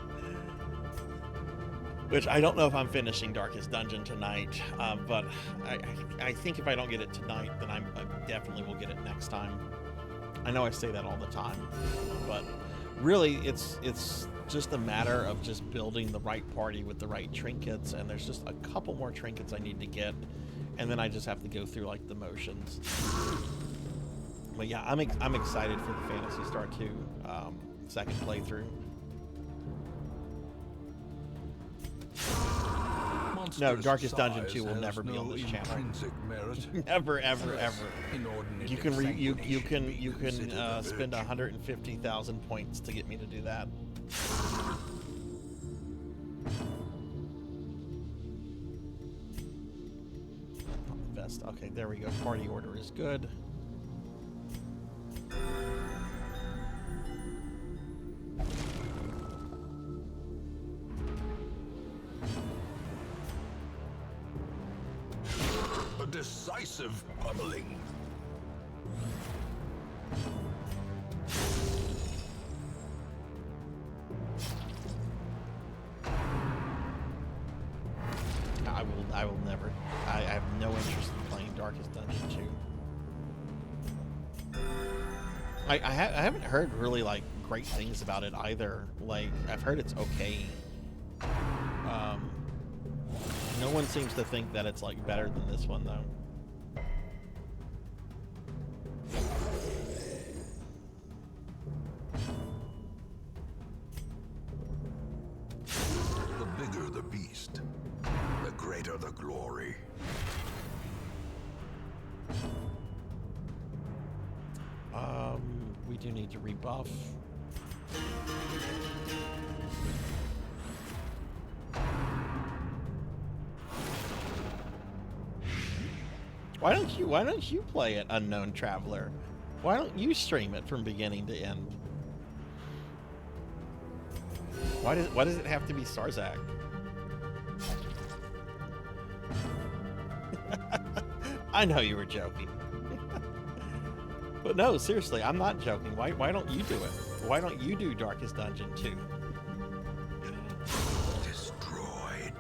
Which I don't know if I'm finishing Darkest Dungeon tonight, but I think if I don't get it tonight, then I definitely will get it next time. I know I say that all the time, but really it's just a matter of just building the right party with the right trinkets, and there's just a couple more trinkets I need to get, and then I just have to go through like the motions. But yeah, I'm excited for the Phantasy Star 2 second playthrough. No, Darkest Dungeon 2 will never be on this channel. Never, ever, ever. You can spend 150,000 points to get me to do that. Vest. Okay, there we go. Party order is good. A decisive pummeling. I will never. I have no interest in playing Darkest Dungeon 2. I haven't heard really like great things about it either. Like I've heard it's okay. No one seems to think that it's like better than this one though. The bigger the beast, the greater the glory. We do need to rebuff. Why don't you play it, Unknown Traveler? Why don't you stream it from beginning to end? Why does it have to be Sarzac? I know you were joking. But no, seriously, I'm not joking. Why don't you do it? Why don't you do Darkest Dungeon 2? Destroyed.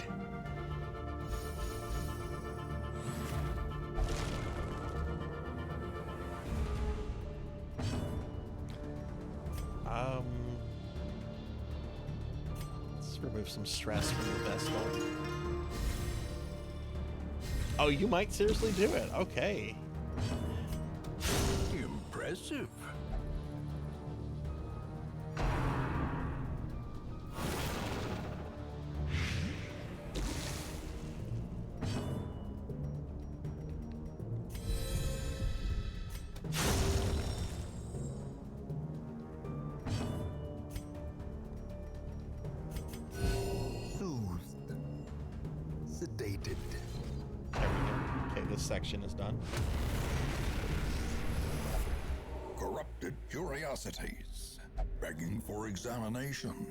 Let's remove some stress from the Vestal. Oh, you might seriously do it. Okay. Impressive. Soothed. Sedated. There we go. Okay, this section is done. Corrupted curiosities, begging for examination.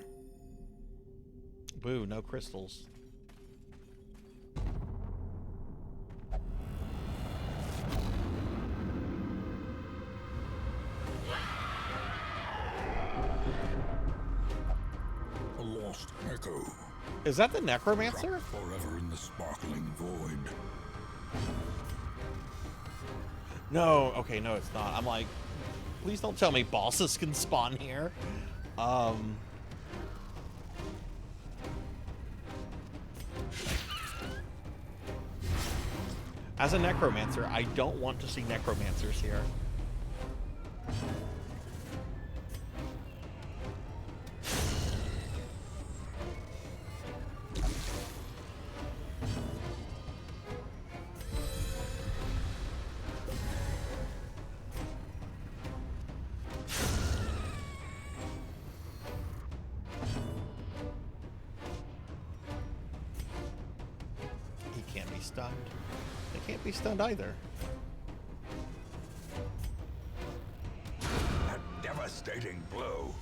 Boo, no crystals. A lost echo, Is that the Necromancer? trapped forever in the sparkling void. No, okay, no, it's not. I'm like, please don't tell me bosses can spawn here. As a Necromancer, I don't want to see Necromancers here. Stunned. They can't be stunned either. A devastating blow.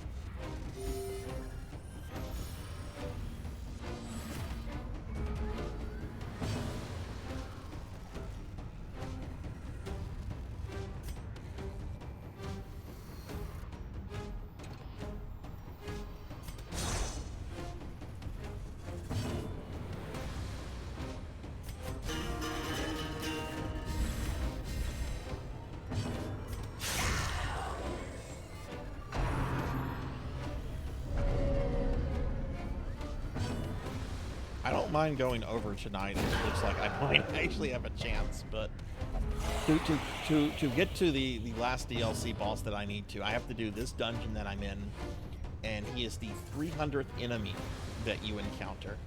I don't mind going over tonight. It looks like I might actually have a chance, but to get to the last DLC boss that I need to, I have to do this dungeon that I'm in, and he is the 300th enemy that you encounter.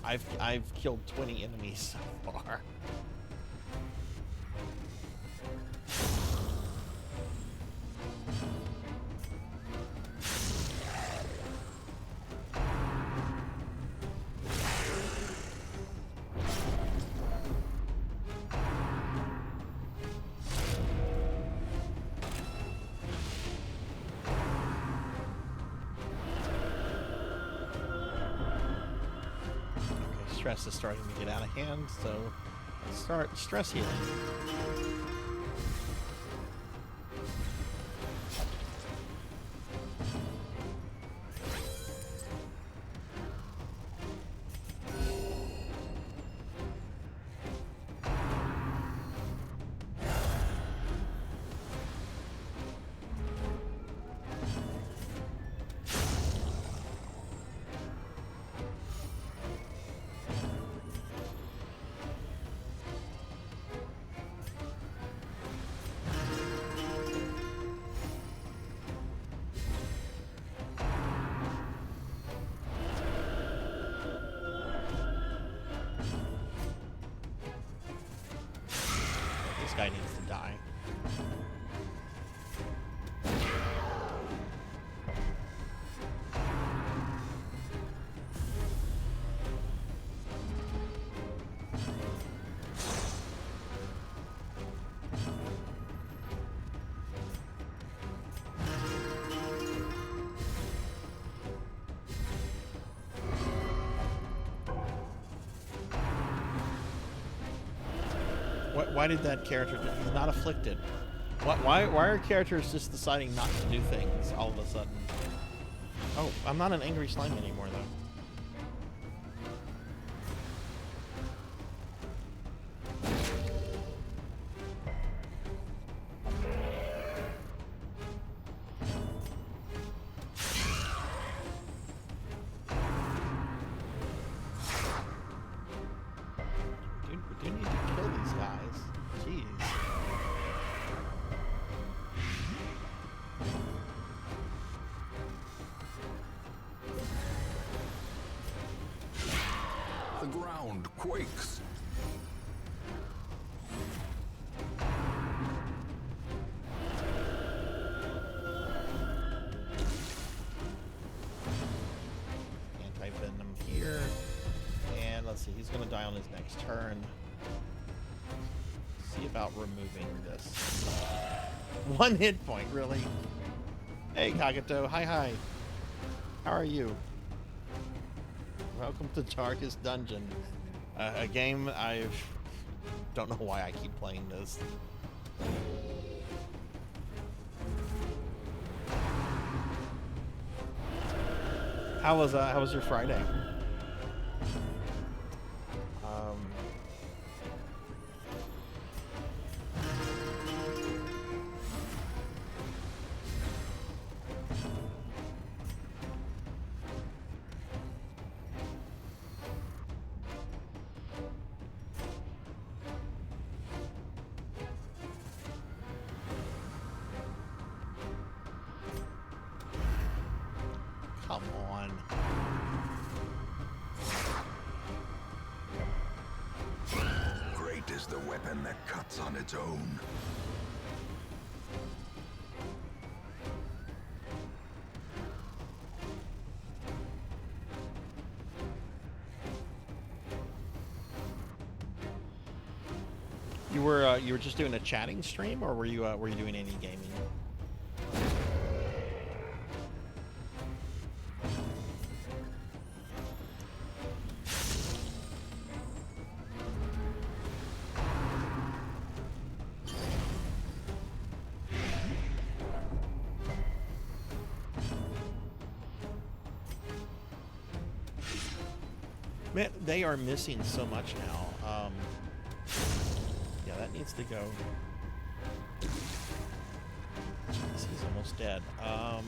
I've killed 20 enemies so far. Stress is starting to get out of hand, so Let's start stress healing. This guy needs to die. Why did that character? He's not afflicted. Why are characters just deciding not to do things all of a sudden? Oh, I'm not an angry slime anymore though. Dude, we do need to kill these guys. Jeez. The ground quakes. Anti-venom here. And let's see, he's gonna die on his next turn. See about removing this. 1 hit point, really? Hey, Kagato. Hi. How are you? Welcome to Darkest Dungeon. A game I don't know why I keep playing this. How was your Friday? Come on. Great is the weapon that cuts on its own. You were just doing a chatting stream, or were you doing any gaming? Man, they are missing so much now. Yeah, that needs to go. Jeez, he's almost dead. A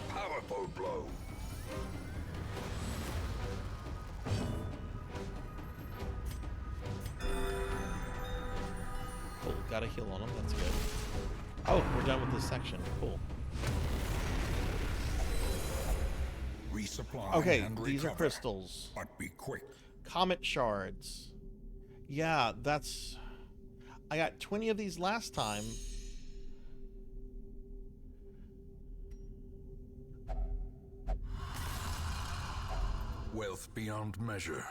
powerful blow. Cool, got a heal on him. That's good. Oh, we're done with this section. Cool. Resupply Okay, and these are recover, crystals. but be quick. Comet shards. Yeah, that's... I got 20 of these last time. Wealth beyond measure.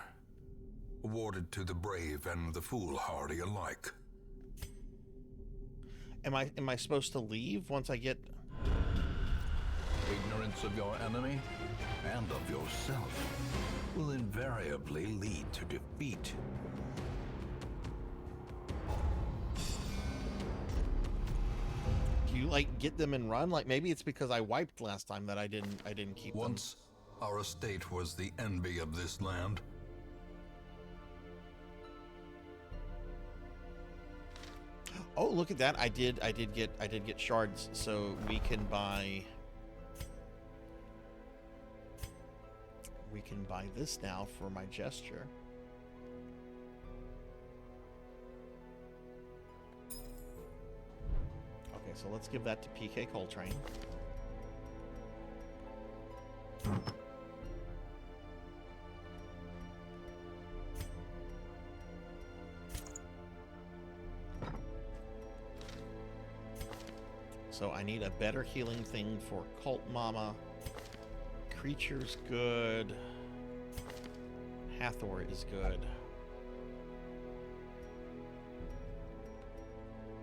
Awarded to the brave and the foolhardy alike. Am I supposed to leave once I get... defense of your enemy and of yourself will invariably lead to defeat. Do you like get them and run? Like maybe it's because I wiped last time that I didn't keep them. Once, our estate was the envy of this land. Oh, look at that. I did get shards, so we can buy this now for my gesture. Okay, so let's give that to PK Coltrane. So I need a better healing thing for Cult Mama. Creature's good. Hathor is good.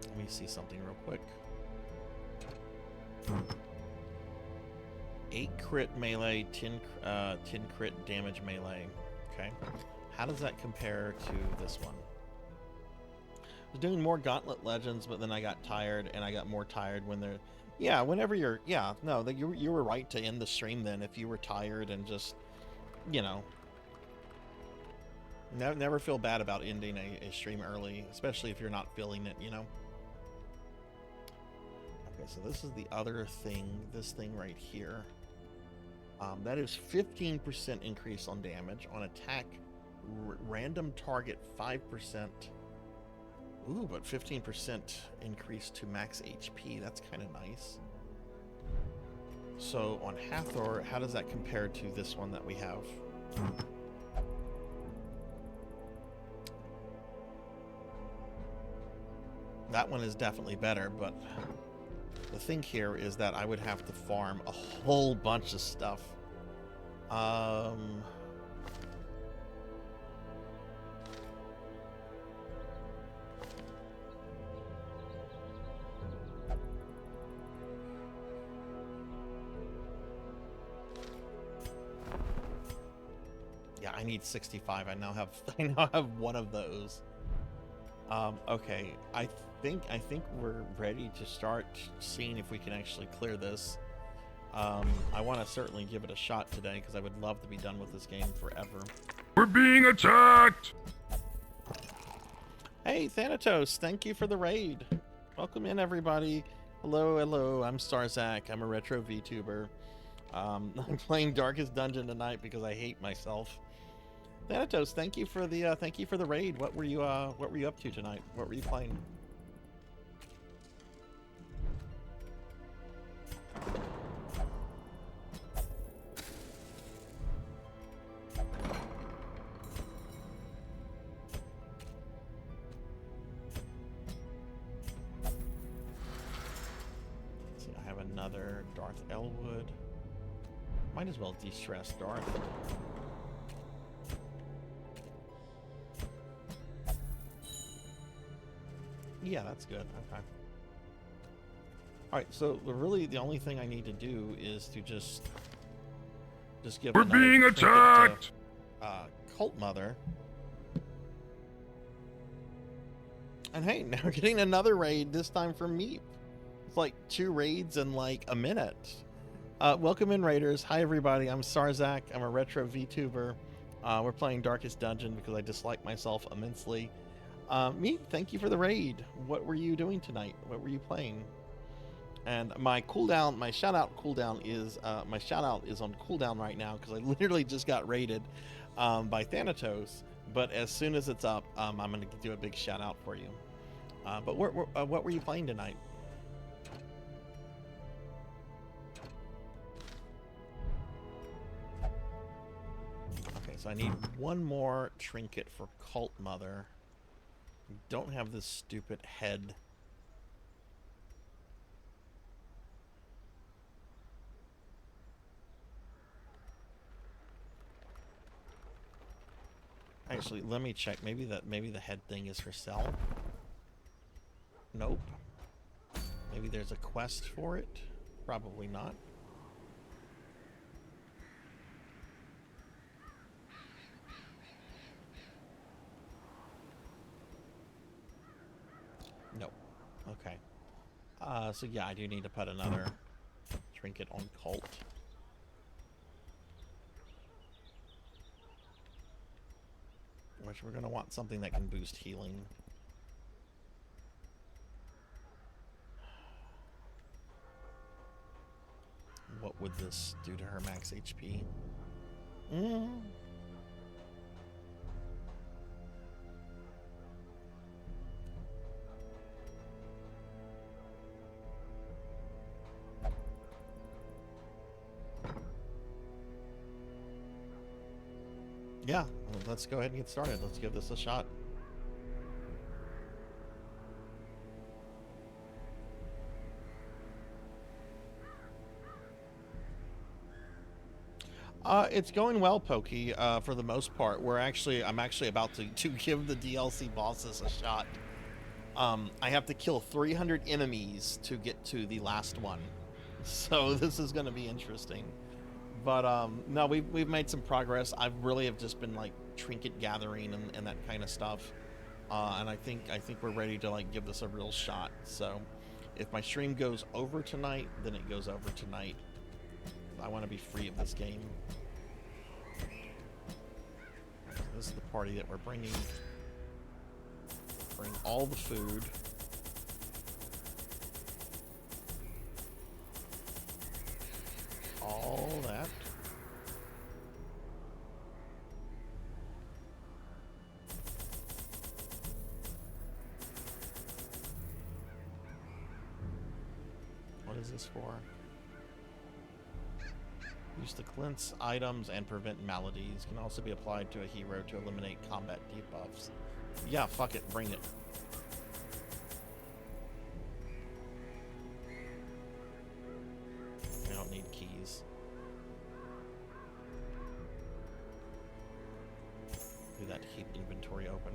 Let me see something real quick. 8 crit melee, 10 crit damage melee. Okay. How does that compare to this one? I was doing more Gauntlet Legends, but then I got tired, and I got more tired when they're... Yeah, whenever you're... Yeah, no, you were right to end the stream then if you were tired and just, you know... Never feel bad about ending a stream early, especially if you're not feeling it, you know? Okay, so this is the other thing, this thing right here. That is 15% increase on damage, on attack, random target 5%. Ooh, but 15% increase to max HP. That's kind of nice. So on Hathor, how does that compare to this one that we have? That one is definitely better, but the thing here is that I would have to farm a whole bunch of stuff. Yeah, I need 65. I now have one of those. Okay, I think we're ready to start seeing if we can actually clear this. I want to certainly give it a shot today because I would love to be done with this game forever. We're being attacked! Hey, Thanatos, thank you for the raid. Welcome in, everybody. Hello, hello, I'm Sarzac. I'm a retro VTuber. I'm playing Darkest Dungeon tonight because I hate myself. Thanatos, thank you for the raid. What were you up to tonight? What were you playing? Let's see, I have another Darth Elwood. Might as well de-stress Darth. Yeah, that's good. Okay. All right, so really the only thing I need to do is to just give. We're being attacked. To, Cult Mother. And hey, now we're getting another raid. This time from Meep. It's like 2 raids in like a minute. Welcome in, raiders. Hi everybody. I'm Sarzac. I'm a retro VTuber. We're playing Darkest Dungeon because I dislike myself immensely. Meep, thank you for the raid. What were you doing tonight? What were you playing? And my cooldown, my shout out cooldown is on cooldown right now because I literally just got raided by Thanatos. But as soon as it's up, I'm gonna do a big shout out for you. But what were you playing tonight? Okay, so I need one more trinket for Cult Mother. Don't have this stupid head. Actually, let me check. Maybe the head thing is for sale. Nope. Maybe there's a quest for it. Probably not. Nope. Okay. So yeah, I do need to put another trinket on Cult. Which we're going to want something that can boost healing. What would this do to her max HP? Yeah, well, let's go ahead and get started. Let's give this a shot. It's going well, Pokey, for the most part. I'm actually about to give the DLC bosses a shot. I have to kill 300 enemies to get to the last one. So this is going to be interesting. But no, we've made some progress. I really have just been like trinket gathering and that kind of stuff. And I think we're ready to like give this a real shot. So if my stream goes over tonight, then it goes over tonight. I want to be free of this game. So this is the party that we're bringing. Bring all the food. All that. What is this for? Used to cleanse items and prevent maladies. Can also be applied to a hero to eliminate combat debuffs. Yeah, fuck it, bring it. I don't need keys. Do that to keep inventory open.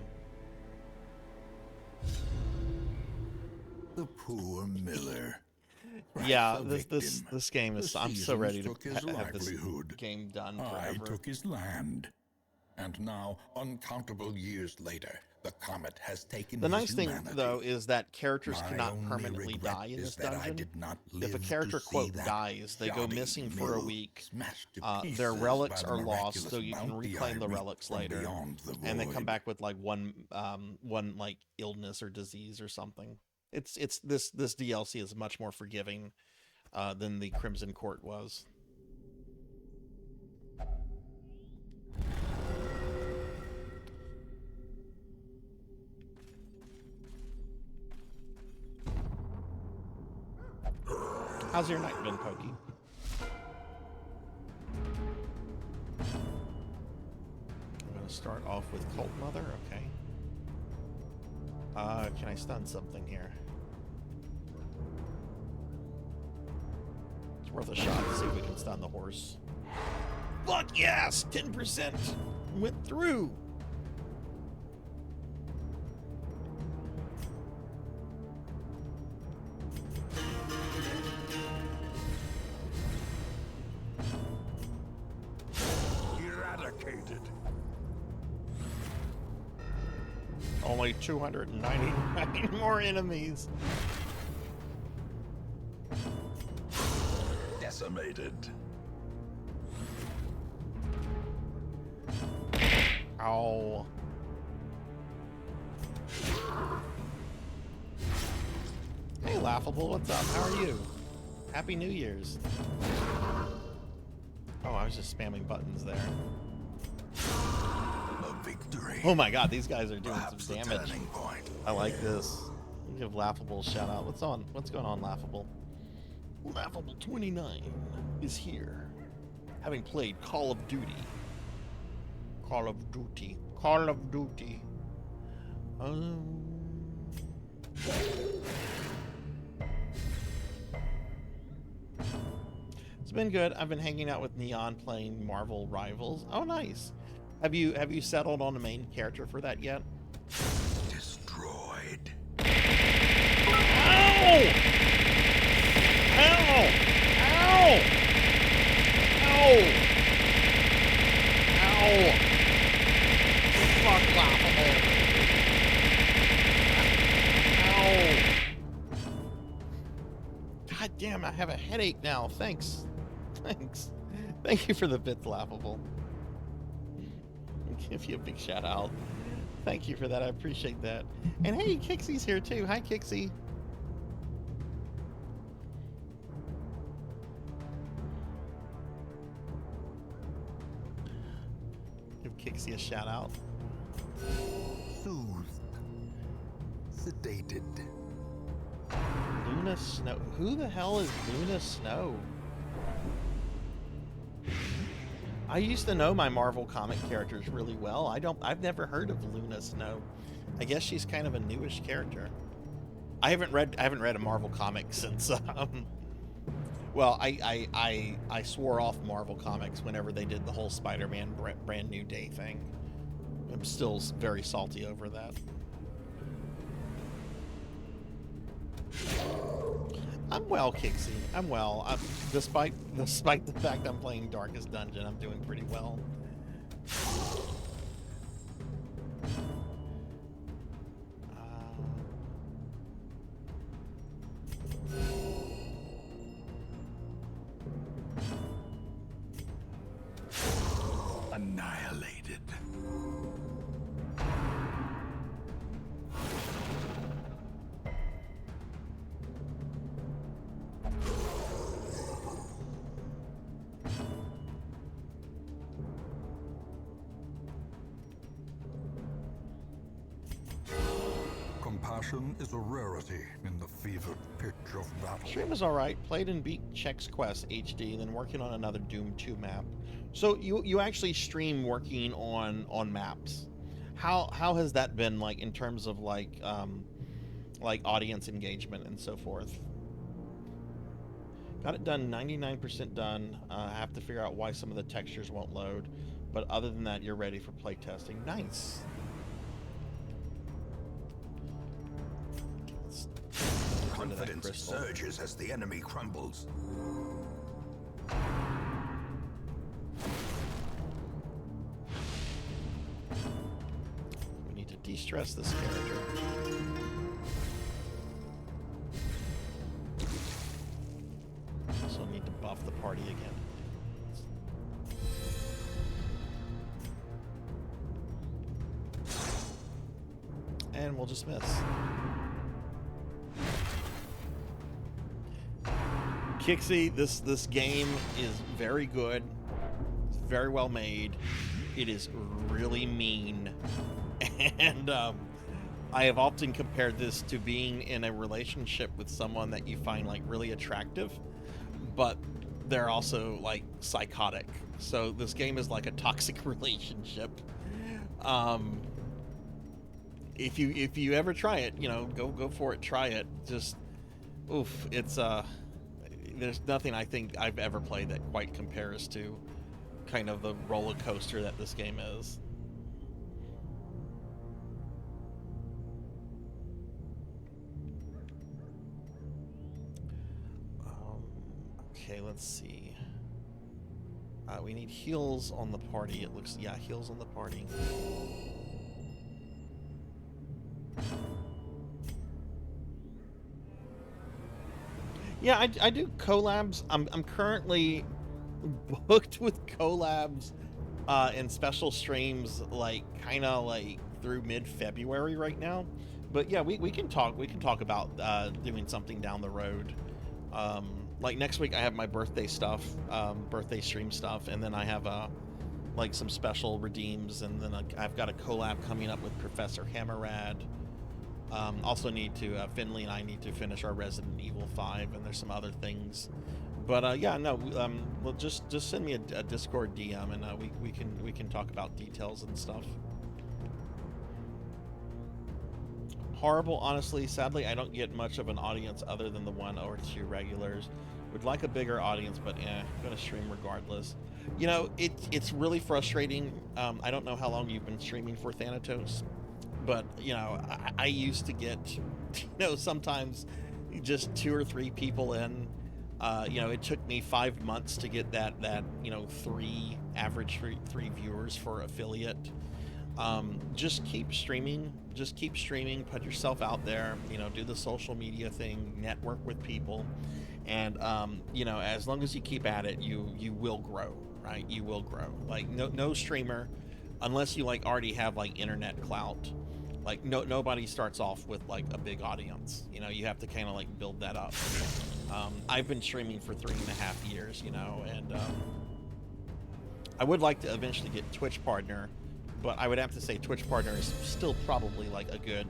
The poor miller. Yeah, this game is. I'm so ready to have this game done forever. I took his land, and now, uncountable years later, the comet has taken the nice his thing, humanity. though, is that characters My cannot only permanently regret die in is this that I dungeon. did not If a live character, to see quote, that dies, they go shoddy missing for a mill week. smashed to Their pieces relics by are the lost, miraculous so you can bounty reclaim I the reaped relics from later, beyond the and they come void. back with like one like illness or disease or something. It's this DLC is much more forgiving than the Crimson Court was. How's your night been, Pokey? I'm gonna start off with Cult Mother, okay. Can I stun something here? It's worth a shot to see if we can stun the horse. Fuck yes! 10% went through! Eradicated. Only 299 more enemies. Decimated. Ow. Hey, Laughable, what's up? How are you? Happy New Year's. Oh, I was just spamming buttons there. A victory. Oh my god, these guys are doing Perhaps some the damage. turning point. I like this. Give Laughable a shout out. What's going on, Laughable? Laughable 29 is here. Having played Call of Duty. Call of Duty. Call of Duty. It's been good. I've been hanging out with Neon playing Marvel Rivals. Oh, nice. Have you settled on the main character for that yet? Destroyed. Ow! Ow! Ow! Ow! Ow! Fuck Laughable. Ow! Damn, I have a headache now. Thanks. Thanks. Thank you for the bits, Laughable. I'll give you a big shout out. Thank you for that. I appreciate that. And hey, Kixie's here too. Hi, Kixie. Give Kixie a shout out. Soothed. Sedated. Luna Snow. Who the hell is Luna Snow? I used to know my Marvel comic characters really well. I've never heard of Luna Snow. I guess she's kind of a newish character. I haven't read a Marvel comic since well, I swore off Marvel comics whenever they did the whole Spider-Man brand new day thing. I'm still very salty over that. I'm well, Kixie. I'm well. Despite the fact I'm playing Darkest Dungeon, I'm doing pretty well. Annihilated. Compassion is a rarity in the fevered pitch of battle. Stream is alright. Played and beat Chex Quest HD, then working on another Doom 2 map. So you actually stream working on maps. How has that been, like, in terms of like audience engagement and so forth? Got it done, 99% done. I have to figure out why some of the textures won't load, but other than that, you're ready for playtesting. Nice. Confidence surges as the enemy crumbles. We need to de-stress this character. Also need to buff the party again. And we'll just miss. Kixie, this game is very good. It's very well made. It is really mean. And I have often compared this to being in a relationship with someone that you find like really attractive, but they're also like psychotic. So this game is like a toxic relationship. If you ever try it, you know, go for it, try it. Just oof, it's there's nothing I think I've ever played that quite compares to kind of the roller coaster that this game is. Okay, let's see. We need heals on the party. It looks, yeah, heals on the party. Yeah, I do collabs. I'm currently booked with collabs and special streams, like kind of like through mid-February right now. But yeah, we can talk about doing something down the road. Like next week I have my birthday stuff, birthday stream stuff, and then I have like some special redeems, and then I've got a collab coming up with Professor Hammerad. Also need to, Finley and I need to finish our Resident Evil 5, and there's some other things. But yeah, no, well, just send me a Discord DM, and we can talk about details and stuff. Horrible, honestly. Sadly, I don't get much of an audience other than the 1 or 2 regulars. Would like a bigger audience, but I'm gonna stream regardless. You know, it's really frustrating. I don't know how long you've been streaming for, Thanatos. But, you know, I used to get, you know, sometimes just 2 or 3 people in. You know, it took me 5 months to get that you know, 3 viewers for affiliate. Just keep streaming. Just keep streaming. Put yourself out there. You know, do the social media thing. Network with people. And you know, as long as you keep at it, you will grow, right? You will grow. Like no streamer, unless you like already have like internet clout, like nobody starts off with like a big audience. You know, you have to kind of like build that up. I've been streaming for 3.5 years, you know, and I would like to eventually get Twitch partner, but I would have to say Twitch partner is still probably like a good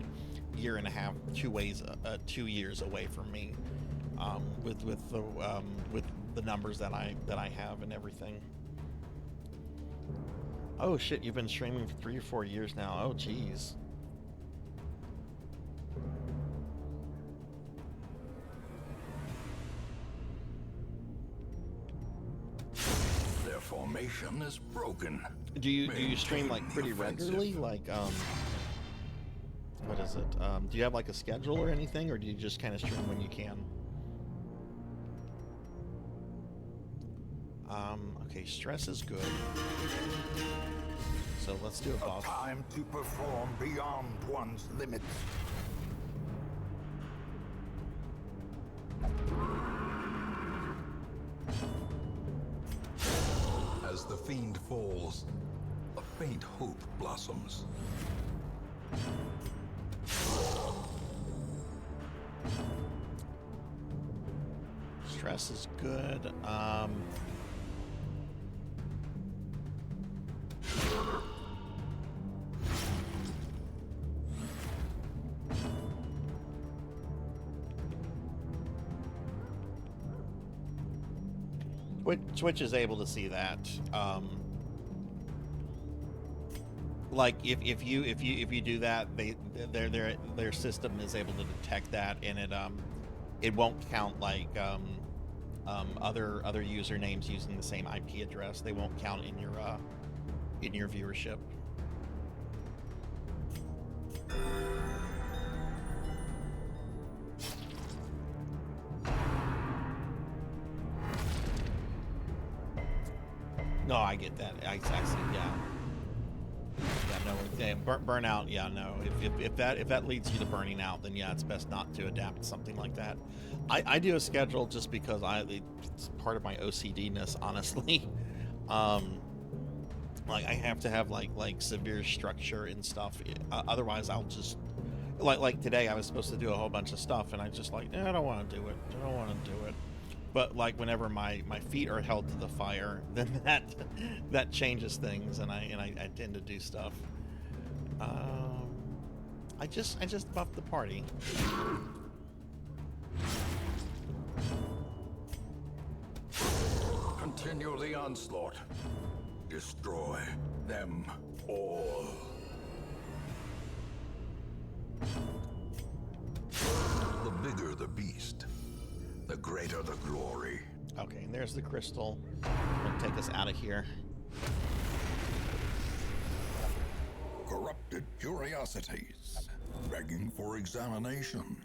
1.5 years, 2 years away from me, with the numbers that I have and everything. Oh shit, you've been streaming for 3 or 4 years now. Oh geez. Their formation is broken. Do you stream like pretty regularly? Like what is it? Do you have like a schedule or anything, or do you just kind of stream when you can? Okay, stress is good. So let's do a boss. Time to perform beyond one's limits. As the fiend falls, a faint hope blossoms. Stress is good. Twitch is able to see that. Like if you do that, their system is able to detect that, and it won't count like other usernames using the same IP address. They won't count in your viewership. No, I get that. I see, yeah. Yeah, no, yeah, burnout. Yeah, no. If that leads you to burning out, then yeah, it's best not to adapt to something like that. I do a schedule just because it's part of my OCD-ness, honestly. Like I have to have like severe structure and stuff. Otherwise, I'll just like today I was supposed to do a whole bunch of stuff, and I just like I don't want to do it. I don't want to do it. But like whenever my feet are held to the fire, then that changes things, and I tend to do stuff. I just buffed the party. Continue the onslaught. Destroy them all. The bigger the beast, the greater the glory. Okay, and there's the crystal. Gonna take us out of here. Corrupted curiosities, begging for examination.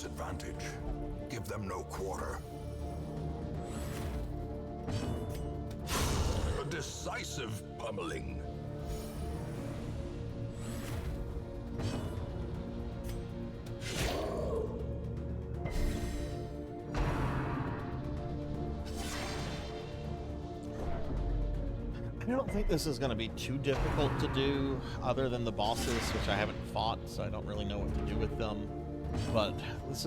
Advantage. Give them no quarter. A decisive pummeling. I don't think this is going to be too difficult to do, other than the bosses, which I haven't fought, so I don't really know what to do with them. But this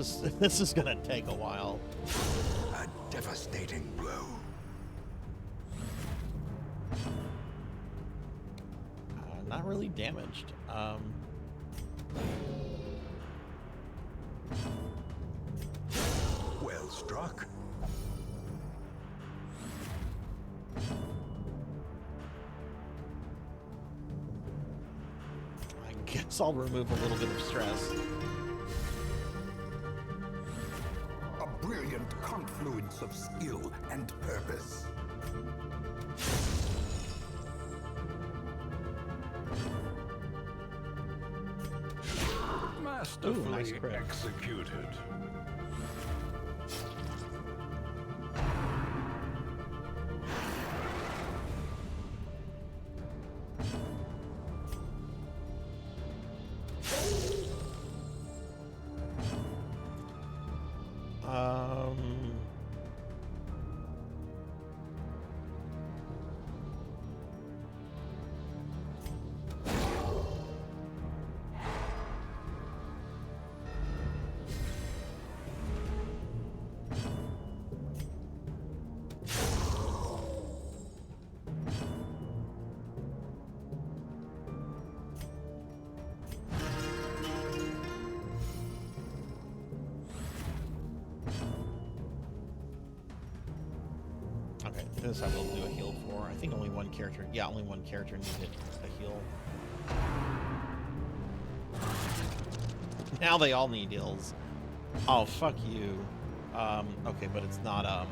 is gonna take a while. A devastating blow. Not really damaged. Well struck. I guess I'll remove a little bit of stress. confluence of skill and purpose. Masterfully nice crit. executed. Okay, this I will do a heal for. I think only one character. Yeah, only one character needed a heal. Now they all need heals. Oh, fuck you. Okay, but it's not,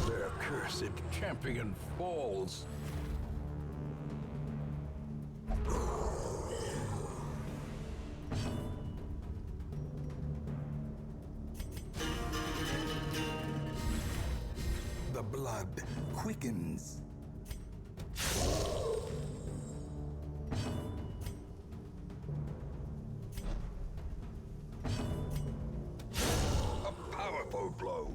Their cursed champion falls. The blood quickens. A powerful blow.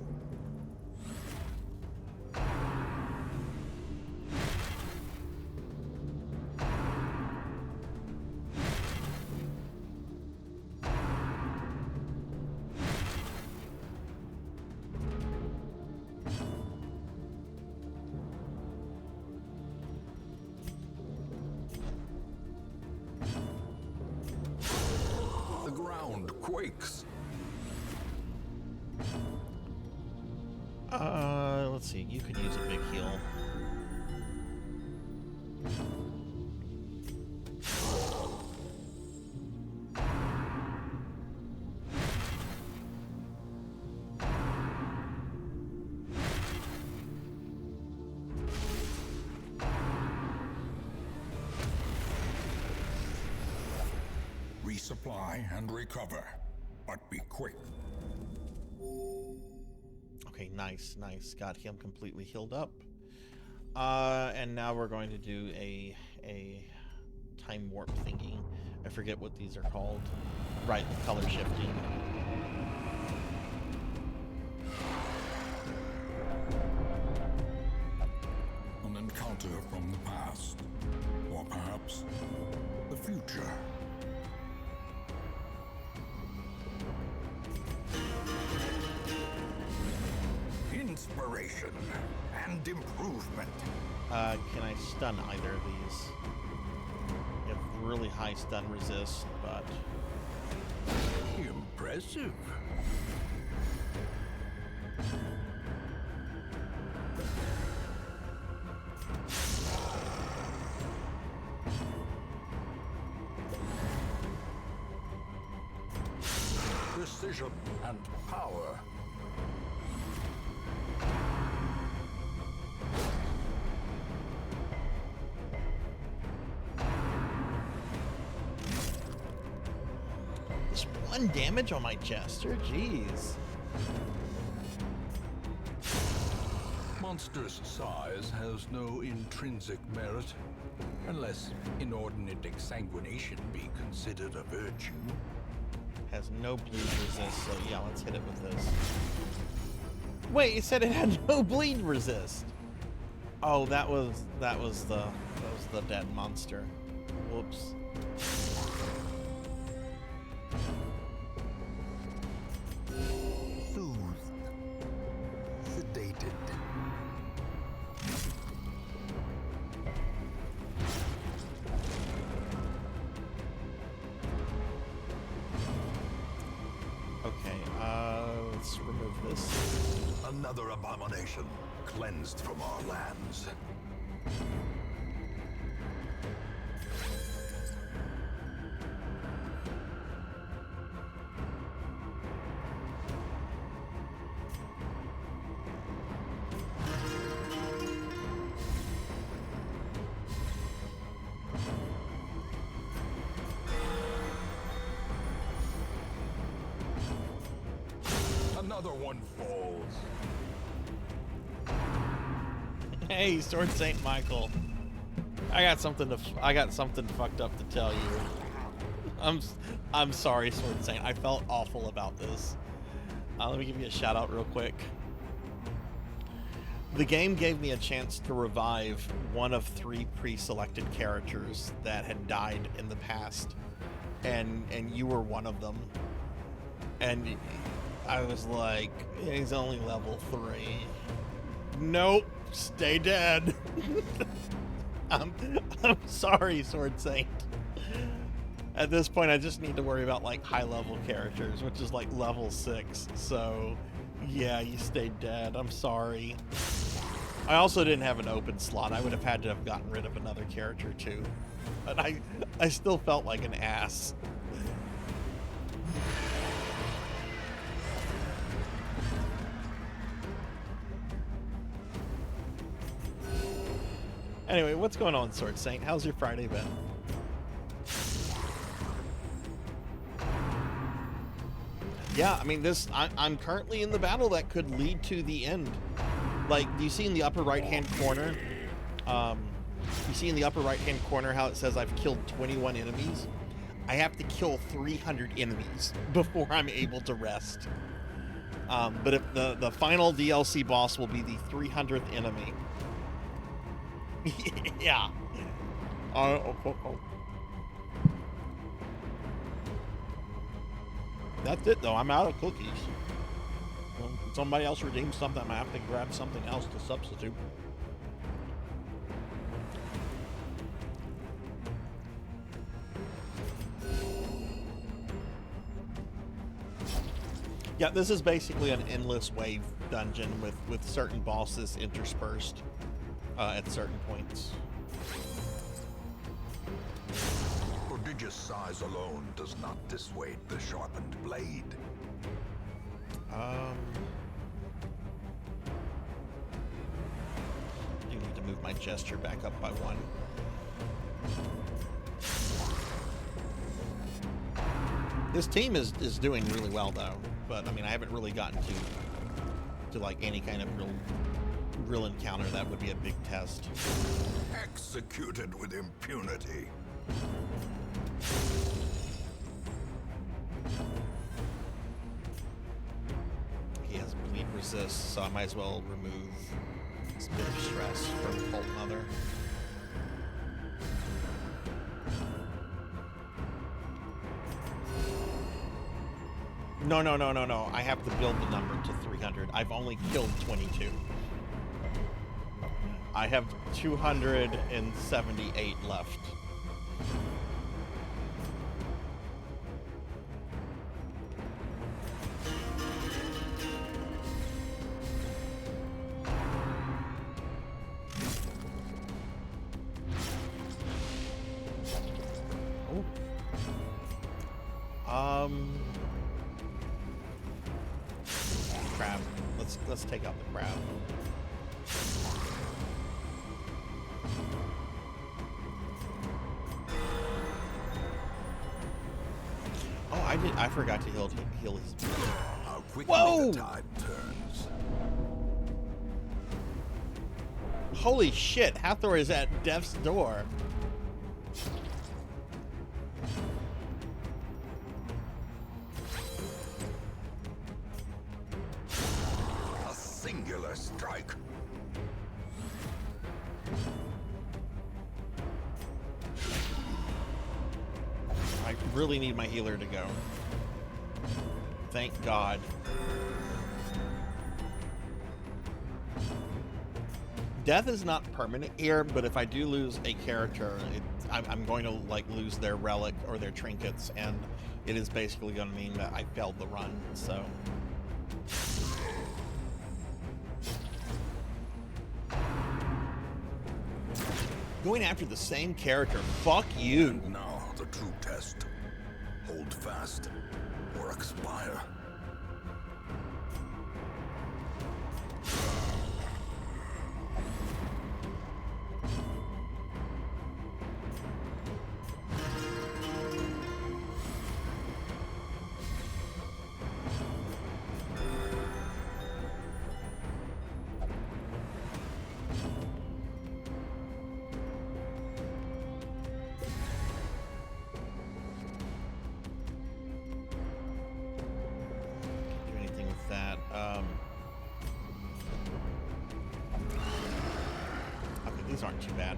The ground quakes. let's see. You could use a big heal. Resupply and recover, but be quick. Okay, nice, nice. Got him completely healed up. And now we're going to do a time warp thingy. I forget what these are called. Right, color shifting. An encounter from the past, or perhaps the future. Inspiration and improvement. Can I stun either of these? You have really high stun resist, but Impressive. Precision and power. just 1 damage on my jester, jeez. Monster's size has no intrinsic merit, unless inordinate exsanguination be considered a virtue. Has no bleed resist, so yeah, let's hit it with this. Wait, it said it had no bleed resist. Oh, that was the dead monster. Whoops. Soothed. Sedated. Okay, let's remove this. Another abomination cleansed from our lands. Another one falls. Hey, Sword Saint Michael. I got something fucked up to tell you. I'm sorry, Sword Saint. I felt awful about this. Let me give you a shout out real quick. The game gave me a chance to revive one of 3 pre-selected characters that had died in the past, and you were one of them. And I was like, he's only level 3. Nope, stay dead. I'm sorry, Sword Saint. At this point, I just need to worry about like high-level characters, which is like level 6. So, yeah, you stayed dead. I'm sorry. I also didn't have an open slot. I would have had to have gotten rid of another character too, but I still felt like an ass. Anyway, what's going on, Sword Saint? How's your Friday been? Yeah, I mean, I'm currently in the battle that could lead to the end. Like, do you see in the upper right-hand corner? You see in the upper right-hand corner how it says I've killed 21 enemies? I have to kill 300 enemies before I'm able to rest. But if the final DLC boss will be the 300th enemy. Yeah. That's it, though. I'm out of cookies. Well, if somebody else redeems something, I have to grab something else to substitute. Yeah, this is basically an endless wave dungeon with certain bosses interspersed at certain points. Prodigious size alone does not dissuade the sharpened blade. You need to move my gesture back up by 1. This team is doing really well though, but I mean I haven't really gotten to like any kind of real encounter that would be a big test. Executed with impunity. He has bleed resist, so I might as well remove this bit of stress from Cult Mother. No. I have to build the number to 300. I've only killed 22. I have 278 left. Crab. Let's take out the crab. Oh, I forgot to heal his. How quickly Whoa! the tide turns. Holy shit! Hathor is at death's door. A singular strike. I really need my healer to go. Thank God. Death is not permanent here, but if I do lose a character, I'm going to like lose their relic or their trinkets, and it is basically going to mean that I failed the run. So. Going after the same character, fuck you. And now the true test. Hold fast or expire. things aren't too bad.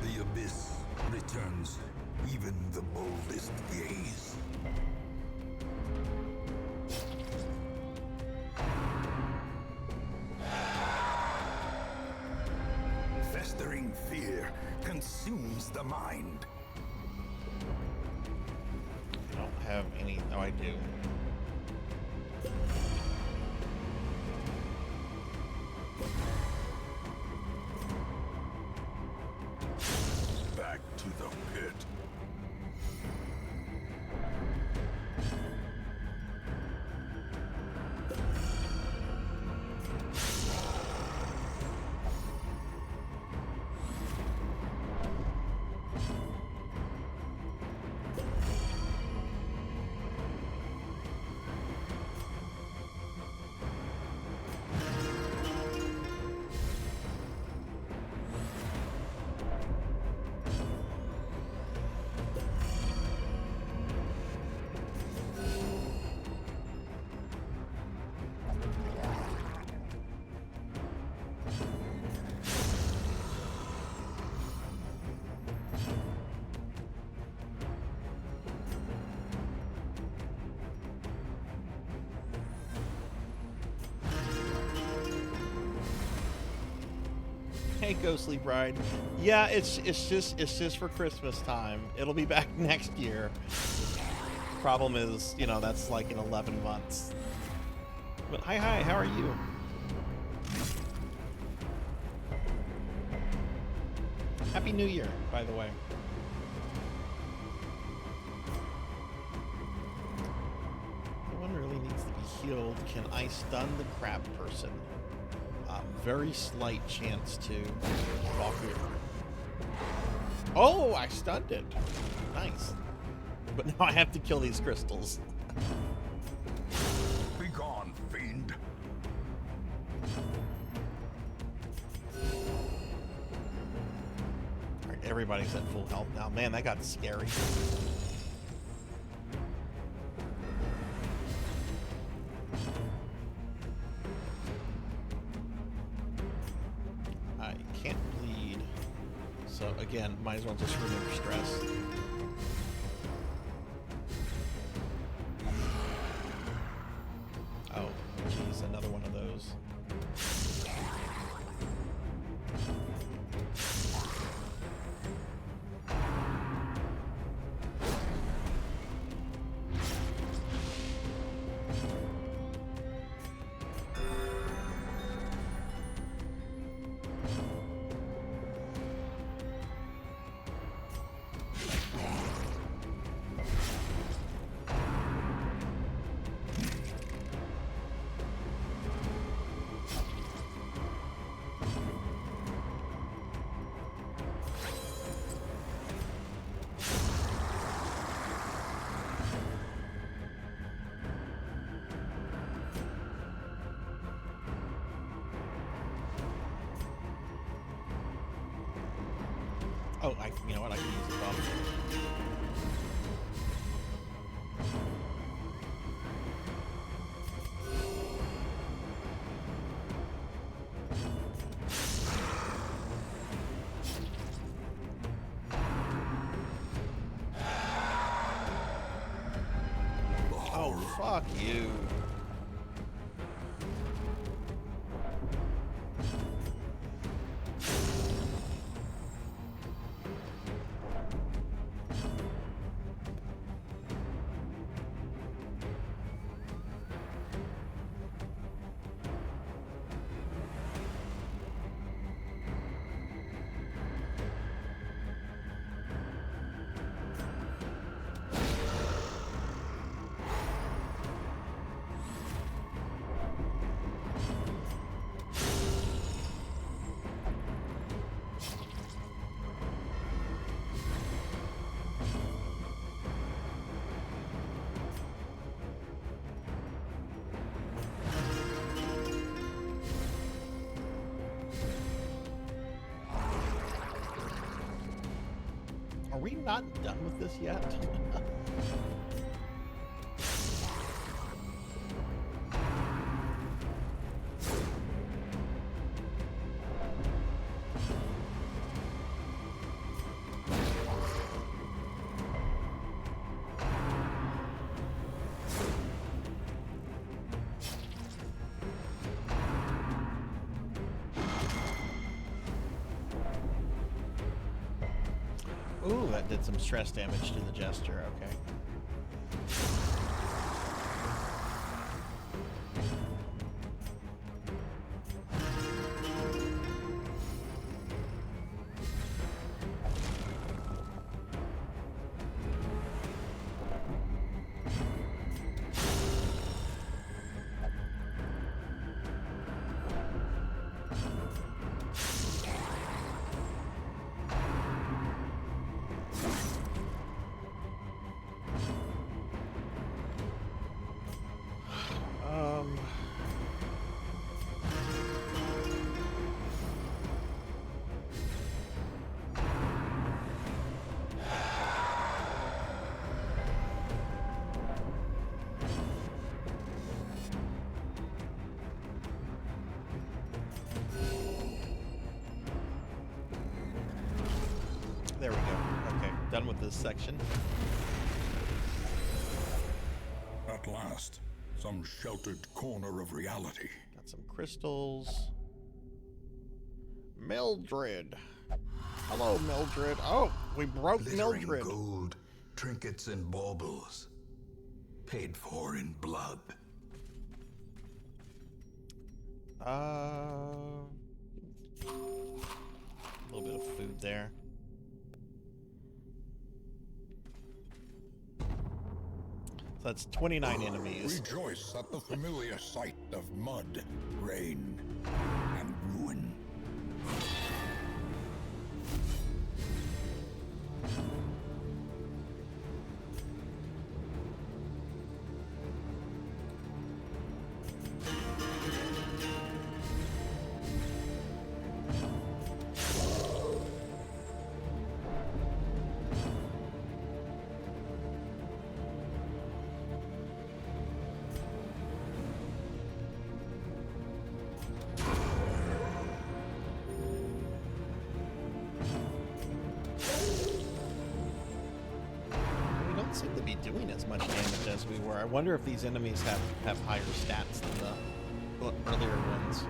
The abyss returns even the boldest gaze. Festering fear consumes the mind. I don't have any. Oh, I do. Back to the pit. Hey, Ghostly Bride. Yeah, it's just for Christmas time. It'll be back next year. Problem is, you know, that's like in 11 months. But hi, how are you? Happy New Year, by the way. No one really needs to be healed. Can I stun the crab person? Very slight chance to walk through. Oh, I stunned it. Nice. But now I have to kill these crystals. Be gone, fiend. Alright, everybody's at full health now. Man, that got scary. I can't bleed. So again, might as well just remove stress. Oh, geez, another one of those. Oh, you know what? I can use the bomb. Oh, fuck you. Are we not done with this yet? Ooh, that did some stress damage to the Jester, okay. There we go. Okay, done with this section. At last, some sheltered corner of reality. Got some crystals. Mildred. Hello, Mildred. Oh, we broke Glittering Mildred. gold, trinkets and baubles, paid for in blood. A little bit of food there. So that's 29 enemies. Rejoice at the familiar sight of mud, rain, and ruin. Seem to be doing as much damage as we were. I wonder if these enemies have higher stats than the earlier ones.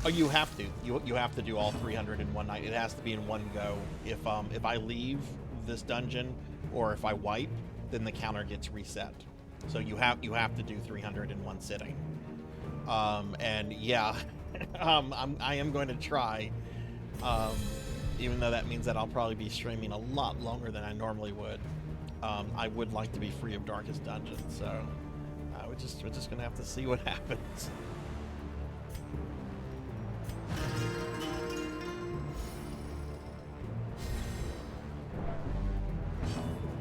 Oh, you have to. You have to do all 300 in one night. It has to be in one go. If I leave this dungeon or if I wipe, then the counter gets reset. So you have to do 300 in one sitting. And yeah, I am going to try. Even though that means that I'll probably be streaming a lot longer than I normally would. I would like to be free of Darkest Dungeon, so we're just gonna have to see what happens.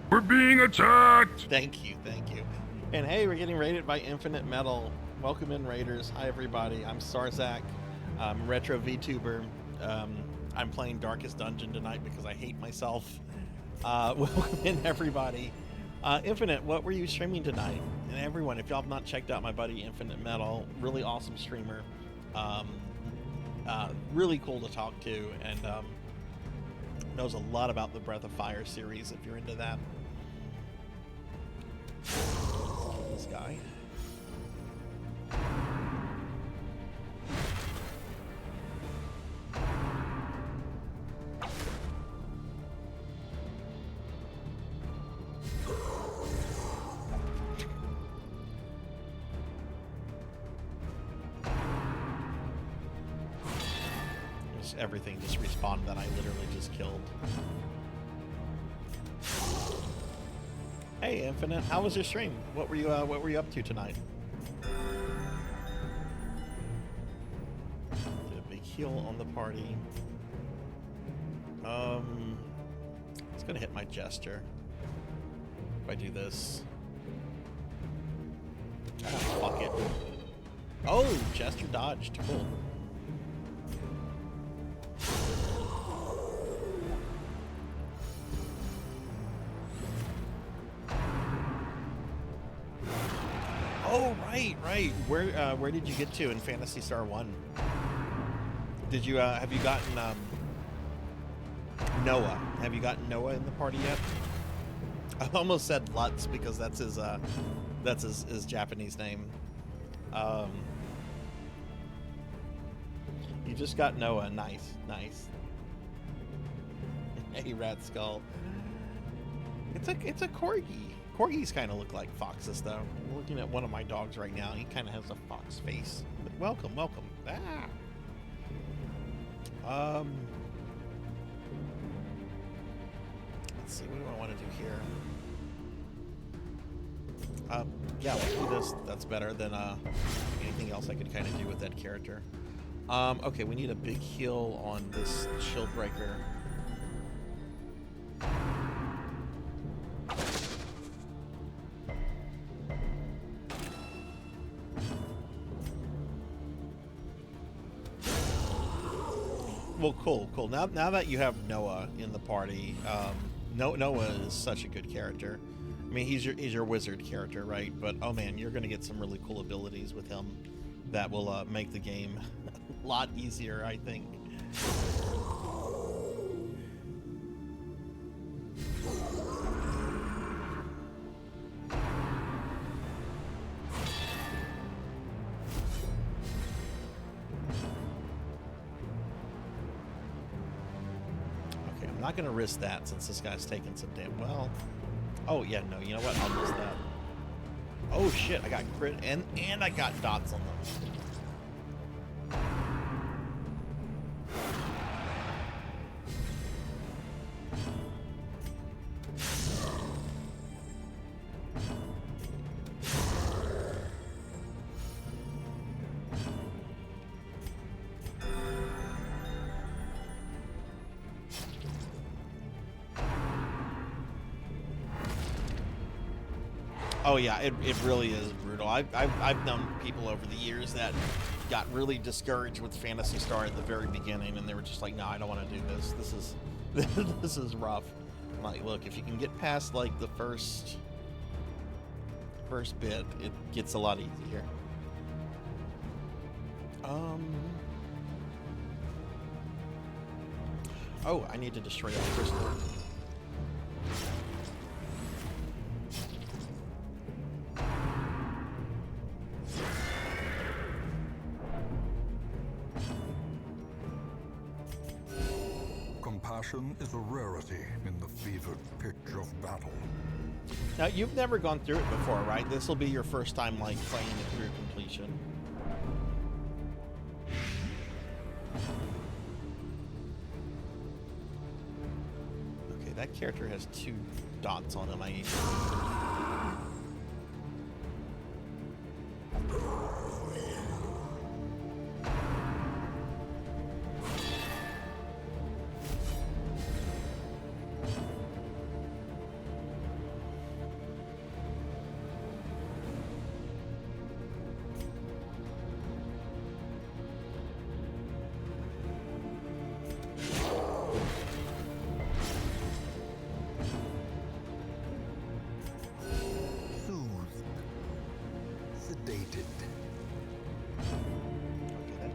We're being attacked! Thank you. And hey, we're getting raided by Infinite Metal. Welcome in, Raiders. Hi, everybody. I'm Sarzac. I'm Retro VTuber. I'm playing Darkest Dungeon tonight because I hate myself. Welcome in, everybody. Infinite, what were you streaming tonight? And everyone, if y'all have not checked out my buddy Infinite Metal, really awesome streamer. Really cool to talk to, and knows a lot about the Breath of Fire series if you're into that. This guy. Everything just respawned that I literally just killed. Hey, Infinite, how was your stream? What were you up to tonight? Did a big heal on the party. It's gonna hit my Jester. If I do this. Ah, fuck it. Oh, Jester dodged. Cool. Oh, right. Where did you get to in Phantasy Star 1? Did you have you gotten Noah? Have you gotten Noah in the party yet? I almost said Lutz because that's his Japanese name. You just got Noah. Nice. Hey, Rat Skull. It's a corgi. Corgis kind of look like foxes, though. I'm looking at one of my dogs right now. He kind of has a fox face. But welcome. Ah. Let's see. What do I want to do here? Yeah, let's do this. That's better than anything else I could kind of do with that character. Okay, we need a big heal on this shield breaker. Well, cool. Now that you have Noah in the party, Noah is such a good character. I mean, he's your wizard character, right? But oh man, you're gonna get some really cool abilities with him that will make the game a lot easier, I think. Okay, I'm not gonna risk that since this guy's taking some damn well. Oh yeah, no, you know what? I'll miss that. Oh shit, I got crit and I got dots on them. Oh yeah, it really is brutal. I've known people over the years that got really discouraged with Phantasy Star at the very beginning, and they were just like, "No, I don't want to do this. This is this is rough." I'm like, look, if you can get past like the first bit, it gets a lot easier. Oh, I need to destroy that crystal. Compassion is a rarity in the fevered pitch of battle. Now, you've never gone through it before, right? This will be your first time, like, playing it through completion. Okay, that character has 2 dots on him. I need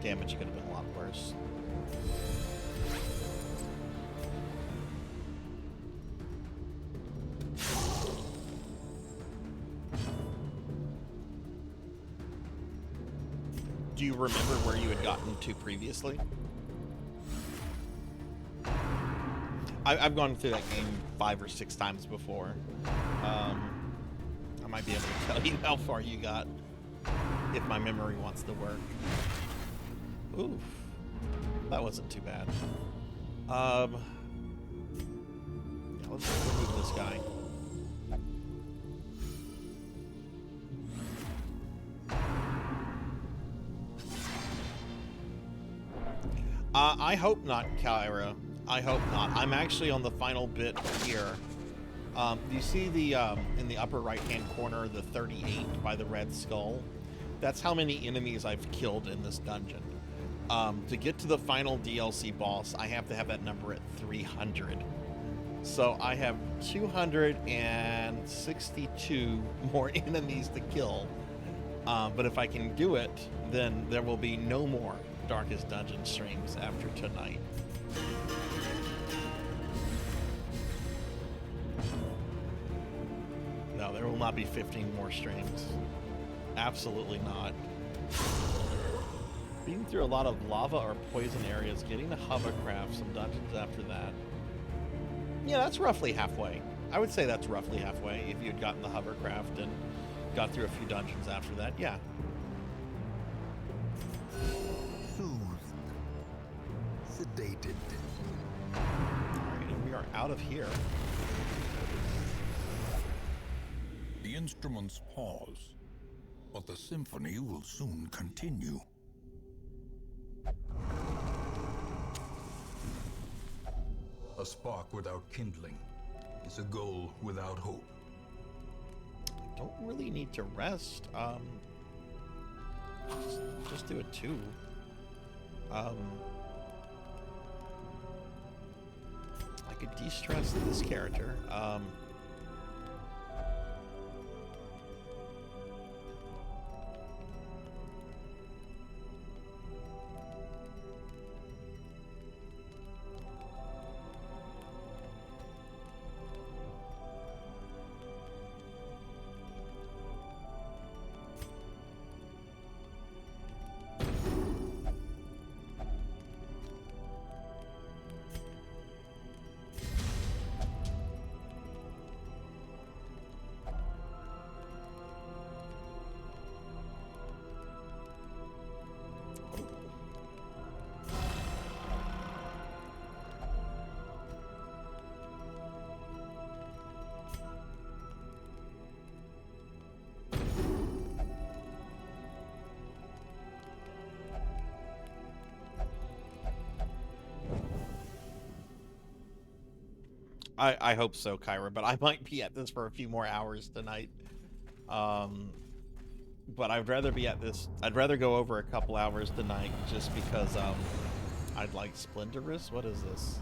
damage could have been a lot worse. Do you remember where you had gotten to previously? I've gone through that game 5 or 6 times before. I might be able to tell you how far you got if my memory wants to work. Oof, that wasn't too bad. Yeah, let's remove this guy. I hope not, Kyra. I hope not. I'm actually on the final bit here. You see the in the upper right-hand corner, the 38 by the red skull? That's how many enemies I've killed in this dungeon. To get to the final DLC boss, I have to have that number at 300. So I have 262 more enemies to kill. But if I can do it, then there will be no more Darkest Dungeon streams after tonight. No, there will not be 15 more streams. Absolutely not. Being through a lot of lava or poison areas, getting to hovercraft, some dungeons after that. Yeah, that's roughly halfway. I would say that's roughly halfway if you had gotten the hovercraft and got through a few dungeons after that, yeah. Soothed. Sedated. Alright, and we are out of here. The instruments pause, but the symphony will soon continue. A spark without kindling is a goal without hope. Don't really need to rest. Just do it too. I could de-stress this character. I hope so, Kyra, but I might be at this for a few more hours tonight. But I'd rather be at this. I'd rather go over a couple hours tonight just because I'd like Splendorous. What is this?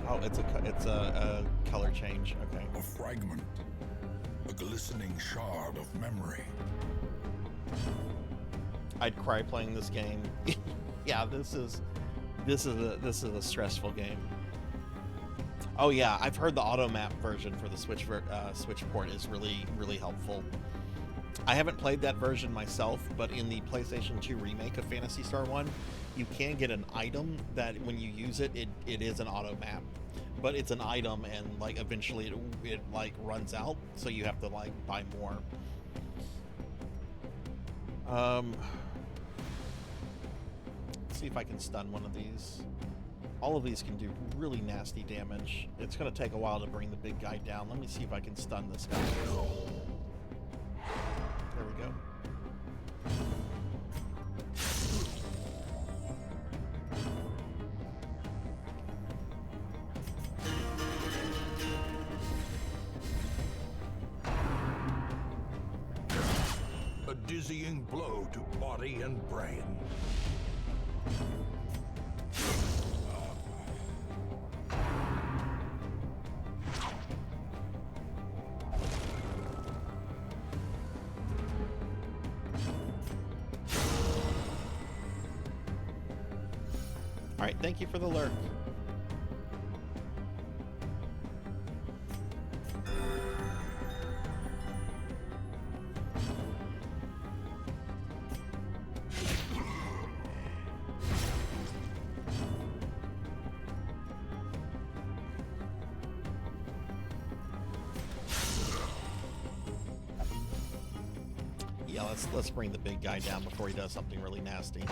Oh, it's a color change. Okay. A fragment, a glistening shard of memory. I'd cry playing this game. Yeah, this is a stressful game. Oh yeah, I've heard the auto map version for the Switch port is really helpful. I haven't played that version myself, but in the PlayStation 2 remake of Phantasy Star 1, you can get an item that when you use it, it is an auto map. But it's an item and like eventually it like runs out, so you have to like buy more. Let's see if I can stun one of these. All of these can do really nasty damage. It's going to take a while to bring the big guy down. Let me see if I can stun this guy. There we go. A dizzying blow to body and brain. All right, thank you for the lurk. Yeah, let's bring the big guy down before he does something really nasty.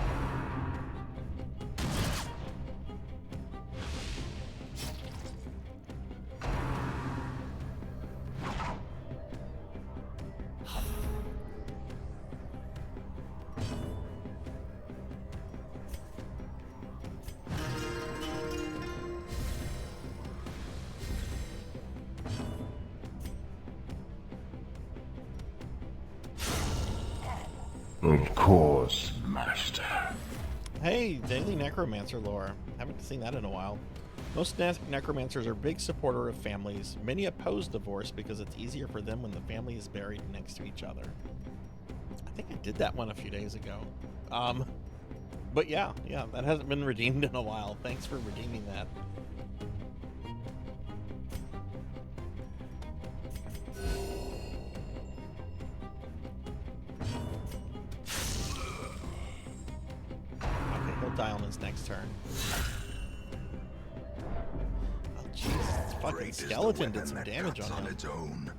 Of course, Master. Hey, Daily Necromancer lore. Haven't seen that in a while. Most necromancers are big supporter of families. Many oppose divorce because it's easier for them when the family is buried next to each other. I think I did that one a few days ago. But yeah, that hasn't been redeemed in a while. Thanks for redeeming that. Okay, he'll die on his next turn. Oh jeez, this fucking Great is the skeleton did weapon some that damage cuts on him. its own.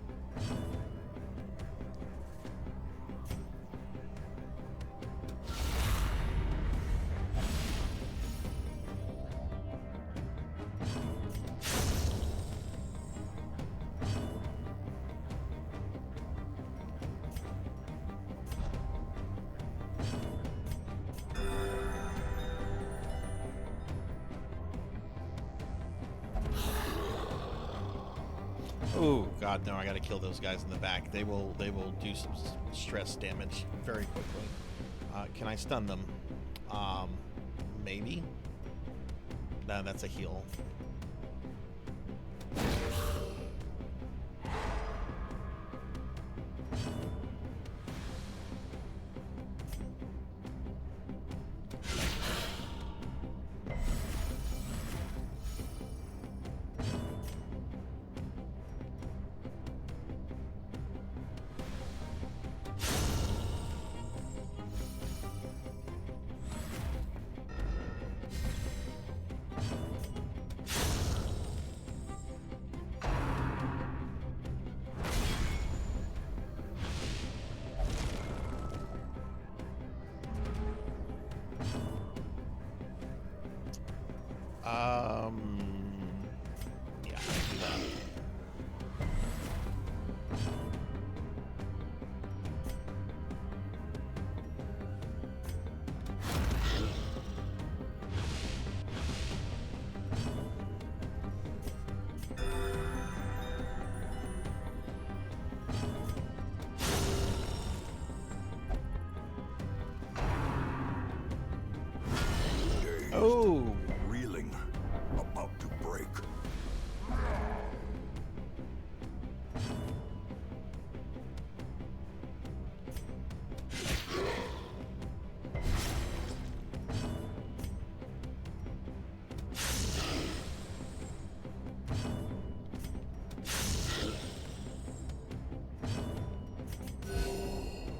Oh god, no! I gotta kill those guys in the back. They will do some stress damage very quickly. Can I stun them? Maybe. No, that's a heal. Yeah, I'll do that. Oh, Reeling, about to break.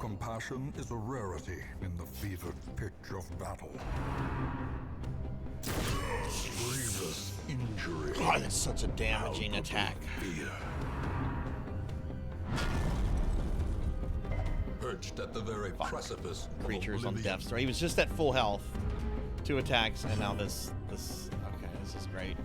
Compassion is a rarity in the fevered pitch of battle. Grievous injury. God, that's such a damaging attack. Fear. Perched at the very precipice of Creatures on oblivion. death's door. He was just at full health. 2 attacks, and now this. Okay, this is great.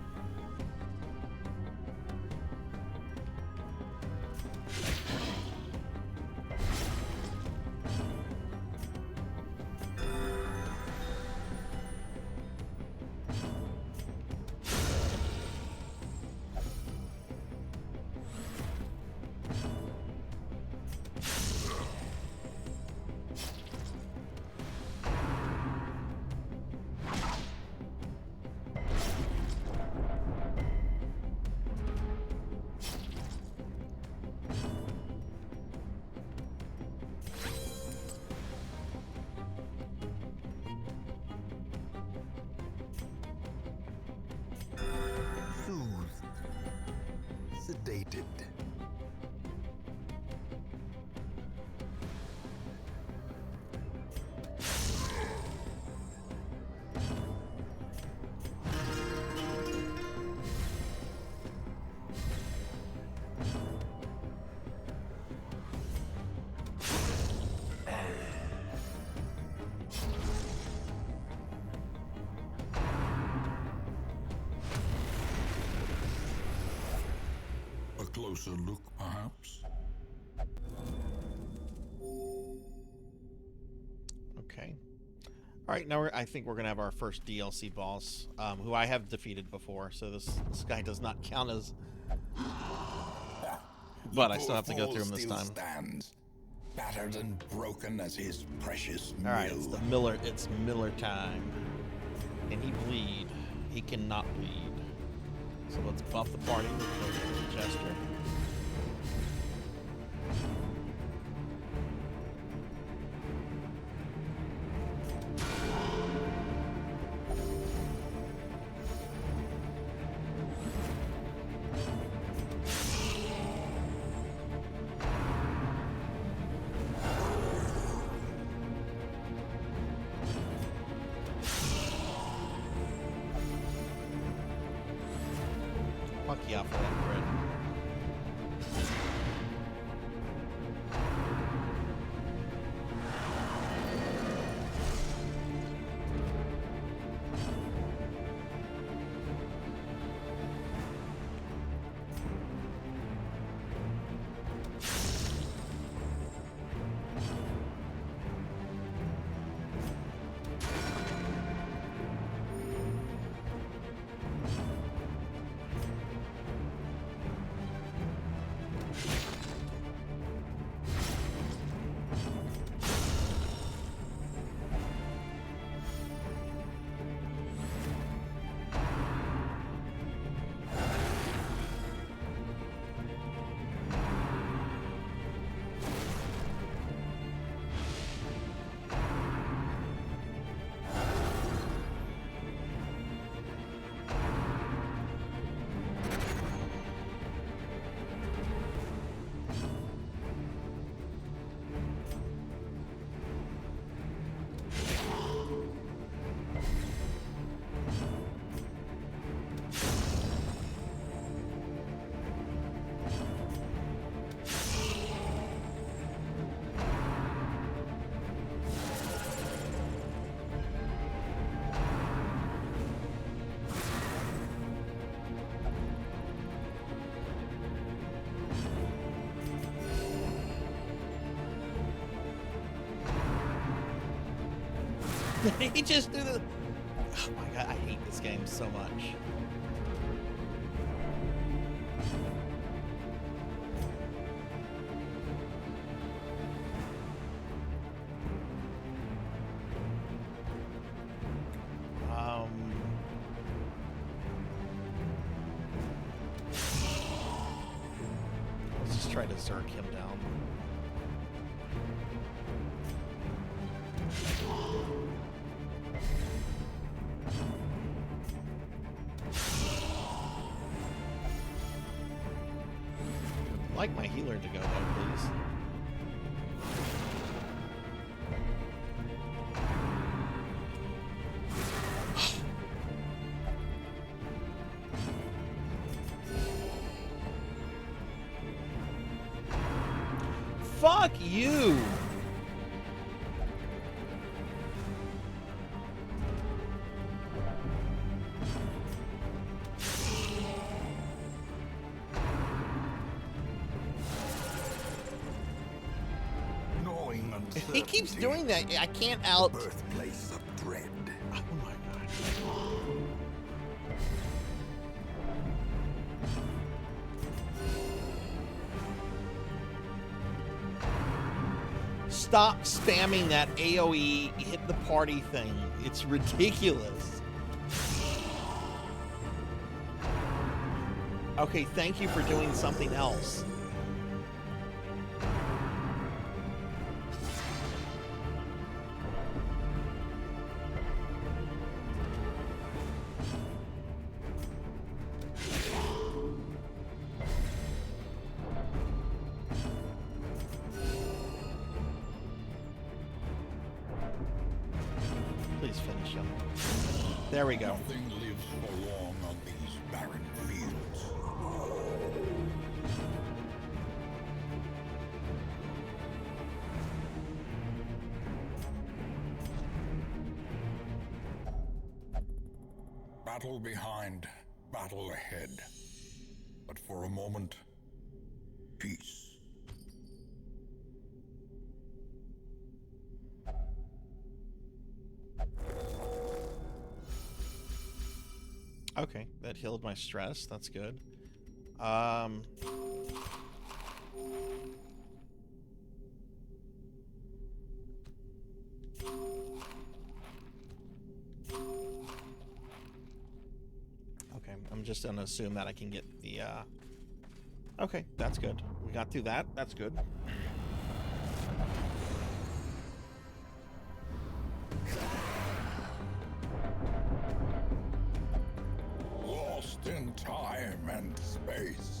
Soothed. Sedated. A closer look, perhaps? Okay. All right, now I think we're gonna have our first DLC boss, who I have defeated before, so this guy does not count as. But I still have to go through him this time. Stands. battered and broken as his precious All right, it's mill. the Miller. It's Miller time. Can he bleed? He cannot bleed. So let's buff the party with the Jester. Lucky out for that crit. He just did it. Oh my god, I hate this game so much. Let's just try to zerk him down. I'd like my healer to go though, please. Fuck you! Gnawing He keeps uncertainty, doing that. I can't out. birthplace of dread. Oh my god. Stop spamming that AoE hit the party thing. It's ridiculous. Okay, thank you for doing something else. Please finish him. There we go. Nothing lives for long on these barren fields. Battle behind, battle ahead. But for a moment, peace. Okay, that healed my stress. That's good. Okay, I'm just gonna assume that I can get the, Okay, that's good. We got through that. That's good. Lost in time and space.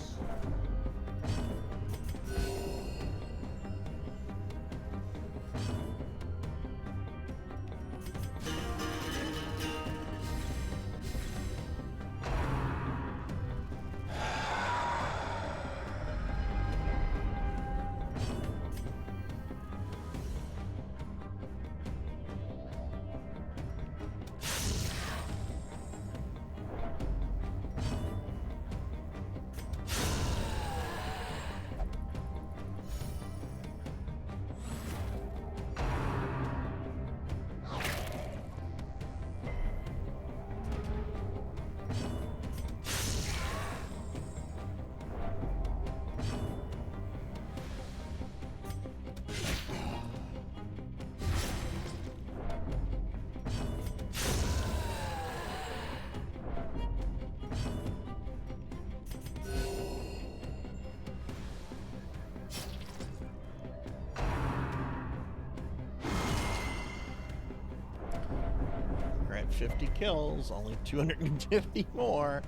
We're at 50 kills, only 250 more.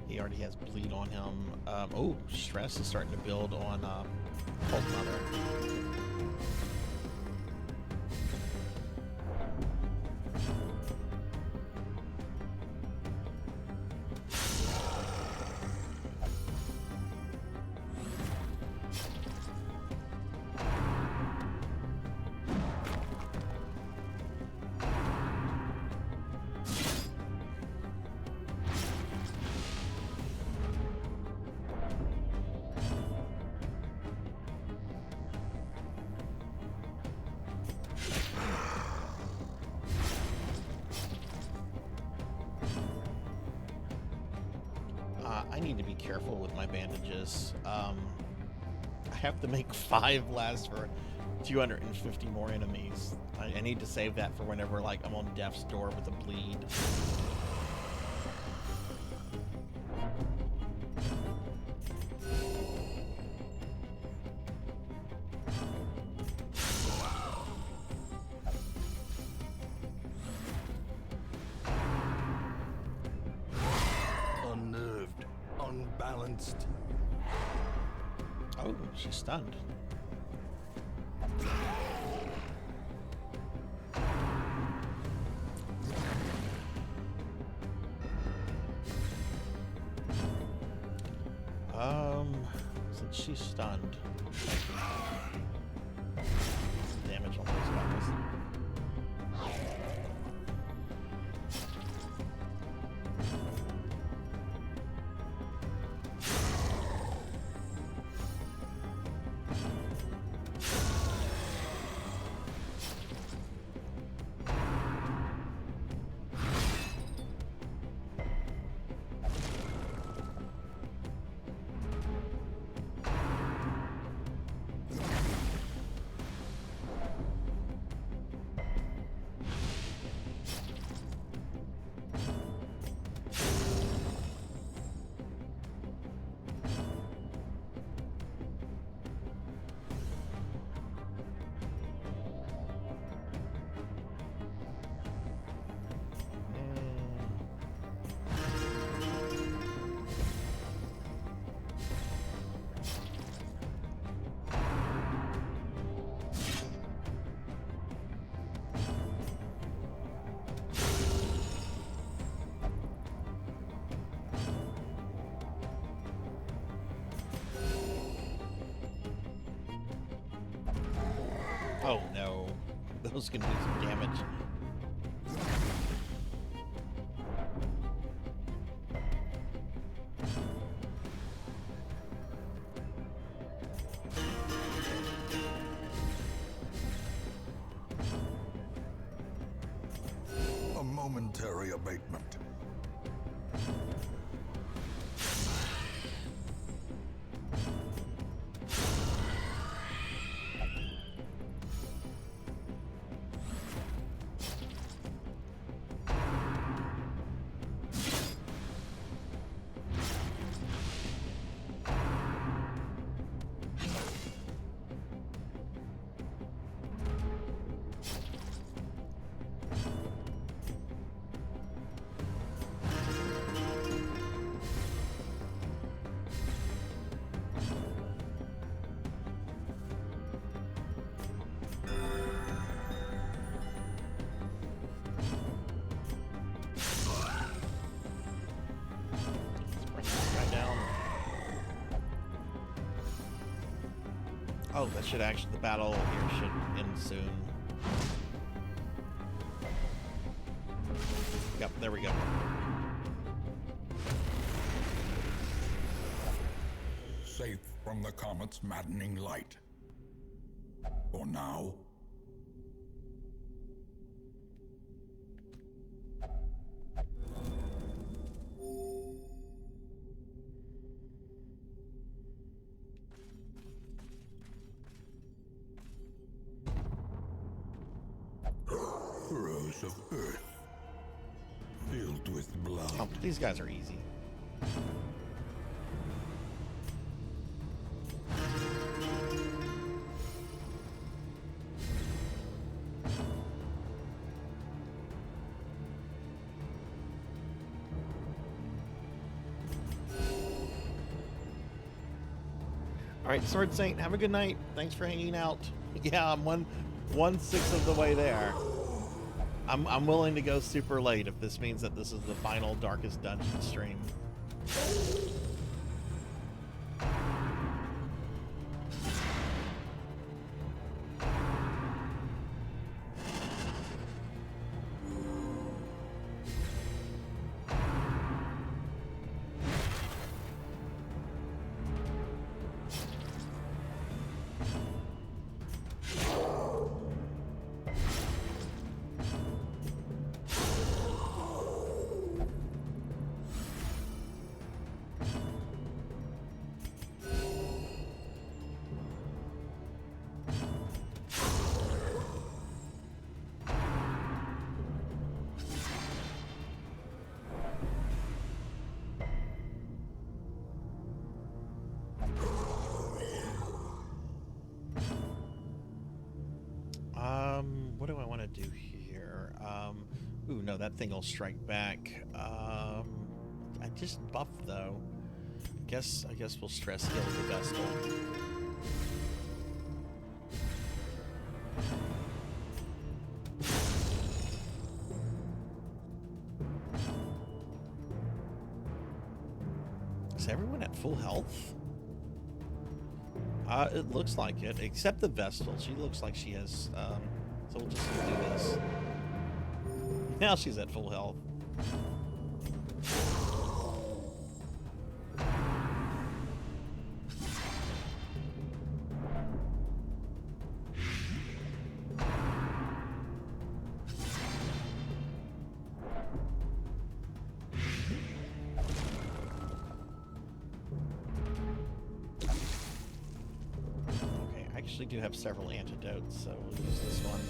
He already has bleed on him. Oh, stress is starting to build on Cold Mother. I need to be careful with my bandages. I have to make 5 last for 250 more enemies. I need to save that for whenever, like, I'm on death's door with a bleed. Unnerved, unbalanced. Oh, she's stunned. Since she's stunned, damage on those guys. Oh no, those can do some damage. voluntary abatement. Oh, that should actually, the battle here should end soon. Yep, there we go. Safe from the comet's maddening light. For now. Furrows of earth, filled with blood. Oh, these guys are easy. All right, Sword Saint, have a good night. Thanks for hanging out. Yeah, I'm 1/6 of the way there. I'm willing to go super late if this means that this is the final Darkest Dungeon stream. What do I want to do here? Ooh, no, that thing will strike back. I just buffed though. I guess we'll stress heal the Vestal. Is everyone at full health? It looks like it, except the Vestal. She looks like she has, so we'll just do this. Now she's at full health. Do have several antidotes, so we'll use this one.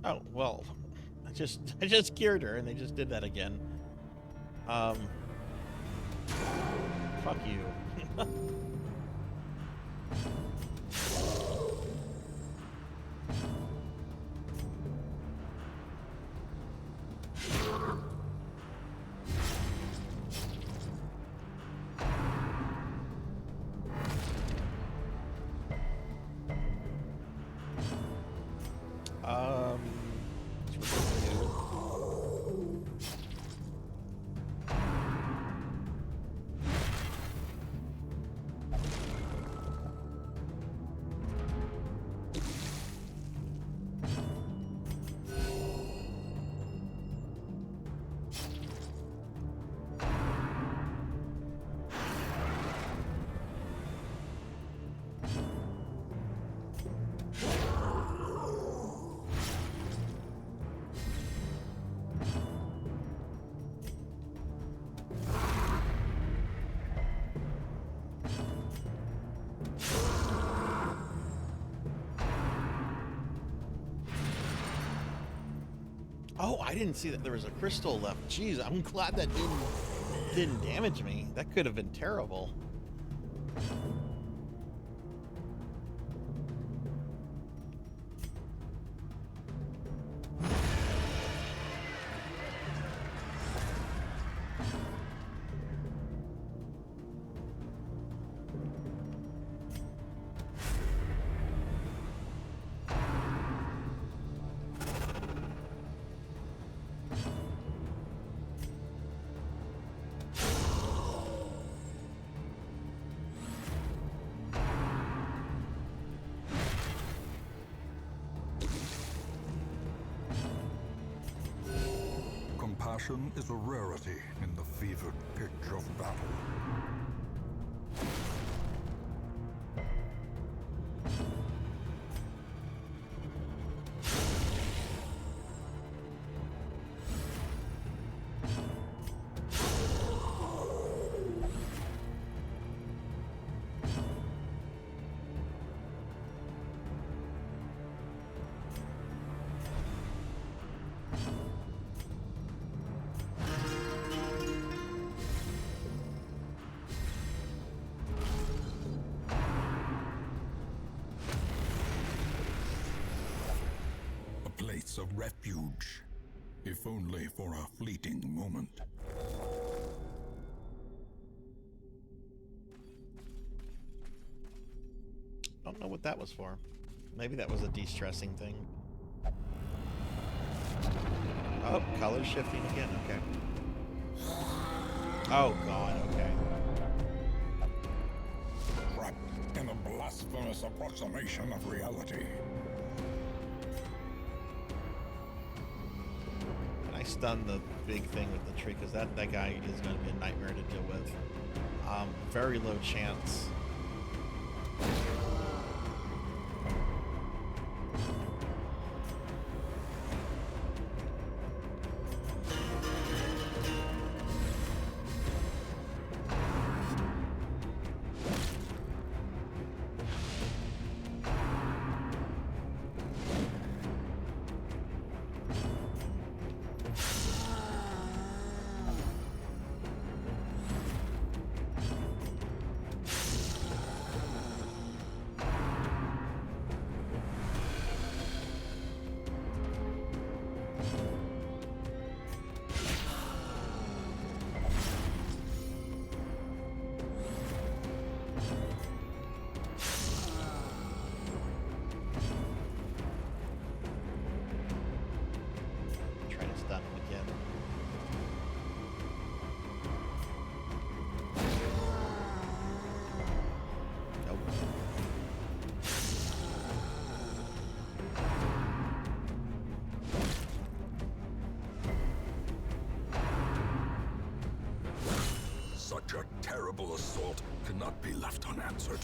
Oh, well, I just cured her and they just did that again. Fuck you. Oh, I didn't see that there was a crystal left. Jeez, I'm glad that didn't damage me. That could have been terrible. Compassion is a rarity in the fevered pitch of battle. Place of refuge, if only for a fleeting moment. Don't know what that was for. Maybe that was a de-stressing thing. Oh, color shifting again. Okay. Oh God. Okay. Trapped in a blasphemous approximation of reality. Stun the big thing with the tree, because that guy is going to be a nightmare to deal with. Very low chance. Such a terrible assault cannot be left unanswered.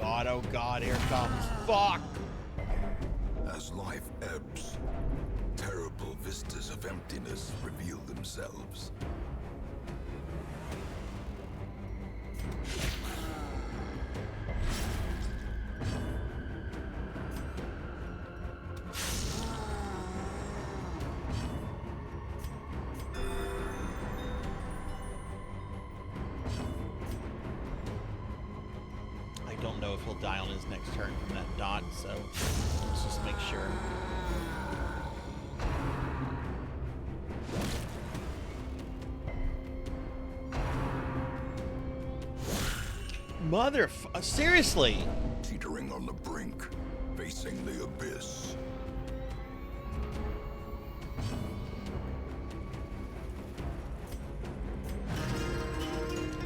Oh God, here it comes. Fuck! As life ebbs, terrible vistas of emptiness reveal themselves. He'll die on his next turn from that dot, so let's just make sure. Seriously? Teetering on the brink, facing the abyss.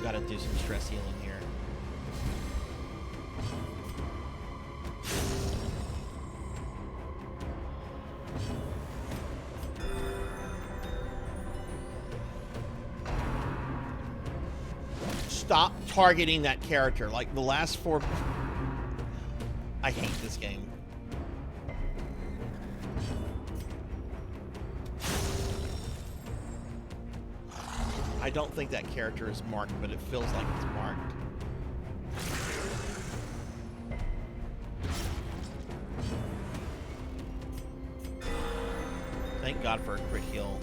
Gotta do some stress healing here. Stop targeting that character. Like the last 4... I hate this game. I don't think that character is marked, but it feels like it's marked. Thank God for a crit heal.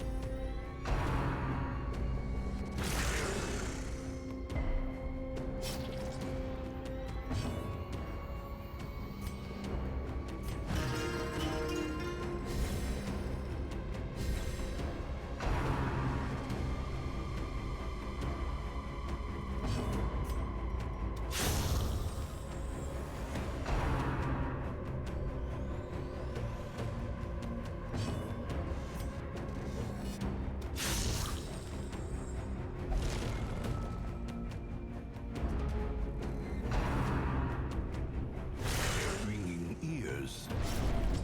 Ringing ears,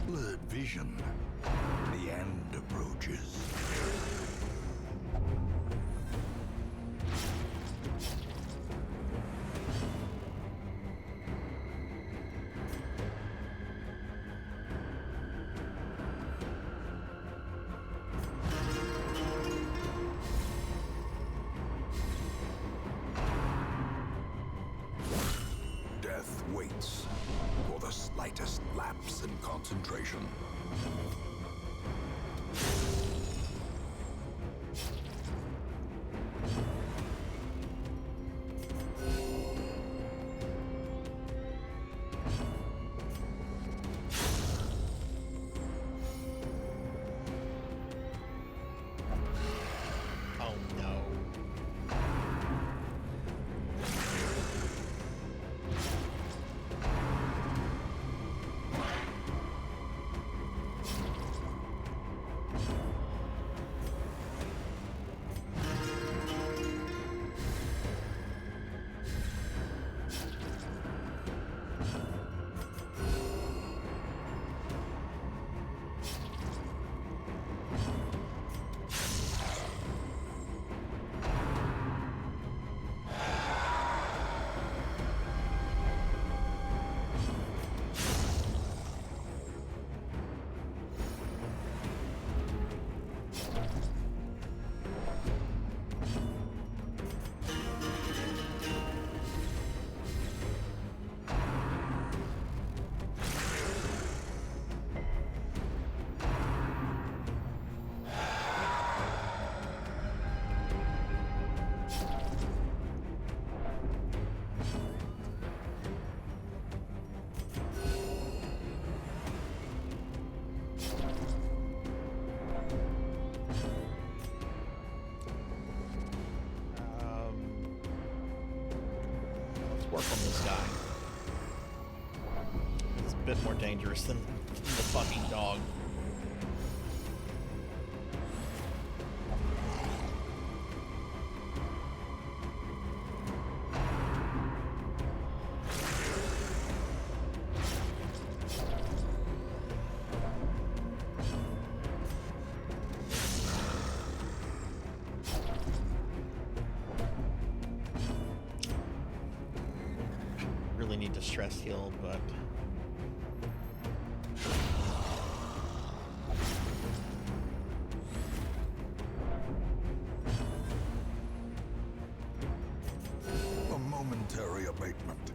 blurred vision. The end approaches. Death waits for the slightest lapse in concentration. Oh no. Let's work on this guy. It's a bit more dangerous than the fucking dog. Really need to stress heal, but A momentary abatement.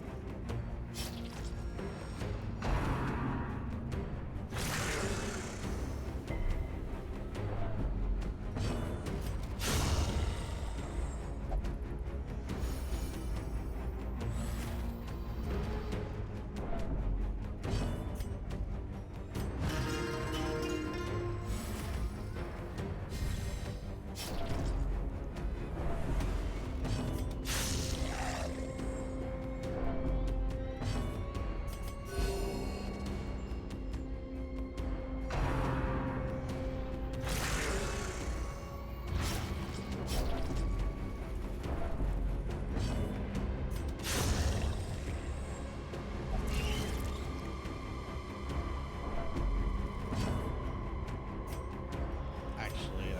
actually,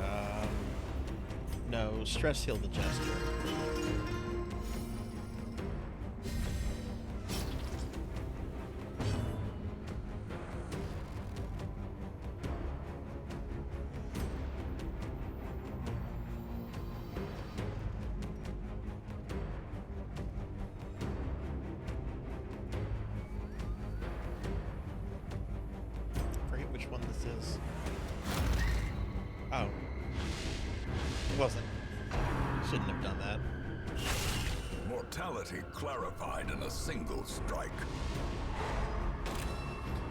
no, stress heal the jester. I forget which one this is. wasn't. Shouldn't have done that. Mortality clarified in a single strike.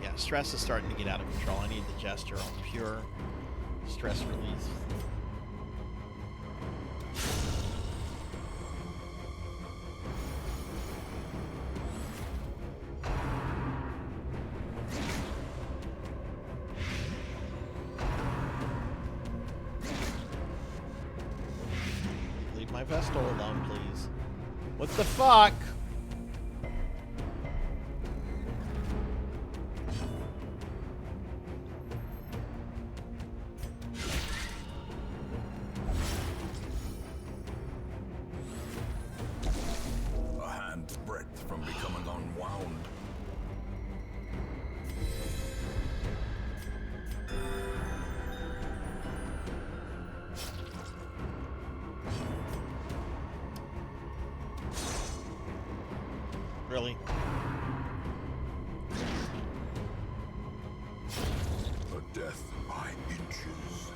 Yeah, stress is starting to get out of control. I need the gesture on pure stress release. Leave my Vestal alone, please. What the fuck? A hand's breadth from becoming unwound. Really? A death by inches.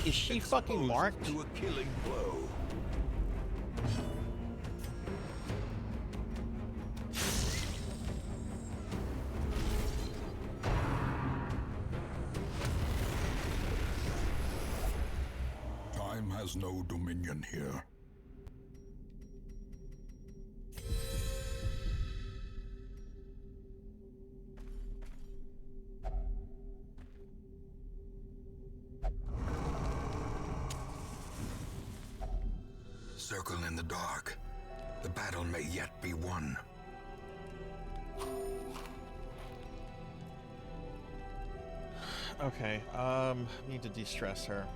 Is she fucking marked? To a killing blow. Time has no dominion here. Circle in the dark. The battle may yet be won. Okay, need to de-stress her.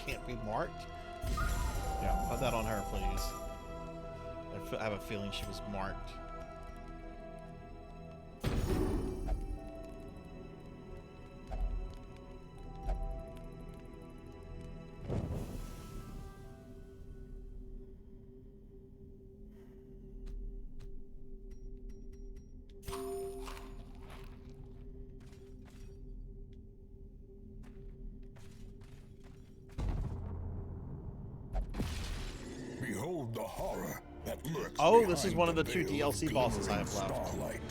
Can't be marked? Yeah, put that on her, please. I have a feeling she was marked. Behold the horror that lurks Oh, this is behind one of the the two veil of DLC bosses I have glimmering left. starlight.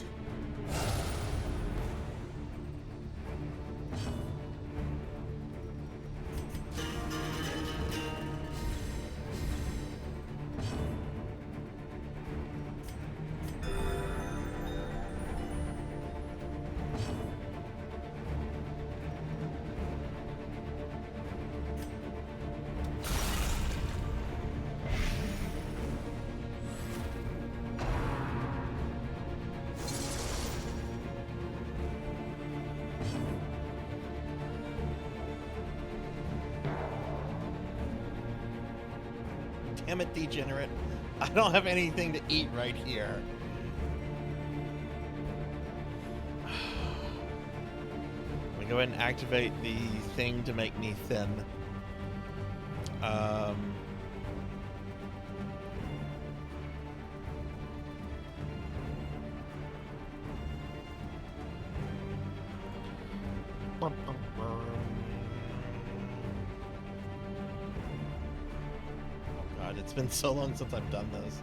Damn it, degenerate. I don't have anything to eat right here. Let me go ahead and activate the thing to make me thin. It's been so long since I've done this.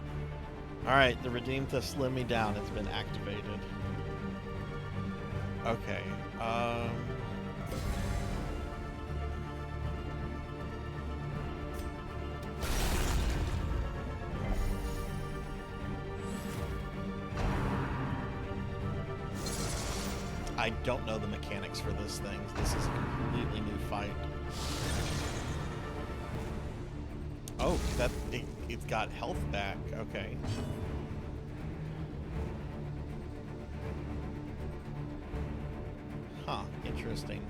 Alright, the redeem to slim me down has been activated. Okay, I don't know the mechanics for this thing. This is a completely new fight. Oh, it's got health back. Okay. Huh, interesting.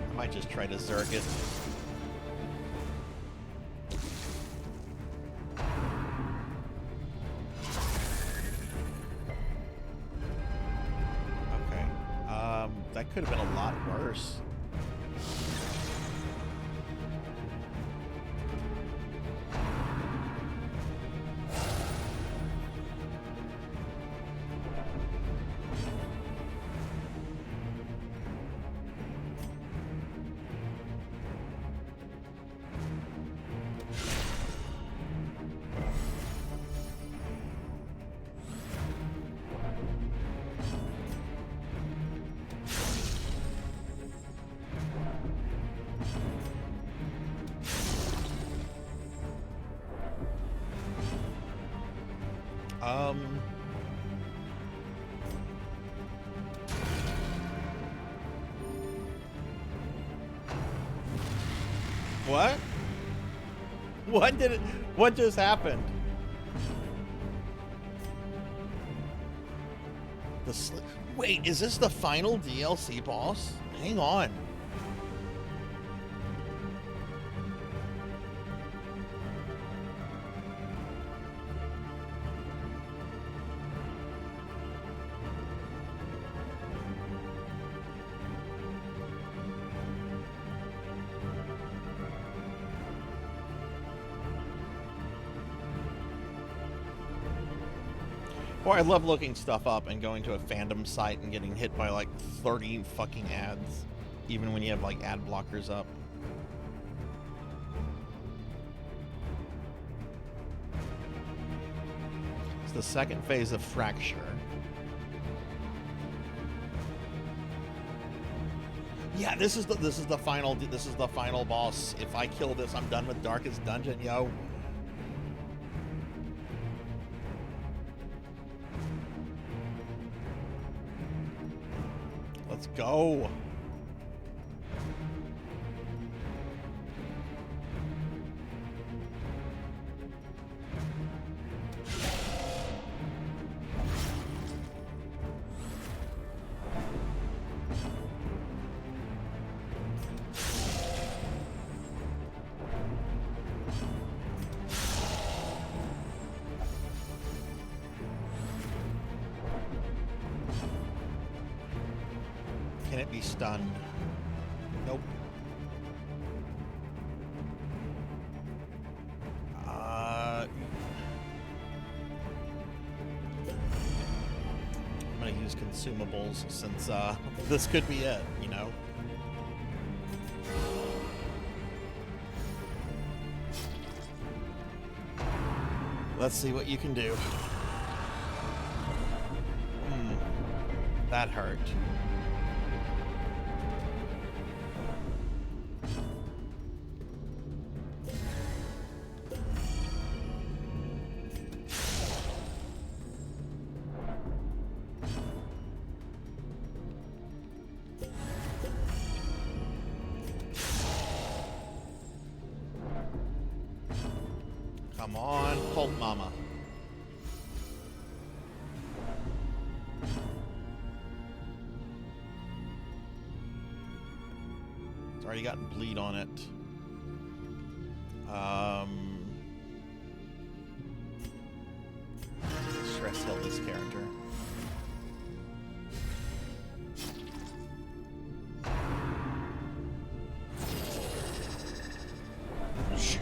I might just try to zerg it. Okay. That could have been a lot worse. What? What just happened? Wait, is this the final DLC boss? Hang on. Boy, I love looking stuff up and going to a fandom site and getting hit by like 30 fucking ads, even when you have like ad blockers up. It's the second phase of Fracture. Yeah, this is the final boss. If I kill this, I'm done with Darkest Dungeon, yo. Let's go. Can it be stunned? Nope. I'm gonna use consumables since this could be it, you know? Let's see what you can do. That hurt. Come on, Pulp Mama. It's already got bleed on it. Stress heal this character.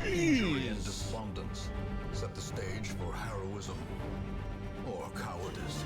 Injury and despondence set the stage for heroism or our cowardice.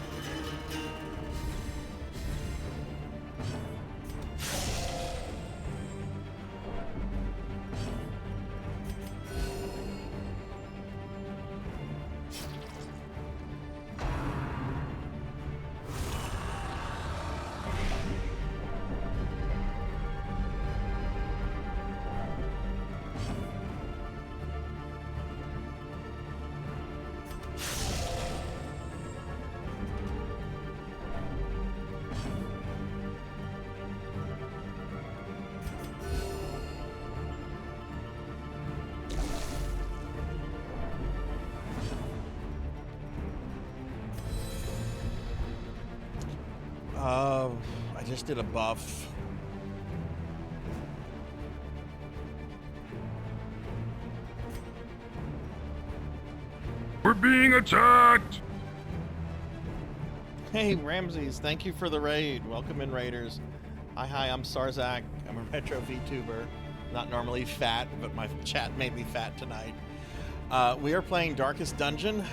I just did a buff. We're being attacked! Hey, Ramses, thank you for the raid. Welcome in, Raiders. Hi, I'm Sarzac. I'm a retro VTuber. Not normally fat, but my chat made me fat tonight. We are playing Darkest Dungeon,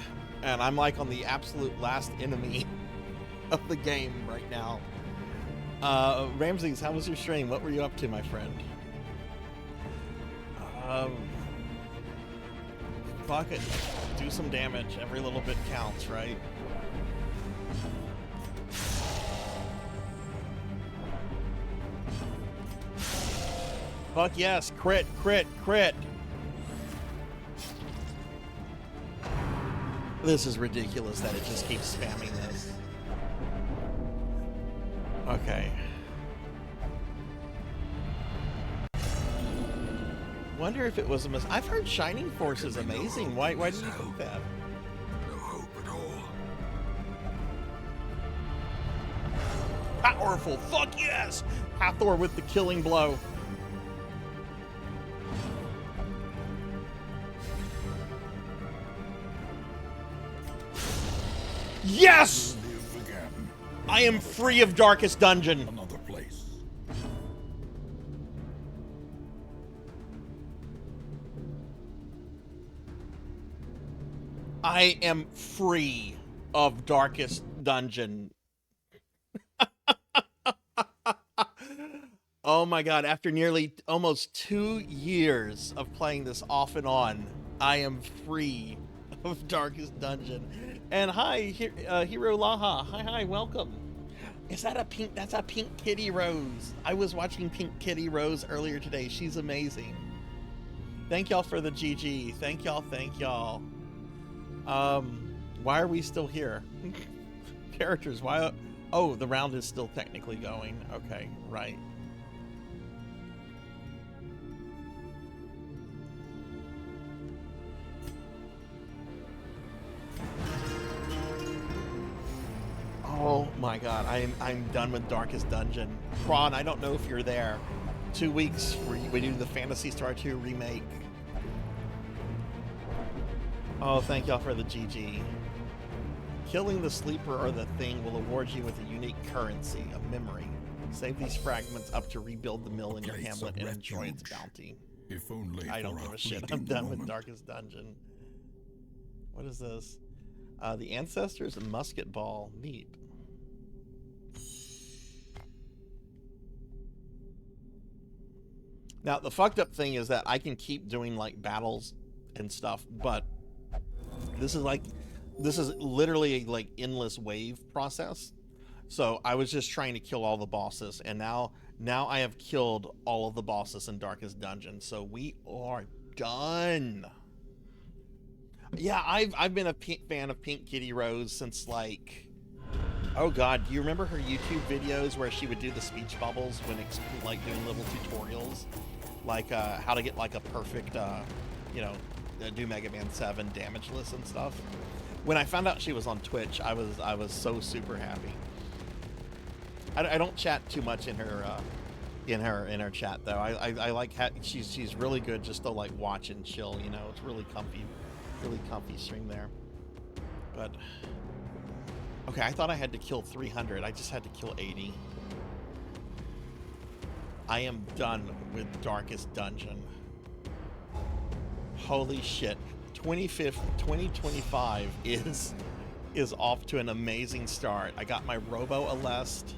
and I'm like on the absolute last enemy of the game right now. Ramses, how was your stream? What were you up to, my friend? Fuck it. Do some damage. Every little bit counts, right? Fuck yes. Crit, crit, crit. This is ridiculous that it just keeps spamming this. Okay. Wonder if it was a I've heard Shining Force is amazing. Why do you think that? No hope at all. Powerful. Fuck yes. Hathor with the killing blow. Yes! Live again. I am free of Darkest Dungeon. Another place. I am free of Darkest Dungeon. Oh my god, after nearly almost 2 years of playing this off and on, I am free of Darkest Dungeon. And hi, Hero Laha. Hi, welcome. Is that a pink? That's a Pink Kitty Rose. I was watching Pink Kitty Rose earlier today. She's amazing. Thank y'all for the GG. Thank y'all. Why are we still here? Characters, why? Oh, the round is still technically going. Okay, right. Oh my god, I'm done with Darkest Dungeon. Prawn, I don't know if you're there. 2 weeks we do the Phantasy Star 2 remake. Oh, thank y'all for the GG. Killing the sleeper or the thing will award you with a unique currency, a memory. Save these fragments up to rebuild the mill in your hamlet and enjoy its bounty. If only I don't for give a a shit. I'm fleeting done with moment. Darkest Dungeon. What is this? The Ancestors and Musket Ball. Neat. Now, the fucked up thing is that I can keep doing, like, battles and stuff, but this is literally, like, endless wave process. So I was just trying to kill all the bosses, and now I have killed all of the bosses in Darkest Dungeon, so we are done. Yeah, I've been a fan of Pink Kitty Rose since, like, oh god, do you remember her YouTube videos where she would do the speech bubbles when like doing little tutorials, like how to get like a perfect do Mega Man 7 damageless and stuff? When I found out she was on Twitch, I was so super happy. I don't chat too much in her chat though. I like she's really good just to like watch and chill. You know, it's really comfy stream there. But okay, I thought I had to kill 300. I just had to kill 80. I am done with Darkest Dungeon. Holy shit. 2025 is is off to an amazing start. I got my Robo Alest,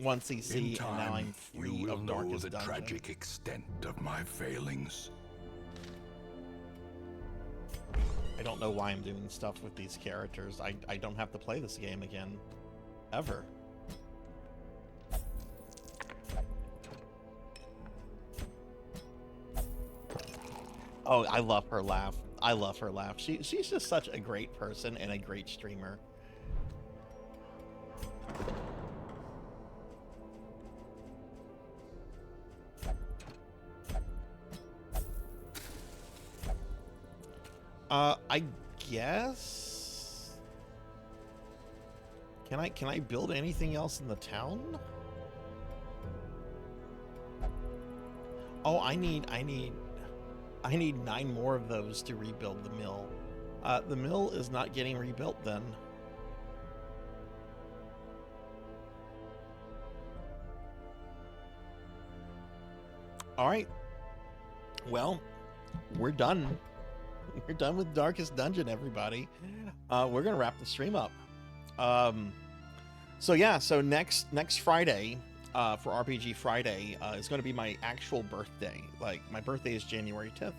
1cc, and now I'm free of Darkest Dungeon. Tragic extent of my failings. I don't know why I'm doing stuff with these characters. I don't have to play this game again. Ever. Oh, I love her laugh. I love her laugh. She's just such a great person and a great streamer. I guess. Can I build anything else in the town? Oh, I need 9 more of those to rebuild the mill. The mill is not getting rebuilt then. All right. Well, we're done. We're done with Darkest Dungeon, everybody. We're gonna wrap the stream up. So yeah, so next Friday, for RPG Friday, is going to be my actual birthday. Like, my birthday is January 10th.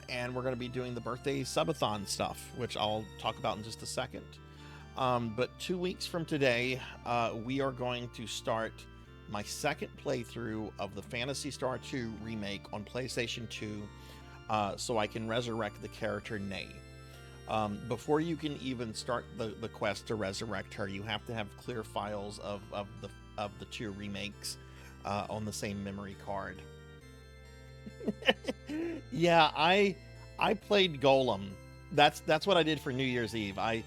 And we're going to be doing the birthday subathon stuff, which I'll talk about in just a second. But 2 weeks from today, we are going to start my second playthrough of the Phantasy Star 2 remake on PlayStation 2, so I can resurrect the character Nay. Before you can even start the quest to resurrect her, you have to have clear files of the 2 remakes on the same memory card. Yeah, I played Golem. That's what I did for New Year's Eve. I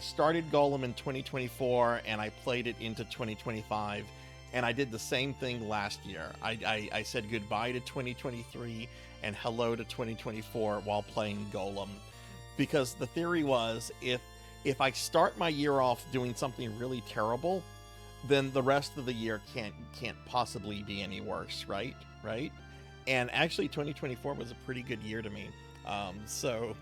started Golem in 2024 and I played it into 2025, and I did the same thing last year. I said goodbye to 2023 and hello to 2024 while playing Golem, because the theory was if I start my year off doing something really terrible, then the rest of the year can't possibly be any worse, right? And actually 2024 was a pretty good year to me. So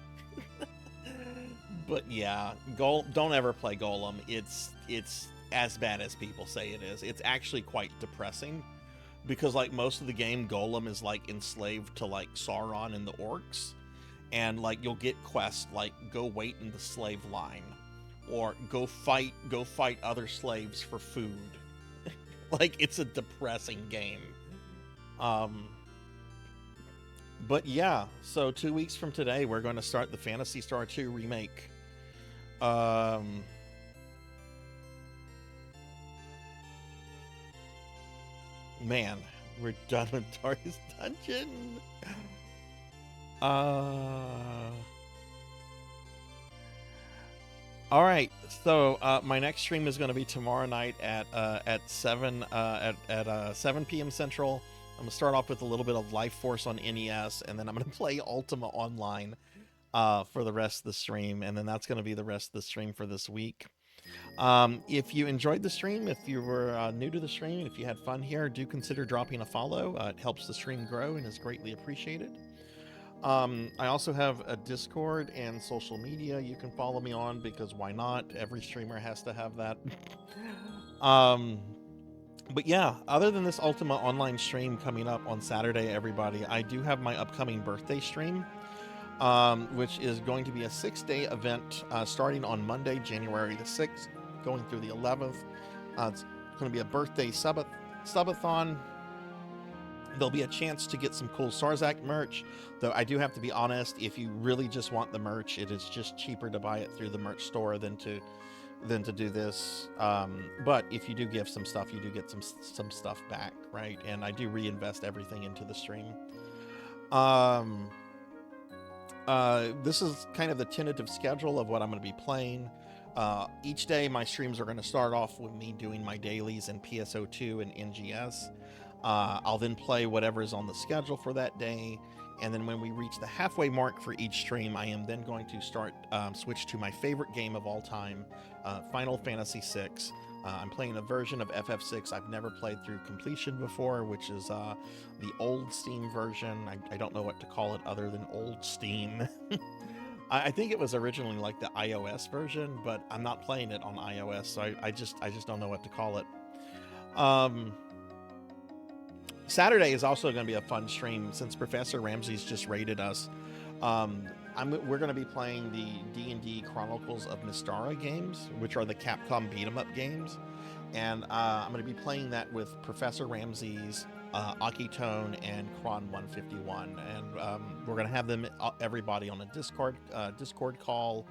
but yeah, don't ever play Golem. It's as bad as people say it is. It's actually quite depressing, because like most of the game, Golem is like enslaved to like Sauron and the orcs, and like you'll get quests like go wait in the slave line, or go fight other slaves for food. Like, it's a depressing game. But yeah, so 2 weeks from today, we're going to start the Phantasy Star 2 remake. Man, we're done with Darkest Dungeon. All right, so my next stream is going to be tomorrow night at 7 p.m. Central. I'm gonna start off with a little bit of Life Force on NES, and then I'm gonna play Ultima Online for the rest of the stream, and then that's gonna be the rest of the stream for this week. If you enjoyed the stream, if you were new to the stream, if you had fun here, do consider dropping a follow. It helps the stream grow and is greatly appreciated. I also have a Discord and social media you can follow me on, because why not? Every streamer has to have that. But yeah, other than this Ultima Online stream coming up on Saturday, everybody, I do have my upcoming birthday stream, which is going to be a 6-day event starting on Monday, January the 6th, going through the 11th. It's going to be a birthday subathon. There'll be a chance to get some cool Sarzac merch, though I do have to be honest, if you really just want the merch, it is just cheaper to buy it through the merch store than to do this. But if you do give some stuff, you do get some stuff back, right? And I do reinvest everything into the stream. This is kind of the tentative schedule of what I'm going to be playing. Each day my streams are going to start off with me doing my dailies in PSO2 and NGS. I'll then play whatever's on the schedule for that day, and then when we reach the halfway mark for each stream, I am then going to start switch to my favorite game of all time, Final Fantasy VI, I'm playing a version of FF6 I've never played through completion before, which is the old Steam version. I don't know what to call it other than old Steam. I think it was originally like the iOS version, but I'm not playing it on iOS, so I just don't know what to call it. Saturday is also going to be a fun stream since Professor Ramsey's just raided us. We're going to be playing the D&D Chronicles of Mystara games, which are the Capcom beat-em-up games. And I'm going to be playing that with Professor Ramsey's, Akitone, and Kron 151. And we're going to have them, everybody on a Discord call.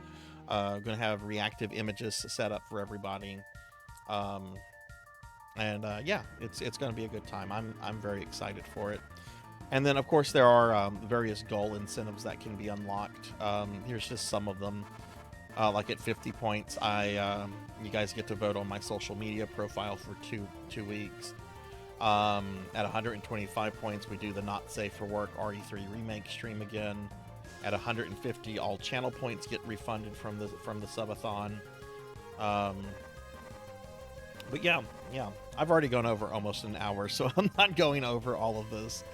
Going to have reactive images set up for everybody. Yeah, it's going to be a good time. I'm very excited for it. And then, of course, there are various goal incentives that can be unlocked. Here's just some of them. Like at 50 points, you guys get to vote on my social media profile for two weeks. At 125 points, we do the Not Safe for Work RE3 remake stream again. At 150, all channel points get refunded from the subathon. But yeah, I've already gone over almost an hour, so I'm not going over all of this.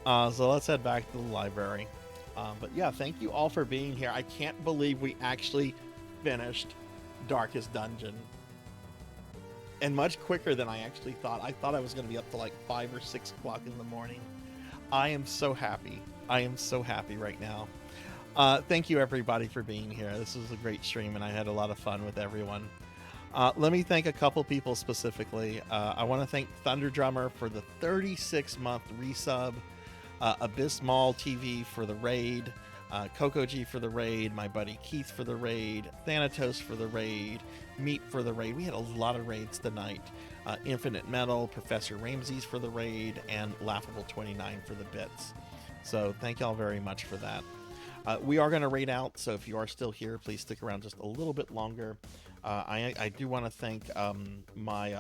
So let's head back to the library. But yeah, thank you all for being here. I can't believe we actually finished Darkest Dungeon. And much quicker than I actually thought. I thought I was going to be up to like 5 or 6 o'clock in the morning. I am so happy. I am so happy right now. Thank you everybody for being here. This was a great stream and I had a lot of fun with everyone. Let me thank a couple people specifically. I want to thank Thunder Drummer for the 36-month resub, Abysmal TV for the raid, Coco G for the raid, my buddy Keith for the raid, Thanatos for the raid, Meat for the raid. We had a lot of raids tonight. Infinite Metal, Professor Ramsey's for the raid, and Laughable 29 for the bits. So thank y'all very much for that. We are going to raid out, so if you are still here, please stick around just a little bit longer. I do want to thank my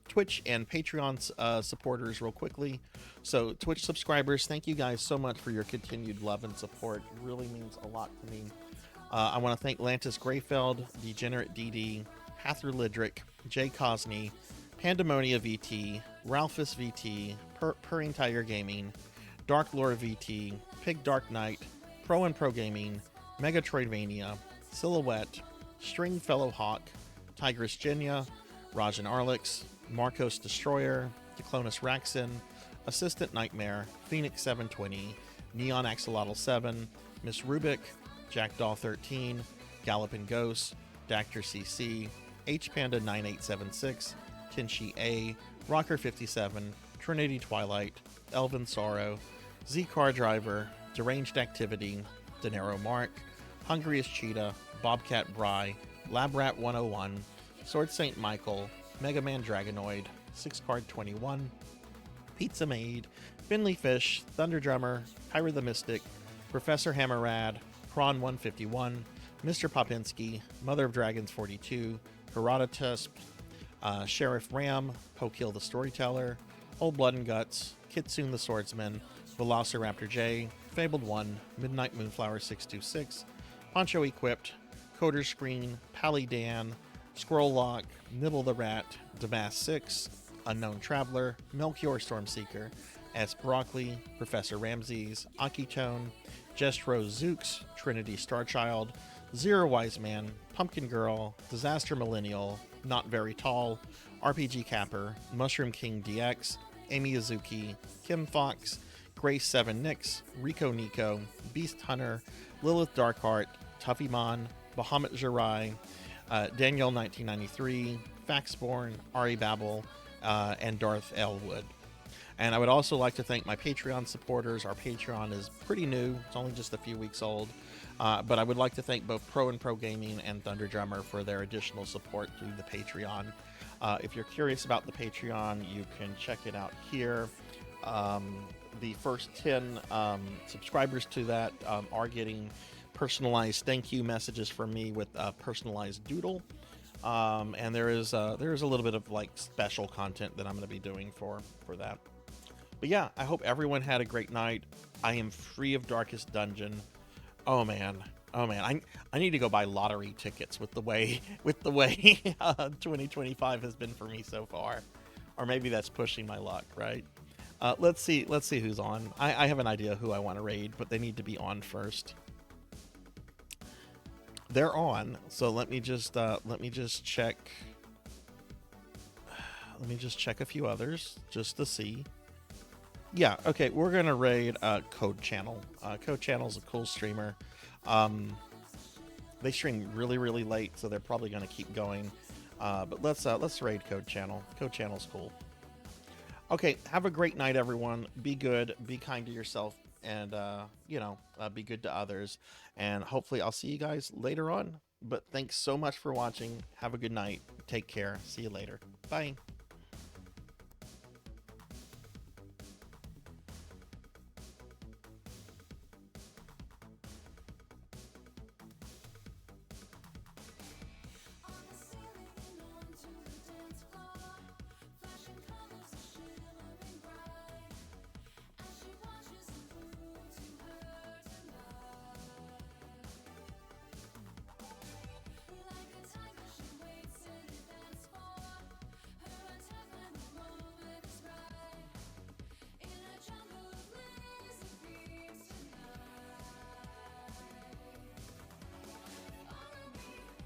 Twitch and Patreon supporters real quickly. So Twitch subscribers, thank you guys so much for your continued love and support. It really means a lot to me. I want to thank Lantis Grayfeld, Degenerate DD, Hather Lidrick, Jay Cosney, Pandemonia VT, Ralphus VT, Purring Tiger Gaming, Dark Lore VT, Pig Dark Knight, Pro and Pro Gaming, Megatroidvania, Silhouette, Stringfellow Hawk, Tigress Genya, Rajan Arlix, Marcos Destroyer, Declonus Raxin, Assistant Nightmare, Phoenix 720, Neon Axolotl 7, Miss Rubik, Jackdaw 13, Gallopin Ghost, Dactor CC, H Panda 9876, Tinshi A, Rocker 57, Trinity Twilight, Elvin Sorrow, Z Car Driver, Deranged Activity, Denero Mark, Hungriest Cheetah, Bobcat Bry, Labrat 101, Sword Saint Michael, Mega Man Dragonoid, 6 Card 21, Pizza Maid, Finley Fish, Thunder Drummer, Pyra the Mystic, Professor Hammerrad, Prawn 151, Mr. Popinski, Mother of Dragons 42, Herodotus, Sheriff Ram, Pokill the Storyteller, Old Blood and Guts, Kitsune the Swordsman, Velociraptor J, Fabled 1, Midnight Moonflower 626, Poncho Equipped, Coder Screen, Pally Dan, Scroll Lock, Nibble the Rat, Damas 6, Unknown Traveler, Melchior Stormseeker, S. Broccoli, Professor Ramses, Akitone, Jestro Zooks, Trinity Starchild, Zero Wise Man, Pumpkin Girl, Disaster Millennial, Not Very Tall, RPG Capper, Mushroom King DX, Amy Azuki, Kim Fox, Grace 7 Nix, Rico Nico, Beast Hunter, Lilith Darkheart, Tuffymon, Bahamut Jirai, Danielle 1993, Faxborn, Ari Babel, and Darth Elwood. And I would also like to thank my Patreon supporters. Our Patreon is pretty new. It's only just a few weeks old. But I would like to thank both Pro and Pro Gaming and Thunder Drummer for their additional support through the Patreon. If you're curious about the Patreon, you can check it out here. The first 10 subscribers to that are getting personalized thank you messages from me with a personalized doodle. And there is a little bit of like special content that I'm going to be doing for that. But yeah, I hope everyone had a great night. I am free of Darkest Dungeon. Oh man, Oh man, I need to go buy lottery tickets with the way 2025 has been for me so far, or maybe that's pushing my luck, right? Let's see who's on. I have an idea who I want to raid, but they need to be on first. They're on, so let me just check. Let me just check a few others just to see. Yeah, okay, we're gonna raid Code Channel. Code Channel's a cool streamer. They stream really late, so they're probably gonna keep going. But let's raid Code Channel. Code Channel's cool. Okay, have a great night, everyone. Be good, be kind to yourself, and be good to others. And hopefully, I'll see you guys later on. But thanks so much for watching. Have a good night. Take care. See you later. Bye.